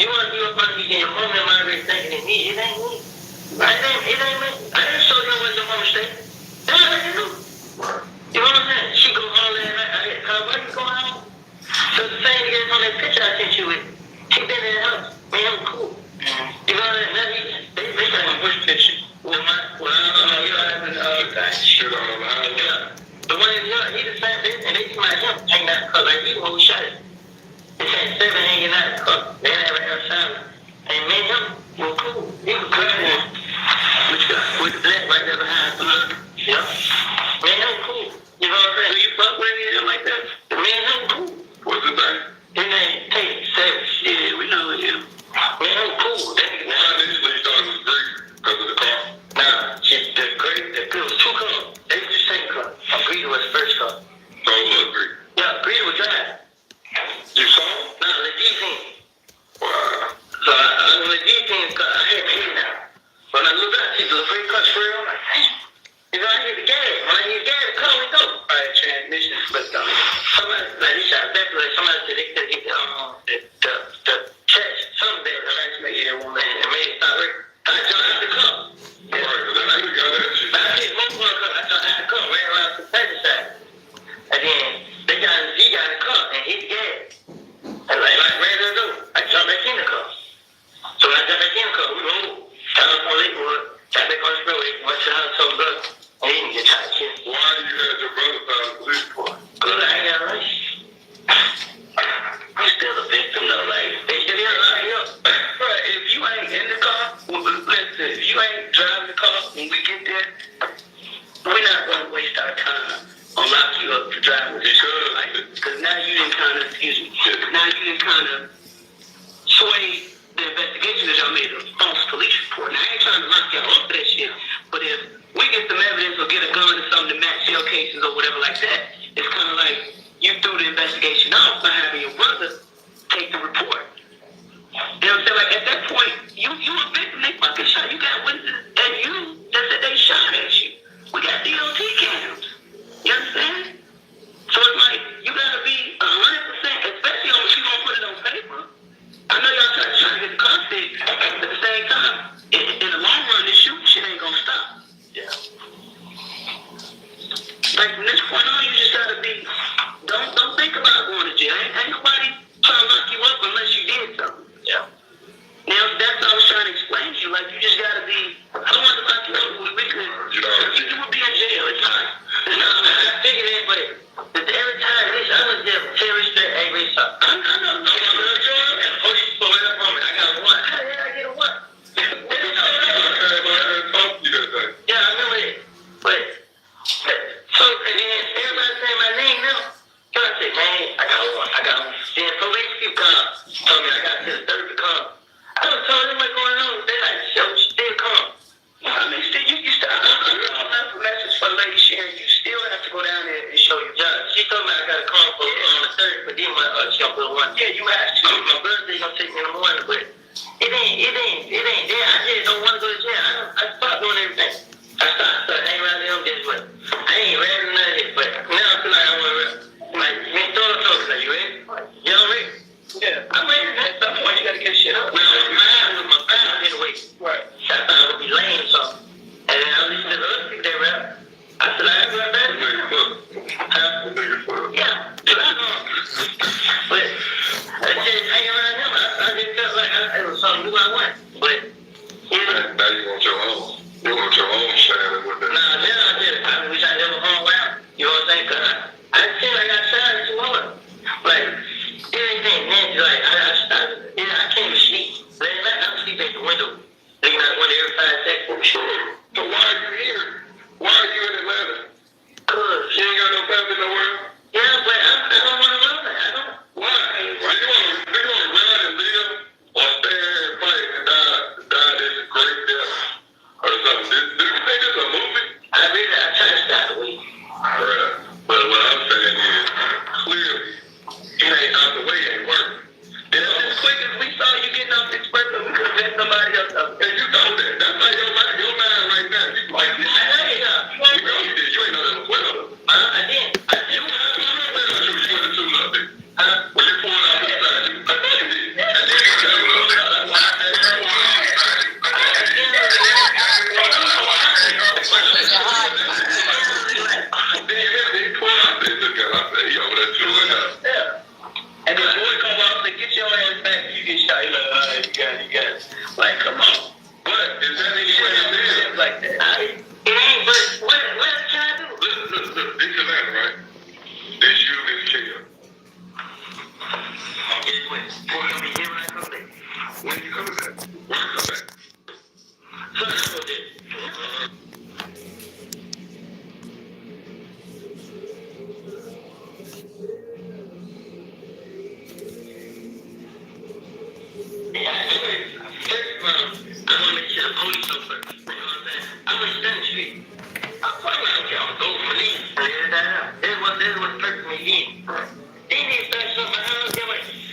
You want to be up on me and your mom and my already thinking it's me. It ain't me. It ain't me. I didn't show you what your mama said. That's what I didn't do. You know what I'm saying? She go home last night. I said, why you going home? So the same nigga on that picture I sent you with. He been in the house. Man, I'm cool. You know what I'm saying? They got a push picture. Well, you know, shit on the line. Yeah. The one in York, he the same thing, and they see my him hanging out the car like we the one who shot it. They had 7 hanging out the car. They had right outside. And me and him were cool. He was good for him. With the black right there behind the look. Yeah. Me and him cool. You know what I'm saying? Do you fuck with him like that? Me and him cool. What's his name? His name Tate Savage. Yeah, we know him. Me and him cool. Now initially you thought it was great because of the car. Nah, it was 2 cars. They was the same car. Greedy was the first car. So it was Greedy? Yeah, Greedy was driving. You saw him? No, the D-team. Wow. So when the D-team car, I had my head down. When I looked out, I see the free car for real. I'm like, damn. You know, I hear the gas. When I hear the gas, the car we go. Alright, transmission flipped on. Somebody, like, he shot back, like, somebody said they could hit the chest. Something that, right, make it one man. It made it stop right. I jumped out the car. Yeah, right, I hit most one car. I jumped out the car, ran around to the passenger side. And then he got in the car and hit the gas. And like ran to the door. I jumped back in the car. So when I jumped back in the car, we rolled. Got on the Lakewood, got back on the freeway, went to the house, told brother. And he didn't get shot again. Why you had your brother found the police report? Because I ain't got a right. I'm still a victim though, like they still lock me up. Bro, if you ain't in the car, listen, if you ain't driving the car when we get there, we're not gonna waste our time on lock you up to drive with this girl, like, because now you didn't kind of, sway the investigation that y'all made a false police report. Now I ain't trying to lock y'all up for that shit, but if we get some evidence or get a gun or something to match your cases or whatever like that, it's kind of like you threw the investigation off by having your brother take the report. You know what I'm saying? Like at that point, you a victim, they fucking shot. You got witnesses and you that said they shot at you. We got DOT cams. You understand? So it's like you gotta be 100%, especially on if you gonna put it on paper. I know y'all trying to get the car fixed, but at the same time, in the long run, this shooting shit ain't gonna stop. Yeah. Like from this point on, you just gotta be. Don't think about going to jail. Ain't nobody trying to lock you up unless you did something. Yeah. Now that's what I was trying to explain to you. Like you just gotta be. I don't want to lock you up. You would be in jail. It's fine. I figured it, but every time I was there, terrorist, hey, Rich, I know. Police pulled up on me. I got a what? How the hell I get a what? Yeah, I remember it. But so and then everybody saying my name now. So I said, man, I got one. Then police people told me I got to the third car. I was telling them what's going on. They like, yo, still come. I mean, still, you still, I'm not a message for Lady Sharon. You still have to go down there and show your job. She told me I got to come for on the third, but then she gonna put one. Yeah, you have to. My birthday gonna take me in the morning, but it ain't there. I just don't want to go to jail. I stopped doing everything. I stopped hanging around them. Guess what? I ain't ready none of it, but now I feel like I want to rap. Like, man, throw the talk. Like, you ready? Yeah, I'm ready. Yeah, I'm ready. At some point, you gotta get shit up. Now, mine was my family anyway. Right. I thought I would be lame or something. And then I listened to the other people that rap. I said, I rap better. Yeah, but I know. But I just hang around him. I just felt like it was something new I want. But, you know. Now you want your own. You want your own standard with that. Nah, then I did it. I wish I never hung around. You know what I'm saying? Because I feel like I tried it too hard. Like, everything, man, like, I can't even sleep. Last night, I was sleeping at the window. Looking out the window every 5 seconds. So why are you here? Why are you in Atlanta? Cause you ain't got no family nowhere. Yeah, but I don't want to run that. I don't. Why? Why you want to run and live or stay here and play and die? So that's what it is. Yeah, first of all, I want to make sure the police know first. You know what I'm saying? I'm in Spanish Street. I'm probably not okay. I'm going to go for me. This was first me in. They need to start something else. They were stop.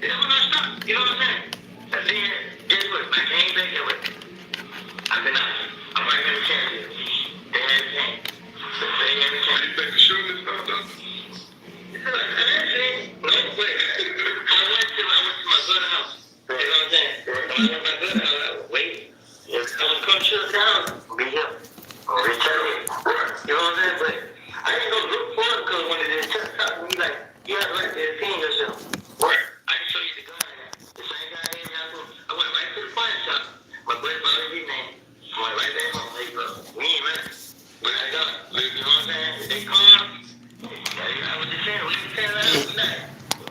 They were not stop. You know what I'm saying? And then, guess what? I came back here with I said, nah, I'm right here to catch you. They had a chance. They had a chance. You think the shooting stopped up? Actually, no, but I went to my good house. You know what I'm saying? When I went to my good house, I was waiting. If someone comes shut down, I'll be here. I'll return it. You know what I'm saying? But I didn't go look for it because when it just stopped me, like, you have the right to defend yourself. I can show you the gun. The same guy here, I went right to the pawn shop. My buddy bought his name. I went right back home. Like, bro, we ain't running. But I got it. Like, you know what I'm saying? If they come, I was just saying, we can tell that we not.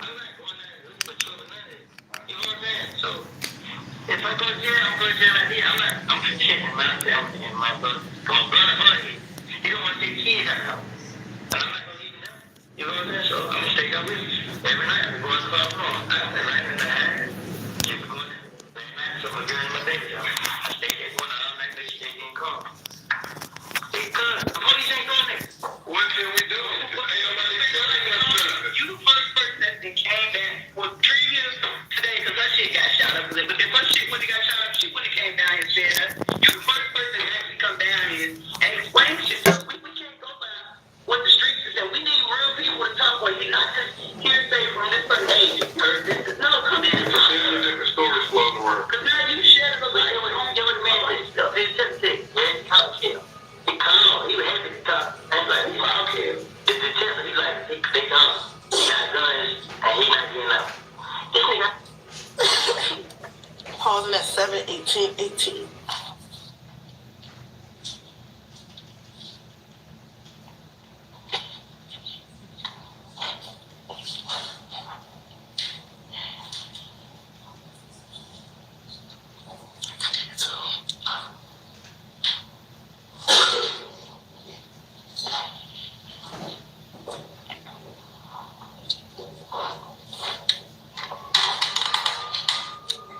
I'm not going there to look for trouble, nothing. You know what I'm saying? So, if I go to jail, I'm going to jail like this. I'm protecting myself and my brother. Come on, brother, buddy. You don't want to take kids out of the house. And I'm not going to leave them. You know what I'm saying? So, I'm going to stay out with you. Every night, I'm going to call home. I stay right in the house. Keep going there. Every night, so I'm getting my baby out. I stay there going out all night, they stay getting called. Because the police ain't going there. What can we do? You the first person that came back was previous today, because that shit got shot up. But the first shit when it got shot up, she wouldn't have came down here and said that. You the first person that actually come down here and explain shit to us. We can't go by what the streets is saying. We need real people to talk with. You not just hearsay from this person. Hey, you heard this. No, come in. The stories floating around. Because now you share it about your man this stuff. It's just sick. Man, talk shit. He called. He was happy to talk. And like, he's like, okay. It's the test. He's like, they gone. He got guns, and he not getting out. This nigga. Pausing at 7:18:18.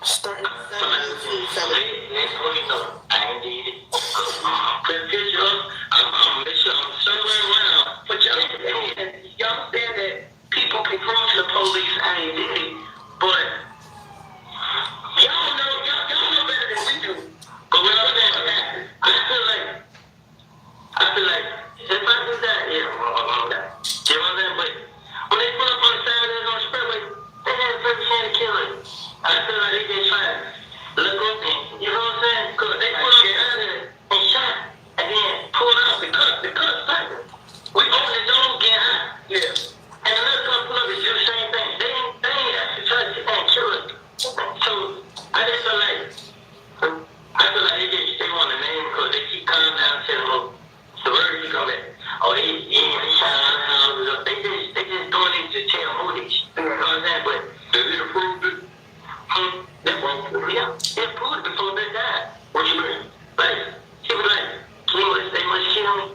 Starting at 7:18:17. I ain't did it. Put a picture up. I'm make sure I'm somewhere around. But y'all said that people can prove to the police I ain't did it. But y'all know better than we do. But what I'm saying is that I feel like if I do that, yeah, I'm gonna die. You know what I'm saying? But when they put up on the side of the expressway, they had a purpose to kill it. I feel like they just trying to look up and, you know what I'm saying? Because they put up down there and shot, and then pulled out the cut sniper. We opened the door, get hot. Yeah. And another car pulled up and do the same thing. They ain't actually tried to sit there and kill it. So I just feel like they want to name because they keep calling down and telling them, the word you come back. Oh, they shot out the houses up. They just doing it to tell who they shot. You know what I'm saying? But did it approve it? They won't prove it. Yeah, they approved it before they died. What you mean? Like, she was like, they must kill me.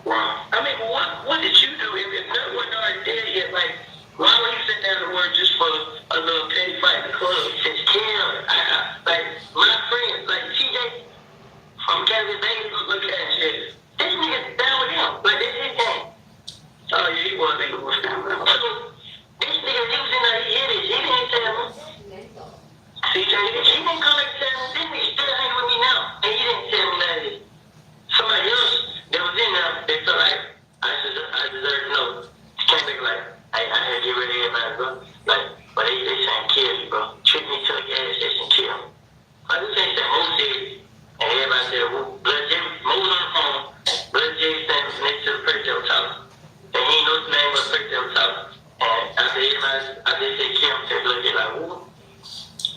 Wow. I mean, what did you do if no one already dead yet? Like, why would he sit down to work just for a little petty fight in the club? Just kill. Like, my friends, like TJ from Kansas, they look at that shit. This nigga's down with him. Like, this is his game. Oh, yeah, he was down with him. This nigga, he was in there, he hit it. He didn't tell him. CJ, he didn't come and tell him. This nigga still hanging with me now. And he didn't tell me that. Somebody else that was in there, they felt like I deserve to know. Can't be like, I had to get rid of everybody, bro. Like, but they saying kill me, bro. Treat me to a gas station, kill me. I just think that Mo did, and everybody said, well, Blood J, Mo's on the phone. Blood J standing next to the person that was talking. And he ain't know his name, but the person that was talking. And after everybody, I just said kill him, said Blood J, like, woo.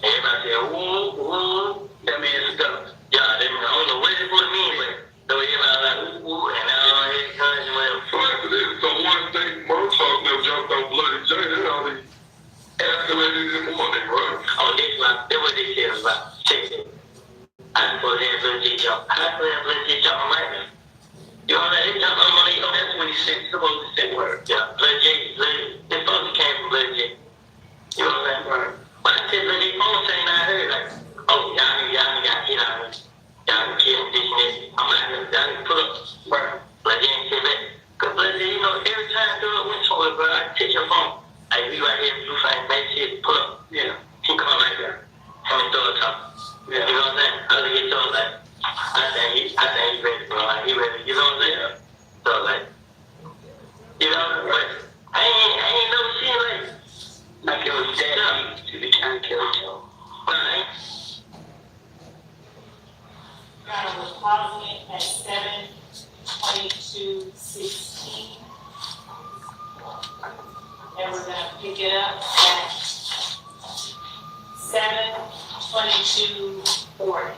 Everybody said, woo, that man's a gun. about, that's what they tell us about. Check it. I supposed to have legit job. I supposed to have legit job right now. You know what I mean? I'm gonna, that's when he said, supposed to say word. Yeah, legit. This supposed to came from legit. You know what I'm saying? Right. But I said legit phone saying I heard like, oh, y'all got hit out of it. Y'all killed this and this. I'm like, y'all need to pull up. Right. Legit ain't said that. Cause legit, you know, every time I do it went somewhere, bro, I take your phone. Like, we right here, blue flag, make shit, pull up. Yeah. He come right there. Him and Thor talk. Yeah. You know what I'm saying? I was like, Thor like, I think he ready, bro. Like, he ready. You know what I'm saying? So like, you know, but I ain't never seen like it was that deep to be trying to kill each other. But I ain't. Got a deposit at 7/22/16. And we're gonna pick it up at 7/22/40.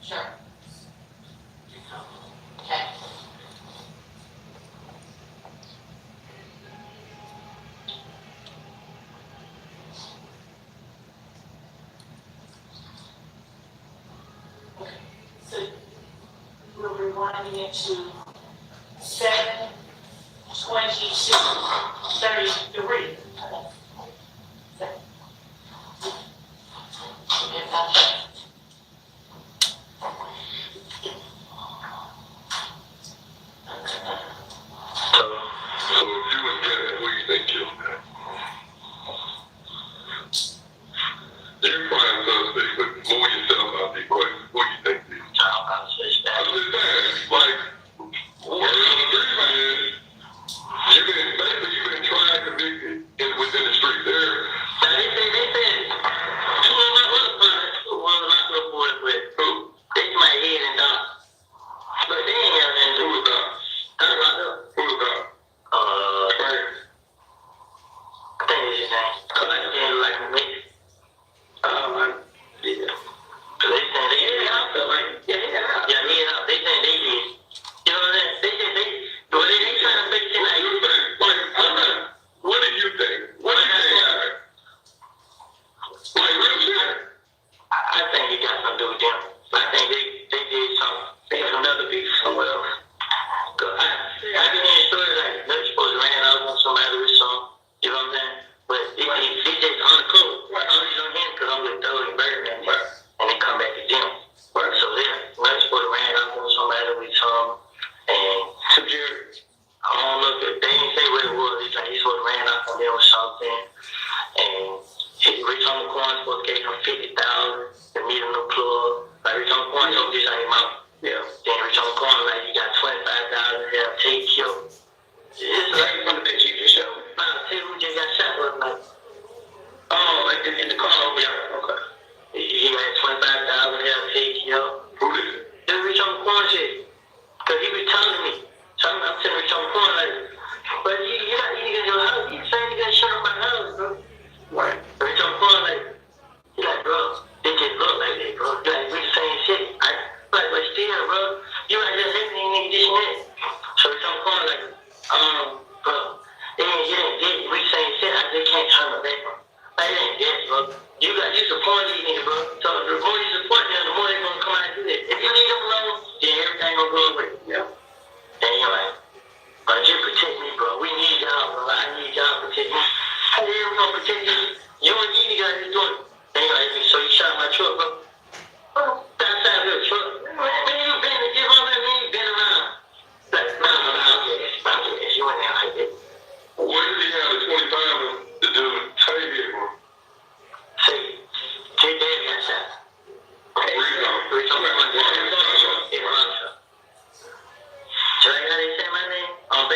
Sure. Okay. So we're rewinding it to 7/22/33. So if you was there, who you think killed that? You're prime suspect, but move yourself out the equation. Who you think did? Child conversation. I'm just saying, like, word on the street, man.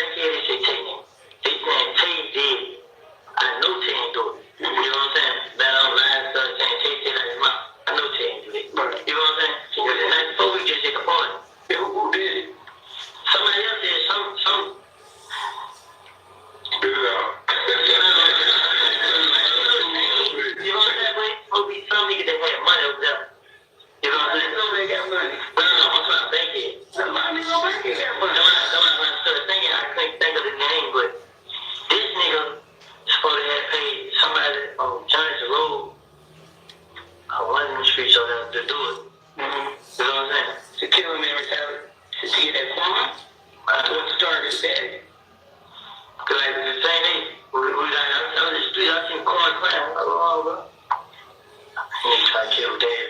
back here, they say Tay name. They saying Tay did. I know Tay ain't do it. You know what I'm saying? That I'm lying stuff saying Tay said out his mouth. I know Tay ain't do it. Right. You know what I'm saying? So the night before we just hit the party. Yeah, who did it? Somebody else did. Some. Spit it out. You know what I'm saying? Supposed to be some nigga that had money over there. You know what I'm saying? No, they got money. No, I'm trying to think it. A lot of niggas over here got money. When I started thinking, I couldn't think of the name, but this nigga supposed to have paid somebody on Johnson Road on one of the streets over there to do it. Mm-hmm. You know what I'm saying? To kill him every time. To get that farm? What started that? Cause like the same day, we like on the street, I seen corn crying. Oh, bro. He tried to kill dad.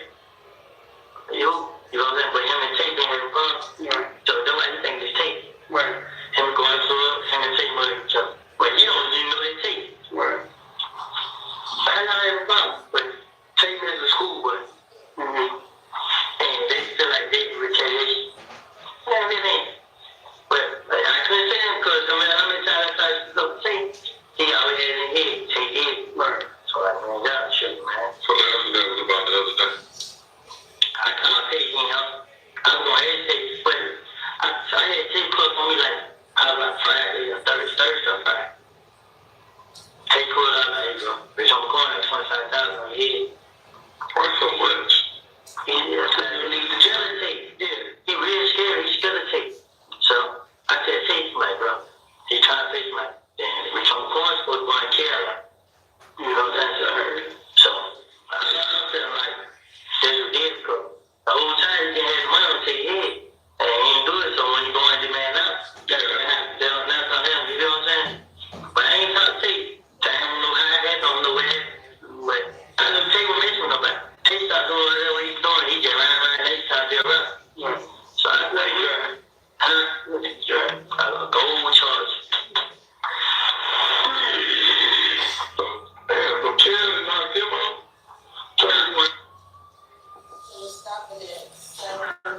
You know what I'm saying? But him and Tate been having fun. Yeah. So that's why you think it's Tate. Right. Him going through it, him and Tate money each other. But you don't even know that Tate. Right. I not having fun. But Tate is a school boy. Mm-hmm. And they feel like they do retaliation. Yeah, they ain't. But I couldn't say him because no matter how many times I tried to go Tate, he always had in his head, Tate did. Right. So I mean, y'all shit, man. So that was about the other day. I can't pay him. I was going to hesitate, but I had Tate put on me like, I was like Friday or Thursday or Friday. Tate pulled up like, you know, bitch, I'm going at 25,000 on your head. Why so much? Yeah, the jealous Tate. Yeah. He really scared, he's scared of Tate. So I said, Tate, like, bro, he trying to face my, damn, bitch, I'm going supposed to go and care. You know what I'm saying? So I'm feeling like, this is it, bro. The whole time he didn't have money on Tate's head. And he didn't do it, so when you go and demand out, that's what happened. That's on him, you know what I'm saying? But I ain't talking to Tate. I don't know how it happened, I don't know where it happened. But I know Tate was messing with nobody. Tate started doing whatever he's doing. He just ran around and he started to run. So I was like, go with Charles. So Ken knocked him out. We'll stop it at 7:40.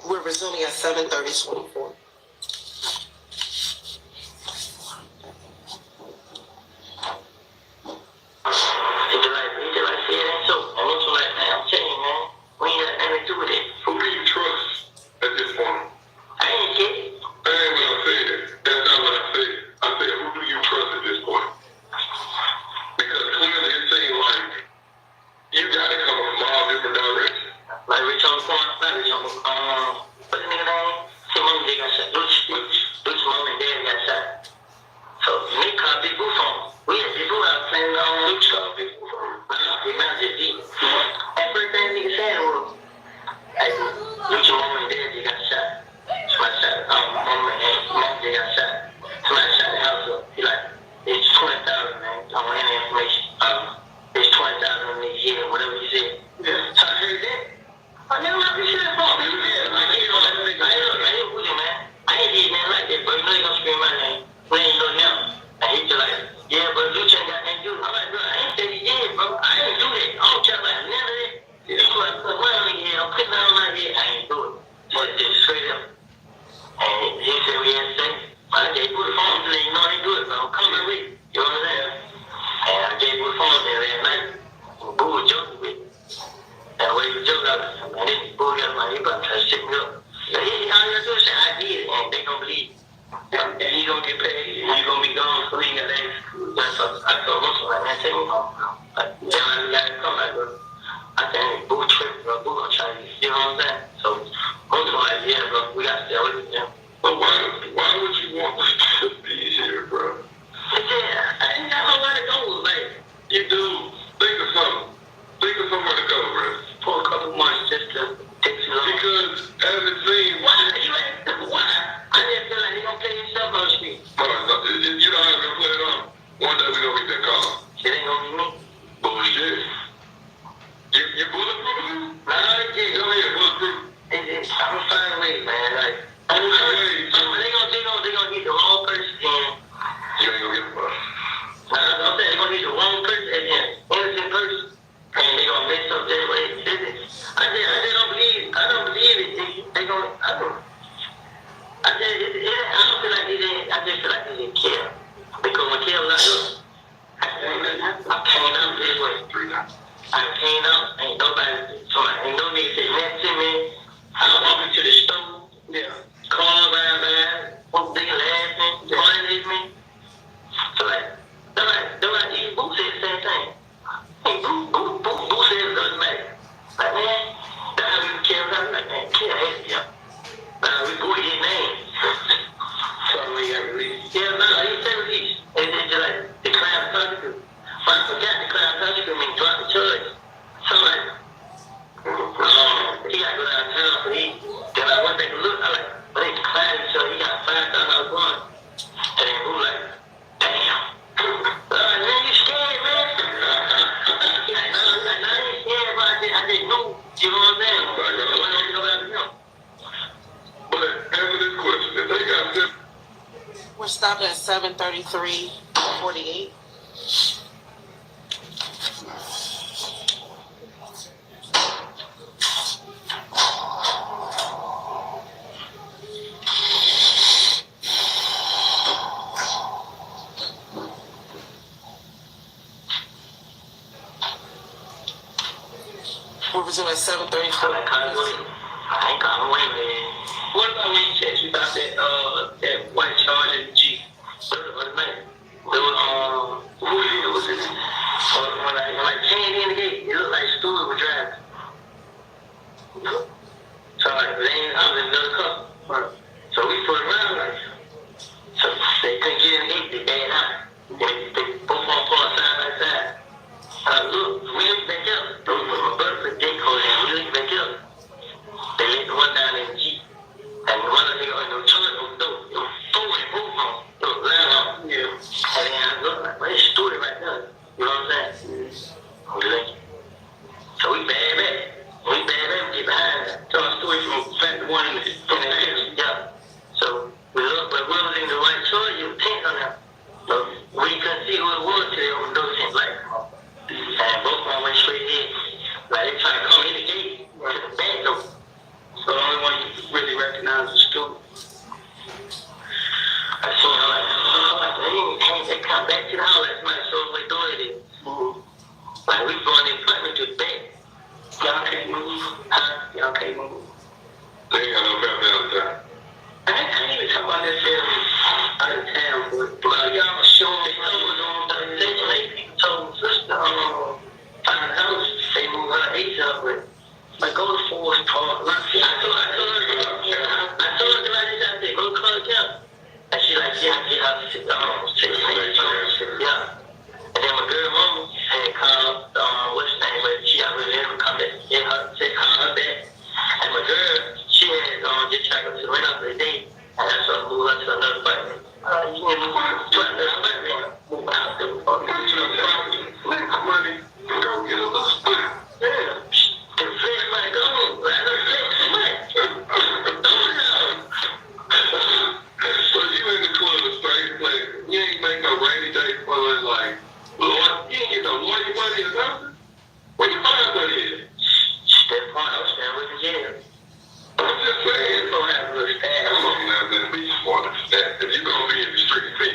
We're resuming at 7:30. Because as it seems, why? I didn't feel like he gonna play himself on the street. You know how it's gonna play it on. One day we gonna get that call. It ain't gonna be me. Bullshit. You bulletproof? Nah, I can't go ahead, bulletproof. I'm gonna find a way, man. Like, they gonna get the wrong person in. You ain't gonna get the bus. I'm saying they're gonna get the wrong person and then innocent person, and they gonna mess up their way. I don't believe it. They gonna, I don't feel like they didn't, I just feel like they didn't care. Because when Kel was out, I came out this way. 3 nights. I came out, ain't no nigga said nothing to me. I walked into the store, car ran by, they laughing, pointing at me. So like, Boo said the same thing. Hey, Boo said it doesn't matter. Like, man, that's how we Kel was out. Like, man, Kel hates you. We go his name. So we got released. Yeah, no, he said released. And it's just like the class prosecutor. But I forgot the class prosecutor means drop the charge. So like, he got to go down to town for he. Then I went back and looked. I like, but they declined each other. He got $5,000 bond. And then Boo like, damn. Man, you scared, man? He's like, no, I ain't scared, but I just knew. You know what I'm saying? So I don't go back to him. But answer this question. If they got this, We're stopped at 7:33:48. We're resume at 7:34. I ain't got no way, man. What about when you text me about that white Charger Jeep? What was that? It was, who was it? When I came in the gate, it looked like Stewart was driving. So like, I was in another car. So we put around like, so they couldn't get in the gate, they backed out. They both on parked side by side. Look, we looked back up. My brother put J code in, we looked back up. They let the one down in the Jeep. And one of the niggas on the toilet was dope. It was forward, both on. It was loud on. Yeah. And then I looked like, well, it's Stewart right there. You know what I'm saying? So we bad back. We get behind that. So I Stewart from the one from the next. Yeah. So we looked, but we was in the right choice, you paint on that. So we couldn't see who it was till they opened the door and like, and both of them went straight in. Like they trying to come in the gate to the back door. So the only one you really recognize was Stewart. I seen her like, they come back to the house last night, so what door it is. Like we going in apartment to the back. Y'all can't move. Huh? Y'all can't move. they ain't got no family out there. I ain't even talking about necessarily out of town, but y'all showing me people told sister, find a house, they move her ASAP, but like go to Forest Park. I told her like this, I said, go to Clark County. And she like, yeah, I get out to yeah. And then my girl mama had called, what's her name, but she already never come back. Yeah, call her back. And my girl, she had just tried to go to the rent out for the day. And that's what moved her to another apartment. You want to move to another apartment? Move out to another property. Make the money, go get a little split. Yeah. The flex might go. I don't flex too much. So you in the club straight play. You ain't make no rainy day fun like, Lord, you ain't get no lawyer money or nothing. Where you find money at? That point, I was staying with the jail. I'm just saying. It's gonna have a little staff. Come on now, man. Be smart and snap. If you're gonna be in the street, be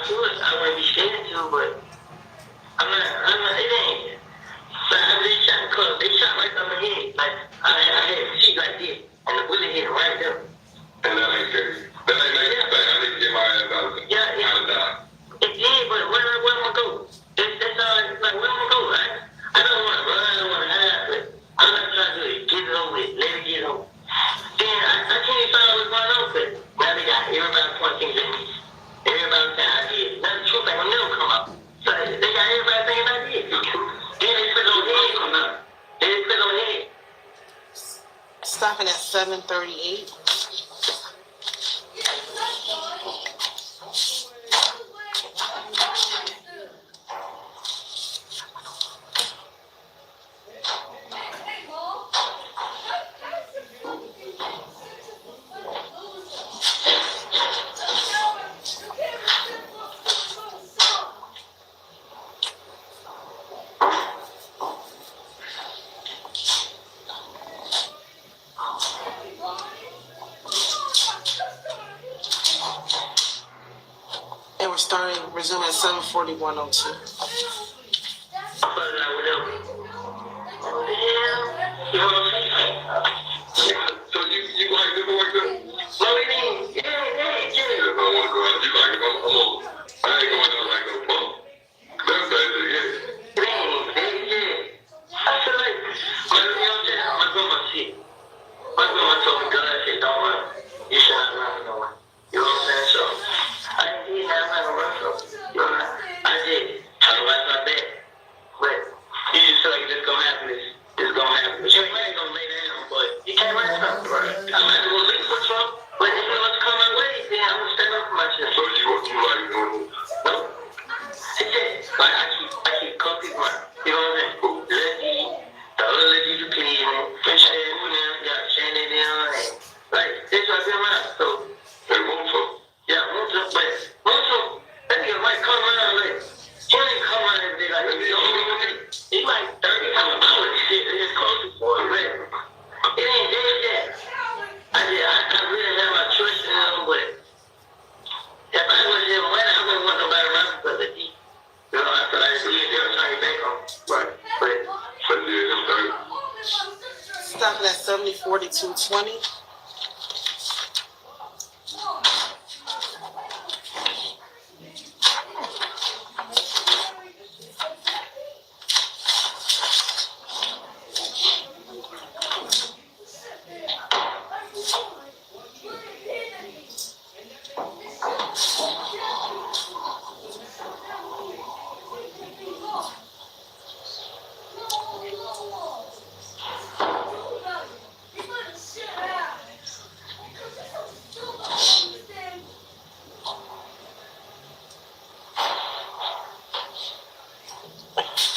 could. I wouldn't be scared to, but I'm not, it ain't. But I just shot the club. They shot right on my head. Like, I had a seat like this, and the bullet hit right there. And that ain't scary. That ain't like that. I need to get my ass out of there. Yeah, out of die. It did, but where am I going to go? That's all, like, where am I going to go? I don't want to run, I don't want to hide, but I'm not trying to get it over with, let it get over. Then I can't even find what's going on, but now they got everybody pointing things at me. Everybody saying I did. Now the truth ain't gonna never come out. So they got everybody thinking I did. Then they put it on head come out. Then they put it on head. Stopping at 7:38. And we're resuming at 7:41:02. So you like this like that? No, it ain't. Yeah. I don't want to go out. You like it? I'm over. I ain't going out like no punk. That's basically it. Yeah. I feel like, my grandma shit. My grandma told me, God said, don't run. You should not run no one. You know what I'm saying? So, I did not run no run from. You know, I did. I watch my back. But you just feel like it's gonna happen. It's gonna happen. But you ain't gonna lay down, but you can't run from. Right. I might as well look for Trump, but if it wants to come my way, then I'm gonna stand up for myself. So you like doing? No. It's just, like, I keep cooking my, you know what I'm saying? The other lady to clean it, and Shannon down, and, like, this what I feel like. So, hey, Moto. Yeah, Moto, but Moto, that nigga might come around, like, he ain't come around every day, like, he like 30 times an hour, shit, it's close to 40, but it ain't dead yet. I really have my trust in him, but if I was him, I wouldn't want nobody around because of he. You know, I feel like they'll turn you back on. Right. But Stopping at 70:42:20.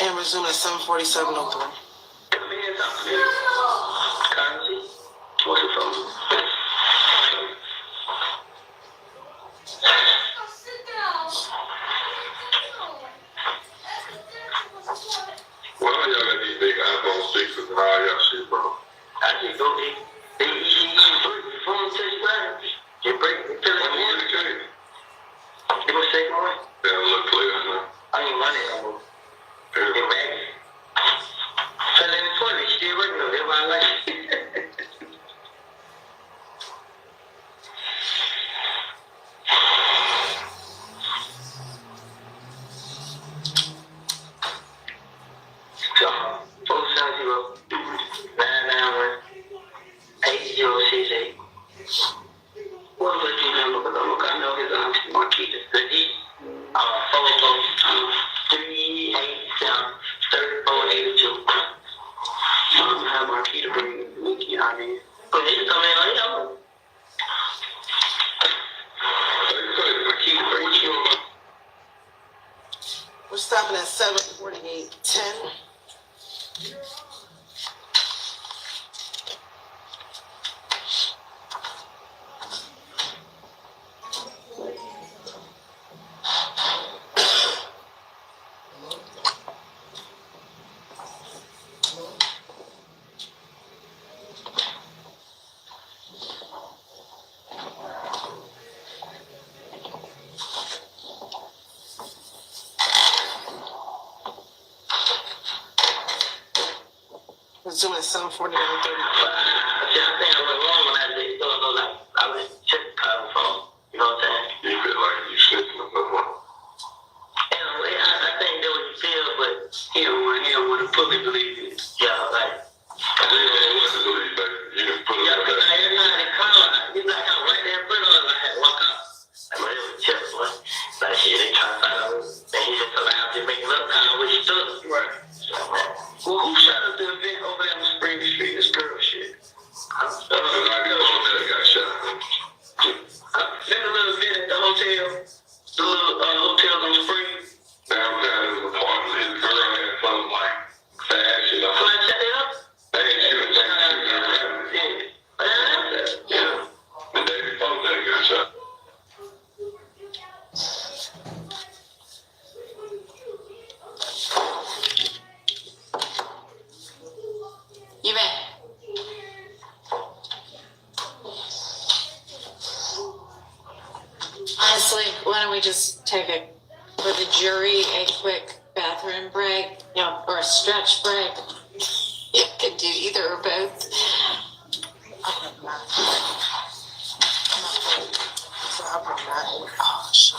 And resume at 7:47:03. what's it from? Why y'all got these big iPhone 6s and all y'all shit, bro? I just don't think they phone touch mine. They break it. When you get the case? You gonna take one? Yeah, look clear now. I ain't running no more. Get back. Fell in the toilet, she did work though. That's why I like it. So, 470-991-8068. What was the number? Because I know his Marquita. The D, 44387-3482. I have Marquita bring Nikki out here. But they come in on y'all. We're stopping at 7:48:10. assuming it's 7:40 to 7:30. I think I went wrong when I did. No, like, I was check the car phone. You know what I'm saying? You feel like you snitching on someone. I think that what you feel, but he don't want to fully believe it. Yeah, like. You didn't want to believe that. You didn't put it in the car. He's like, I'm right there in front of us. I had to walk out. Like, man, it was chill, boy. Like, shit, they trying to find out. And he just told me, I'm just making up how we stood. Right. So, man. Well, who shot up the event over there on Spring Street? This girl shit. I got shot. I met a little event at the hotel. The little hotels on Spring. Downtown, there was a party. This girl had something like fashion. Somebody shut it up? They ain't shooting. Yeah. The day before they got shot. You bet. Honestly, why don't we just take for the jury, a quick bathroom break? Yeah. Or a stretch break? You could do either or both. Oh, shit.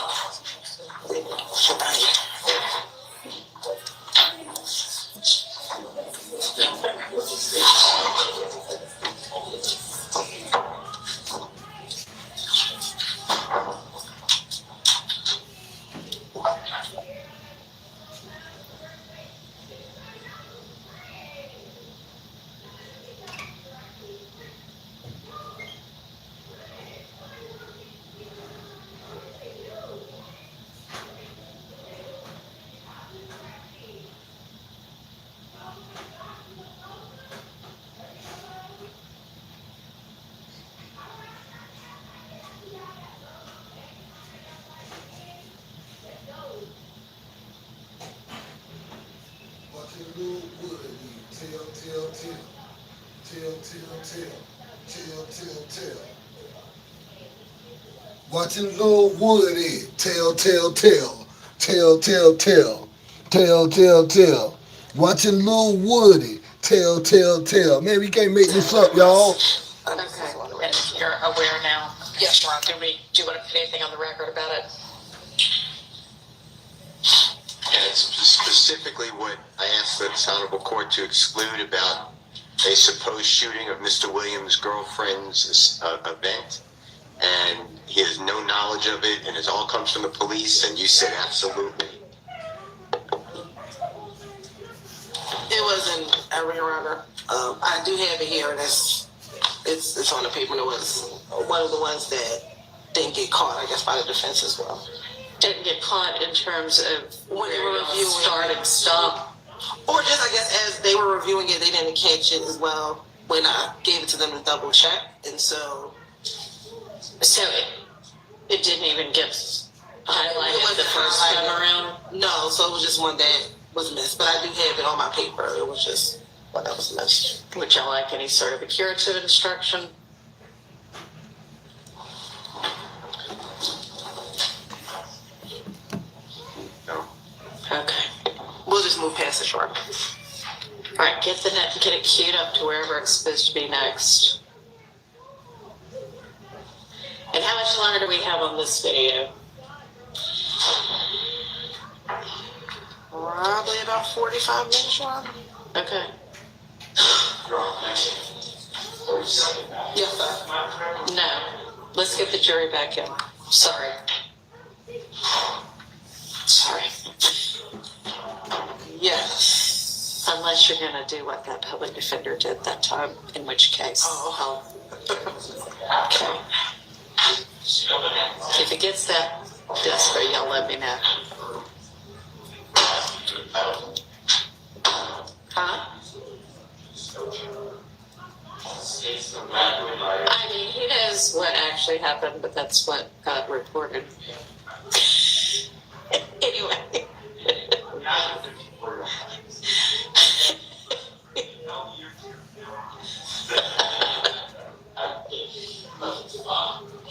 Watching Lil Woody, tell. Watching Lil Woody, tell. Man, we can't make this up, y'all. Okay, and you're aware now? Yes. Do you want to put anything on the record about it? And it's specifically what I asked this honorable court to exclude about a supposed shooting of Mr. Williams' girlfriend's event, and he has no knowledge of it, and it all comes from the police, and you said absolutely. It wasn't a rear-runner. I do have it here, and it's on the paper, and it was one of the ones that didn't get caught, I guess, by the defense as well. Didn't get caught in terms of when they were reviewing start and stop? Or just, I guess, as they were reviewing it, they didn't catch it as well when I gave it to them to double check, and so it didn't even get highlighted the first time around? No, so it was just one that was missed, but I do have it on my paper. It was just one that was missed. Would you like any sort of a curative instruction? No. Okay. We'll just move past it short. All right, get it queued up to wherever it's supposed to be next. And how much longer do we have on this video? Probably about 45 minutes, Ron. Okay. Yes, sir. No. Let's get the jury back in. Sorry. Yes. Unless you're going to do what that public defender did that time, in which case. Oh. Okay. If it gets that desperate, y'all let me know. Huh? I mean, he knows what actually happened, but that's what got reported. Anyway.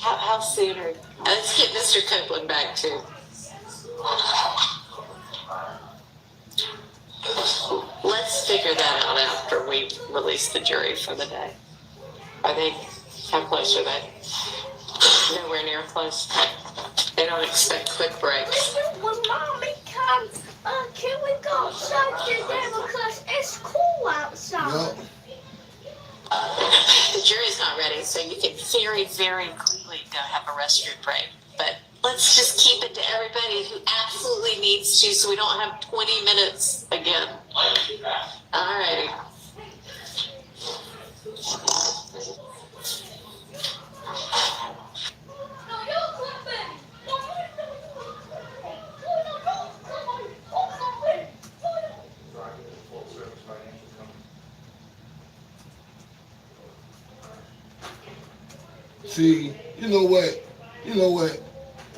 How soon are... Let's get Mr. Copeland back, too. Let's figure that out after we release the jury for the day. How close are they? Nowhere near close. They don't expect quick breaks. When mommy comes, can we go shut today because it's cool outside? The jury's not ready, so you can very, very quickly go have a restroom break. But let's just keep it to everybody who absolutely needs to, so we don't have 20 minutes again. All righty. See, you know what?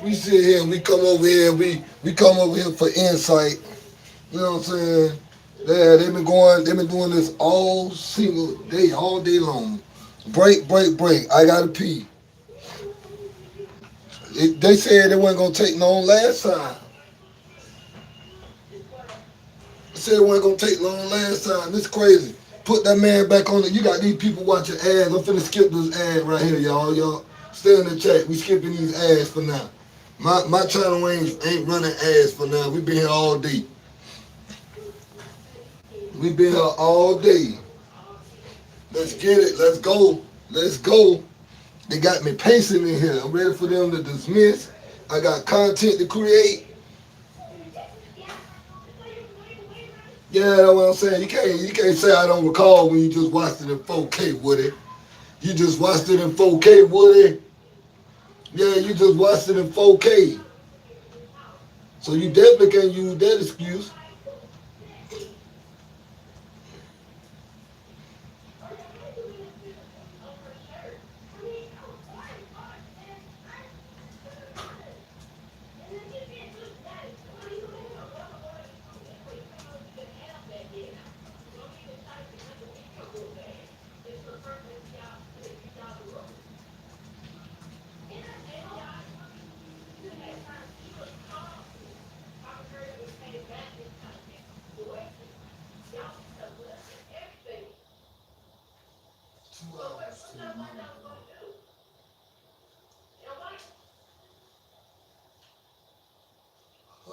We sit here and we come over here, we come over here for insight. You know what I'm saying? Yeah, they've been doing this all single day, all day long. Break. I gotta pee. They said they wasn't gonna take long last time. They said it wasn't gonna take long last time. This crazy. Put that man back on it. You got these people watching ads. I'm finna skip this ad right here, y'all. Y'all stay in the chat. We skipping these ads for now. My channel ain't running ads for now. We been here all day. We been here all day. Let's get it. Let's go. They got me pacing in here. I'm ready for them to dismiss. I got content to create. Yeah, that's what I'm saying. You can't say I don't recall when you just watched it in 4K, Woody. You just watched it in 4K, Woody. Yeah, you just watched it in 4K. So you definitely can't use that excuse.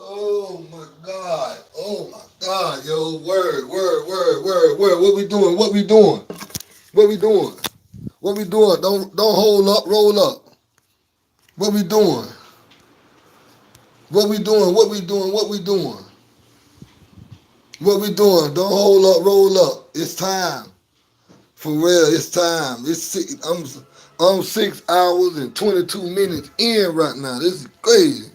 Oh my God, yo, word. What we doing? Don't hold up, roll up. What we doing? Don't hold up, roll up. It's time. For real, it's time. I'm 6 hours and 22 minutes in right now. This is crazy.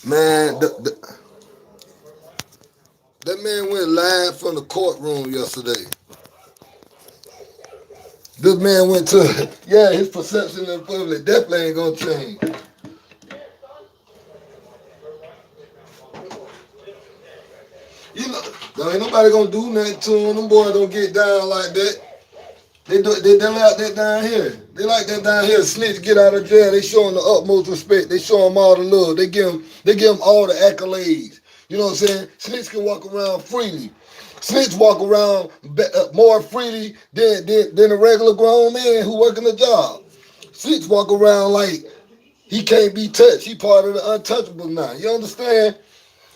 Man, that man went live from the courtroom yesterday. This man went to, his perception in public definitely ain't gonna change. You know, ain't nobody gonna do nothing to him. Them boys don't get down like that. They like that down here. They like that down here. Snitch get out of jail. They show him the utmost respect. They show him all the love. They give him all the accolades. You know what I'm saying? Snitch can walk around freely. Snitch walk around more freely than a regular grown man who working a job. Snitch walk around like he can't be touched. He part of the untouchable now. You understand?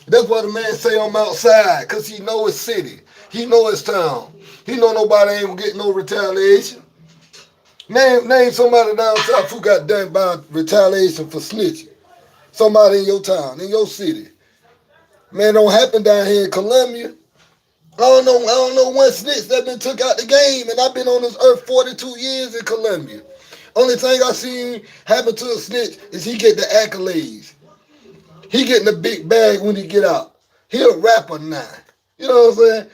That's why the man say I'm outside, because he know his city. He know his town. He know nobody ain't gonna get no retaliation. Name somebody down south who got done by retaliation for snitching. Somebody in your town, in your city. Man, don't happen down here in Columbia. I don't know one snitch that been took out the game, and I've been on this earth 42 years in Columbia. Only thing I seen happen to a snitch is he get the accolades. He getting the big bag when he get out. He a rapper now. You know what I'm saying?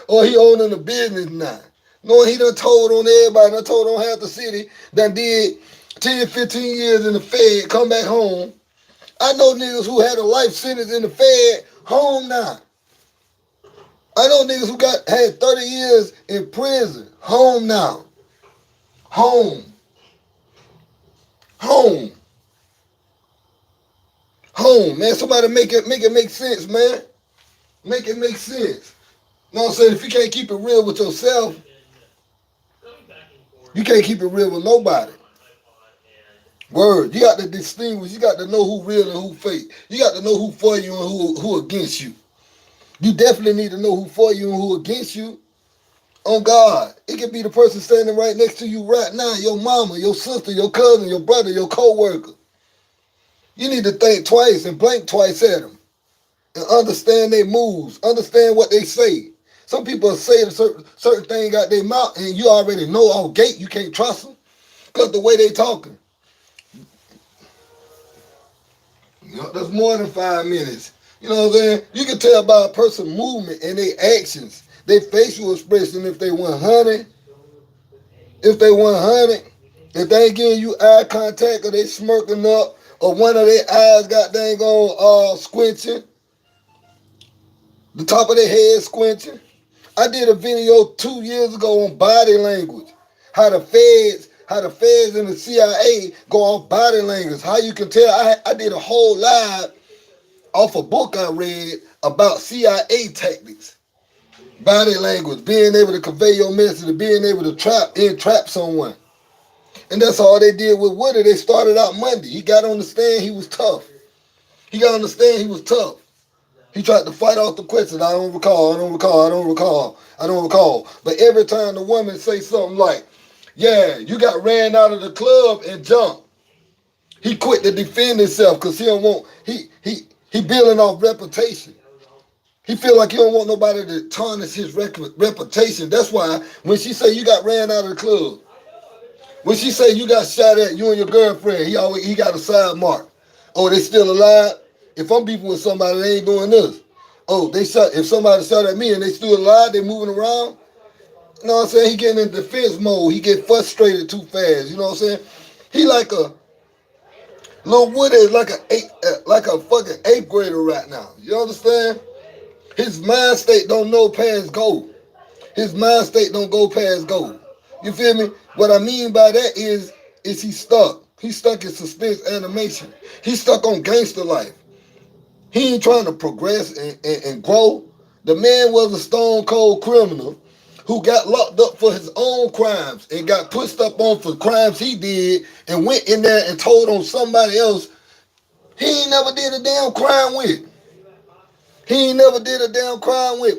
Or he owning a business now. Knowing he done told on everybody, done told on half the city, done did 10, 15 years in the Fed, come back home. I know niggas who had a life sentence in the Fed, home now. I know niggas who had 30 years in prison, home now. Home. home, man. Somebody make it make sense, man. Make it make sense. You know what I'm saying? If you can't keep it real with yourself, you can't keep it real with nobody. Word. You got to distinguish. You got to know who real and who fake. You got to know who for you and who against you. You definitely need to know who for you and who against you. On God. It could be the person standing right next to you right now, your mama, your sister, your cousin, your brother, your co-worker. You need to think twice and blink twice at them and understand their moves, understand what they say. Some people say a certain thing out their mouth and you already know off gate you can't trust them because the way they talking. You know, that's more than 5 minutes. You know what I'm saying? You can tell by a person's movement and their actions, their facial expression if they 100, if they ain't giving you eye contact or they smirking up or one of their eyes got dang on squinching, the top of their head squinching. I did a video 2 years ago on body language. How the feds and the CIA go off body language. How you can tell. I did a whole live off a book I read about CIA tactics. Body language, being able to convey your message, being able to entrap someone. And that's all they did with Woody. They started out Monday. He got on the stand, he was tough. He tried to fight off the questions. I don't recall. But every time the woman say something like, yeah, you got ran out of the club and jumped, he quit to defend himself because he don't want, he building off reputation. He feel like he don't want nobody to tarnish his reputation. That's why when she say you got ran out of the club, when she say you got shot at, you and your girlfriend, he got a side mark. Oh, they still alive? If I'm beefing with somebody, they ain't doing this. Oh, if somebody shot at me and they still alive, they moving around. You know what I'm saying? He getting in defense mode. He get frustrated too fast. You know what I'm saying? He like a Lil Woody is like a fucking 8th grader right now. You understand? His mind state don't know past go. His mind state don't go past go. You feel me? What I mean by that is he's stuck. He's stuck in suspense animation. He's stuck on gangster life. He ain't trying to progress and grow. The man was a stone cold criminal who got locked up for his own crimes and got pushed up on for crimes he did and went in there and told on somebody else he ain't never did a damn crime with.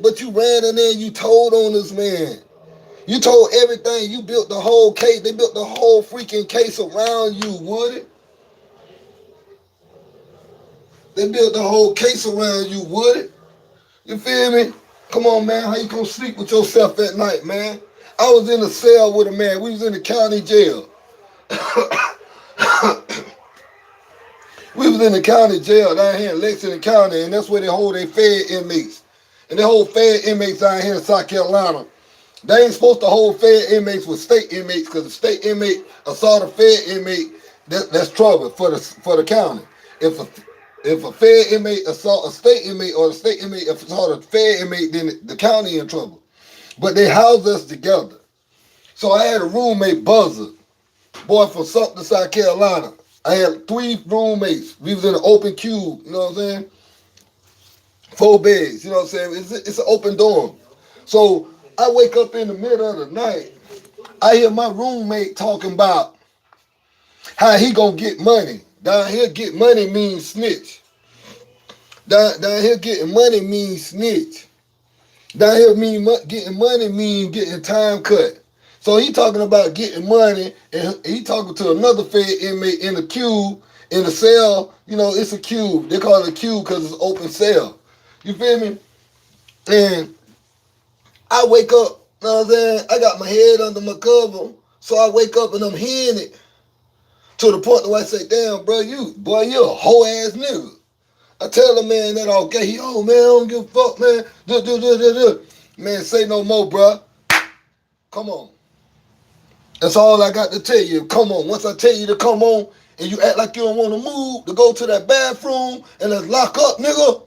But you ran in there and you told on this man. You told everything. You built the whole case. They built the whole freaking case around you, Woody. They built the whole case around you, Woody. You feel me? Come on, man. How you gonna sleep with yourself at night, man? I was in a cell with a man. We was in the county jail. We was in the county jail down here in Lexington County, and that's where they hold their fed inmates. And they hold fed inmates down here in South Carolina. They ain't supposed to hold fed inmates with state inmates because the state inmate assault a fed inmate, that's trouble for the county. If a fed inmate assault a state inmate or the state inmate assault a fed inmate, then the county in trouble. But they housed us together. So I had a roommate, Buzzer, boy from Sumter, South Carolina. I had 3 roommates. We was in an open cube, you know what I'm saying? 4 beds, you know what I'm saying? It's an open dorm. So I wake up in the middle of the night. I hear my roommate talking about how he gonna get money. Down here, get money means snitch. Down here, getting money means snitch. Down here, getting money means getting time cut. So he talking about getting money, and he talking to another fed inmate in a cube, in a cell. You know, it's a cube. They call it a cube because it's open cell. You feel me? And I wake up, you know what I'm saying? I got my head under my cover, so I wake up and I'm hearing it to the point where I say, damn, bro, you a whole ass nigga. I tell the man that all gay, man, I don't give a fuck, man. Man, say no more, bro. Come on. That's all I got to tell you. Come on. Once I tell you to come on and you act like you don't want to move, to go to that bathroom and let's lock up, nigga.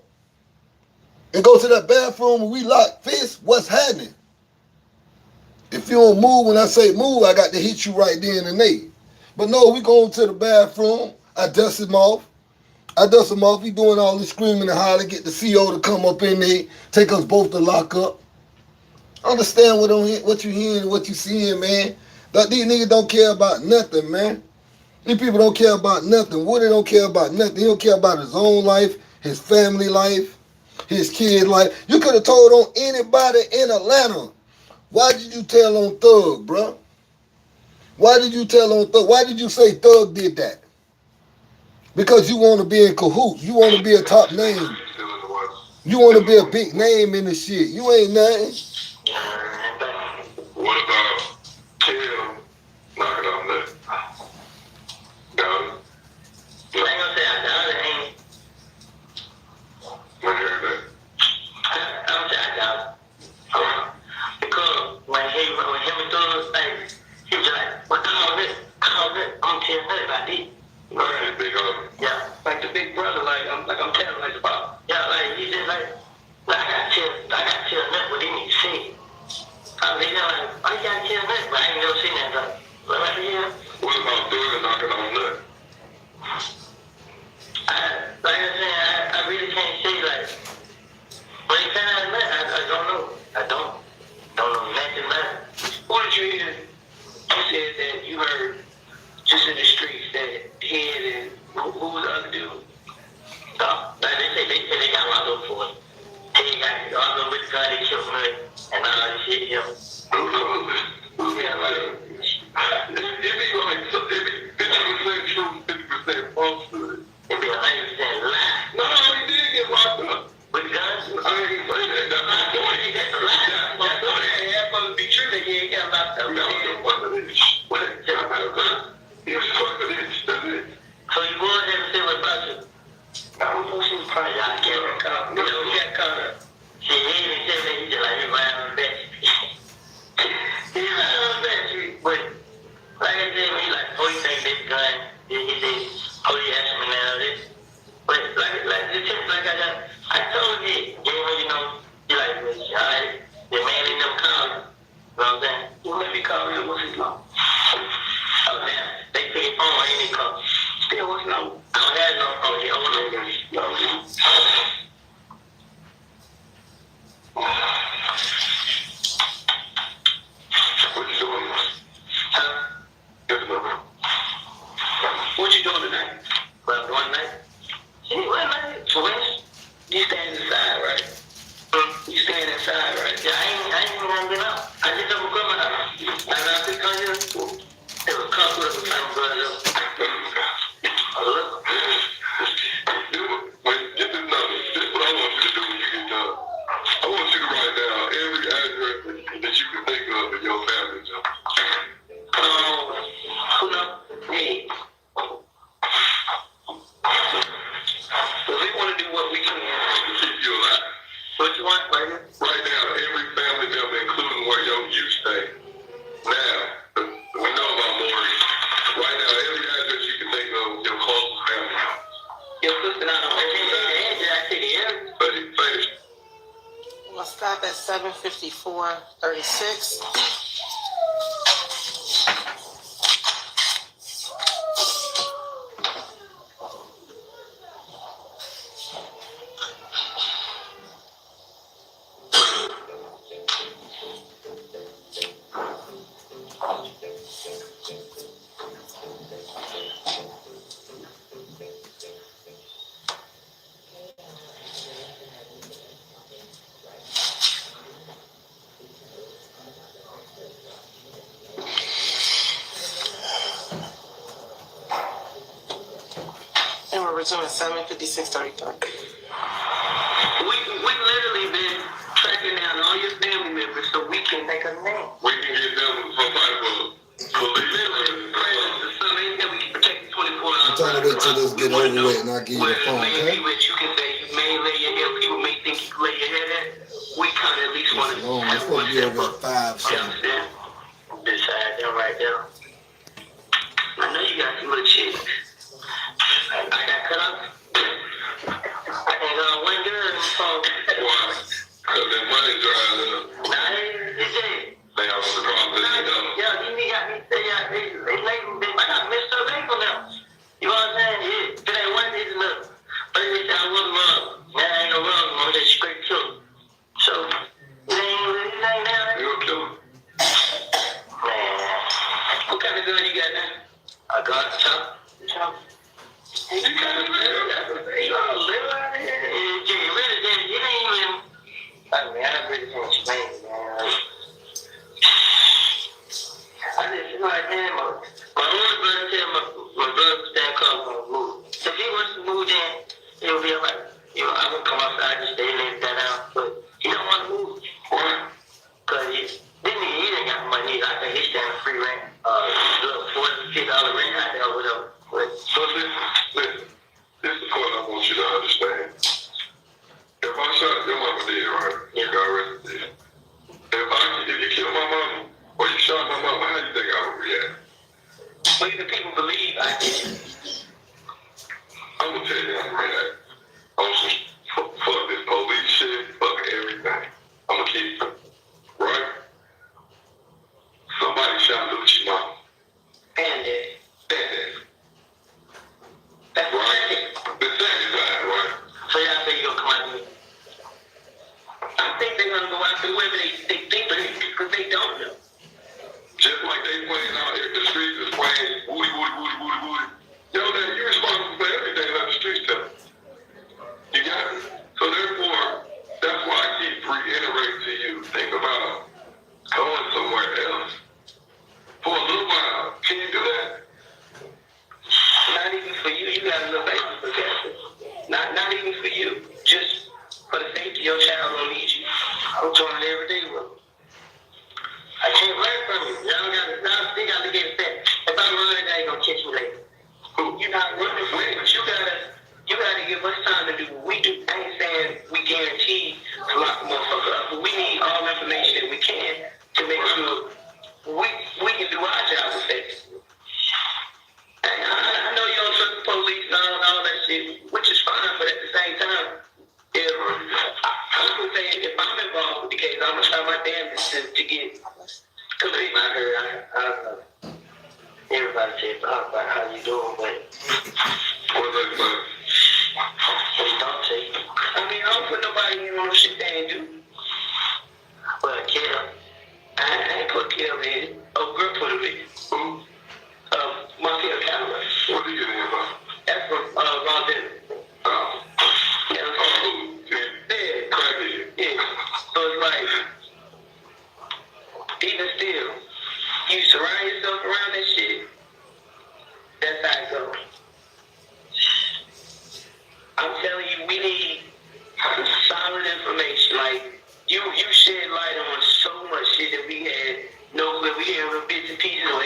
And go to that bathroom and we lock fists, what's happening? If you don't move when I say move, I got to hit you right there in the knee. But no, we go to the bathroom. I dust him off. I dust them off. We doing all this screaming and hollering, get the CO to come up in there, take us both to lock up. Understand what you hearing and what you seeing, man. That these niggas don't care about nothing, man. These people don't care about nothing. Woody don't care about nothing. He don't care about his own life, his family life, his kid life. You could have told on anybody in Atlanta. Why did you tell on Thug, bruh? Why did you tell on Thug? Why did you say Thug did that? Because you want to be in cahoots. You want to be a top name. You want to be a big name in the shit. You ain't nothing. What about Kim knocking on that? Got it. I ain't gonna say I got it, ain't. I heard that. I don't say I got it. Because when him and Thug, like, he was like, what call this? Call this. I'm gonna tell nothing about this. Right, big homie. Yeah, like the big brother, like I'm telling like the pop. Yeah, like he just like I gotta tell nothing what they need to say. I was like, why you gotta tell nothing? But I ain't never seen that. Like, yeah. What about Thug knocking on that? Like I said, I really can't say like when he said that, I don't know. I don't know nothing about it. What did you hear? You said that you heard just in the streets that Head and who was the other dude? Like they say they got locked up for it. He got locked up with the gun, they killed him, and all this shit, him. Yeah, like, it be like, it be 50% true, 50% falsehood. It be 100% lie. No, he did get locked up. With guns? I ain't say that. That's my point. That's a lie. That's my point. It has supposed to be true that he ain't got locked up. No, it wasn't. He was fucking it. So you go ahead and say what about you? I don't know, she was probably out of camera. You know, he got caught up. She ain't even said that. He just like, he's lying on the bench. He's lying on the bench. But, like I said, he like, oh, you think this gun? He said, oh, you asked me now this. But, I told you, you know, he like, all right, the man ain't never called you. You know what I'm saying? Well, let me call him. What's his name? Oh, damn. They pick his phone. I ain't even call. Still, what's his name? I don't have no phone. He don't know. No. What you doing? Huh? What you doing tonight? What I'm doing tonight? Shit, what night? So you stand inside, right? You stand inside, right? Yeah, I ain't even gonna get up. I just don't go my house. Like I just come here. It was comfortable with my brother. This is what I want you to do when you get done. I want you to write down every address that you can think of in your family, Joe. Who knows? Me. So we want to do what we can to keep you alive. What you want, right here? Write down every family member, including where you stay. Now, we know about Maury. Write down every address you can think of your closest family. Your sister, I don't know. I see the end. Finish. I'm gonna stop at 7:54:36. And we're resuming 7:56:33. We literally been tracking down all your family members so we can make a name. We can get them some type of police. We can protect 24 hours. I'm trying to wait till this get over with and I give you the phone, okay? Which you can say you may lay your head, people may think you can lay your head at. We kind of at least want to. It's supposed to be over at 5 something. Beside them right there. I know you got some little chicks. I got cut off. I can go one girl in the phone. Why? Because that money dries up. Nah, it's it. They have to drop it. Yeah, these niggas got me. They label me. I got messed up label now. You know what I'm saying? Yeah. If it ain't one, it's another. many guns you got now? I got some. You got a little. You got a little out of here. It ain't even. I mean, I really can't explain it, man. I just feel like, man, my older brother tell my brother stand come on move. If he wants to move, then he'll be alright. You know, I would come outside and stay and lay that out, but he don't want to move. Cause he didn't got money. I think he's staying free rent. Little $40-$50 rent out there or whatever. So listen, this is the part I want you to understand. If I shot your mama dead, right? Yeah. God rest her dead. If you kill my mama or you shot my mama, how you think I would react? But even people believe I did. I'm gonna tell you how to react. On some fuck this police shit, fuck everything. I'm gonna keep it. Right? Somebody shot Lucci mama. And that's Right? The second time, right? so y'all say you gonna come out of me. I think they're gonna go after whoever they think, because they don't know. Just like they playing out here, the streets is playing woody. Yo, man, you're responsible for everything that the streets tell you. You got it? So therefore, that's why I keep reiterating to you, think about going somewhere else. For a little while, can you do that? Not even for you. You got a little baby for that. Not even for you. Just for the safety of your child gonna need you. I'm joining every day with them. I can't learn from you. Y'all still gotta get set. If I'm running, they ain't gonna catch me later. You're not running with it, but you gotta give us time to do what we do. I ain't saying we guarantee to lock the motherfucker up, but we need all information that we can to make sure we can do our job effectively. I know you don't trust the police and all that shit, which is fine, but at the same time, if I would say if I'm involved with the case, I'm gonna try my damnedest to get complete my heard. I don't know. Everybody says about how you doing, but What's that about? they don't say. I mean, I don't put nobody in on the shit they ain't do. But Kim, I ain't put Kim in. Oh, girl put him in. Who? Markel Calloway. What do you get in about? That's from Ron Denver. Oh. You know what I'm saying? Yeah. Crackhead. Yeah. So it's like, even still, you surround yourself around that shit, that's how it goes. I'm telling you, we need solid information. Like, you shed light on so much shit that we had no clue. We had little bits and pieces, or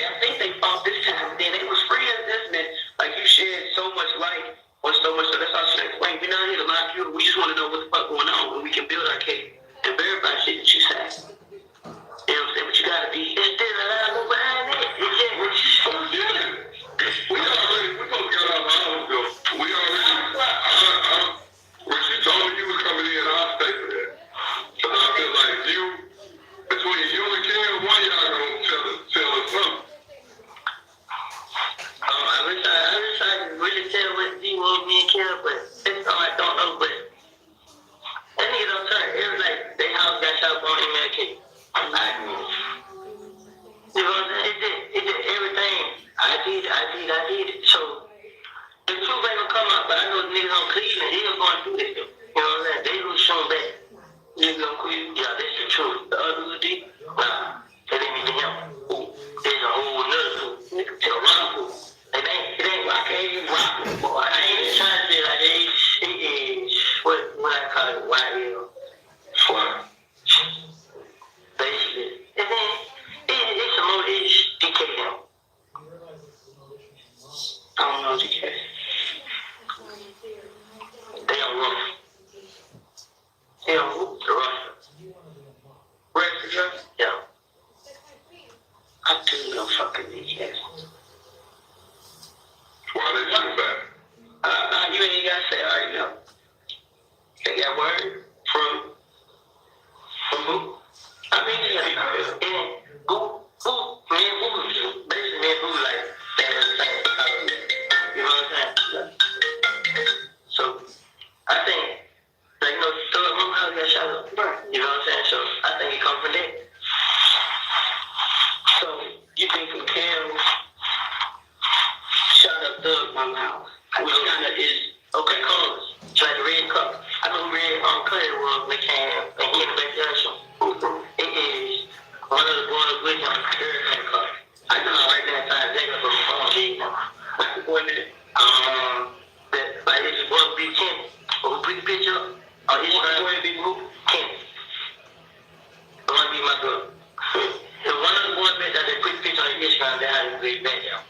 baby back down.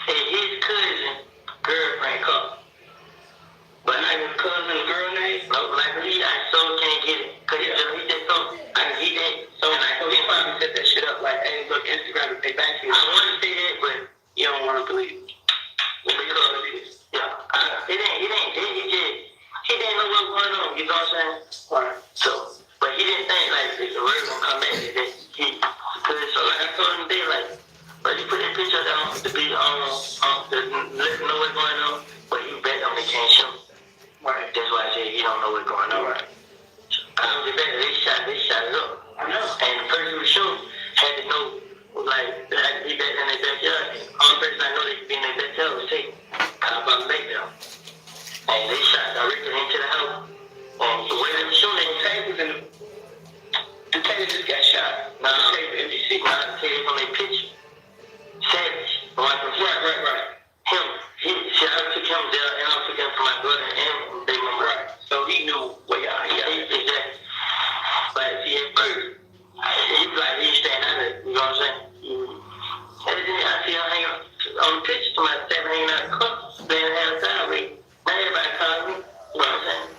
And his cousin, girlfriend called. But like his cousin, girl name, no, like I so can't get it. Cause he just told me. He didn't. So he probably set that shit up like, hey, look, Instagram to pay back to you. I want to say that, but you don't want to believe it. Because, yeah, he didn't know what was going on, you know what I'm saying? Right. So, but he didn't think like the word gonna come back and that so like I told him today, like, but you put that picture down to be to let him know what's going on, but you bet on they can't show. Right. That's why I said he don't know what's going on. Right. I was bet they shot it up. I know. And the person who showed had to know, like, that he bet in their backyard. The only person I know that could be in their backyard was Tate. How about back down? And they shot directly into the house. And the way they were shooting, the Tate was in the Tate just got shot. No, the Tate was NBC. No, the Tate on their picture. Savage. Right. I took him there, and I took him for my brother and they mama. Right. So he knew where y'all. Exactly. But see, at first, he was like, he staying out of it. You know what I'm saying? Mm-hmm. And then I see him hanging on the picture, somebody standing hanging out of the car, playing the outside with. Now everybody calling me. You know what I'm saying?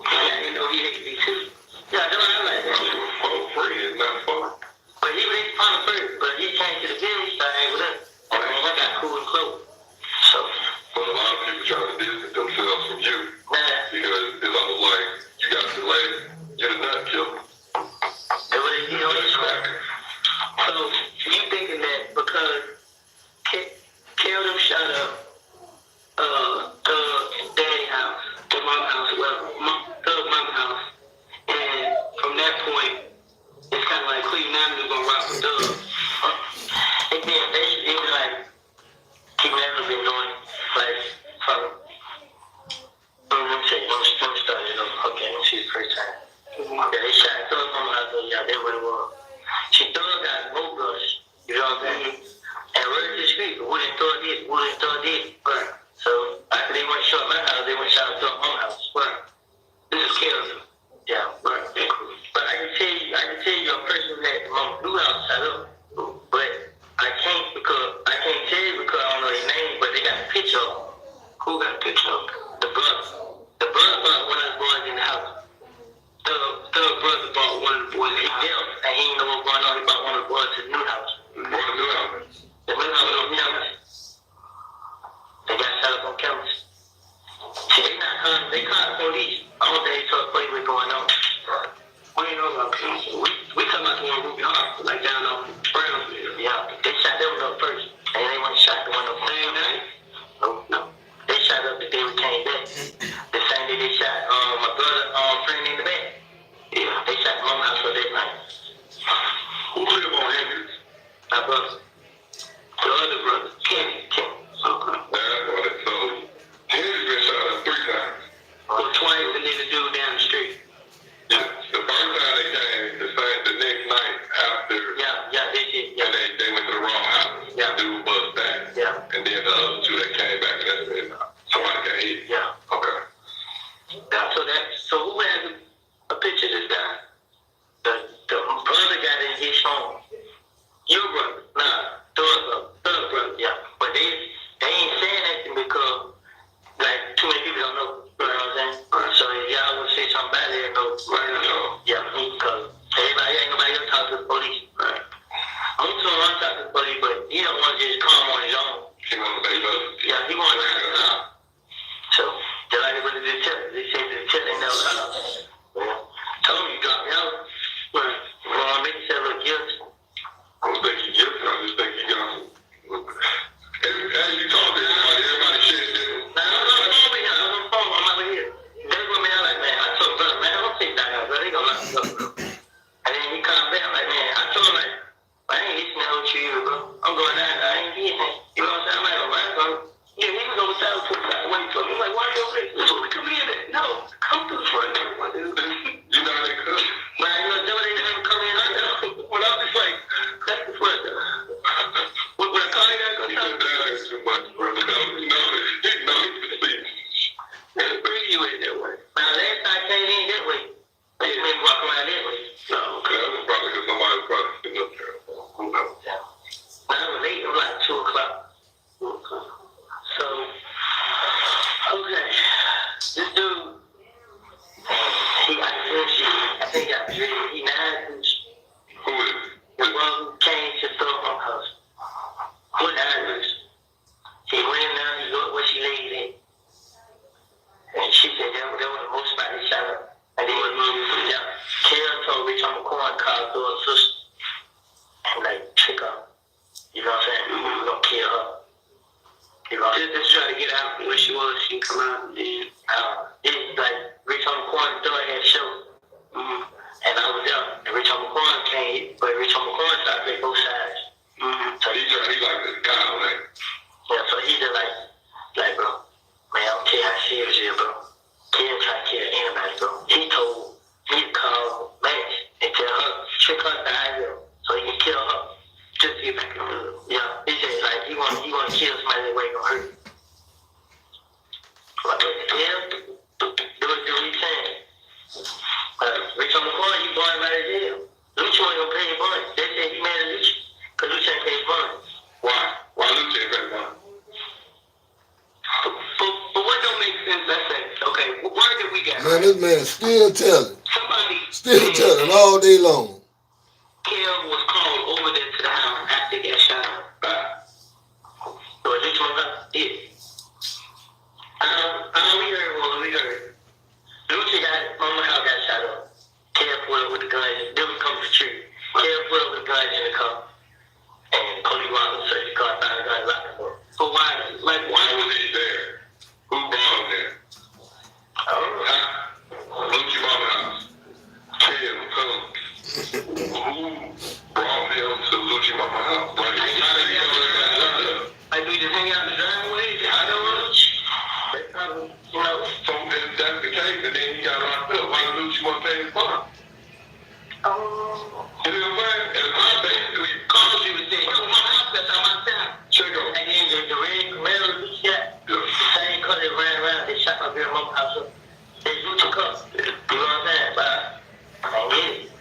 I didn't know he had to be too. Yeah, that's what I like. Free is not fun. But he was on the first, but he came to the village, so I ain't with us. I mean, I got cool and close. So, but a lot of people try to distance themselves from you. Because it's almost like you got to delay, you're the nut killer. So, you thinking that because Kelvin shot up daddy house, the mom house, mama house, and from that point, it's kind of like Cleveland Avenue gonna rock with Doug. And then basically, it was like, he never been doing, like, from let me start it up. Okay, let me see the first time. Okay, they shot Doug on my house, yeah, that's what it was. She Doug got both guns, you know what I'm saying? And right to the street, wouldn't throw it. Right. So, after they went shot my house, they went shot Doug on my house. Right. This is Kelvin. Yeah, right. But I can tell you a person that Mama Blue House shot up. But I can't tell you because I don't know his name, but they got a picture of him. Who got a picture of him? The brother. The brother brought one of the boys in the house. The brother brought one of the boys in the house, and he didn't know what was going on. He brought one of the boys to the new house. The new house. The new house on cameras. They got shot up on cameras. See, they called the police. I don't think they told the police what's going on. We ain't know about police. We talking about the one Ruby Hart, like down on Brownsville. Yeah, they shot them up first, and they went and shot the one up same night. No. They shot up the day we came back. The same day they shot my brother friend in the back. Yeah, they shot my house for that night. Who live on Hendrix? My brother. The other brother, Kenny. Okay. So Hendrix been shot up 3 times. Well, twice, and then the dude down the street. Yeah, the first time they came, the next night after. Yeah, they did. Yeah. And they went to the wrong house. Yeah. The dude bust back. Yeah. And then the other 2 that came back and said, somebody got hit. Yeah. Okay. So who has a picture of this guy? The brother got in his home. Your brother? Nah, third brother. Yeah. But they ain't saying anything because like too many people don't know. You know what I'm saying? Right. So if y'all would say something bad, they know. Right. Yeah. Because everybody ain't nobody else talk to the police. Right. I'm too want to talk to the police, but he don't want to just come on his own. He want to make up. Yeah, he want to come. So just like everybody did tell, they said the tell ain't never come. Well, told me you drop me out. Right. You want to make yourself look guilty. I don't think you guilty. I just think you got some. As you talk to everybody shit. Nah, I'm on the phone. I'm over here. That's what man, I'm like, man, I told brother, man, I don't take that out, bro. They gonna lock me up, bro. And then he calmed down, like, man, I told him, like, I ain't hitting that with you either, bro. I'm going down, I ain't getting that. You know what I'm saying? I'm like, all right, bro. Yeah, he was over there, put that away for me. I'm like, why are you over there? That's what we come in at. No, come through the front door, my dude. You know they could. Man, you know, they never come in like that. When I was like, that's the front door. When I call you, I go talk to you. Too much, brother. He knows That's pretty you in that way. Now, last time I came in that way, they made me walk around that way. No, that was probably because somebody was probably sitting up there. Who knows? yeah. When I was late, I'm like, You know what I'm saying? We're gonna kill her. You know, just try to get out where she was. She can come out and then it's like Rich on the corner door had a show. And I was there. And Rich on the corner came, but Rich on the corner started to play both sides. So he like this guy, like. Yeah, so he just like bro, man, I don't care how serious it is, bro. Kill try to kill anybody, bro. He called Max and tell her, trick her to IL so he can kill her. Just to get back in the hood. Yeah, he said like he want to kill somebody that way gonna hurt. Like, yeah, do what he's saying. Rich on the corner, you going out of jail. Lucha ain't gonna pay his bond. They said he mad at Lucha because Lucha ain't pay his bond. Why? Why Lucha ain't pay his bond? But what don't make sense? Let's say, okay, what word did we get? Man, this man still telling. Still telling all day long. Kim was called over there to the house after he got shot up. So is this one up? Yeah. We heard. Lucha Mama House got shot up. Kim pulled up with the guns. Then we come to the tree. Kim pulled up with the guns in the car. And police walked up, searched the car, found the guns, locked the door. But why was he there? Who brought him there? I don't know. Lucha Mama House. Kim comes. Who brought him to Lucha Mama House? Like we just hang out in the driveway, I don't know. You know. So if that's the case, and then he got locked up, why did Lucha want to pay his bond? You know what I'm saying? And I basically called you and said, yo, my house, that's how my town. Check out. And then the red Camaro shot. The same car that ran around, they shot my girl Mama House up. They Lucha cups. You know what I'm saying? But I ain't get it.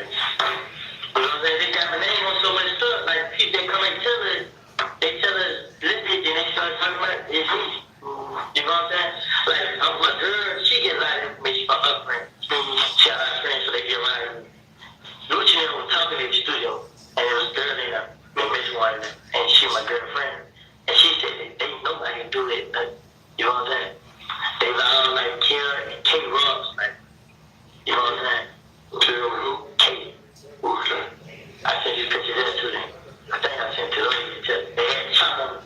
You know what I'm saying? They got my name on so much stuff. Like, people, they come and tell us, listen, and they start talking about it's me. You know what I'm saying? Like, my girl, she gets a lot of information from her friends. She got her friends, so they get around me. Lucha was talking in the studio, and there was a girl in there, Miss One, and she my girlfriend. And she said that they nobody can do it. You know what I'm saying? They was all like Kill and Kate Ross, like, you know what I'm saying? Kill who? Kate. Okay. I sent you pictures there to them. I think I sent to them. They had shot them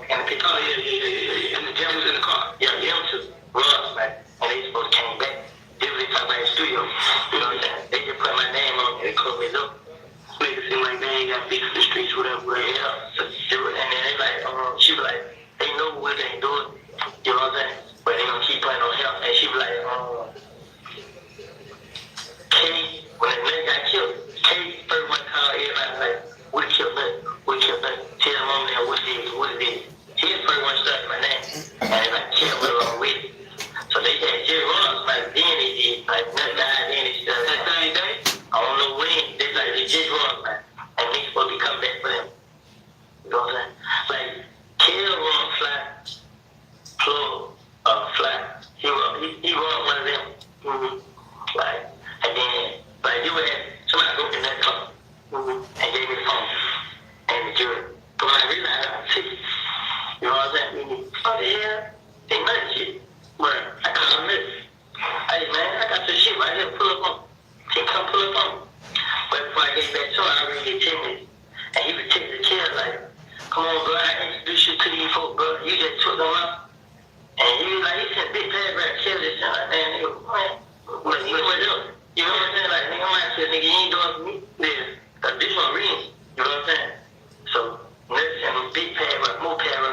in the picture. Oh, yeah. And the gem was in the car. Yeah, them two. Ross, like, and they supposed to came back. They was talking about the studio. You know what I'm saying? They just put my name on it. They called me up. Make it seem like they ain't got beef in the streets, whatever. Yeah. So, and then they like, she was like, they know what they ain't doing. You know what I'm saying? But they gonna keep playing on him. And she was like, Kate, when the man got killed, Kate first one called everybody like, we killed him. Tell the mom now what it is. She was the first one started my name. And they like, kill me along with it. So they had Jerry Ross, like, then they did, like, nothing died, then they started. That same day? I don't know when. They like, they Jerry Ross, like, and they supposed to be coming back for them. You know what I'm saying? Like, kill Ross, flat, plug, flat. He won one of them. Like, and then, like, you had somebody broke in that car and gave me the phone and the jury. But when I realized I was sick, you know what I'm saying? What the hell? Ain't nothing shit. But I called him this. Hey, man, I got some shit right here. Pull up on. He come pull up on. But before I get back to him, I already get 10 minutes. And he was taking the kid like, come on, bro, I introduce you to these folks, bro. You just took them out. And he was like, he said, big paragraph, kill this. And like, man, nigga, man, what you doing? You know what I'm saying? Like, nigga, I'm out here, nigga, you ain't doing for me. Yeah, this one reading. You know what I'm saying? So, next time, big paragraph, more paragraph.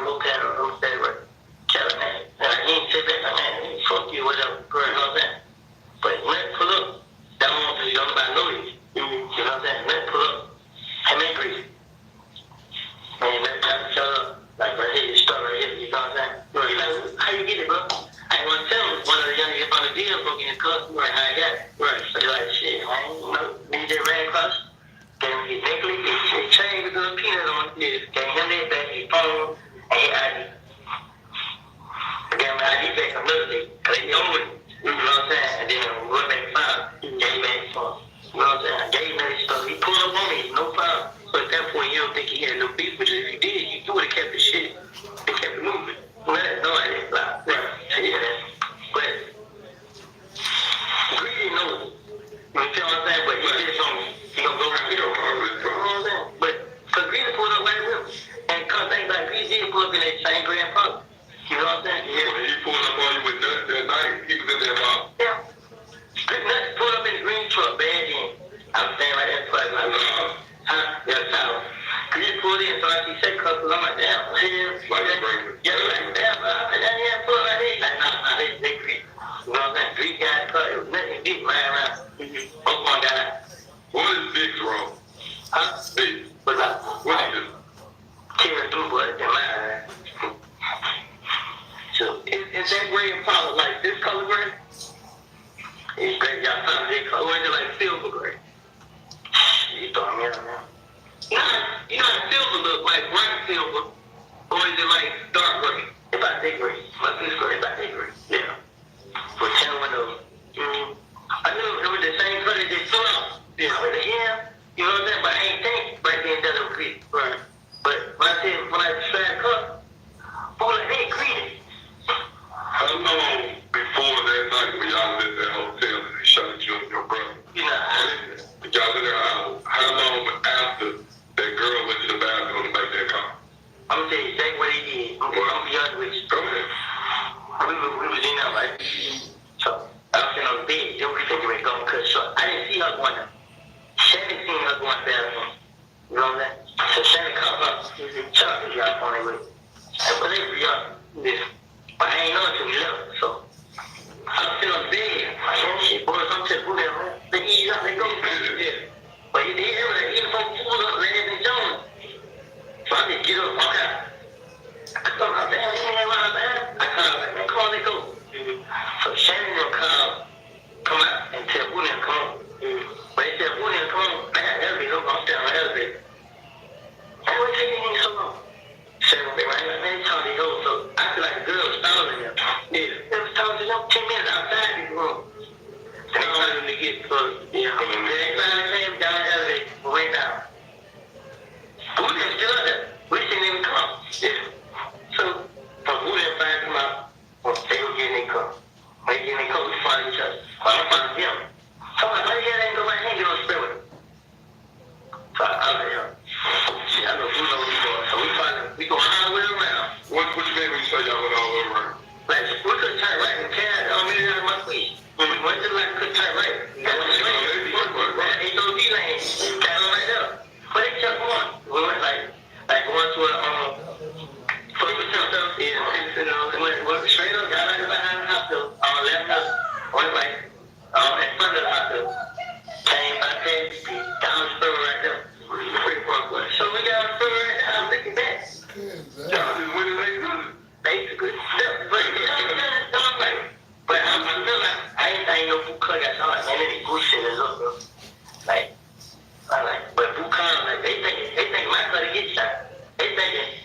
Tell him, man. Like, he ain't sit back like, man, fuck you, whatever. You know what I'm saying? But when I pull up, that one because you don't nobody know you. You know what I'm saying? When I pull up, I'm angry. Man, let me shut up. Like, right here, you start right here. You know what I'm saying? He's like, how you get it, bro? I ain't want to tell him. One of the young niggas on the deal broke in his car. Right, how I got it. Right. So he's like, shit, I ain't know. Nigga just ran across. Gave him his necklace, his chain with a peanut on it. Yeah. Gave him that back, his phone, and his ID. I gave him the ID back another day. Because they own it. You know what I'm saying? And then we went back and found him. Gave him back his phone. You know what I'm saying? I gave him that stuff. He pulled up on me. No problem. So at that point, you don't think he had no beef with you. If you did, you would have kept the shit. They kept it moving. No, I didn't lie. Right. Yeah. But Greedy knows. You feel what I'm saying? But he just don't. He gonna go around here. You know what I'm saying? But because Greedy pulled up he did pull up in that same Grand Park. You know what I'm saying? Yeah. When he pulled up on you with nuts that night, he was in there about. Yeah. Nuts pulled up in the green truck, bad in. I'm saying like that, like, yeah, so. Cause he pulled in, so I see set cups, I'm like, damn, hell. Like a breaker. Yeah, like, damn, pull up like this. Like, nah, they Greek. You know what I'm saying? Greek guy, it was nothing big lying around. Both one guy. What is Vic's role? Huh? Vic. What's that? What he do? Tearing through, but in my eye. So, is that gray Impala like this color gray? It's gray, y'all found this color. Or is it like silver gray? You throwing me out now. You know how silver look, like bright silver? Or is it like dark gray? It's about that gray. Like this gray, about that gray. Yeah. For 10 windows. I knew it was the same color they flew out. Yeah. I was like, yeah. You know what I'm saying? But I ain't think right then that it was green. Right. But when I tried to cut, I was like, they agreed. How long before that night when y'all was at that hotel and they shot at you and your brother? You know, y'all in there how long after that girl went to the bathroom to make that call? I'm gonna tell you exactly what he did. I'm gonna be honest with you. Go ahead. We was in there, right? So I was sitting on the bed, then we figured we were going to cut short. I didn't see her going there. Shannon seen her going to the bathroom. You know what I'm saying? So Shannon called up. Chuck was out on it with. But they were young. But I ain't know until we left. So I was sitting on the bed. I said, shit, boys, I'm just moving around. They eat up, they go. Yeah. But he did everything. He was pulled up, Lance and Jones. So I just get up, walk out. I thought, I said, I called, like, man, come on, let's go. So Shannon will come out and tell Booty to come on. But they said, Booty to come on, I got an elevator, I'm staying on the elevator. Hey, what's taking so long? Shannon will be right now, man, tell me go. So I feel like the girl was stalling them. Yeah. It was stalling them 10 minutes outside this room. They wanted them to get close. Yeah. And they finally came down the elevator, way down. Booty was still up there. We didn't even come. Yeah. So, Booty and Fire come out. They were getting their cup. They getting their cup, we find each other. I'm finding them. So I'm like, why the hell ain't nobody hanging on the spray with him? So I called him. Shit, I know who knows what we doing. So we go all the way around. What you mean when you say y'all went all the way around? Like, we could turn right and carry on me out of my feet. When we went to the light, we could turn right. That was the lane. HOV lane. That one right there. But they kept going. We went like going to a, went straight up, got right behind the hospital, on the left house, went like in front of the hospital, came by down the spur right there. So we got on the spur right there, I'm looking back. Y'all just went in there good. Basically, but I feel like I ain't no food cut, so I'm like, man, they bullshit is up, bro. Like, but Bukan, like, they think my cut get shot. They thinking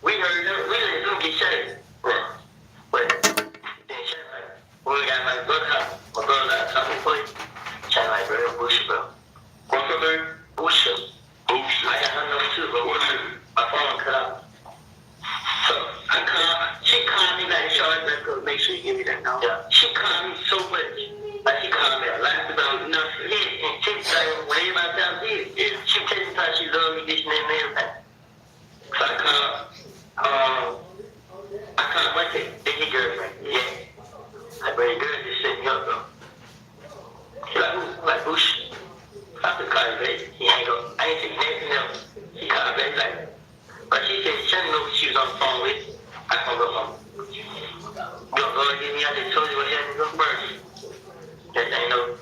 we heard them, we let them get shot. Right. But then shit, like, when we got my brother out talking for you, shot like, bro, bullshit, bro. What's her name? Bullshit. Bullshit. I got her number too, bro. What is it? My phone cut out. So she called me like, Charlotte, let's go make sure you give me that number. Yeah. She called me so much. Like, she called me a lot about nothing. Yeah, and she like, when everybody else did, she told me how she loved me, this and that and everything. So I called my kid, this your girlfriend. Yeah. I bring your girl just set me up, bro. She like, who? Like, Bush. I could call you back. He hang up. I ain't taking anything else. He called back like, but she said she didn't know who she was on the phone with. I hung up on her. Don't go and get me, I just told you what happened to go first. That ain't no.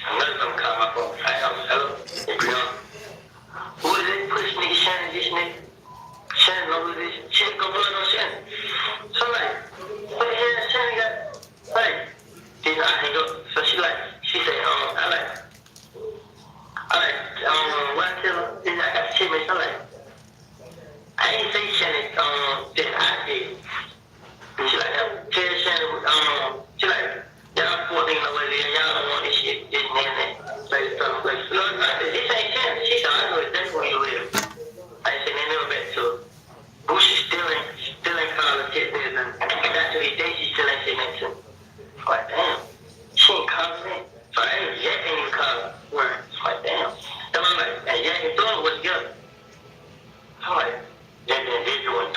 Another number called my phone. I know, hello? It's Brianna. Who is it? Push nigga Shannon, this nigga. Shannon know who this. Shannon go blood on Shannon. So I'm like, what the hell Shannon got? Like, then I hang up. So she said, what I tell her? Then I got 10 minutes. I'm like, I ain't say Shannon, then I did. And she like, tell Shannon, she like, y'all 14 know what it is, y'all don't want this shit, this and that. Like, stuff, like, no, I said, this ain't Shannon. She said, I know exactly where you live. I said, they never back to her. Bush is still ain't calling her text niggas, and after these days, she still ain't saying that to me. Like, damn, she ain't calling me. So I ain't even calling her. Word. Like, damn. Then I'm like, hey, Jack and Thorne was together. I'm like, Jack and Thorne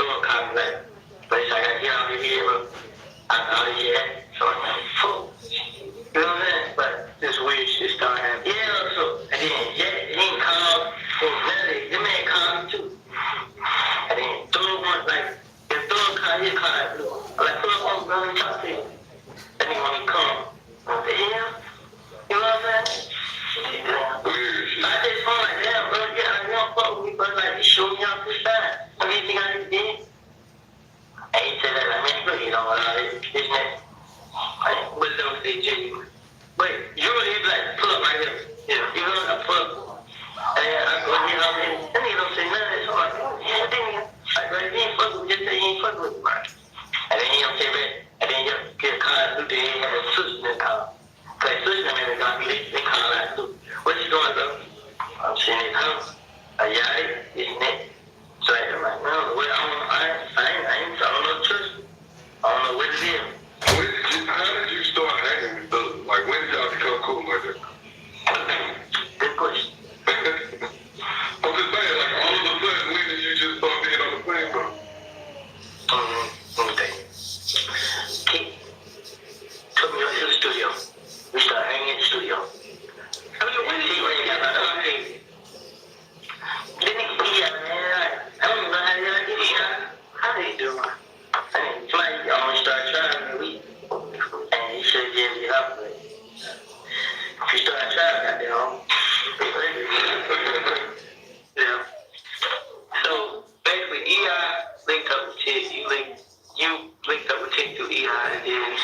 EI linked up with Tick. You linked up with Tick through EI, and then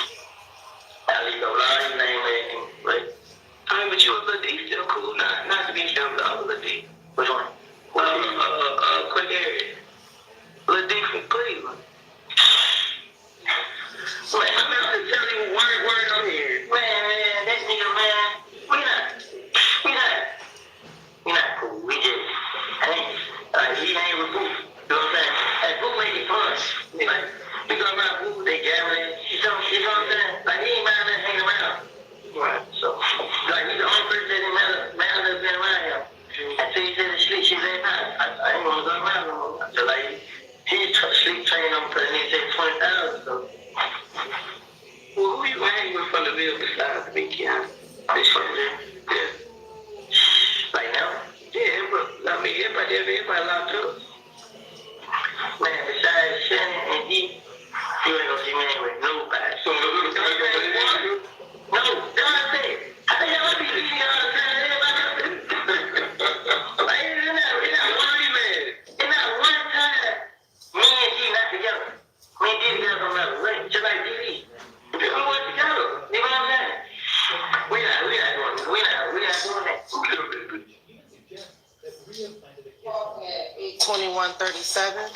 I leave a lot of name and like. I mean, but you and Lil D still cool. Not to be sure, but the other Lil D. Which one? Quick area. Lil D from Cleveland. Wait, I'm not to tell you word on here. Man, that nigga, man. We not cool. We just, he ain't with Boo. You know what I'm saying? Hey, Boo make it fun. Like, we go around Boo, they gambling. You know what I'm saying? Like, he ain't mind us hanging around. Right. So, like, he's the only person that didn't matter that's been around him. Until he said the sleep shit last night. I ain't want to go around no more. So, like, he's sleep training on because he said 20,000. So, well, who you hanging with from the Ville besides me, Keanu? This from there. Yeah. Like now? Yeah, I mean, everybody locked up. Man, besides Shannon and he, you ain't gonna see me with nobody. So, no, that's what I said. I think I would be eating all the time. Like, it's not one time me and he not together. Me and D together on another ring, just like DD. We work together. You know what I'm saying? We not doing that. Okay, 2137.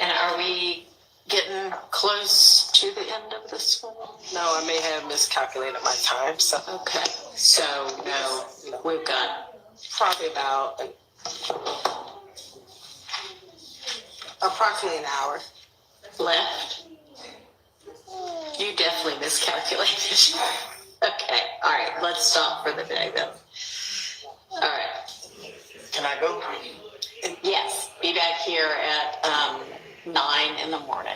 And are we getting close to the end of this one? No, I may have miscalculated my time, so Okay, so no, we've got probably about approximately an hour. left. You definitely miscalculated. Okay, all right, let's stop for the day then. All right. Can I go? Yes, be back here at 9 in the morning.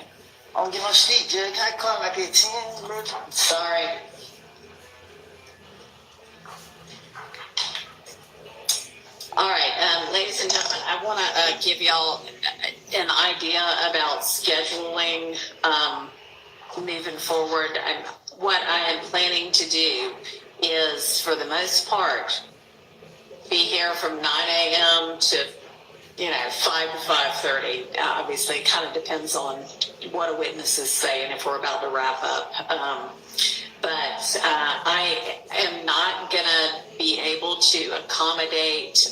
I don't get no sleep, Judge. Can I call like at 10, bro? Sorry. All right, ladies and gentlemen, I want to give y'all an idea about scheduling moving forward. What I am planning to do is, for the most part, be here from 9 a.m. to 5 to 5:30. Obviously, it kind of depends on what a witness is saying if we're about to wrap up. But I am not going to be able to accommodate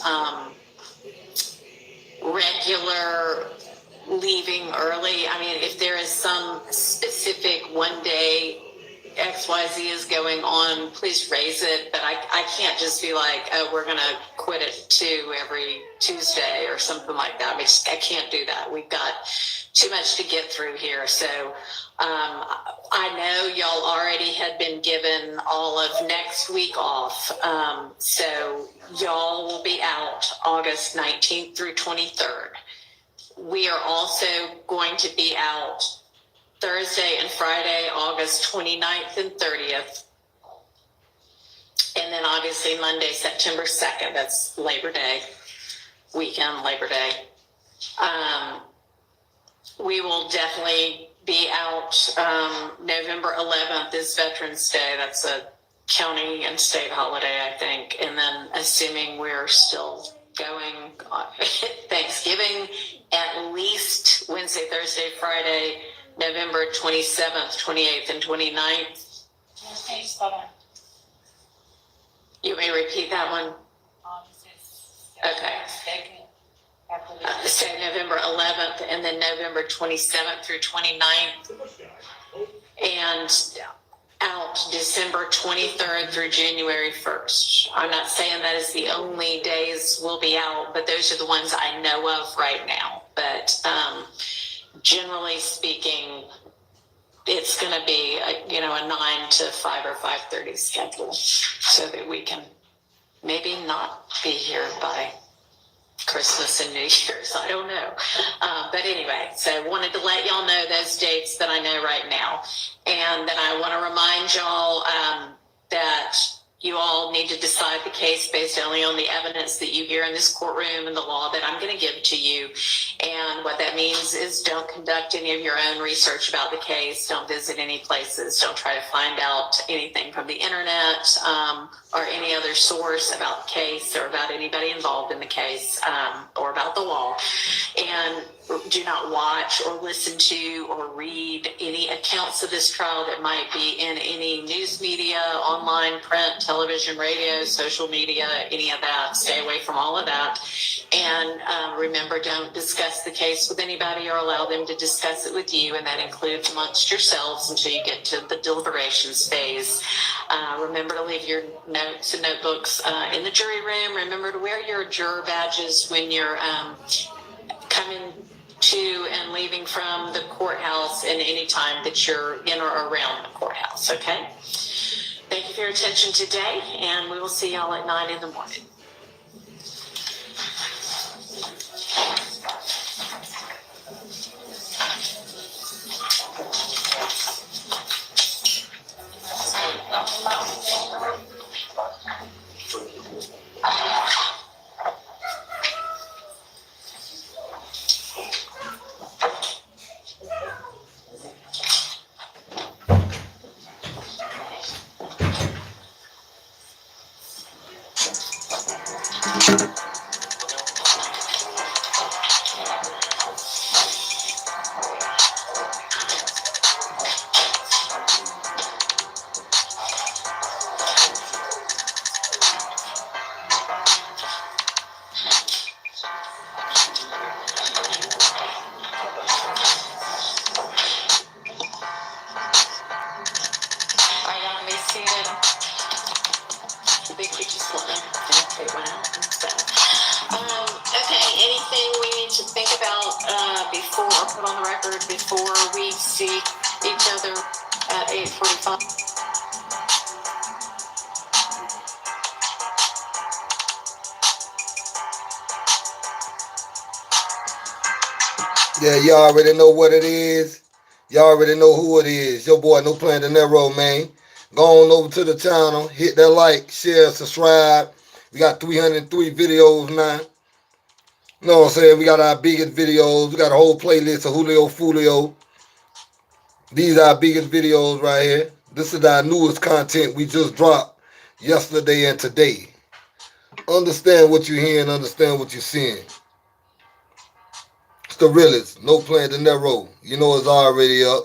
regular leaving early. I mean, if there is some specific one day XYZ is going on, please raise it. But I can't just be like, oh, we're going to quit at 2 every Tuesday or something like that. I can't do that. We've got too much to get through here. So I know y'all already had been given all of next week off. So y'all will be out August 19th through 23rd. We are also going to be out Thursday and Friday, August 29th and 30th. And then obviously Monday, September 2nd, that's Labor Day, weekend, Labor Day. We will definitely be out November 11th is Veterans Day. That's a county and state holiday, I think. And then assuming we're still going Thanksgiving, at least Wednesday, Thursday, Friday, November 27th, 28th, and 29th. You may repeat that one? Okay. So November 11th and then November 27th through 29th. And out December 23rd through January 1st. I'm not saying that is the only days we'll be out, but those are the ones I know of right now. But generally speaking, it's going to be a 9 to 5 or 5:30 schedule so that we can maybe not be here by Christmas and New Year's. I don't know. But anyway, so I wanted to let y'all know those dates that I know right now. And then I want to remind y'all that you all need to decide the case based only on the evidence that you hear in this courtroom and the law that I'm going to give to you. And what that means is don't conduct any of your own research about the case. Don't visit any places. Don't try to find out anything from the internet or any other source about the case or about anybody involved in the case or about the law. And do not watch or listen to or read any accounts of this trial that might be in any news media, online, print, television, radio, social media, any of that. Stay away from all of that. And remember, don't discuss the case with anybody or allow them to discuss it with you, and that includes amongst yourselves until you get to the deliberations phase. Remember to leave your notes and notebooks in the jury room. Remember to wear your juror badges when you're coming to and leaving from the courthouse and any time that you're in or around the courthouse, okay? Thank you for your attention today, and we will see y'all at 9 in the morning. Before we see each other at 8:45. Yeah, y'all already know what it is. Y'all already know who it is. Your boy NoPlayingDinero, man. Go on over to the channel. Hit that like, share, subscribe. We got 303 videos now. You know what I'm saying? We got our biggest videos. We got a whole playlist of Julio Fulio. These are our biggest videos right here. This is our newest content we just dropped yesterday and today. Understand what you're hearing, understand what you're seeing. It's the realest. NoPlayingDinero. You know it's already up.